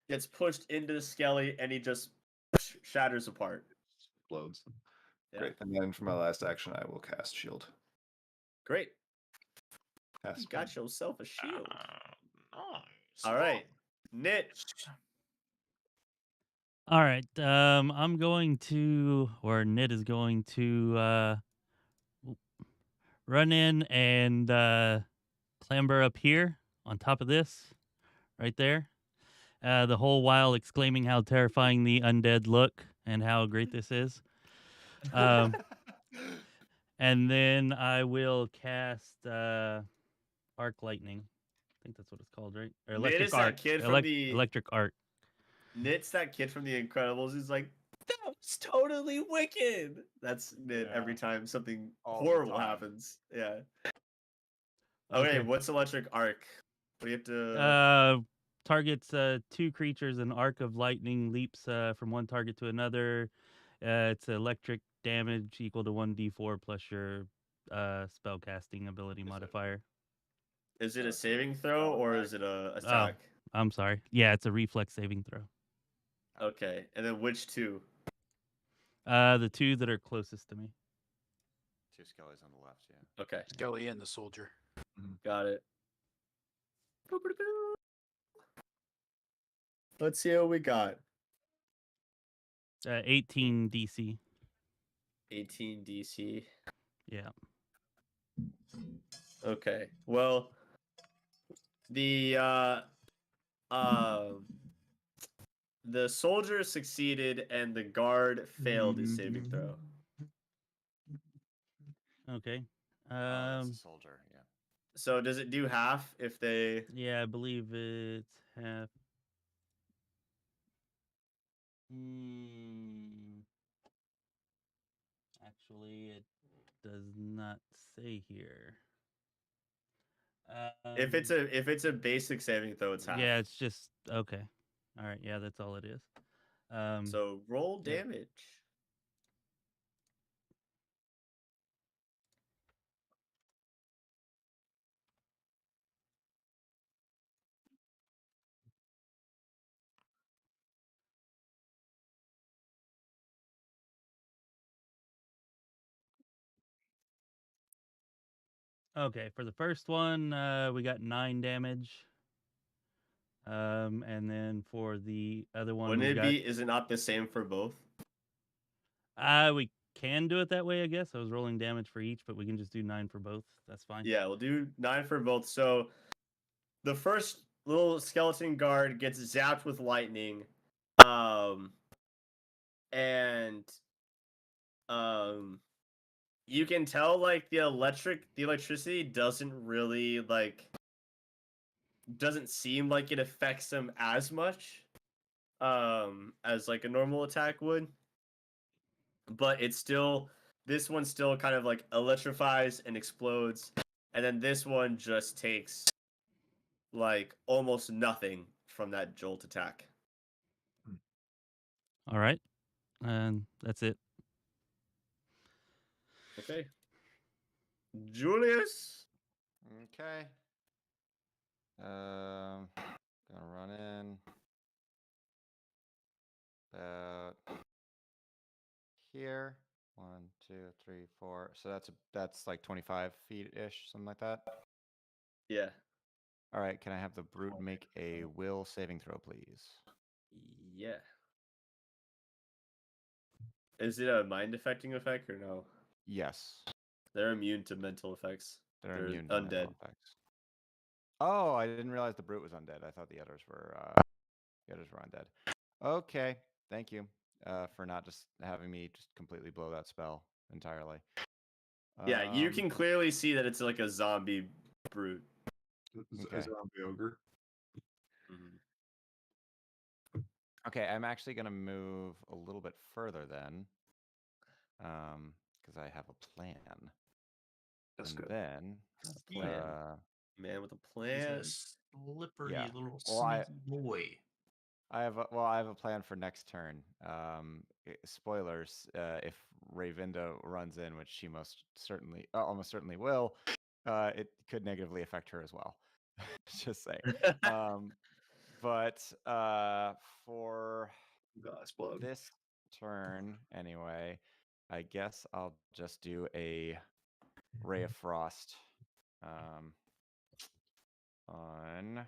Speaker 1: gets pushed into the skelly, and he just shatters apart.
Speaker 3: Explodes.
Speaker 1: Yeah.
Speaker 3: Great. And then for my last action, I will cast shield.
Speaker 1: Great.
Speaker 3: Cast
Speaker 1: You got yourself a shield.
Speaker 2: Nice.
Speaker 1: All right. Knit.
Speaker 4: All right. I'm going to, or Nid is going to run in and clamber up here on top of this, right there. The whole while exclaiming how terrifying the undead look and how great this is. And then I will cast arc lightning. I think that's what it's called, right? Or
Speaker 1: Nid
Speaker 4: electric
Speaker 1: is that
Speaker 4: arc.
Speaker 1: kid from the
Speaker 4: Electric arc.
Speaker 1: Knit's that kid from The Incredibles who's like, that was totally wicked. That's Knit every
Speaker 5: Yeah.
Speaker 1: time something
Speaker 5: All the
Speaker 1: horrible
Speaker 5: time.
Speaker 1: happens. Yeah. Okay, what's electric arc? What do you have to?
Speaker 4: Targets 2 creatures. An arc of lightning leaps from one target to another. It's electric damage equal to 1d4 plus your spell casting ability modifier.
Speaker 1: Is it a saving throw or is it a attack?
Speaker 4: I'm sorry. Yeah, it's a reflex saving throw.
Speaker 1: Okay, and then which two?
Speaker 4: The 2 that are closest to me.
Speaker 5: 2 skellies on the left, yeah.
Speaker 1: Okay,
Speaker 6: Skelly and the soldier.
Speaker 1: got it. Let's see what we got.
Speaker 4: 18 DC.
Speaker 1: 18 DC.
Speaker 4: Yeah.
Speaker 1: Okay. Well, the soldier succeeded and the guard failed his saving throw.
Speaker 4: Okay.
Speaker 5: That's a soldier. Yeah.
Speaker 1: So does it do half if they?
Speaker 4: Yeah, I believe it's half. Actually, it does not say here.
Speaker 1: If it's a basic saving throw, it's half.
Speaker 4: Yeah, it's just okay. All right, yeah, that's all it is.
Speaker 1: So roll
Speaker 4: yeah.
Speaker 1: damage.
Speaker 4: Okay, for the first one, we got 9 damage. And then for the other one,
Speaker 1: Wouldn't
Speaker 4: we've
Speaker 1: it
Speaker 4: got.
Speaker 1: be? Is it not the same for both?
Speaker 4: We can do it that way, I guess. I was rolling damage for each, but we can just do 9 for both. That's fine.
Speaker 1: Yeah, we'll do 9 for both. So the first little skeleton guard gets zapped with lightning, and you can tell like the electricity doesn't really doesn't seem like it affects him as much as like a normal attack would, but this one still kind of like electrifies and explodes, and then this one just takes like almost nothing from that jolt attack.
Speaker 4: All right. And that's it.
Speaker 1: Okay. Julius.
Speaker 5: Okay. Gonna run in about here. 1, 2, 3, 4. So that's like 25 feet ish, something like that.
Speaker 1: Yeah.
Speaker 5: All right. Can I have the brute make a will saving throw, please?
Speaker 1: Yeah. Is it a mind affecting effect or no?
Speaker 5: Yes.
Speaker 1: They're immune to mental effects.
Speaker 5: They're
Speaker 1: They're
Speaker 5: immune to
Speaker 1: undead.
Speaker 5: mental effects. Oh, I didn't realize the brute was undead. I thought the others were undead. Okay. Thank you for not just having me just completely blow that spell entirely.
Speaker 1: Yeah, you can clearly see that it's like a zombie brute.
Speaker 5: Okay.
Speaker 3: A zombie ogre.
Speaker 5: Okay, I'm actually going to move a little bit further then, because I have a plan.
Speaker 3: That's
Speaker 5: And
Speaker 3: good.
Speaker 5: then,
Speaker 1: Plan. Man with a
Speaker 2: He's
Speaker 1: plan.
Speaker 2: a slippery
Speaker 5: Yeah.
Speaker 2: little
Speaker 5: Well,
Speaker 2: sneaky boy.
Speaker 5: I have a plan for next turn. Spoilers: if Rayvinda runs in, which she almost certainly will, it could negatively affect her as well. Just saying. But for
Speaker 3: God's blood.
Speaker 5: this turn, anyway, I guess I'll just do a Ray of Frost on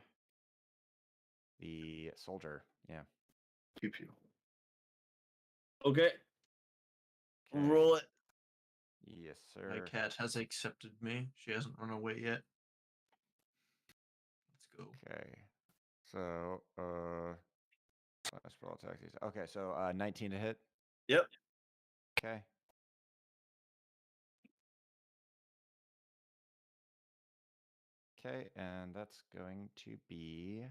Speaker 5: the soldier. Yeah.
Speaker 3: Pew pew.
Speaker 1: Okay.
Speaker 5: Okay.
Speaker 1: Roll it.
Speaker 5: Yes,
Speaker 2: My
Speaker 5: sir.
Speaker 2: cat has accepted me. She hasn't run away yet. Let's go.
Speaker 5: Okay. So, last roll attack these. Okay, so 19 to hit.
Speaker 1: Yep.
Speaker 5: Okay. Okay, and that's going to be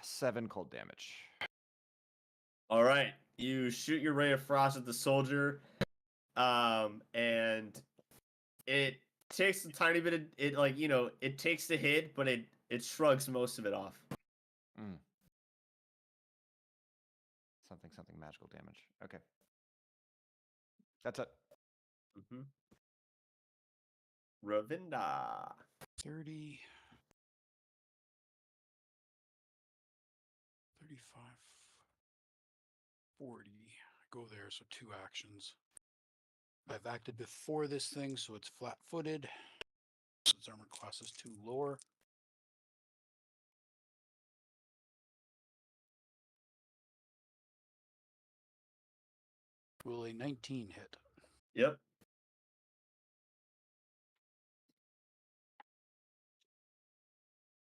Speaker 5: 7 cold damage.
Speaker 1: All right. You shoot your ray of frost at the soldier, and it takes a tiny bit of it. Like it takes the hit, but it shrugs most of it off.
Speaker 5: Something magical damage. Okay. That's it.
Speaker 1: Rayvinda.
Speaker 6: 30, 35, 40. Go there, so 2 actions. I've acted before this thing, so it's flat-footed. So its armor class is 2 lower. Will a 19 hit?
Speaker 1: Yep.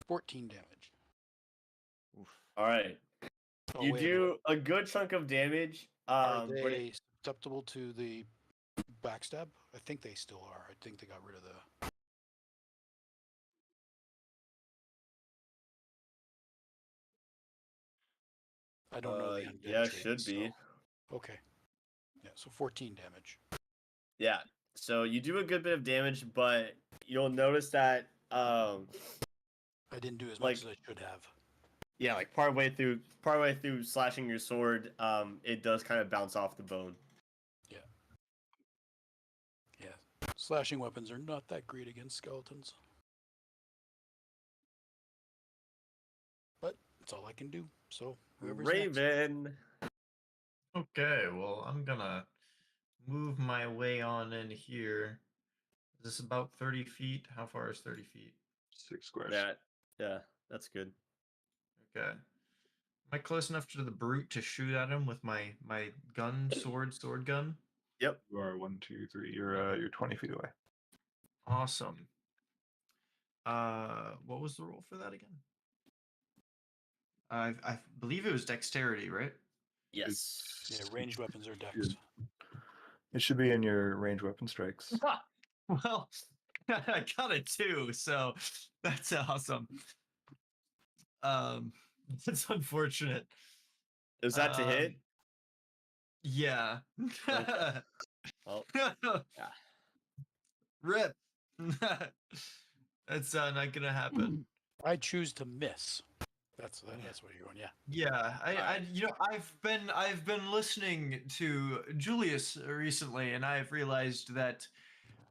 Speaker 6: 14 damage.
Speaker 5: Oof.
Speaker 1: All right.
Speaker 6: Oh,
Speaker 1: You
Speaker 6: wait a
Speaker 1: do
Speaker 6: minute.
Speaker 1: a good chunk of damage.
Speaker 6: Are
Speaker 1: But
Speaker 6: they susceptible to the backstab? I think they still are. I think they got rid of the. I don't know the undead
Speaker 1: yeah,
Speaker 6: trait,
Speaker 1: should be.
Speaker 6: so- Okay. Yeah, so 14 damage.
Speaker 1: Yeah. So you do a good bit of damage, but you'll notice that
Speaker 6: I didn't do as
Speaker 1: like-
Speaker 6: much as I should have.
Speaker 1: yeah, like partway through slashing your sword, it does kind of bounce off the bone.
Speaker 6: Yeah. Slashing weapons are not that great against skeletons. But it's all I can do. So whoever's next.
Speaker 1: Raven.
Speaker 2: Okay, well, I'm gonna move my way on in here. Is this about 30 feet? How far is 30 feet?
Speaker 3: 6 squares.
Speaker 1: Yeah, that's good.
Speaker 2: Okay. Am I close enough to the brute to shoot at him with my gun, sword gun?
Speaker 1: Yep.
Speaker 3: You are 1, 2, 3. You're 20 feet away.
Speaker 2: Awesome. What was the roll for that again? I believe it was dexterity, right?
Speaker 1: Yes.
Speaker 6: Yeah, ranged weapons are dex.
Speaker 3: It should be in your range weapon strikes.
Speaker 2: Well, I got it too, so that's awesome. That's unfortunate.
Speaker 1: Is that to hit?
Speaker 2: Yeah.
Speaker 1: Okay. Well, yeah.
Speaker 2: Rip. That's not gonna happen.
Speaker 6: I choose to miss. That's what you're going. Yeah.
Speaker 2: Yeah, I've been listening to Julius recently, and I've realized that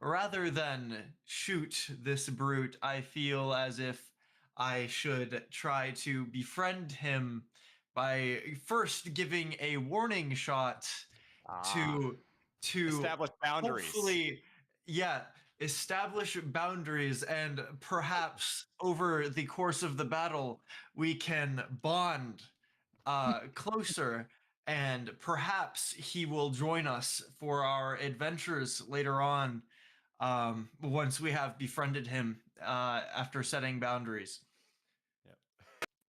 Speaker 2: rather than shoot this brute, I feel as if I should try to befriend him by first giving a warning shot to
Speaker 5: Establish boundaries.
Speaker 2: hopefully, yeah, establish boundaries, and perhaps over the course of the battle we can bond closer, and perhaps he will join us for our adventures later on, once we have befriended him after setting boundaries.
Speaker 5: Yep.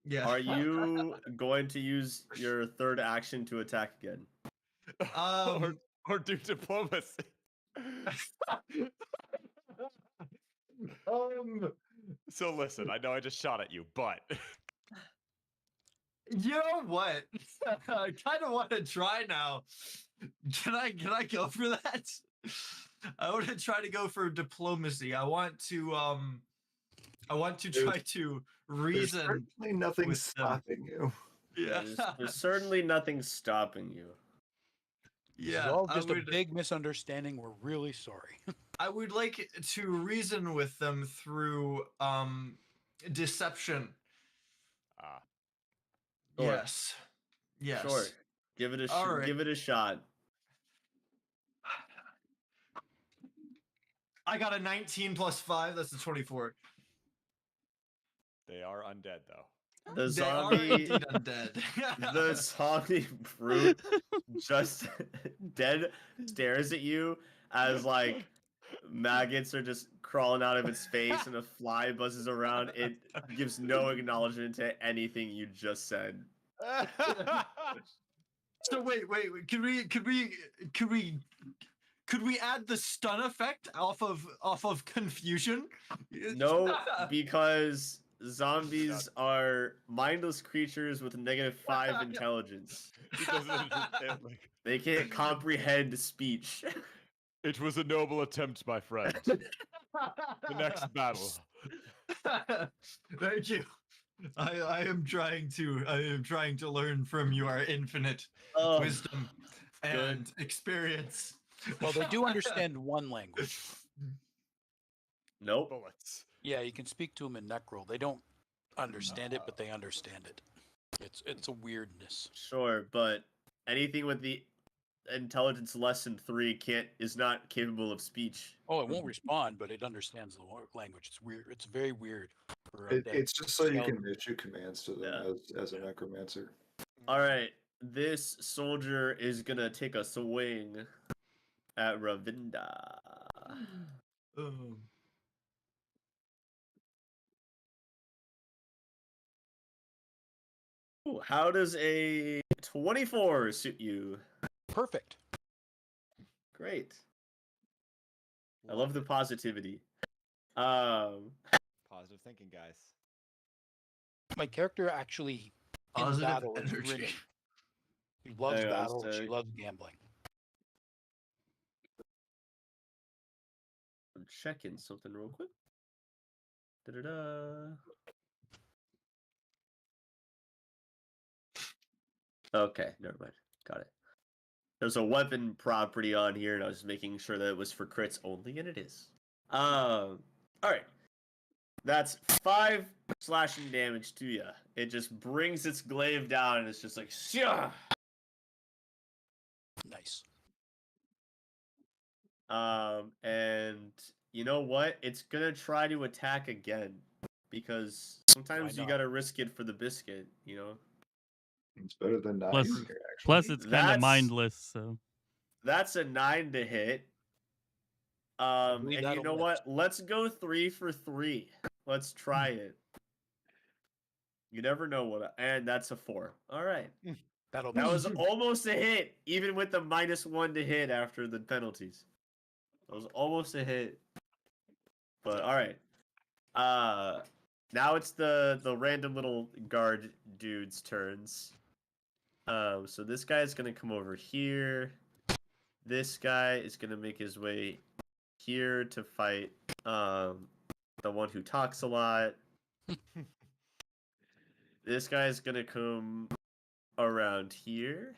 Speaker 2: Yeah.
Speaker 1: Are you going to use your third action to attack again?
Speaker 5: Or do diplomacy. So listen, I know I just shot at you, but
Speaker 2: You know what? I kind of want to try now. Can I go for that? I want to try to go for diplomacy. I want to try to
Speaker 3: There's
Speaker 2: reason.
Speaker 3: certainly nothing
Speaker 2: with them.
Speaker 3: stopping you.
Speaker 2: Yeah.
Speaker 1: There's certainly nothing stopping you.
Speaker 6: This is
Speaker 2: Yeah.
Speaker 6: all just a big misunderstanding. We're really sorry.
Speaker 2: I would like to reason with them through deception.
Speaker 1: Sure.
Speaker 2: Yes. Yes.
Speaker 1: Sure. Give it a
Speaker 2: All right.
Speaker 1: give it a shot.
Speaker 2: I got a 19 plus 5. That's a 24.
Speaker 5: they are undead though.
Speaker 1: The
Speaker 2: They are
Speaker 1: zombie
Speaker 2: indeed undead.
Speaker 1: the zombie brute just dead stares at you as like maggots are just crawling out of its face and a fly buzzes around. It gives no acknowledgement to anything you just said.
Speaker 2: So wait. Could we add the stun effect off of confusion?
Speaker 1: No, because zombies are mindless creatures with -5 intelligence.
Speaker 5: He doesn't understand, like,
Speaker 1: They can't comprehend speech.
Speaker 5: it was a noble attempt, my friend. The next battle.
Speaker 2: Thank you. I am trying to learn from your infinite
Speaker 1: Oh,
Speaker 2: wisdom and experience.
Speaker 6: Well, they do understand one language.
Speaker 1: nope.
Speaker 5: Bullets.
Speaker 6: Yeah, you can speak to them in Necro. They don't understand it, but they understand it. It's a weirdness.
Speaker 1: Sure, but anything with the intelligence less than 3 is not capable of speech.
Speaker 6: Oh, it won't respond, but it understands the language. It's weird. It's very weird. For
Speaker 3: It's just so you can
Speaker 6: skeleton.
Speaker 3: issue commands to them as a necromancer.
Speaker 1: All right, this soldier is gonna take a swing at Rayvinda. Ooh, how does a 24 suit you?
Speaker 6: Perfect.
Speaker 1: Great. I love the positivity.
Speaker 5: Positive thinking, guys.
Speaker 6: My character actually in
Speaker 2: Positive
Speaker 6: battle is
Speaker 2: energy.
Speaker 6: grinning. She loves
Speaker 1: Hang on,
Speaker 6: battle.
Speaker 1: so-
Speaker 6: She loves gambling.
Speaker 1: I'm checking something real quick. Da-da-da. Okay, never mind. Got it. There's a weapon property on here, and I was making sure that it was for crits only, and it is. All right. That's 5 slashing damage to you. It just brings its glaive down, and it's just like, Shah!
Speaker 6: Nice.
Speaker 1: And you know what? It's gonna try to attack again because sometimes you
Speaker 6: not?
Speaker 1: gotta risk it for the biscuit, you know.
Speaker 3: It's better than 9
Speaker 4: Plus-
Speaker 3: here, actually.
Speaker 4: Plus, it's kind of
Speaker 1: That's-
Speaker 4: mindless. So
Speaker 1: That's a 9 to hit.
Speaker 6: believe
Speaker 1: And you
Speaker 6: that'll
Speaker 1: know
Speaker 6: miss.
Speaker 1: what? Let's go 3 for 3. Let's try it. You never know what. And that's a 4. All right.
Speaker 6: That'll
Speaker 1: That
Speaker 6: miss.
Speaker 1: was almost a hit, even with the -1 to hit after the penalties. That was almost a hit. But all right. Now it's the random little guard dude's turns. So this guy is gonna come over here. This guy is gonna make his way here to fight the one who talks a lot. This guy is gonna come around here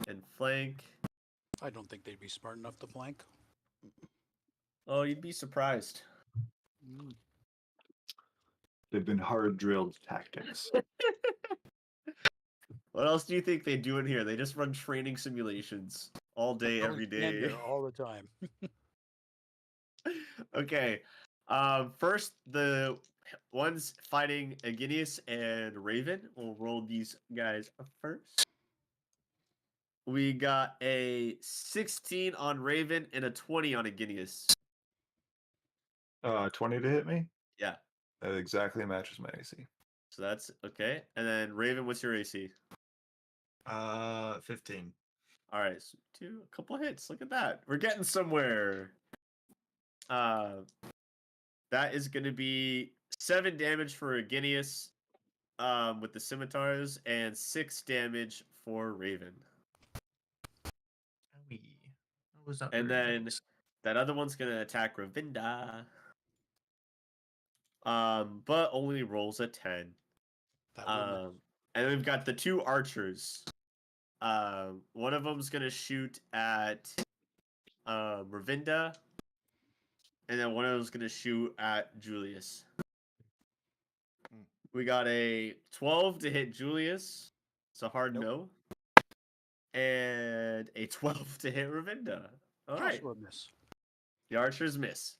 Speaker 1: and flank.
Speaker 6: I don't think they'd be smart enough to flank.
Speaker 1: Oh, you'd be surprised.
Speaker 3: They've been hard drilled tactics.
Speaker 1: What else do you think they do in here? They just run training simulations all day, every
Speaker 6: Stand
Speaker 1: day.
Speaker 6: there all the time.
Speaker 1: Okay. First, the ones fighting Aginius and Raven. We'll roll these guys first. We got a 16 on Raven and a 20 on Aginius.
Speaker 3: 20 to hit me?
Speaker 1: Yeah.
Speaker 3: That exactly matches my AC.
Speaker 1: So that's okay. And then Raven, what's your AC?
Speaker 2: 15.
Speaker 1: All right, so a couple hits. Look at that. We're getting somewhere. That is going to be 7 damage for Aginius with the scimitars and 6 damage for Raven.
Speaker 2: That was not
Speaker 1: And
Speaker 2: very
Speaker 1: then
Speaker 2: nice.
Speaker 1: that other one's going to attack Rayvinda. But only rolls a 10.
Speaker 6: That will miss.
Speaker 1: And we've got the 2 archers. One of them's going to shoot at Rayvinda. And then one of them's going to shoot at Julius. We got a 12 to hit Julius. It's a hard no. And a 12 to hit Rayvinda. All right.
Speaker 6: Also a miss.
Speaker 1: The archers miss.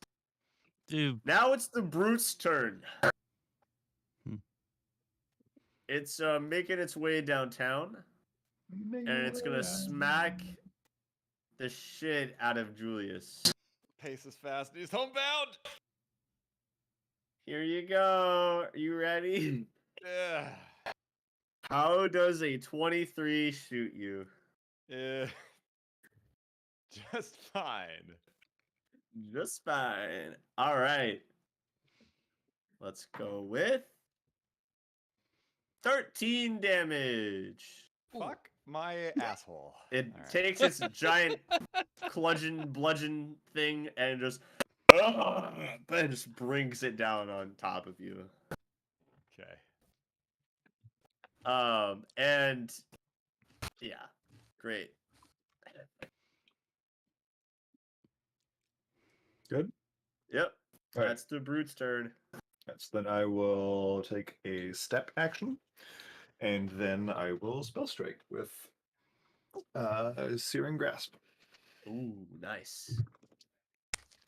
Speaker 4: dude,
Speaker 1: Now it's the brute's turn.
Speaker 4: Hmm.
Speaker 1: It's making its way downtown. And it's going to smack the shit out of Julius.
Speaker 5: Pace is fast. He's homebound.
Speaker 1: Here you go. Are you ready?
Speaker 5: Yeah.
Speaker 1: How does a 23 shoot you?
Speaker 5: Yeah. Just fine.
Speaker 1: Just fine. All right. Let's go with 13 damage.
Speaker 5: Fuck my asshole.
Speaker 1: It
Speaker 5: All right.
Speaker 1: takes its giant bludgeon thing and just and just brings it down on top of you.
Speaker 5: Okay.
Speaker 1: And yeah, great.
Speaker 3: Good.
Speaker 1: Yep.
Speaker 3: All right.
Speaker 1: That's the brute's turn.
Speaker 3: Yes, then I will take a step action, and then I will spell strike with Searing Grasp.
Speaker 1: Ooh, nice.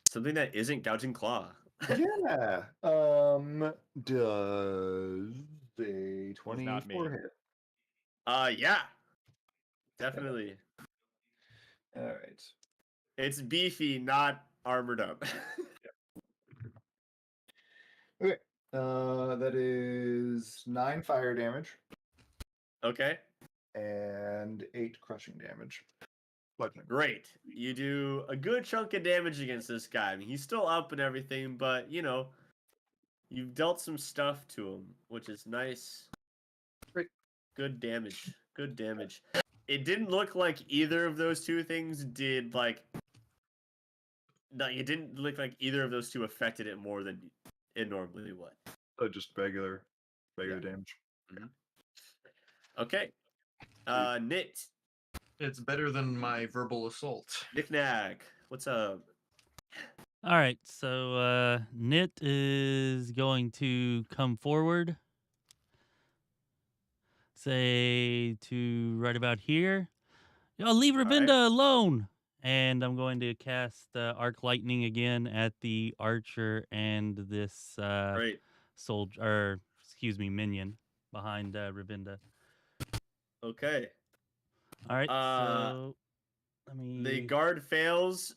Speaker 1: Something that isn't gouging claw.
Speaker 3: Yeah. Does a 24 hit?
Speaker 1: Yeah. Definitely.
Speaker 3: All right.
Speaker 1: It's beefy, not armored up.
Speaker 3: Okay. That is 9 fire damage
Speaker 1: Okay,
Speaker 3: and 8 crushing damage. Bludgeoning.
Speaker 1: great. You do a good chunk of damage against this guy. I mean, he's still up and everything, but you know, you've dealt some stuff to him, which is nice.
Speaker 3: Great.
Speaker 1: Good damage. Good damage. It didn't look like either of those two things did like. No, it didn't look like either of those two affected it more than it normally would.
Speaker 3: So just regular damage.
Speaker 1: Okay. Knit.
Speaker 2: It's better than my verbal assault.
Speaker 1: Knick-knack. What's up?
Speaker 4: All right, so Nit is going to come forward, say to right about here. Y'all leave Rayvinda alone. And I'm going to cast Arc Lightning again at the archer and this
Speaker 1: Great.
Speaker 4: soldier, or excuse me, minion behind Rayvinda.
Speaker 1: Okay.
Speaker 4: All right,
Speaker 1: Uh,
Speaker 4: so let me.
Speaker 1: The guard fails,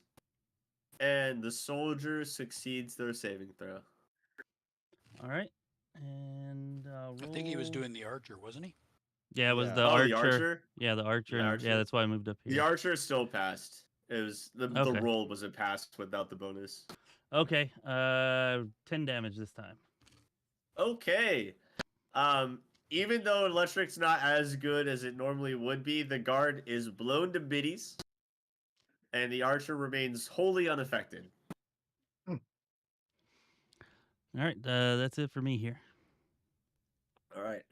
Speaker 1: and the soldier succeeds their saving throw.
Speaker 4: All right, and
Speaker 6: I think he was
Speaker 4: roll.
Speaker 6: doing the archer, wasn't he?
Speaker 4: Yeah, it was
Speaker 5: Yeah.
Speaker 4: the
Speaker 1: Oh,
Speaker 4: archer.
Speaker 1: the archer?
Speaker 4: Yeah, the archer.
Speaker 1: The archer.
Speaker 4: Yeah, that's why I moved up here.
Speaker 1: The archer still passed. It was the
Speaker 4: Okay.
Speaker 1: roll was a pass without the bonus.
Speaker 4: Okay, 10 damage this time.
Speaker 1: Okay. Even though electric's not as good as it normally would be, the guard is blown to biddies, and the archer remains wholly unaffected.
Speaker 4: All right, that's it for me here.
Speaker 1: All right.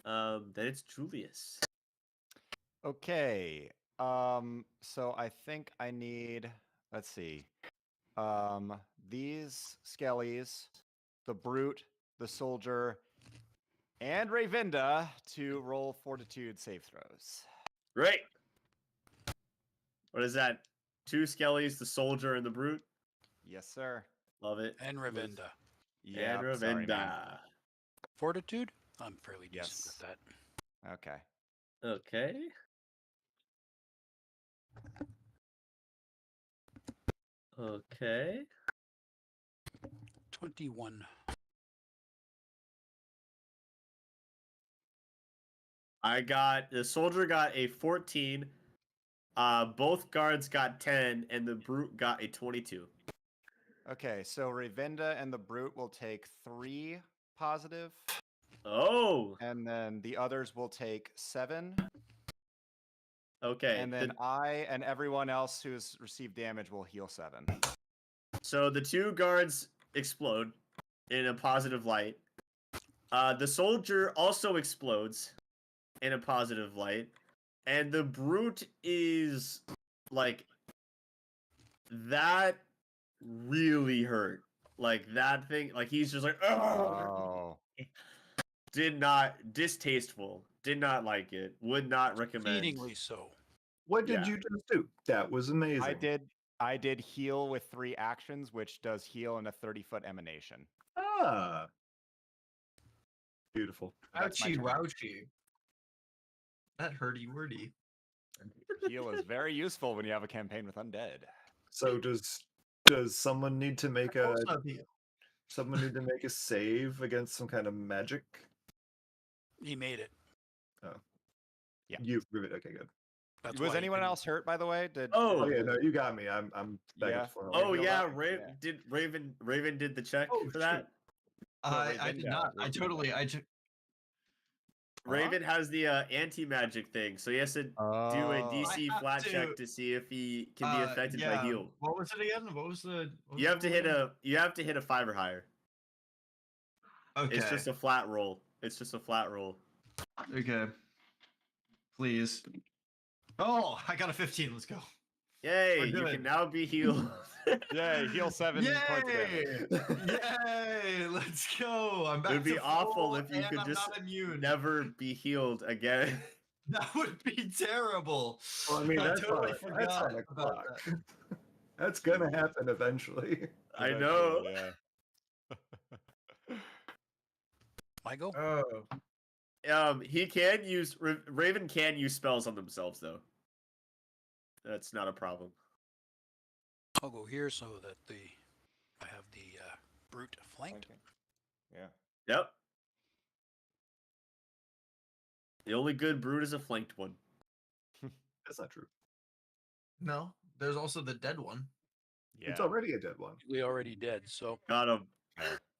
Speaker 1: Then it's Julius.
Speaker 5: Okay. So I think I need, let's see. These skellies, the brute, the soldier, and Rayvinda to roll fortitude save throws.
Speaker 1: Great. What is that? 2 skellies, the soldier, and the brute.
Speaker 5: Yes, sir.
Speaker 1: Love it.
Speaker 6: And Rayvinda.
Speaker 5: Yeah.
Speaker 1: And
Speaker 5: Sorry, man.
Speaker 1: Rayvinda.
Speaker 6: Fortitude? I'm fairly decent
Speaker 5: Yes.
Speaker 6: with that.
Speaker 5: Okay.
Speaker 1: Okay. Okay.
Speaker 6: 21.
Speaker 1: The soldier got a 14. Both guards got 10, and the brute got a 22.
Speaker 5: Okay, so Rayvinda and the brute will take 3 positive,
Speaker 1: Oh,
Speaker 5: and then the others will take 7.
Speaker 1: okay.
Speaker 5: And then I and everyone else who's received damage will heal 7.
Speaker 1: So the 2 guards explode in a positive light. The soldier also explodes in a positive light. And the brute is like that really hurt. Like that thing, like he's just like,
Speaker 5: Oh.
Speaker 1: Distasteful. Did not like it. Would not recommend.
Speaker 6: Exceedingly so.
Speaker 3: What did
Speaker 1: Yeah.
Speaker 3: you just do? That was amazing.
Speaker 5: I did heal with 3 actions, which does heal in a 30-foot emanation.
Speaker 3: Ah. Beautiful.
Speaker 5: That's my
Speaker 2: Ouchie
Speaker 5: turn.
Speaker 2: wouchie. That hurdy-wordy.
Speaker 5: Heal is very useful when you have a campaign with undead.
Speaker 3: So does someone need to make a save against some kind of magic?
Speaker 6: He made it.
Speaker 5: Yeah.
Speaker 3: You okay, good.
Speaker 6: That's
Speaker 5: Was
Speaker 6: why he
Speaker 5: anyone
Speaker 6: can-
Speaker 5: else hurt, by the way? Did
Speaker 1: Oh.
Speaker 3: Oh yeah, no, you got me. I'm back
Speaker 5: Yeah.
Speaker 3: at full
Speaker 1: Oh
Speaker 5: Heal
Speaker 1: yeah,
Speaker 5: up? Yeah.
Speaker 1: Raven did the check
Speaker 3: Oh,
Speaker 1: for that.
Speaker 2: I did not. I
Speaker 1: Raven has the anti-magic thing, so he has to do a
Speaker 5: Oh.
Speaker 1: DC
Speaker 2: I have
Speaker 1: flat check
Speaker 2: to-
Speaker 1: to see if he can be affected by
Speaker 2: yeah.
Speaker 1: heal.
Speaker 2: What was it again? What was the?
Speaker 1: You have to hit a 5 or higher.
Speaker 2: Okay.
Speaker 1: It's just a flat roll.
Speaker 2: Okay. Please. Oh, I got a 15. Let's go.
Speaker 1: Yay!
Speaker 2: We're
Speaker 1: You
Speaker 2: good.
Speaker 1: can now be healed.
Speaker 5: Yay, heal 7 points of
Speaker 2: Yay!
Speaker 5: damage.
Speaker 2: Yay! Let's go. I'm back
Speaker 1: It'd be
Speaker 2: to
Speaker 1: awful
Speaker 2: full,
Speaker 1: if you
Speaker 2: and
Speaker 1: could
Speaker 2: I'm
Speaker 1: just
Speaker 2: not immune.
Speaker 1: never be healed again.
Speaker 2: That would be terrible.
Speaker 3: Well, I mean,
Speaker 2: I
Speaker 3: that's
Speaker 2: totally
Speaker 3: on
Speaker 2: forgot
Speaker 3: a
Speaker 2: about
Speaker 3: clock.
Speaker 2: that.
Speaker 3: That's gonna happen eventually.
Speaker 1: I know.
Speaker 5: Yeah.
Speaker 6: My go?
Speaker 2: Oh.
Speaker 1: He can use Raven can use spells on themselves though. That's not a problem.
Speaker 6: I'll go here so that I have the brute flanked.
Speaker 5: Flanking. Yeah.
Speaker 1: Yep. The only good brute is a flanked one.
Speaker 3: That's not true.
Speaker 2: No, there's also the dead one.
Speaker 5: Yeah.
Speaker 3: It's already a dead one.
Speaker 6: We already did. So
Speaker 1: Got him.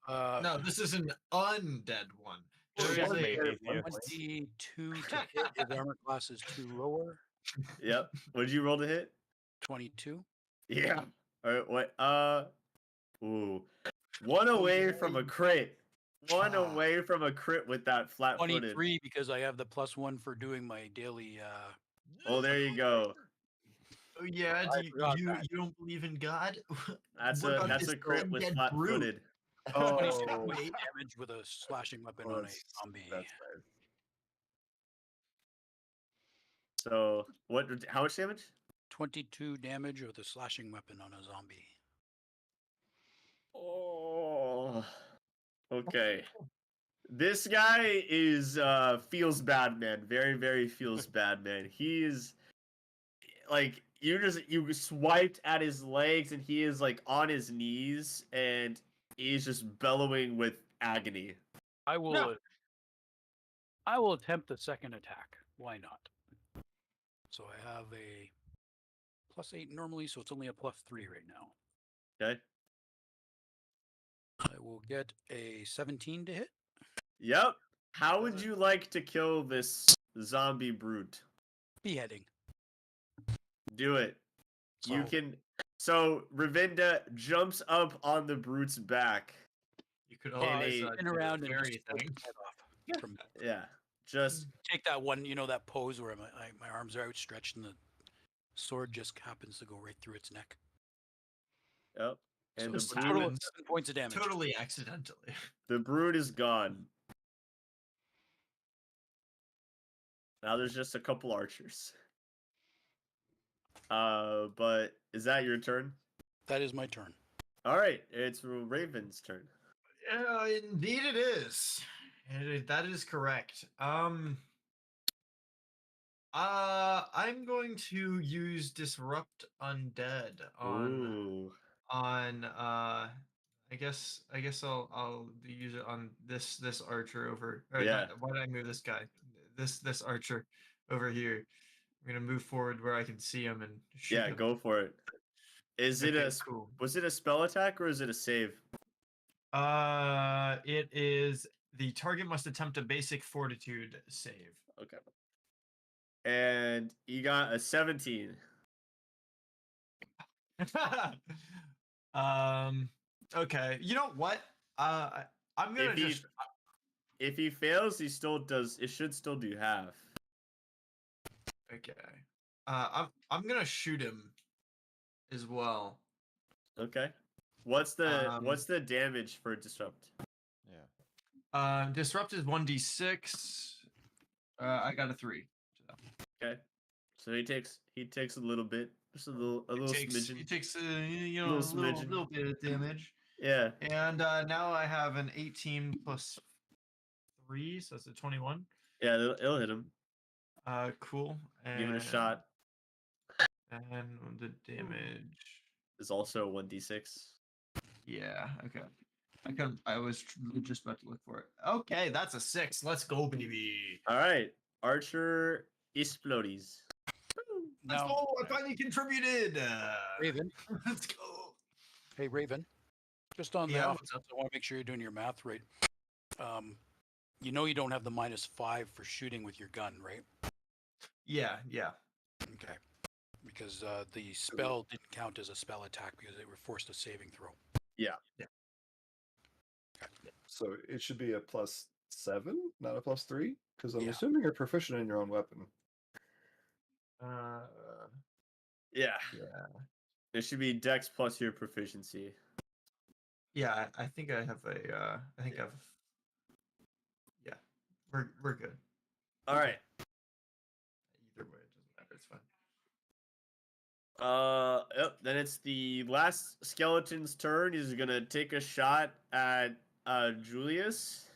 Speaker 2: No, this is an undead one.
Speaker 3: Well,
Speaker 2: There
Speaker 3: it
Speaker 2: is
Speaker 3: was
Speaker 2: a
Speaker 3: dead at one
Speaker 5: Yeah.
Speaker 3: point.
Speaker 6: 22 to hit. His armor class is 2 lower.
Speaker 1: Yep. What did you roll to hit?
Speaker 6: 22.
Speaker 1: Yeah. All right. What? Ooh. One away from a crit. One
Speaker 2: Ah.
Speaker 1: away from a crit with that flat-footed.
Speaker 6: 23 because I have the +1 for doing my daily.
Speaker 1: Oh, there you go.
Speaker 2: Oh yeah,
Speaker 6: I forgot
Speaker 2: you
Speaker 6: that.
Speaker 2: don't believe in God?
Speaker 1: That's
Speaker 2: What
Speaker 1: a
Speaker 2: about
Speaker 1: that's
Speaker 2: this
Speaker 1: a crit with
Speaker 2: undead
Speaker 1: flat-footed.
Speaker 3: Oh,
Speaker 6: 26 damage with a slashing weapon on a zombie.
Speaker 3: that's nice.
Speaker 1: So what? How much damage?
Speaker 6: 22 damage with a slashing weapon on a zombie.
Speaker 1: Oh. Okay. This guy is feels bad, man. Very, very feels bad, man. He is like you swiped at his legs and he is like on his knees and he's just bellowing with agony.
Speaker 6: I will.
Speaker 2: No.
Speaker 6: I will attempt the second attack. Why not? So I have a +8 normally, so it's only a +3 right now.
Speaker 1: Okay.
Speaker 6: I will get a 17 to hit.
Speaker 1: Yep. How would you like to kill this zombie brute?
Speaker 6: Beheading.
Speaker 1: Do it. You
Speaker 6: So-
Speaker 1: can. So Rayvinda jumps up on the brute's back.
Speaker 2: You could
Speaker 1: And
Speaker 2: always
Speaker 1: a-
Speaker 6: Spin
Speaker 2: do the
Speaker 6: around and
Speaker 2: fairy
Speaker 6: just slice
Speaker 2: thing.
Speaker 6: his head off. From,
Speaker 1: Yeah. Just
Speaker 6: take that one, that pose where my arms are outstretched and the sword just happens to go right through its neck.
Speaker 1: yep. And
Speaker 6: So
Speaker 1: the
Speaker 6: it's a
Speaker 1: brute,
Speaker 6: total of
Speaker 2: happens
Speaker 6: 7 points of damage.
Speaker 2: Totally accidentally.
Speaker 1: the brute is gone. Now there's just a couple archers. But is that your turn?
Speaker 6: That is my turn.
Speaker 1: All right, it's Raven's turn.
Speaker 2: Yeah, indeed it is. That is correct. I'm going to use Disrupt Undead
Speaker 1: Ooh.
Speaker 2: on I guess I'll use it on this archer over. Or
Speaker 1: Yeah.
Speaker 2: why did I move this guy? This archer over here. I'm gonna move forward where I can see him and shoot
Speaker 1: Yeah,
Speaker 2: him.
Speaker 1: go for it. Is it
Speaker 2: Okay, cool.
Speaker 1: Was it a spell attack or is it a save?
Speaker 2: It is the target must attempt a basic fortitude save.
Speaker 1: Okay. And you got a 17.
Speaker 2: Okay. You know what? I'm gonna
Speaker 1: If he fails, he still does. It should still do half.
Speaker 2: Okay. I'm gonna shoot him as well.
Speaker 1: Okay. What's the damage for disrupt?
Speaker 5: Yeah.
Speaker 2: Disrupt is 1d6. I got a 3. So.
Speaker 1: Okay. So he takes a little bit, just a little smidgen.
Speaker 2: He takes a
Speaker 1: Little smidgen.
Speaker 2: little bit of damage.
Speaker 1: Yeah.
Speaker 2: And now I have an 18 plus 3, so it's a 21.
Speaker 1: Yeah, it'll hit him.
Speaker 2: Cool. And,
Speaker 1: Give it a shot.
Speaker 2: And the damage.
Speaker 1: Is also 1d6.
Speaker 2: Yeah. Okay. I was just about to look for it. Okay, that's a 6. Let's go, baby.
Speaker 1: All right, Archer Explodes.
Speaker 2: Let's
Speaker 6: Now,
Speaker 2: go. I finally contributed.
Speaker 6: Raven.
Speaker 2: Let's go.
Speaker 6: Hey, Raven. Just on the
Speaker 2: Yeah,
Speaker 6: off
Speaker 2: what's up?
Speaker 6: chance, I want to make sure you're doing your math right. You don't have the -5 for shooting with your gun, right?
Speaker 2: Yeah.
Speaker 6: Okay. Because the spell didn't count as a spell attack because they were forced a saving throw.
Speaker 1: Yeah.
Speaker 3: So it should be a +7, not a +3, because I'm
Speaker 6: Yeah.
Speaker 3: assuming you're proficient in your own weapon.
Speaker 1: Yeah.
Speaker 2: Yeah.
Speaker 1: It should be Dex plus your proficiency.
Speaker 2: Yeah. I think I have a. I think I've. Yeah. We're good.
Speaker 1: All right.
Speaker 2: Either way, it doesn't matter. It's fine.
Speaker 1: Yep. Then it's the last skeleton's turn. He's gonna take a shot at Julius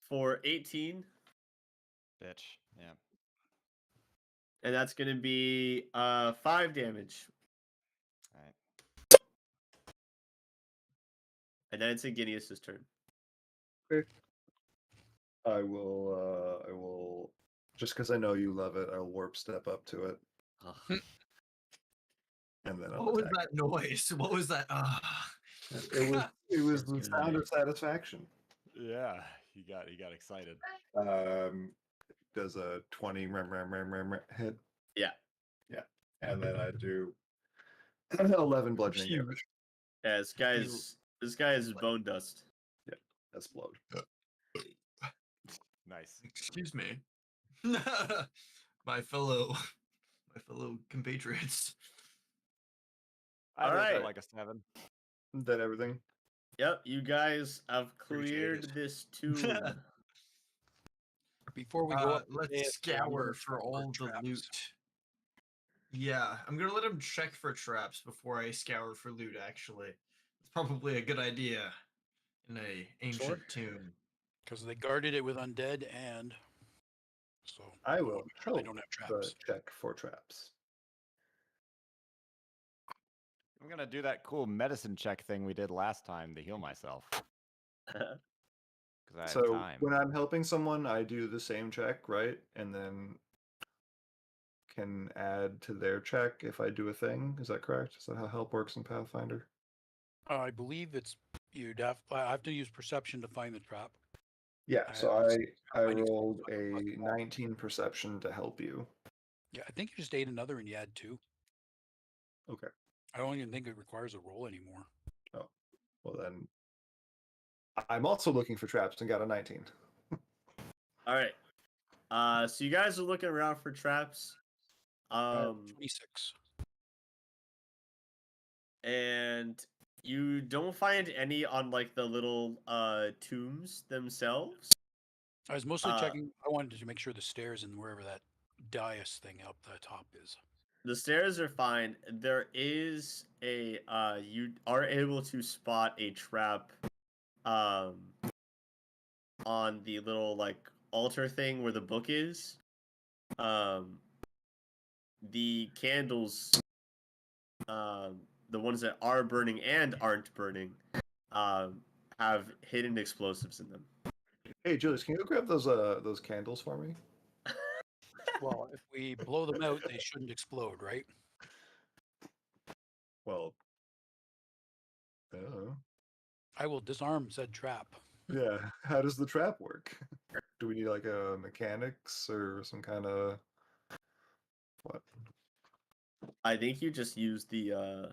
Speaker 1: for 18,
Speaker 5: Bitch. Yeah.
Speaker 1: and that's gonna be 5 damage.
Speaker 5: All right.
Speaker 1: and then it's Iginius's turn.
Speaker 3: I will, just because I know you love it, I'll warp step up to it,
Speaker 1: Ugh.
Speaker 3: and then I'll
Speaker 2: What was
Speaker 3: attack
Speaker 2: that noise? What was that?
Speaker 3: It was
Speaker 1: It's
Speaker 3: the
Speaker 1: good
Speaker 3: sound
Speaker 1: night.
Speaker 3: of satisfaction.
Speaker 5: Yeah, he got excited.
Speaker 3: Does a 20 hit?
Speaker 1: Yeah.
Speaker 3: And then I do 11 bludgeoning
Speaker 2: Phew.
Speaker 3: damage.
Speaker 1: Yeah, this guy is bone dust.
Speaker 3: That's blowed.
Speaker 5: Nice.
Speaker 2: Excuse me. my fellow compatriots.
Speaker 5: I did
Speaker 1: Alright.
Speaker 5: like a 7.
Speaker 3: Is that everything?
Speaker 1: Yep, you guys have
Speaker 6: Appreciate
Speaker 1: cleared
Speaker 6: it.
Speaker 1: this tomb.
Speaker 6: Before we go up, to
Speaker 2: Let's
Speaker 6: AFK, I'm
Speaker 2: scour
Speaker 6: gonna
Speaker 2: for
Speaker 6: check
Speaker 2: all the
Speaker 6: traps.
Speaker 2: loot. Yeah, I'm gonna let him check for traps before I scour for loot. Actually, it's probably a good idea in a ancient tomb.
Speaker 6: Because they guarded it with undead, and so
Speaker 3: I will
Speaker 6: make sure they
Speaker 3: help
Speaker 6: don't have
Speaker 3: the
Speaker 6: traps.
Speaker 3: check for traps.
Speaker 5: I'm gonna do that cool medicine check thing we did last time to heal myself. Because I had
Speaker 3: So
Speaker 5: time.
Speaker 3: when I'm helping someone, I do the same check, right? And then can add to their check if I do a thing. Is that correct? Is that how help works in Pathfinder?
Speaker 6: I believe it's I have to use perception to find the trap.
Speaker 3: Yeah,
Speaker 6: I
Speaker 3: so
Speaker 6: have
Speaker 3: I
Speaker 6: finding
Speaker 3: rolled
Speaker 6: something
Speaker 3: a
Speaker 6: like that.
Speaker 3: 19 perception to help you.
Speaker 6: Yeah, I think you just ate another and you add 2.
Speaker 3: Okay.
Speaker 6: I don't even think it requires a roll anymore.
Speaker 3: Oh, well then. I'm also looking for traps and got a 19.
Speaker 1: All right. So you guys are looking around for traps.
Speaker 6: 26.
Speaker 1: And you don't find any on like the little tombs themselves.
Speaker 6: I was mostly
Speaker 1: Uh,
Speaker 6: checking. I wanted to make sure the stairs and wherever that dais thing up the top is.
Speaker 1: The stairs are fine. There is a you are able to spot a trap on the little like altar thing where the book is. The candles, the ones that are burning and aren't burning, have hidden explosives in them.
Speaker 3: Hey, Julius, can you go grab those candles for me?
Speaker 6: Well, if we blow them out, they shouldn't explode, right?
Speaker 3: Well,
Speaker 6: I will disarm said trap.
Speaker 3: yeah. How does the trap work? Do we need like a mechanics or some kind of what?
Speaker 1: I think you just use the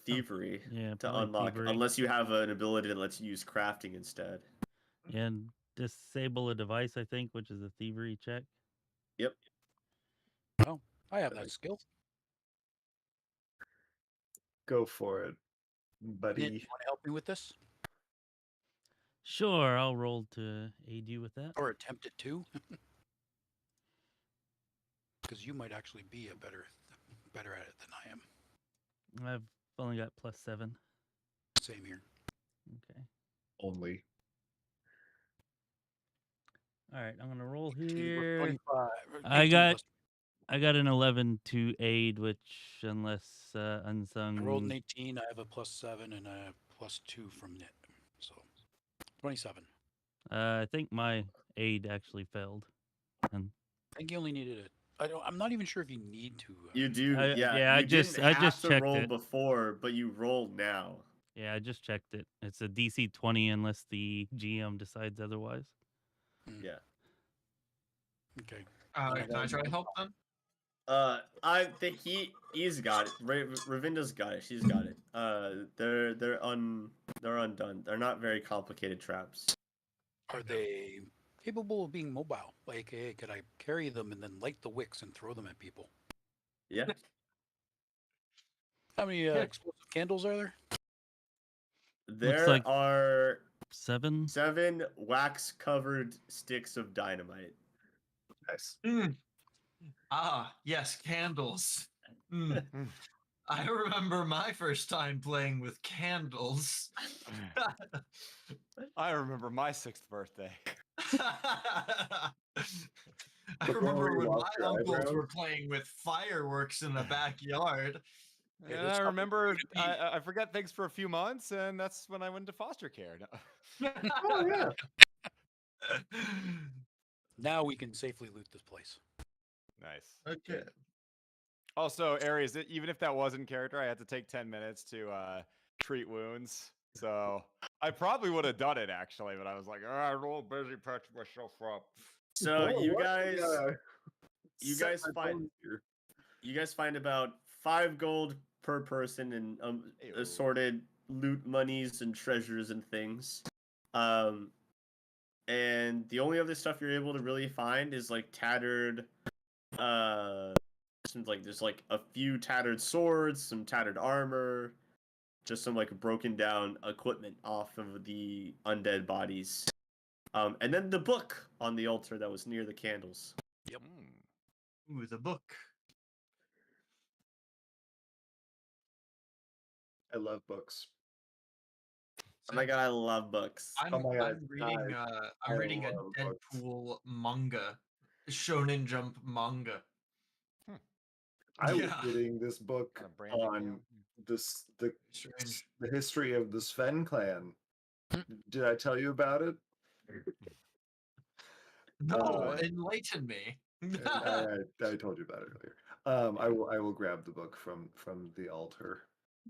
Speaker 1: thievery
Speaker 4: Yeah,
Speaker 1: to
Speaker 4: probably
Speaker 1: unlock,
Speaker 4: thievery.
Speaker 1: unless you have an ability that lets you use crafting instead.
Speaker 4: And disable a device, I think, which is a thievery check.
Speaker 1: Yep.
Speaker 6: Oh, I have that skill.
Speaker 3: Go for it,
Speaker 6: Nit,
Speaker 3: buddy.
Speaker 6: you want to help me with this?
Speaker 4: Sure, I'll roll to aid you with that.
Speaker 6: Or attempt it too? Because you might actually be a better at it than I am.
Speaker 4: I've only got +7.
Speaker 6: Same here.
Speaker 4: Okay.
Speaker 3: Only.
Speaker 4: All right, I'm gonna roll
Speaker 6: 18 plus
Speaker 4: here.
Speaker 6: 25.
Speaker 4: I
Speaker 6: 18
Speaker 4: got
Speaker 6: plus-
Speaker 4: I got an 11 to aid, which unless unsung.
Speaker 6: I rolled an 18. I have a +7 and a +2 from Nit. So 27.
Speaker 4: I think my aid actually failed. And
Speaker 6: I think you only needed it. I'm not even sure if you need to.
Speaker 1: You do,
Speaker 4: I-
Speaker 1: yeah.
Speaker 4: yeah, I
Speaker 1: You
Speaker 4: just-
Speaker 1: didn't
Speaker 4: I
Speaker 1: have
Speaker 4: just
Speaker 1: to
Speaker 4: checked
Speaker 1: roll
Speaker 4: it.
Speaker 1: before, but you rolled now.
Speaker 4: yeah, I just checked it. It's a DC 20 unless the GM decides otherwise.
Speaker 1: Yeah.
Speaker 6: Okay.
Speaker 2: Can I try to help them?
Speaker 1: I think he's got it. Rayvinda's got it. She's got it. They're undone. They're not very complicated traps.
Speaker 6: Are they capable of being mobile? Like, hey, could I carry them and then light the wicks and throw them at people?
Speaker 1: Yeah.
Speaker 6: How many explosive candles are there?
Speaker 1: There
Speaker 4: like
Speaker 1: are
Speaker 4: 7.
Speaker 1: 7 wax-covered sticks of dynamite.
Speaker 3: Nice.
Speaker 2: Ah, yes, candles. I remember my first time playing with candles.
Speaker 5: I remember my 6th birthday.
Speaker 2: I
Speaker 3: The one where
Speaker 2: remember
Speaker 3: you
Speaker 2: when
Speaker 3: lost
Speaker 2: my
Speaker 3: your
Speaker 2: uncles
Speaker 3: eyebrows?
Speaker 2: were playing with fireworks in the backyard.
Speaker 6: It
Speaker 5: And
Speaker 6: is
Speaker 5: I
Speaker 6: something
Speaker 5: remember
Speaker 6: we're gonna be-
Speaker 5: I forget things for a few months, and that's when I went to foster care. No.
Speaker 3: Oh yeah.
Speaker 6: Now we can safely loot this place.
Speaker 5: Nice.
Speaker 2: Okay.
Speaker 5: Also, Aries, even if that wasn't character, I had to take 10 minutes to treat wounds. So I probably would have done it actually, but I was like, I'm a little busy patching myself up.
Speaker 1: So
Speaker 3: Oh,
Speaker 1: you
Speaker 3: what?
Speaker 1: guys, you
Speaker 3: Set
Speaker 1: guys
Speaker 3: my
Speaker 1: find
Speaker 3: bones here.
Speaker 1: you guys find about 5 gold per person in
Speaker 5: Ew.
Speaker 1: assorted loot monies and treasures and things. And the only other stuff you're able to really find is like tattered there's like a few tattered swords, some tattered armor, just some like broken down equipment off of the undead bodies. And then the book on the altar that was near the candles.
Speaker 6: Yep.
Speaker 2: Ooh, the book.
Speaker 3: I love books.
Speaker 1: Oh my god, I love books.
Speaker 2: I'm,
Speaker 3: Oh my God,
Speaker 2: I'm reading I'm
Speaker 3: I
Speaker 2: reading a
Speaker 3: love books.
Speaker 2: Deadpool manga, Shonen Jump manga.
Speaker 3: I was
Speaker 2: Yeah.
Speaker 3: reading this book
Speaker 5: Kinda branding
Speaker 3: on
Speaker 5: you.
Speaker 2: Strange.
Speaker 3: the history of the Sven clan.
Speaker 6: Hmm.
Speaker 3: Did I tell you about it?
Speaker 2: No, enlighten me.
Speaker 3: I told you about it earlier. I will grab the book from the altar.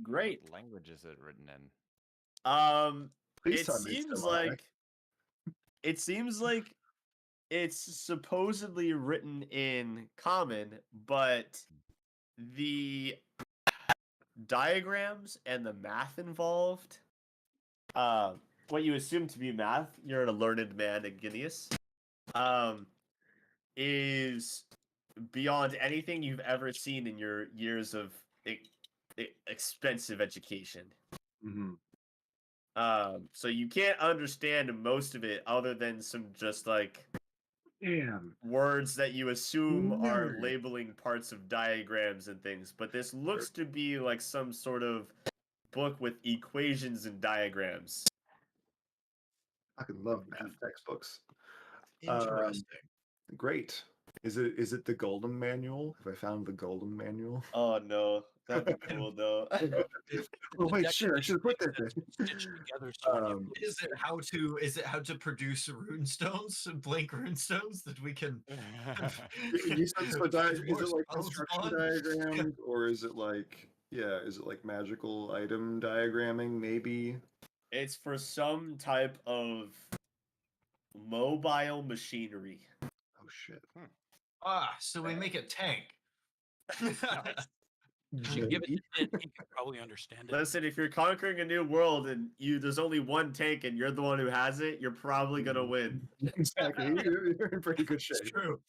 Speaker 1: Great.
Speaker 5: What language is it written in?
Speaker 3: Please
Speaker 1: It
Speaker 3: tell me it's
Speaker 1: seems
Speaker 3: demonic.
Speaker 1: like it's supposedly written in common, but the diagrams and the math involved, what you assume to be math, you're a learned man at Guineas, is beyond anything you've ever seen in your years of expensive education.
Speaker 3: Mhm.
Speaker 1: So you can't understand most of it other than some just like
Speaker 3: Damn.
Speaker 1: words that you assume are
Speaker 3: Nerd.
Speaker 1: labeling parts of diagrams and things. But this looks to be like some sort of book with equations and diagrams.
Speaker 3: I could love math textbooks.
Speaker 2: Interesting.
Speaker 3: Great. Is it the Golden Manual? Have I found the Golden Manual?
Speaker 1: Oh no, that'd be cool though.
Speaker 3: Oh wait, shit! I should have put that there.
Speaker 6: Stitched together so when you
Speaker 2: Is it how to produce runestones, blank runestones that we can?
Speaker 3: You said so. Is it
Speaker 2: more
Speaker 3: like
Speaker 2: spells
Speaker 3: construction
Speaker 2: on?
Speaker 3: diagrams, or is it like is it like magical item diagramming? Maybe.
Speaker 1: It's for some type of mobile machinery.
Speaker 3: Oh shit.
Speaker 2: So we make a tank.
Speaker 6: you should give it to Din, he could probably understand it.
Speaker 1: Listen, if you're conquering a new world and there's only one tank and you're the one who has it, you're probably gonna win.
Speaker 3: Exactly. You're in pretty good shape.
Speaker 2: It's true.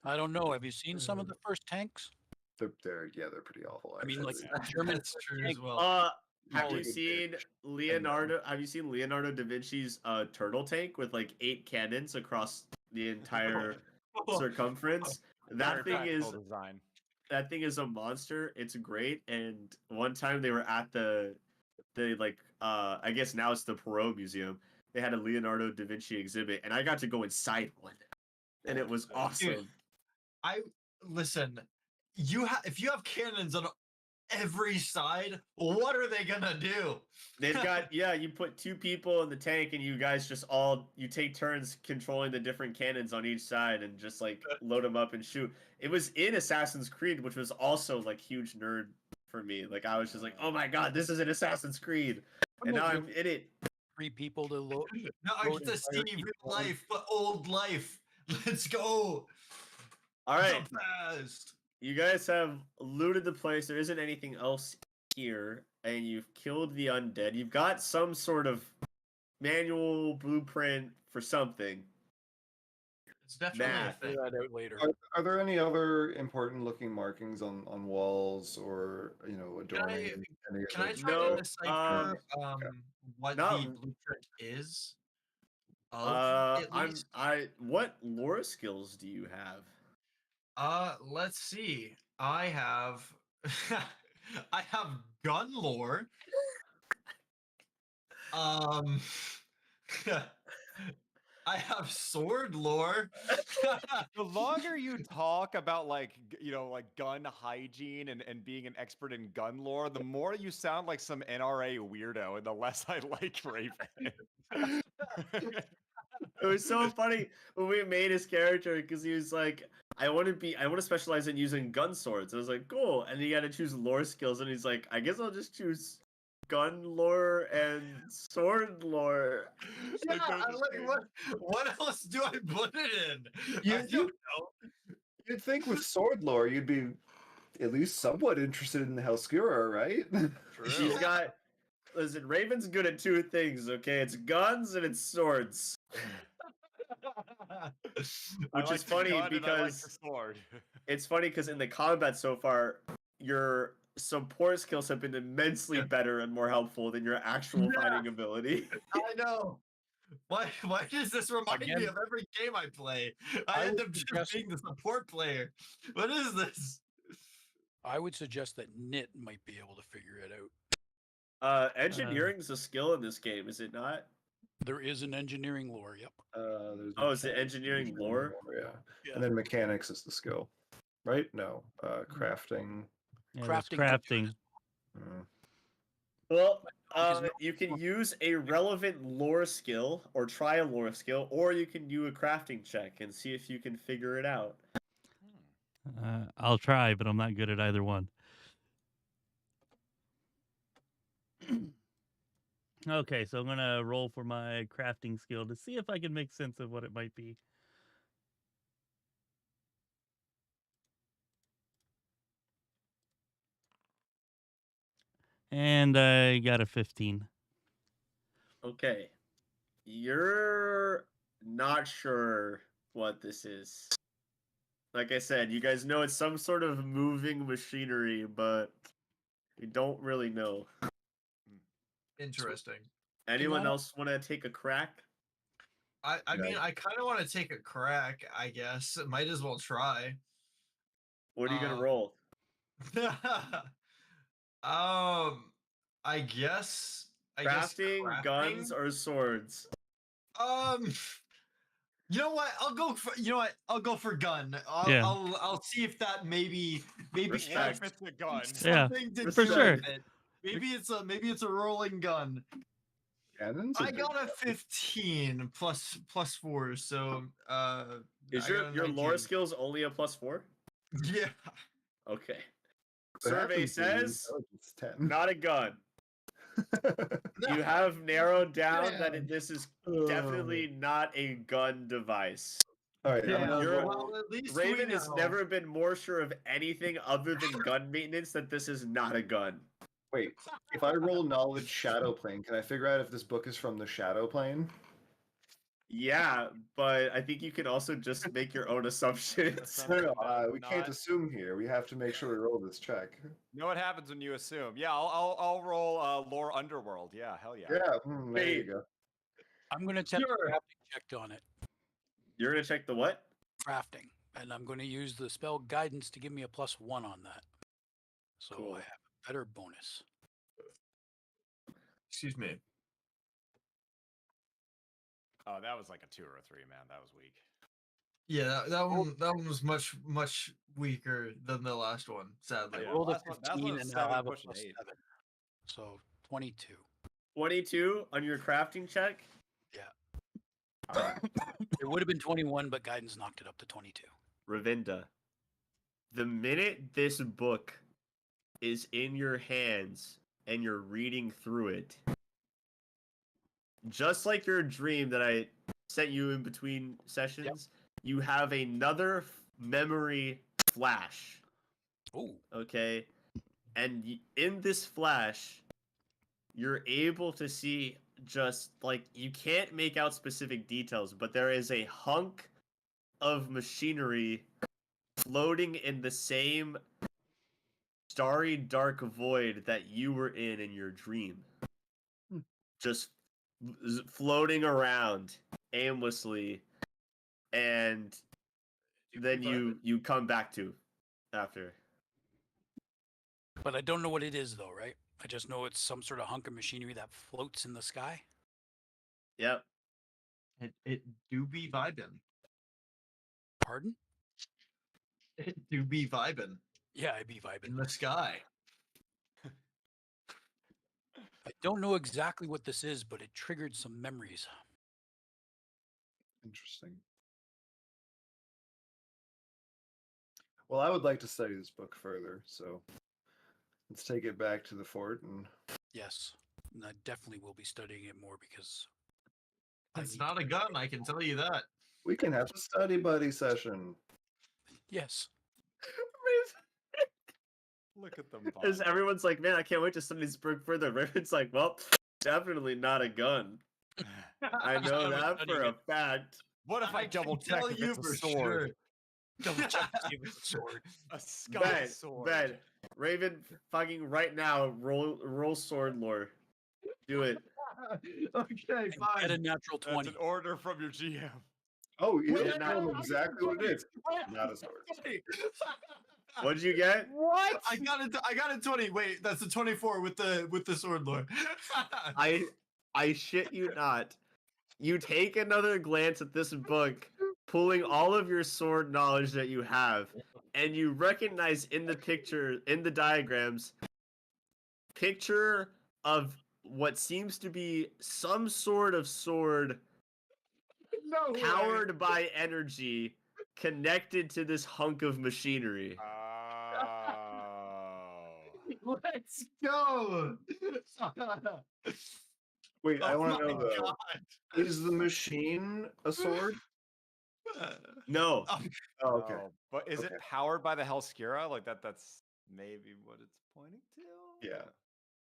Speaker 6: I don't know. Have you seen some of the first tanks?
Speaker 3: They're pretty awful.
Speaker 6: I mean, like
Speaker 3: actually.
Speaker 6: German
Speaker 2: That's true as
Speaker 6: tank.
Speaker 2: well.
Speaker 1: Have you
Speaker 3: Really good
Speaker 1: seen
Speaker 3: pitch.
Speaker 1: Leonardo? Have you seen Leonardo da Vinci's turtle tank with like 8 cannons across the entire circumference? That
Speaker 5: Very
Speaker 1: thing is
Speaker 5: practical design.
Speaker 1: that thing is a monster. It's great. And one time they were at the like I guess now it's the Perot Museum. They had a Leonardo da Vinci exhibit, and I got to go inside one, and it was awesome.
Speaker 2: Listen. If you have cannons on every side, what are they gonna do?
Speaker 1: They've got you put 2 people in the tank, and you guys just you take turns controlling the different cannons on each side, and just like load them up and shoot. It was in Assassin's Creed, which was also like huge nerd for me. Like I was just like, oh my god, this is an Assassin's Creed, and now I'm in it.
Speaker 6: 3 people to load.
Speaker 2: No, I get to see real life, but old life. Let's go.
Speaker 1: All right.
Speaker 2: So fast.
Speaker 1: You guys have looted the place. There isn't anything else here, and you've killed the undead. You've got some sort of manual blueprint for something.
Speaker 2: It's definitely
Speaker 1: Math.
Speaker 2: a thing.
Speaker 6: Figure that out later.
Speaker 3: Are there any other important looking markings on walls or adorning?
Speaker 2: Can I try
Speaker 1: No,
Speaker 2: to decipher what
Speaker 1: no.
Speaker 2: the blueprint is? At least?
Speaker 1: What lore skills do you have?
Speaker 2: Let's see. I have I have gun lore. I have sword lore.
Speaker 5: The longer you talk about like like gun hygiene and being an expert in gun lore, the more you sound like some NRA weirdo, and the less I like Raven.
Speaker 1: It was so funny when we made his character because he was like, I want to specialize in using gun swords. I was like, cool. And he had to choose lore skills, and he's like, I guess I'll just choose gun lore and sword lore.
Speaker 2: Yeah, what else do I put it in? I don't know.
Speaker 3: You'd think with sword lore, you'd be at least somewhat interested in the Helskira, right?
Speaker 1: She's got. Listen, Raven's good at two things. Okay, it's guns and it's swords. Which is funny because it's funny because in the combat so far, your support skills have been immensely better and more helpful than your actual fighting ability.
Speaker 2: I know. Why does this remind me
Speaker 6: Again,
Speaker 2: of every game I play? I end up just being the support player. What is this?
Speaker 6: I would suggest that Knit might be able to figure it out.
Speaker 1: Engineering is a skill in this game, is it not?
Speaker 6: There is an engineering lore. Yep.
Speaker 3: There's
Speaker 1: Is it engineering lore?
Speaker 3: Yeah. And then mechanics is the skill, right? No, crafting.
Speaker 4: Yeah, that's
Speaker 6: Crafting.
Speaker 4: crafting.
Speaker 1: Well, you can use a relevant lore skill or try a lore skill, or you can do a crafting check and see if you can figure it out.
Speaker 4: I'll try, but I'm not good at either one. Okay, so I'm gonna roll for my crafting skill to see if I can make sense of what it might be. And I got a 15.
Speaker 1: Okay. You're not sure what this is. Like I said, you guys know it's some sort of moving machinery, but you don't really know.
Speaker 2: Interesting.
Speaker 1: Anyone else want to take a crack?
Speaker 2: I mean, I kind of want to take a crack, I guess. Might as well try.
Speaker 1: What are you going to roll?
Speaker 2: I guess
Speaker 1: Crafting, guns, or swords?
Speaker 2: You know what? I'll go for gun. I'll see if that maybe
Speaker 1: Respect.
Speaker 5: If it's a gun.
Speaker 4: Yeah, for sure.
Speaker 2: Maybe it's a rolling gun.
Speaker 3: Cannons?
Speaker 2: I got a 15 plus 4, so
Speaker 1: Is
Speaker 2: I got
Speaker 1: your
Speaker 2: a
Speaker 1: lore
Speaker 2: 19.
Speaker 1: skills only a +4?
Speaker 2: Yeah.
Speaker 1: Okay.
Speaker 3: What
Speaker 1: Survey
Speaker 3: happens when you
Speaker 1: says
Speaker 3: intelligence 10?
Speaker 1: not a gun. You have narrowed down that this is definitely not a gun device.
Speaker 3: All right,
Speaker 2: Yeah,
Speaker 3: well,
Speaker 2: at least
Speaker 1: Raven
Speaker 2: we
Speaker 1: has
Speaker 2: know.
Speaker 1: never been more sure of anything other than gun maintenance that this is not a gun.
Speaker 3: wait. If I roll knowledge shadow plane, can I figure out if this book is from the shadow plane?
Speaker 1: Yeah, but I think you can also just make your own assumptions.
Speaker 3: No, we can't assume here. We have to make sure we roll this check.
Speaker 5: You know what happens when you assume? Yeah, I'll roll lore underworld. Yeah, hell yeah.
Speaker 3: Yeah, there you
Speaker 1: Hey.
Speaker 3: go.
Speaker 6: I'm going to check the crafting check on it.
Speaker 1: You're gonna check the what?
Speaker 6: Crafting. And I'm going to use the spell guidance to give me a +1 on that. So
Speaker 1: Cool.
Speaker 6: I have a better bonus.
Speaker 2: Excuse me.
Speaker 5: Oh, that was like a 2 or a 3, man. That was weak.
Speaker 2: Yeah, that one was much weaker than the last one, sadly.
Speaker 6: I rolled a
Speaker 5: last one- that
Speaker 6: 15
Speaker 5: was
Speaker 6: and
Speaker 5: 7
Speaker 6: I'll have a
Speaker 5: pushing 8.
Speaker 6: +7. So 22.
Speaker 1: 22 on your crafting check?
Speaker 6: It would have been 21, but guidance knocked it up to 22.
Speaker 1: Rayvinda, the minute this book is in your hands and you're reading through it, just like your dream that I sent you in between sessions, you have another memory flash.
Speaker 6: Oh.
Speaker 1: Okay? And in this flash, you're able to see just like you can't make out specific details, but there is a hunk of machinery floating in the same starry dark void that you were in your dream. Just floating around aimlessly, and then you come back to after.
Speaker 6: But I don't know what it is, though, right? I just know it's some sort of hunk of machinery that floats in the sky.
Speaker 1: Yep.
Speaker 2: It do be vibin'.
Speaker 6: Pardon?
Speaker 2: It do be vibin'
Speaker 6: Yeah, I be vibing.
Speaker 2: in the sky.
Speaker 6: I don't know exactly what this is, but it triggered some memories.
Speaker 3: Interesting. Well, I would like to study this book further, so let's take it back to the fort and
Speaker 6: Yes, and I definitely will be studying it more because
Speaker 2: It's not a gun, I can tell you that.
Speaker 3: we can have a study buddy session.
Speaker 6: yes,
Speaker 5: Look at them.
Speaker 1: Because
Speaker 5: bond.
Speaker 1: everyone's like, man, I can't wait to study this book further. Raven's like, well, definitely not a gun. I know that for a fact.
Speaker 5: What if I
Speaker 2: can
Speaker 5: double check
Speaker 2: tell
Speaker 5: if
Speaker 2: you
Speaker 5: it's a
Speaker 2: for
Speaker 5: sword?
Speaker 2: sure.
Speaker 6: double check to see if it's a sword.
Speaker 5: A sky
Speaker 1: Bet,
Speaker 5: sword.
Speaker 1: bet. Raven, fucking right now, roll sword lore. Do it.
Speaker 2: Okay,
Speaker 6: And get a
Speaker 2: fine.
Speaker 6: natural
Speaker 5: That's
Speaker 6: 20.
Speaker 5: an order from your GM.
Speaker 3: Oh, you
Speaker 1: Wait,
Speaker 3: tell them exactly what it is. Not a sword.
Speaker 1: What'd you get?
Speaker 2: What? I got a 20. Wait, that's a 24 with the sword lore.
Speaker 1: I shit you not. You take another glance at this book, pulling all of your sword knowledge that you have, and you recognize in the picture, in the diagrams, picture of what seems to be some sort of sword
Speaker 2: No way.
Speaker 1: powered by energy connected to this hunk of machinery.
Speaker 5: Oh.
Speaker 2: Let's go.
Speaker 3: Wait, I
Speaker 2: Oh
Speaker 3: want to
Speaker 2: my
Speaker 3: know though.
Speaker 2: God.
Speaker 3: Is the machine a sword?
Speaker 1: No.
Speaker 3: Oh, okay.
Speaker 5: Oh, but is it
Speaker 3: Okay.
Speaker 5: powered by the Hellskira? Like that's maybe what it's pointing to?
Speaker 3: Yeah.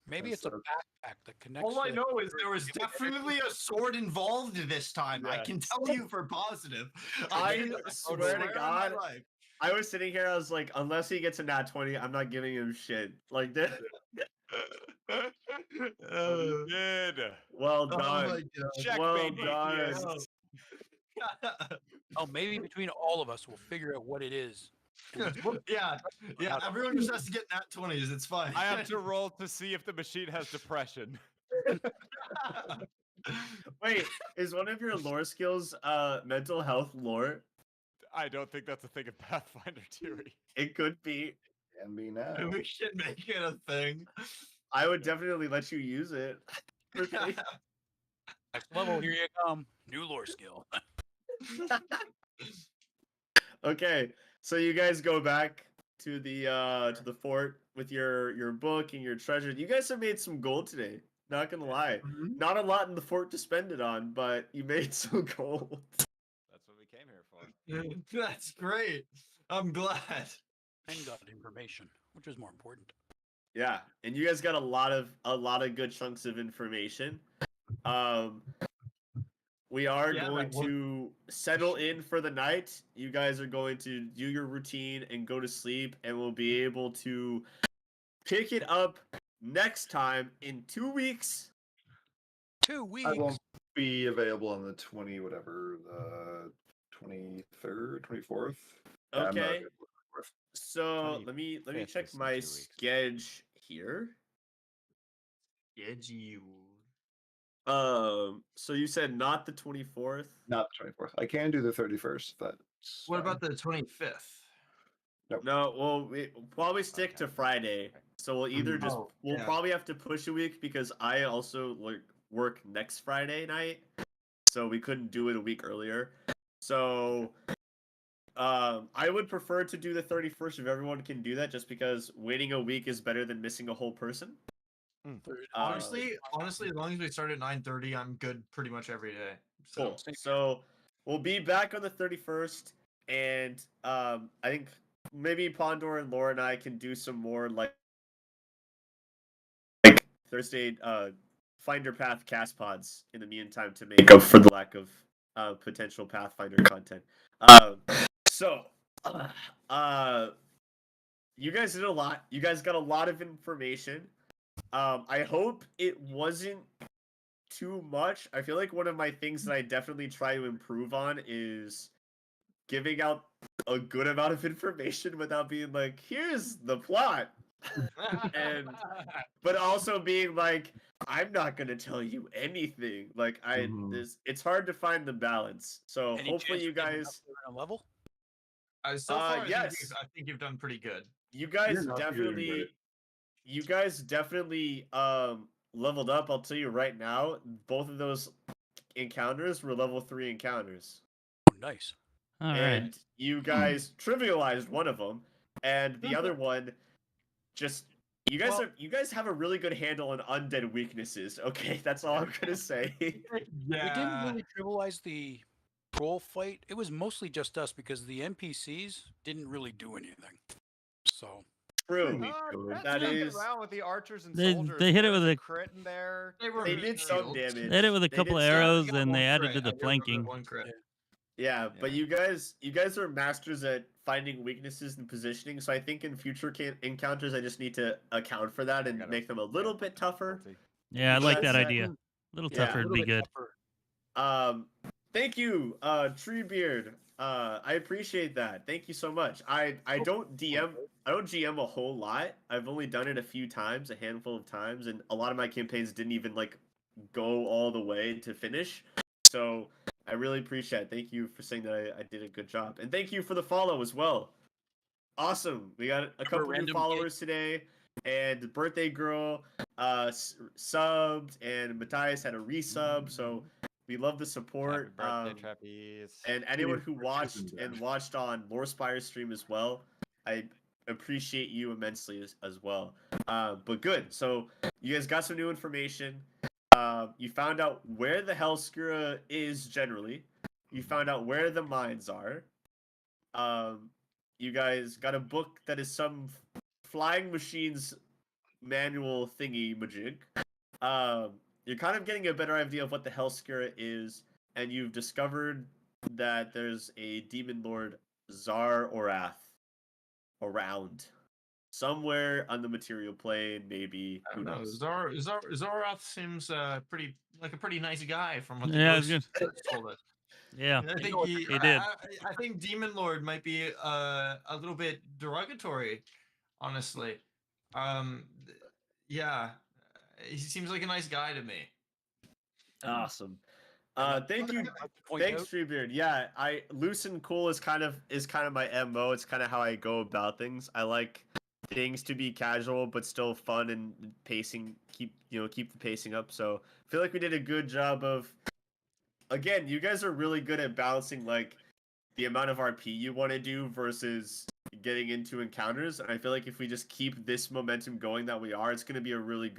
Speaker 6: Maybe
Speaker 3: That's
Speaker 6: it's a backpack that connects.
Speaker 2: All I
Speaker 6: the-
Speaker 2: know is there was definitely a sword involved this time. I can
Speaker 5: Yes.
Speaker 2: tell you for positive.
Speaker 1: I
Speaker 2: would
Speaker 1: swear to
Speaker 2: on my
Speaker 1: God,
Speaker 2: life.
Speaker 1: I was sitting here, I was like, unless he gets a nat 20, I'm not giving him shit. Like that.
Speaker 5: But he did.
Speaker 1: Well
Speaker 2: Oh
Speaker 1: done.
Speaker 2: my God.
Speaker 5: Checkmate,
Speaker 1: Well done.
Speaker 5: atheists.
Speaker 6: Oh, maybe between all of us, we'll figure out what it is. And it's worth-
Speaker 2: yeah, everyone just has to get nat 20s. It's fine.
Speaker 5: I have to roll to see if the machine has depression.
Speaker 1: Wait, is one of your lore skills mental health lore?
Speaker 5: I don't think that's a thing in Pathfinder 2e.
Speaker 1: It could be.
Speaker 3: Can be now.
Speaker 2: We should make it a thing.
Speaker 1: I would definitely let you use it. For free.
Speaker 6: Next level, here you come. New lore skill.
Speaker 1: Okay, so you guys go back to the fort with your book and your treasure. You guys have made some gold today. Not gonna lie,
Speaker 3: Mhm.
Speaker 1: not a lot in the fort to spend it on, but you made some gold.
Speaker 5: That's what we came here for.
Speaker 2: That's great. I'm glad.
Speaker 6: And got information, which is more important.
Speaker 1: Yeah, and you guys got a lot of good chunks of information. We are
Speaker 2: Yeah,
Speaker 1: going
Speaker 2: that worked.
Speaker 1: to settle in for the night. You guys are going to do your routine and go to sleep, and we'll be able to pick it up next time in 2 weeks.
Speaker 6: 2 weeks.
Speaker 3: I won't be available on the 20 whatever, the 23rd, 24th. Yeah, I'm not
Speaker 1: Okay.
Speaker 3: available on the 24th.
Speaker 1: So let me
Speaker 5: 25th
Speaker 1: check
Speaker 5: is in
Speaker 1: my
Speaker 5: 2 weeks.
Speaker 1: sketch here.
Speaker 2: Schedule.
Speaker 1: So you said not the 24th.
Speaker 3: Not the 24th. I can do the 31st. That's
Speaker 2: What
Speaker 3: fine.
Speaker 2: about the 25th?
Speaker 1: No, well, we'll probably stick to
Speaker 5: Okay.
Speaker 1: Friday. So we'll either just
Speaker 2: Oh,
Speaker 1: we'll
Speaker 2: yeah.
Speaker 1: probably have to push a week because I also work next Friday night, so we couldn't do it a week earlier. So I would prefer to do the 31st if everyone can do that, just because waiting a week is better than missing a whole person.
Speaker 2: Honestly, as long as we start at 9:30, I'm good pretty much every day. So
Speaker 1: Cool. So we'll be back on the 31st, and I think maybe Pondor and Laura and I can do some more like Thursday Finder Path cast pods in the meantime to make up for the lack of potential Pathfinder content. You guys did a lot. You guys got a lot of information. I hope it wasn't too much. I feel like one of my things that I definitely try to improve on is giving out a good amount of information without being like, here's the plot. But also being like, I'm not gonna tell you anything. Like
Speaker 3: Mhm.
Speaker 1: it's hard to find the balance. So
Speaker 6: Any
Speaker 1: hopefully
Speaker 6: chance
Speaker 1: you
Speaker 6: we're getting up
Speaker 1: guys,
Speaker 6: there in a level?
Speaker 2: So far,
Speaker 1: yes,
Speaker 2: I think you've done pretty good.
Speaker 1: you
Speaker 3: You're
Speaker 1: guys
Speaker 3: not doing great.
Speaker 1: definitely leveled up. I'll tell you right now, both of those encounters were level 3 encounters.
Speaker 6: Oh, nice.
Speaker 4: All right.
Speaker 1: And you guys trivialized one of them, and the other one just you guys have a really good handle on undead weaknesses. Okay, that's all I'm gonna say.
Speaker 6: We didn't really trivialize the troll fight. It was mostly just us because the NPCs didn't really do anything. So
Speaker 1: True.
Speaker 5: That
Speaker 1: That
Speaker 5: is
Speaker 1: is.
Speaker 5: around with the archers and
Speaker 4: They-
Speaker 5: soldiers.
Speaker 4: they hit it
Speaker 5: There was
Speaker 4: with a-
Speaker 5: crit in there.
Speaker 1: They did some damage.
Speaker 4: They hit it with a
Speaker 1: They
Speaker 4: couple
Speaker 1: did
Speaker 4: of
Speaker 1: some-
Speaker 4: arrows,
Speaker 2: I got
Speaker 4: and they
Speaker 2: one
Speaker 4: added
Speaker 2: crit.
Speaker 4: to the
Speaker 2: I do remember
Speaker 4: flanking.
Speaker 2: one crit.
Speaker 1: Yeah, but
Speaker 5: Yeah.
Speaker 1: you guys are masters at finding weaknesses and positioning. So I think in future encounters, I just need to account for that and
Speaker 5: gotta
Speaker 1: make them a little bit tougher.
Speaker 5: Difficulty.
Speaker 4: Yeah, I
Speaker 1: But
Speaker 4: like
Speaker 1: that's
Speaker 4: that
Speaker 1: it.
Speaker 4: idea. A little
Speaker 1: Yeah,
Speaker 4: tougher
Speaker 6: a
Speaker 4: would
Speaker 6: little
Speaker 4: be
Speaker 6: bit
Speaker 4: good.
Speaker 6: tougher.
Speaker 1: Thank you, Treebeard. I appreciate that. Thank you so much. I don't GM a whole lot. I've only done it a few times, a handful of times, and a lot of my campaigns didn't even like go all the way to finish. So I really appreciate it. Thank you for saying that I did a good job, and thank you for the follow as well. Awesome. We got a couple new
Speaker 6: random
Speaker 1: followers today, and Birthday Girl subbed, and Matthias had a resub. So we love the support.
Speaker 5: Happy birthday, Trappies.
Speaker 1: And anyone who
Speaker 3: Cheers,
Speaker 1: watched
Speaker 3: and
Speaker 1: and watched on Lorespire stream as well, I appreciate you immensely as well. But good. So you guys got some new information. You found out where the Hellskira is generally. You found out where the mines are. You guys got a book that is some flying machines manual thingy majig. You're kind of getting a better idea of what the Hellskira is, and you've discovered that there's a demon lord Zar Orath around somewhere on the material plane, maybe.
Speaker 2: I
Speaker 1: Who
Speaker 2: don't know.
Speaker 1: knows?
Speaker 2: Zoroth seems pretty nice guy from what the
Speaker 4: Yeah, I was
Speaker 2: ghost told us.
Speaker 4: Yeah.
Speaker 2: I think
Speaker 4: he did.
Speaker 2: I think Demon Lord might be a little bit derogatory, honestly. Yeah, he seems like a nice guy to me.
Speaker 1: Awesome.
Speaker 6: And
Speaker 1: Thank you.
Speaker 6: I'd like to point
Speaker 1: Thanks,
Speaker 6: out-
Speaker 1: Treebeard. Yeah, I loose and cool is kind of my MO. It's kind of how I go about things. I like things to be casual but still fun and pacing. Keep the pacing up. So I feel like we did a good job of. Again, you guys are really good at balancing like the amount of RP you want to do versus getting into encounters. And I feel like if we just keep this momentum going that we are, it's going to be a really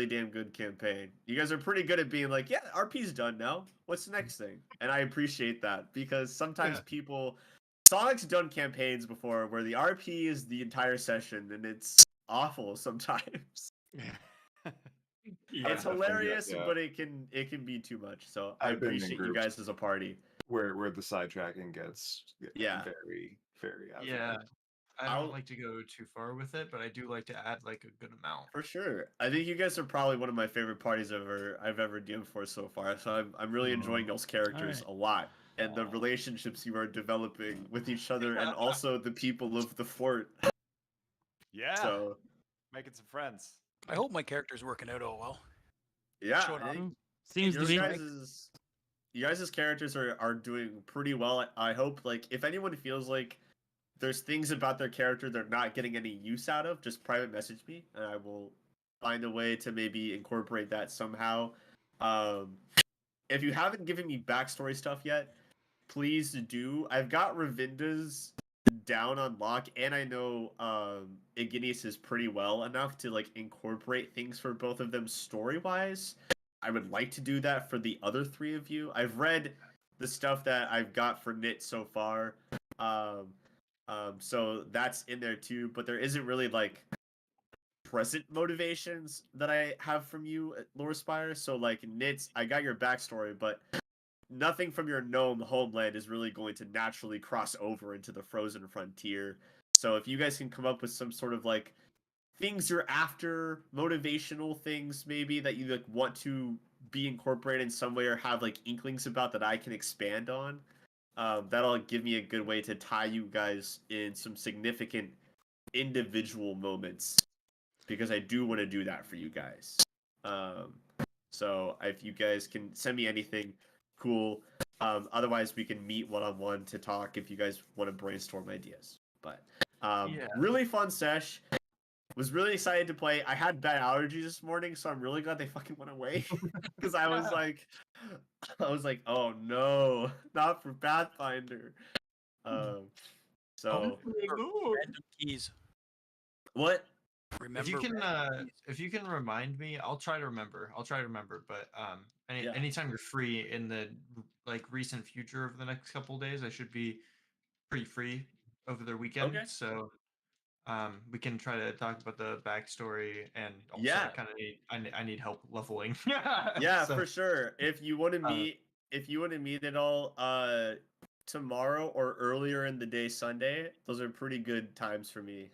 Speaker 1: damn good campaign. You guys are pretty good at being like, yeah, RP's done now. What's the next thing? And I appreciate that because sometimes Sonic's done campaigns before where the RP is the entire session and it's awful sometimes. It's hilarious,
Speaker 3: yeah.
Speaker 1: but it can be too much. So I
Speaker 3: I've been in
Speaker 1: appreciate you
Speaker 3: groups
Speaker 1: guys as a party.
Speaker 3: where the sidetracking gets
Speaker 1: Yeah.
Speaker 3: very out of
Speaker 2: Yeah,
Speaker 3: hand.
Speaker 2: I
Speaker 1: I'll-
Speaker 2: don't like to go too far with it, but I do like to add like a good amount.
Speaker 1: For sure. I think you guys are probably one of my favorite parties I've ever DM'd for so far. So I'm really enjoying those characters a lot and the relationships you are developing with each other and also the people of the fort.
Speaker 5: Yeah.
Speaker 1: So
Speaker 5: Making some friends.
Speaker 6: I hope my character's working out all well.
Speaker 1: yeah,
Speaker 6: Showing
Speaker 1: I
Speaker 6: off.
Speaker 1: think
Speaker 4: Seems to be.
Speaker 1: you guys' characters are doing pretty well. I hope like if anyone feels like there's things about their character they're not getting any use out of, just private message me and I will find a way to maybe incorporate that somehow. If you haven't given me backstory stuff yet, please do. I've got Rayvinda's down on lock, and I know Igneous is pretty well enough to like incorporate things for both of them story wise. I would like to do that for the other three of you. I've read the stuff that I've got for Knit so far. So that's in there too, but there isn't really like present motivations that I have from you at Lorespire. So like Knits, I got your backstory, but nothing from your gnome homeland is really going to naturally cross over into the frozen frontier. So if you guys can come up with some sort of like things you're after, motivational things maybe that you like want to be incorporated in some way or have like inklings about that I can expand on, that'll give me a good way to tie you guys in some significant individual moments because I do want to do that for you guys. So if you guys can send me anything, cool. Otherwise, we can meet one-on-one to talk if you guys want to brainstorm ideas. But
Speaker 2: Yeah.
Speaker 1: really fun sesh. Was really excited to play. I had bad allergies this morning, so I'm really glad they fucking went away. Because I was like, oh no, not for Pathfinder. So
Speaker 6: Random keys.
Speaker 1: what?
Speaker 6: Remember,
Speaker 2: If you can,
Speaker 6: random keys.
Speaker 2: if you can remind me, I'll try to remember. But
Speaker 1: Yeah.
Speaker 2: anytime you're free in the like recent future of the next couple of days, I should be pretty free over the weekend.
Speaker 1: Okay.
Speaker 2: So we can try to talk about the backstory, and also
Speaker 1: Yeah.
Speaker 2: I need help leveling.
Speaker 1: Yeah,
Speaker 2: So,
Speaker 1: for sure. If you want to meet at all tomorrow or earlier in the day Sunday, those are pretty good times for me.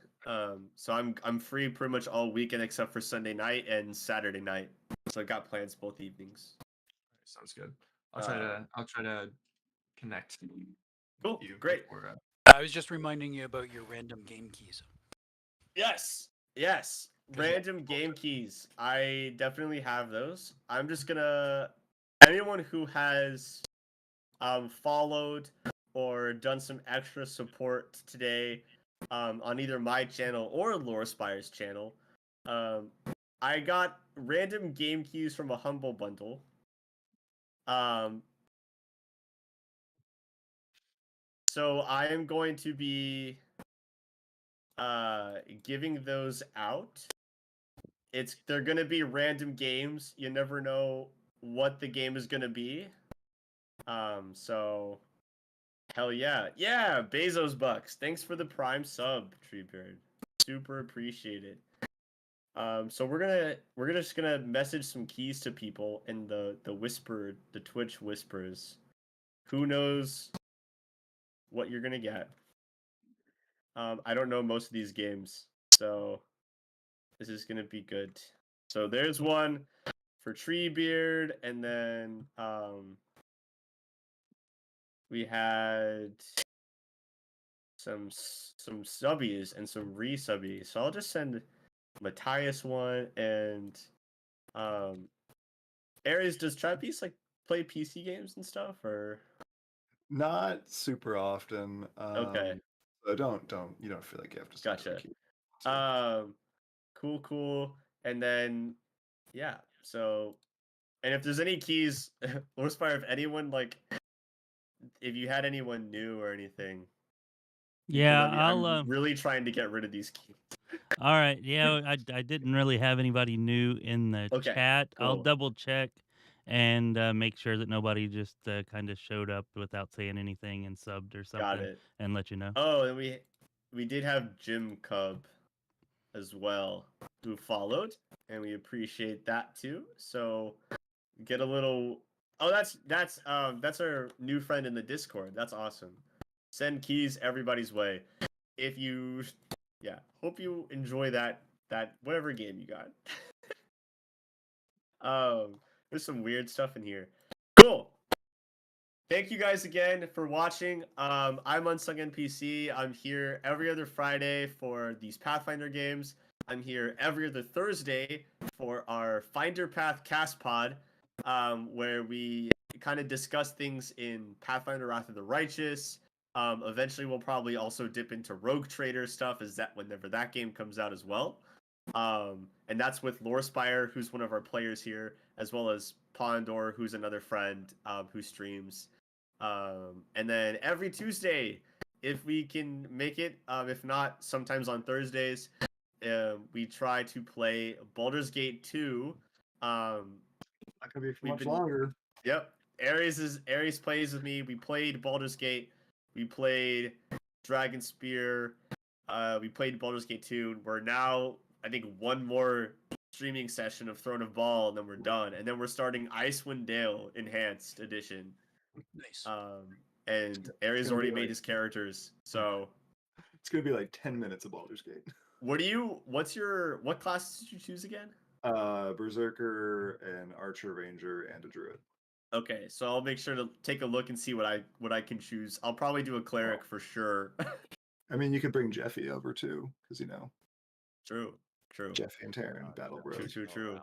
Speaker 1: So I'm free pretty much all weekend except for Sunday night and Saturday night. So I got plans both evenings.
Speaker 2: sounds good. I'll try to connect.
Speaker 1: Cool.
Speaker 2: You
Speaker 1: Great.
Speaker 2: before,
Speaker 6: I was just reminding you about your random game keys.
Speaker 1: Yes.
Speaker 6: 'Cause
Speaker 1: Random game keys. I definitely have those. I'm just gonna anyone who has followed or done some extra support today on either my channel or Lore Spire's channel. I got random game keys from a humble bundle. So I am going to be giving those out. They're gonna be random games. You never know what the game is gonna be. So hell yeah. Yeah, Bezos Bucks. Thanks for the Prime sub, Treebeard. Super appreciated. So we're just gonna message some keys to people in the Twitch whispers. Who knows what you're gonna get? I don't know most of these games, so this is gonna be good. So there's one for Treebeard, and then we had some subbies and some resubbies. So I'll just send Matthias one, and Aries, does Trapeze like play PC games and stuff, or
Speaker 3: Not super often.
Speaker 1: okay,
Speaker 3: So you don't feel like you have to send them a
Speaker 1: gotcha.
Speaker 3: key. So,
Speaker 1: Cool. And then yeah, so and if there's any keys, Lord Spire, if anyone like if you had anyone new or anything, you can
Speaker 4: Yeah,
Speaker 1: let me.
Speaker 4: I'll.
Speaker 1: I'm really trying to get rid of these keys.
Speaker 4: All right. Yeah, I didn't really have anybody new in the
Speaker 1: Okay,
Speaker 4: chat. I'll
Speaker 1: cool.
Speaker 4: double check and make sure that nobody just kind of showed up without saying anything and subbed or
Speaker 1: Got
Speaker 4: something,
Speaker 1: it.
Speaker 4: and let you know.
Speaker 1: Oh, and we did have Jim Cub as well, who followed, and we appreciate that too. So get a little. Oh, that's our new friend in the Discord. That's awesome. Send keys everybody's way. If you, yeah, hope you enjoy that whatever game you got. There's some weird stuff in here. Cool. Thank you guys again for watching. I'm UnsugNPC. I'm here every other Friday for these Pathfinder games. I'm here every other Thursday for our Finder Path cast pod, where we kind of discuss things in Pathfinder Wrath of the Righteous. Eventually, we'll probably also dip into Rogue Trader stuff whenever that game comes out as well. And that's with Lore Spire, who's one of our players here, as well as Pondor, who's another friend who streams. And then every Tuesday, if we can make it, if not, sometimes on Thursdays, we try to play Baldur's Gate 2.
Speaker 3: not gonna be for
Speaker 1: We've
Speaker 3: much
Speaker 1: been-
Speaker 3: longer.
Speaker 1: Yep. Aries plays with me. We played Baldur's Gate. We played Dragon Spear. We played Baldur's Gate 2. We're now, I think, one more streaming session of Throne of Ball, and then we're done. And then we're starting Icewind Dale Enhanced Edition.
Speaker 6: Nice.
Speaker 1: And Aries
Speaker 3: gonna be
Speaker 1: already
Speaker 3: like-
Speaker 1: made his characters. So
Speaker 3: It's gonna be like 10 minutes of Baldur's Gate.
Speaker 1: what class did you choose again?
Speaker 3: Berserker, an Archer Ranger, and a Druid.
Speaker 1: Okay, so I'll make sure to take a look and see what I can choose. I'll probably do a cleric for sure.
Speaker 3: I mean, you could bring Jeffy over too, because
Speaker 1: True.
Speaker 3: Jeffy and Terran, Battle Bros.
Speaker 1: True.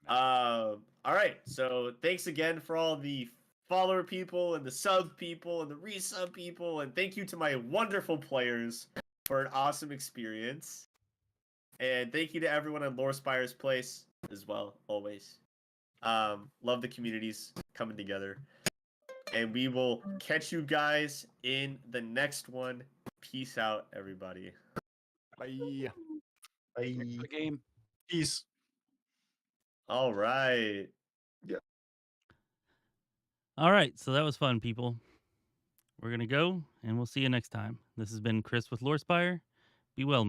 Speaker 1: All right. So thanks again for all the follower people and the sub people and the resub people, and thank you to my wonderful players for an awesome experience. And thank you to everyone on Lore Spire's Place as well, always. Love the communities coming together. And we will catch you guys in the next one. Peace out, everybody.
Speaker 5: Bye.
Speaker 3: Bye.
Speaker 6: Thanks for the game.
Speaker 2: Peace.
Speaker 1: All right.
Speaker 4: All right, so that was fun, people. We're going to go, and we'll see you next time. This has been Chris with Lorespire. Be well.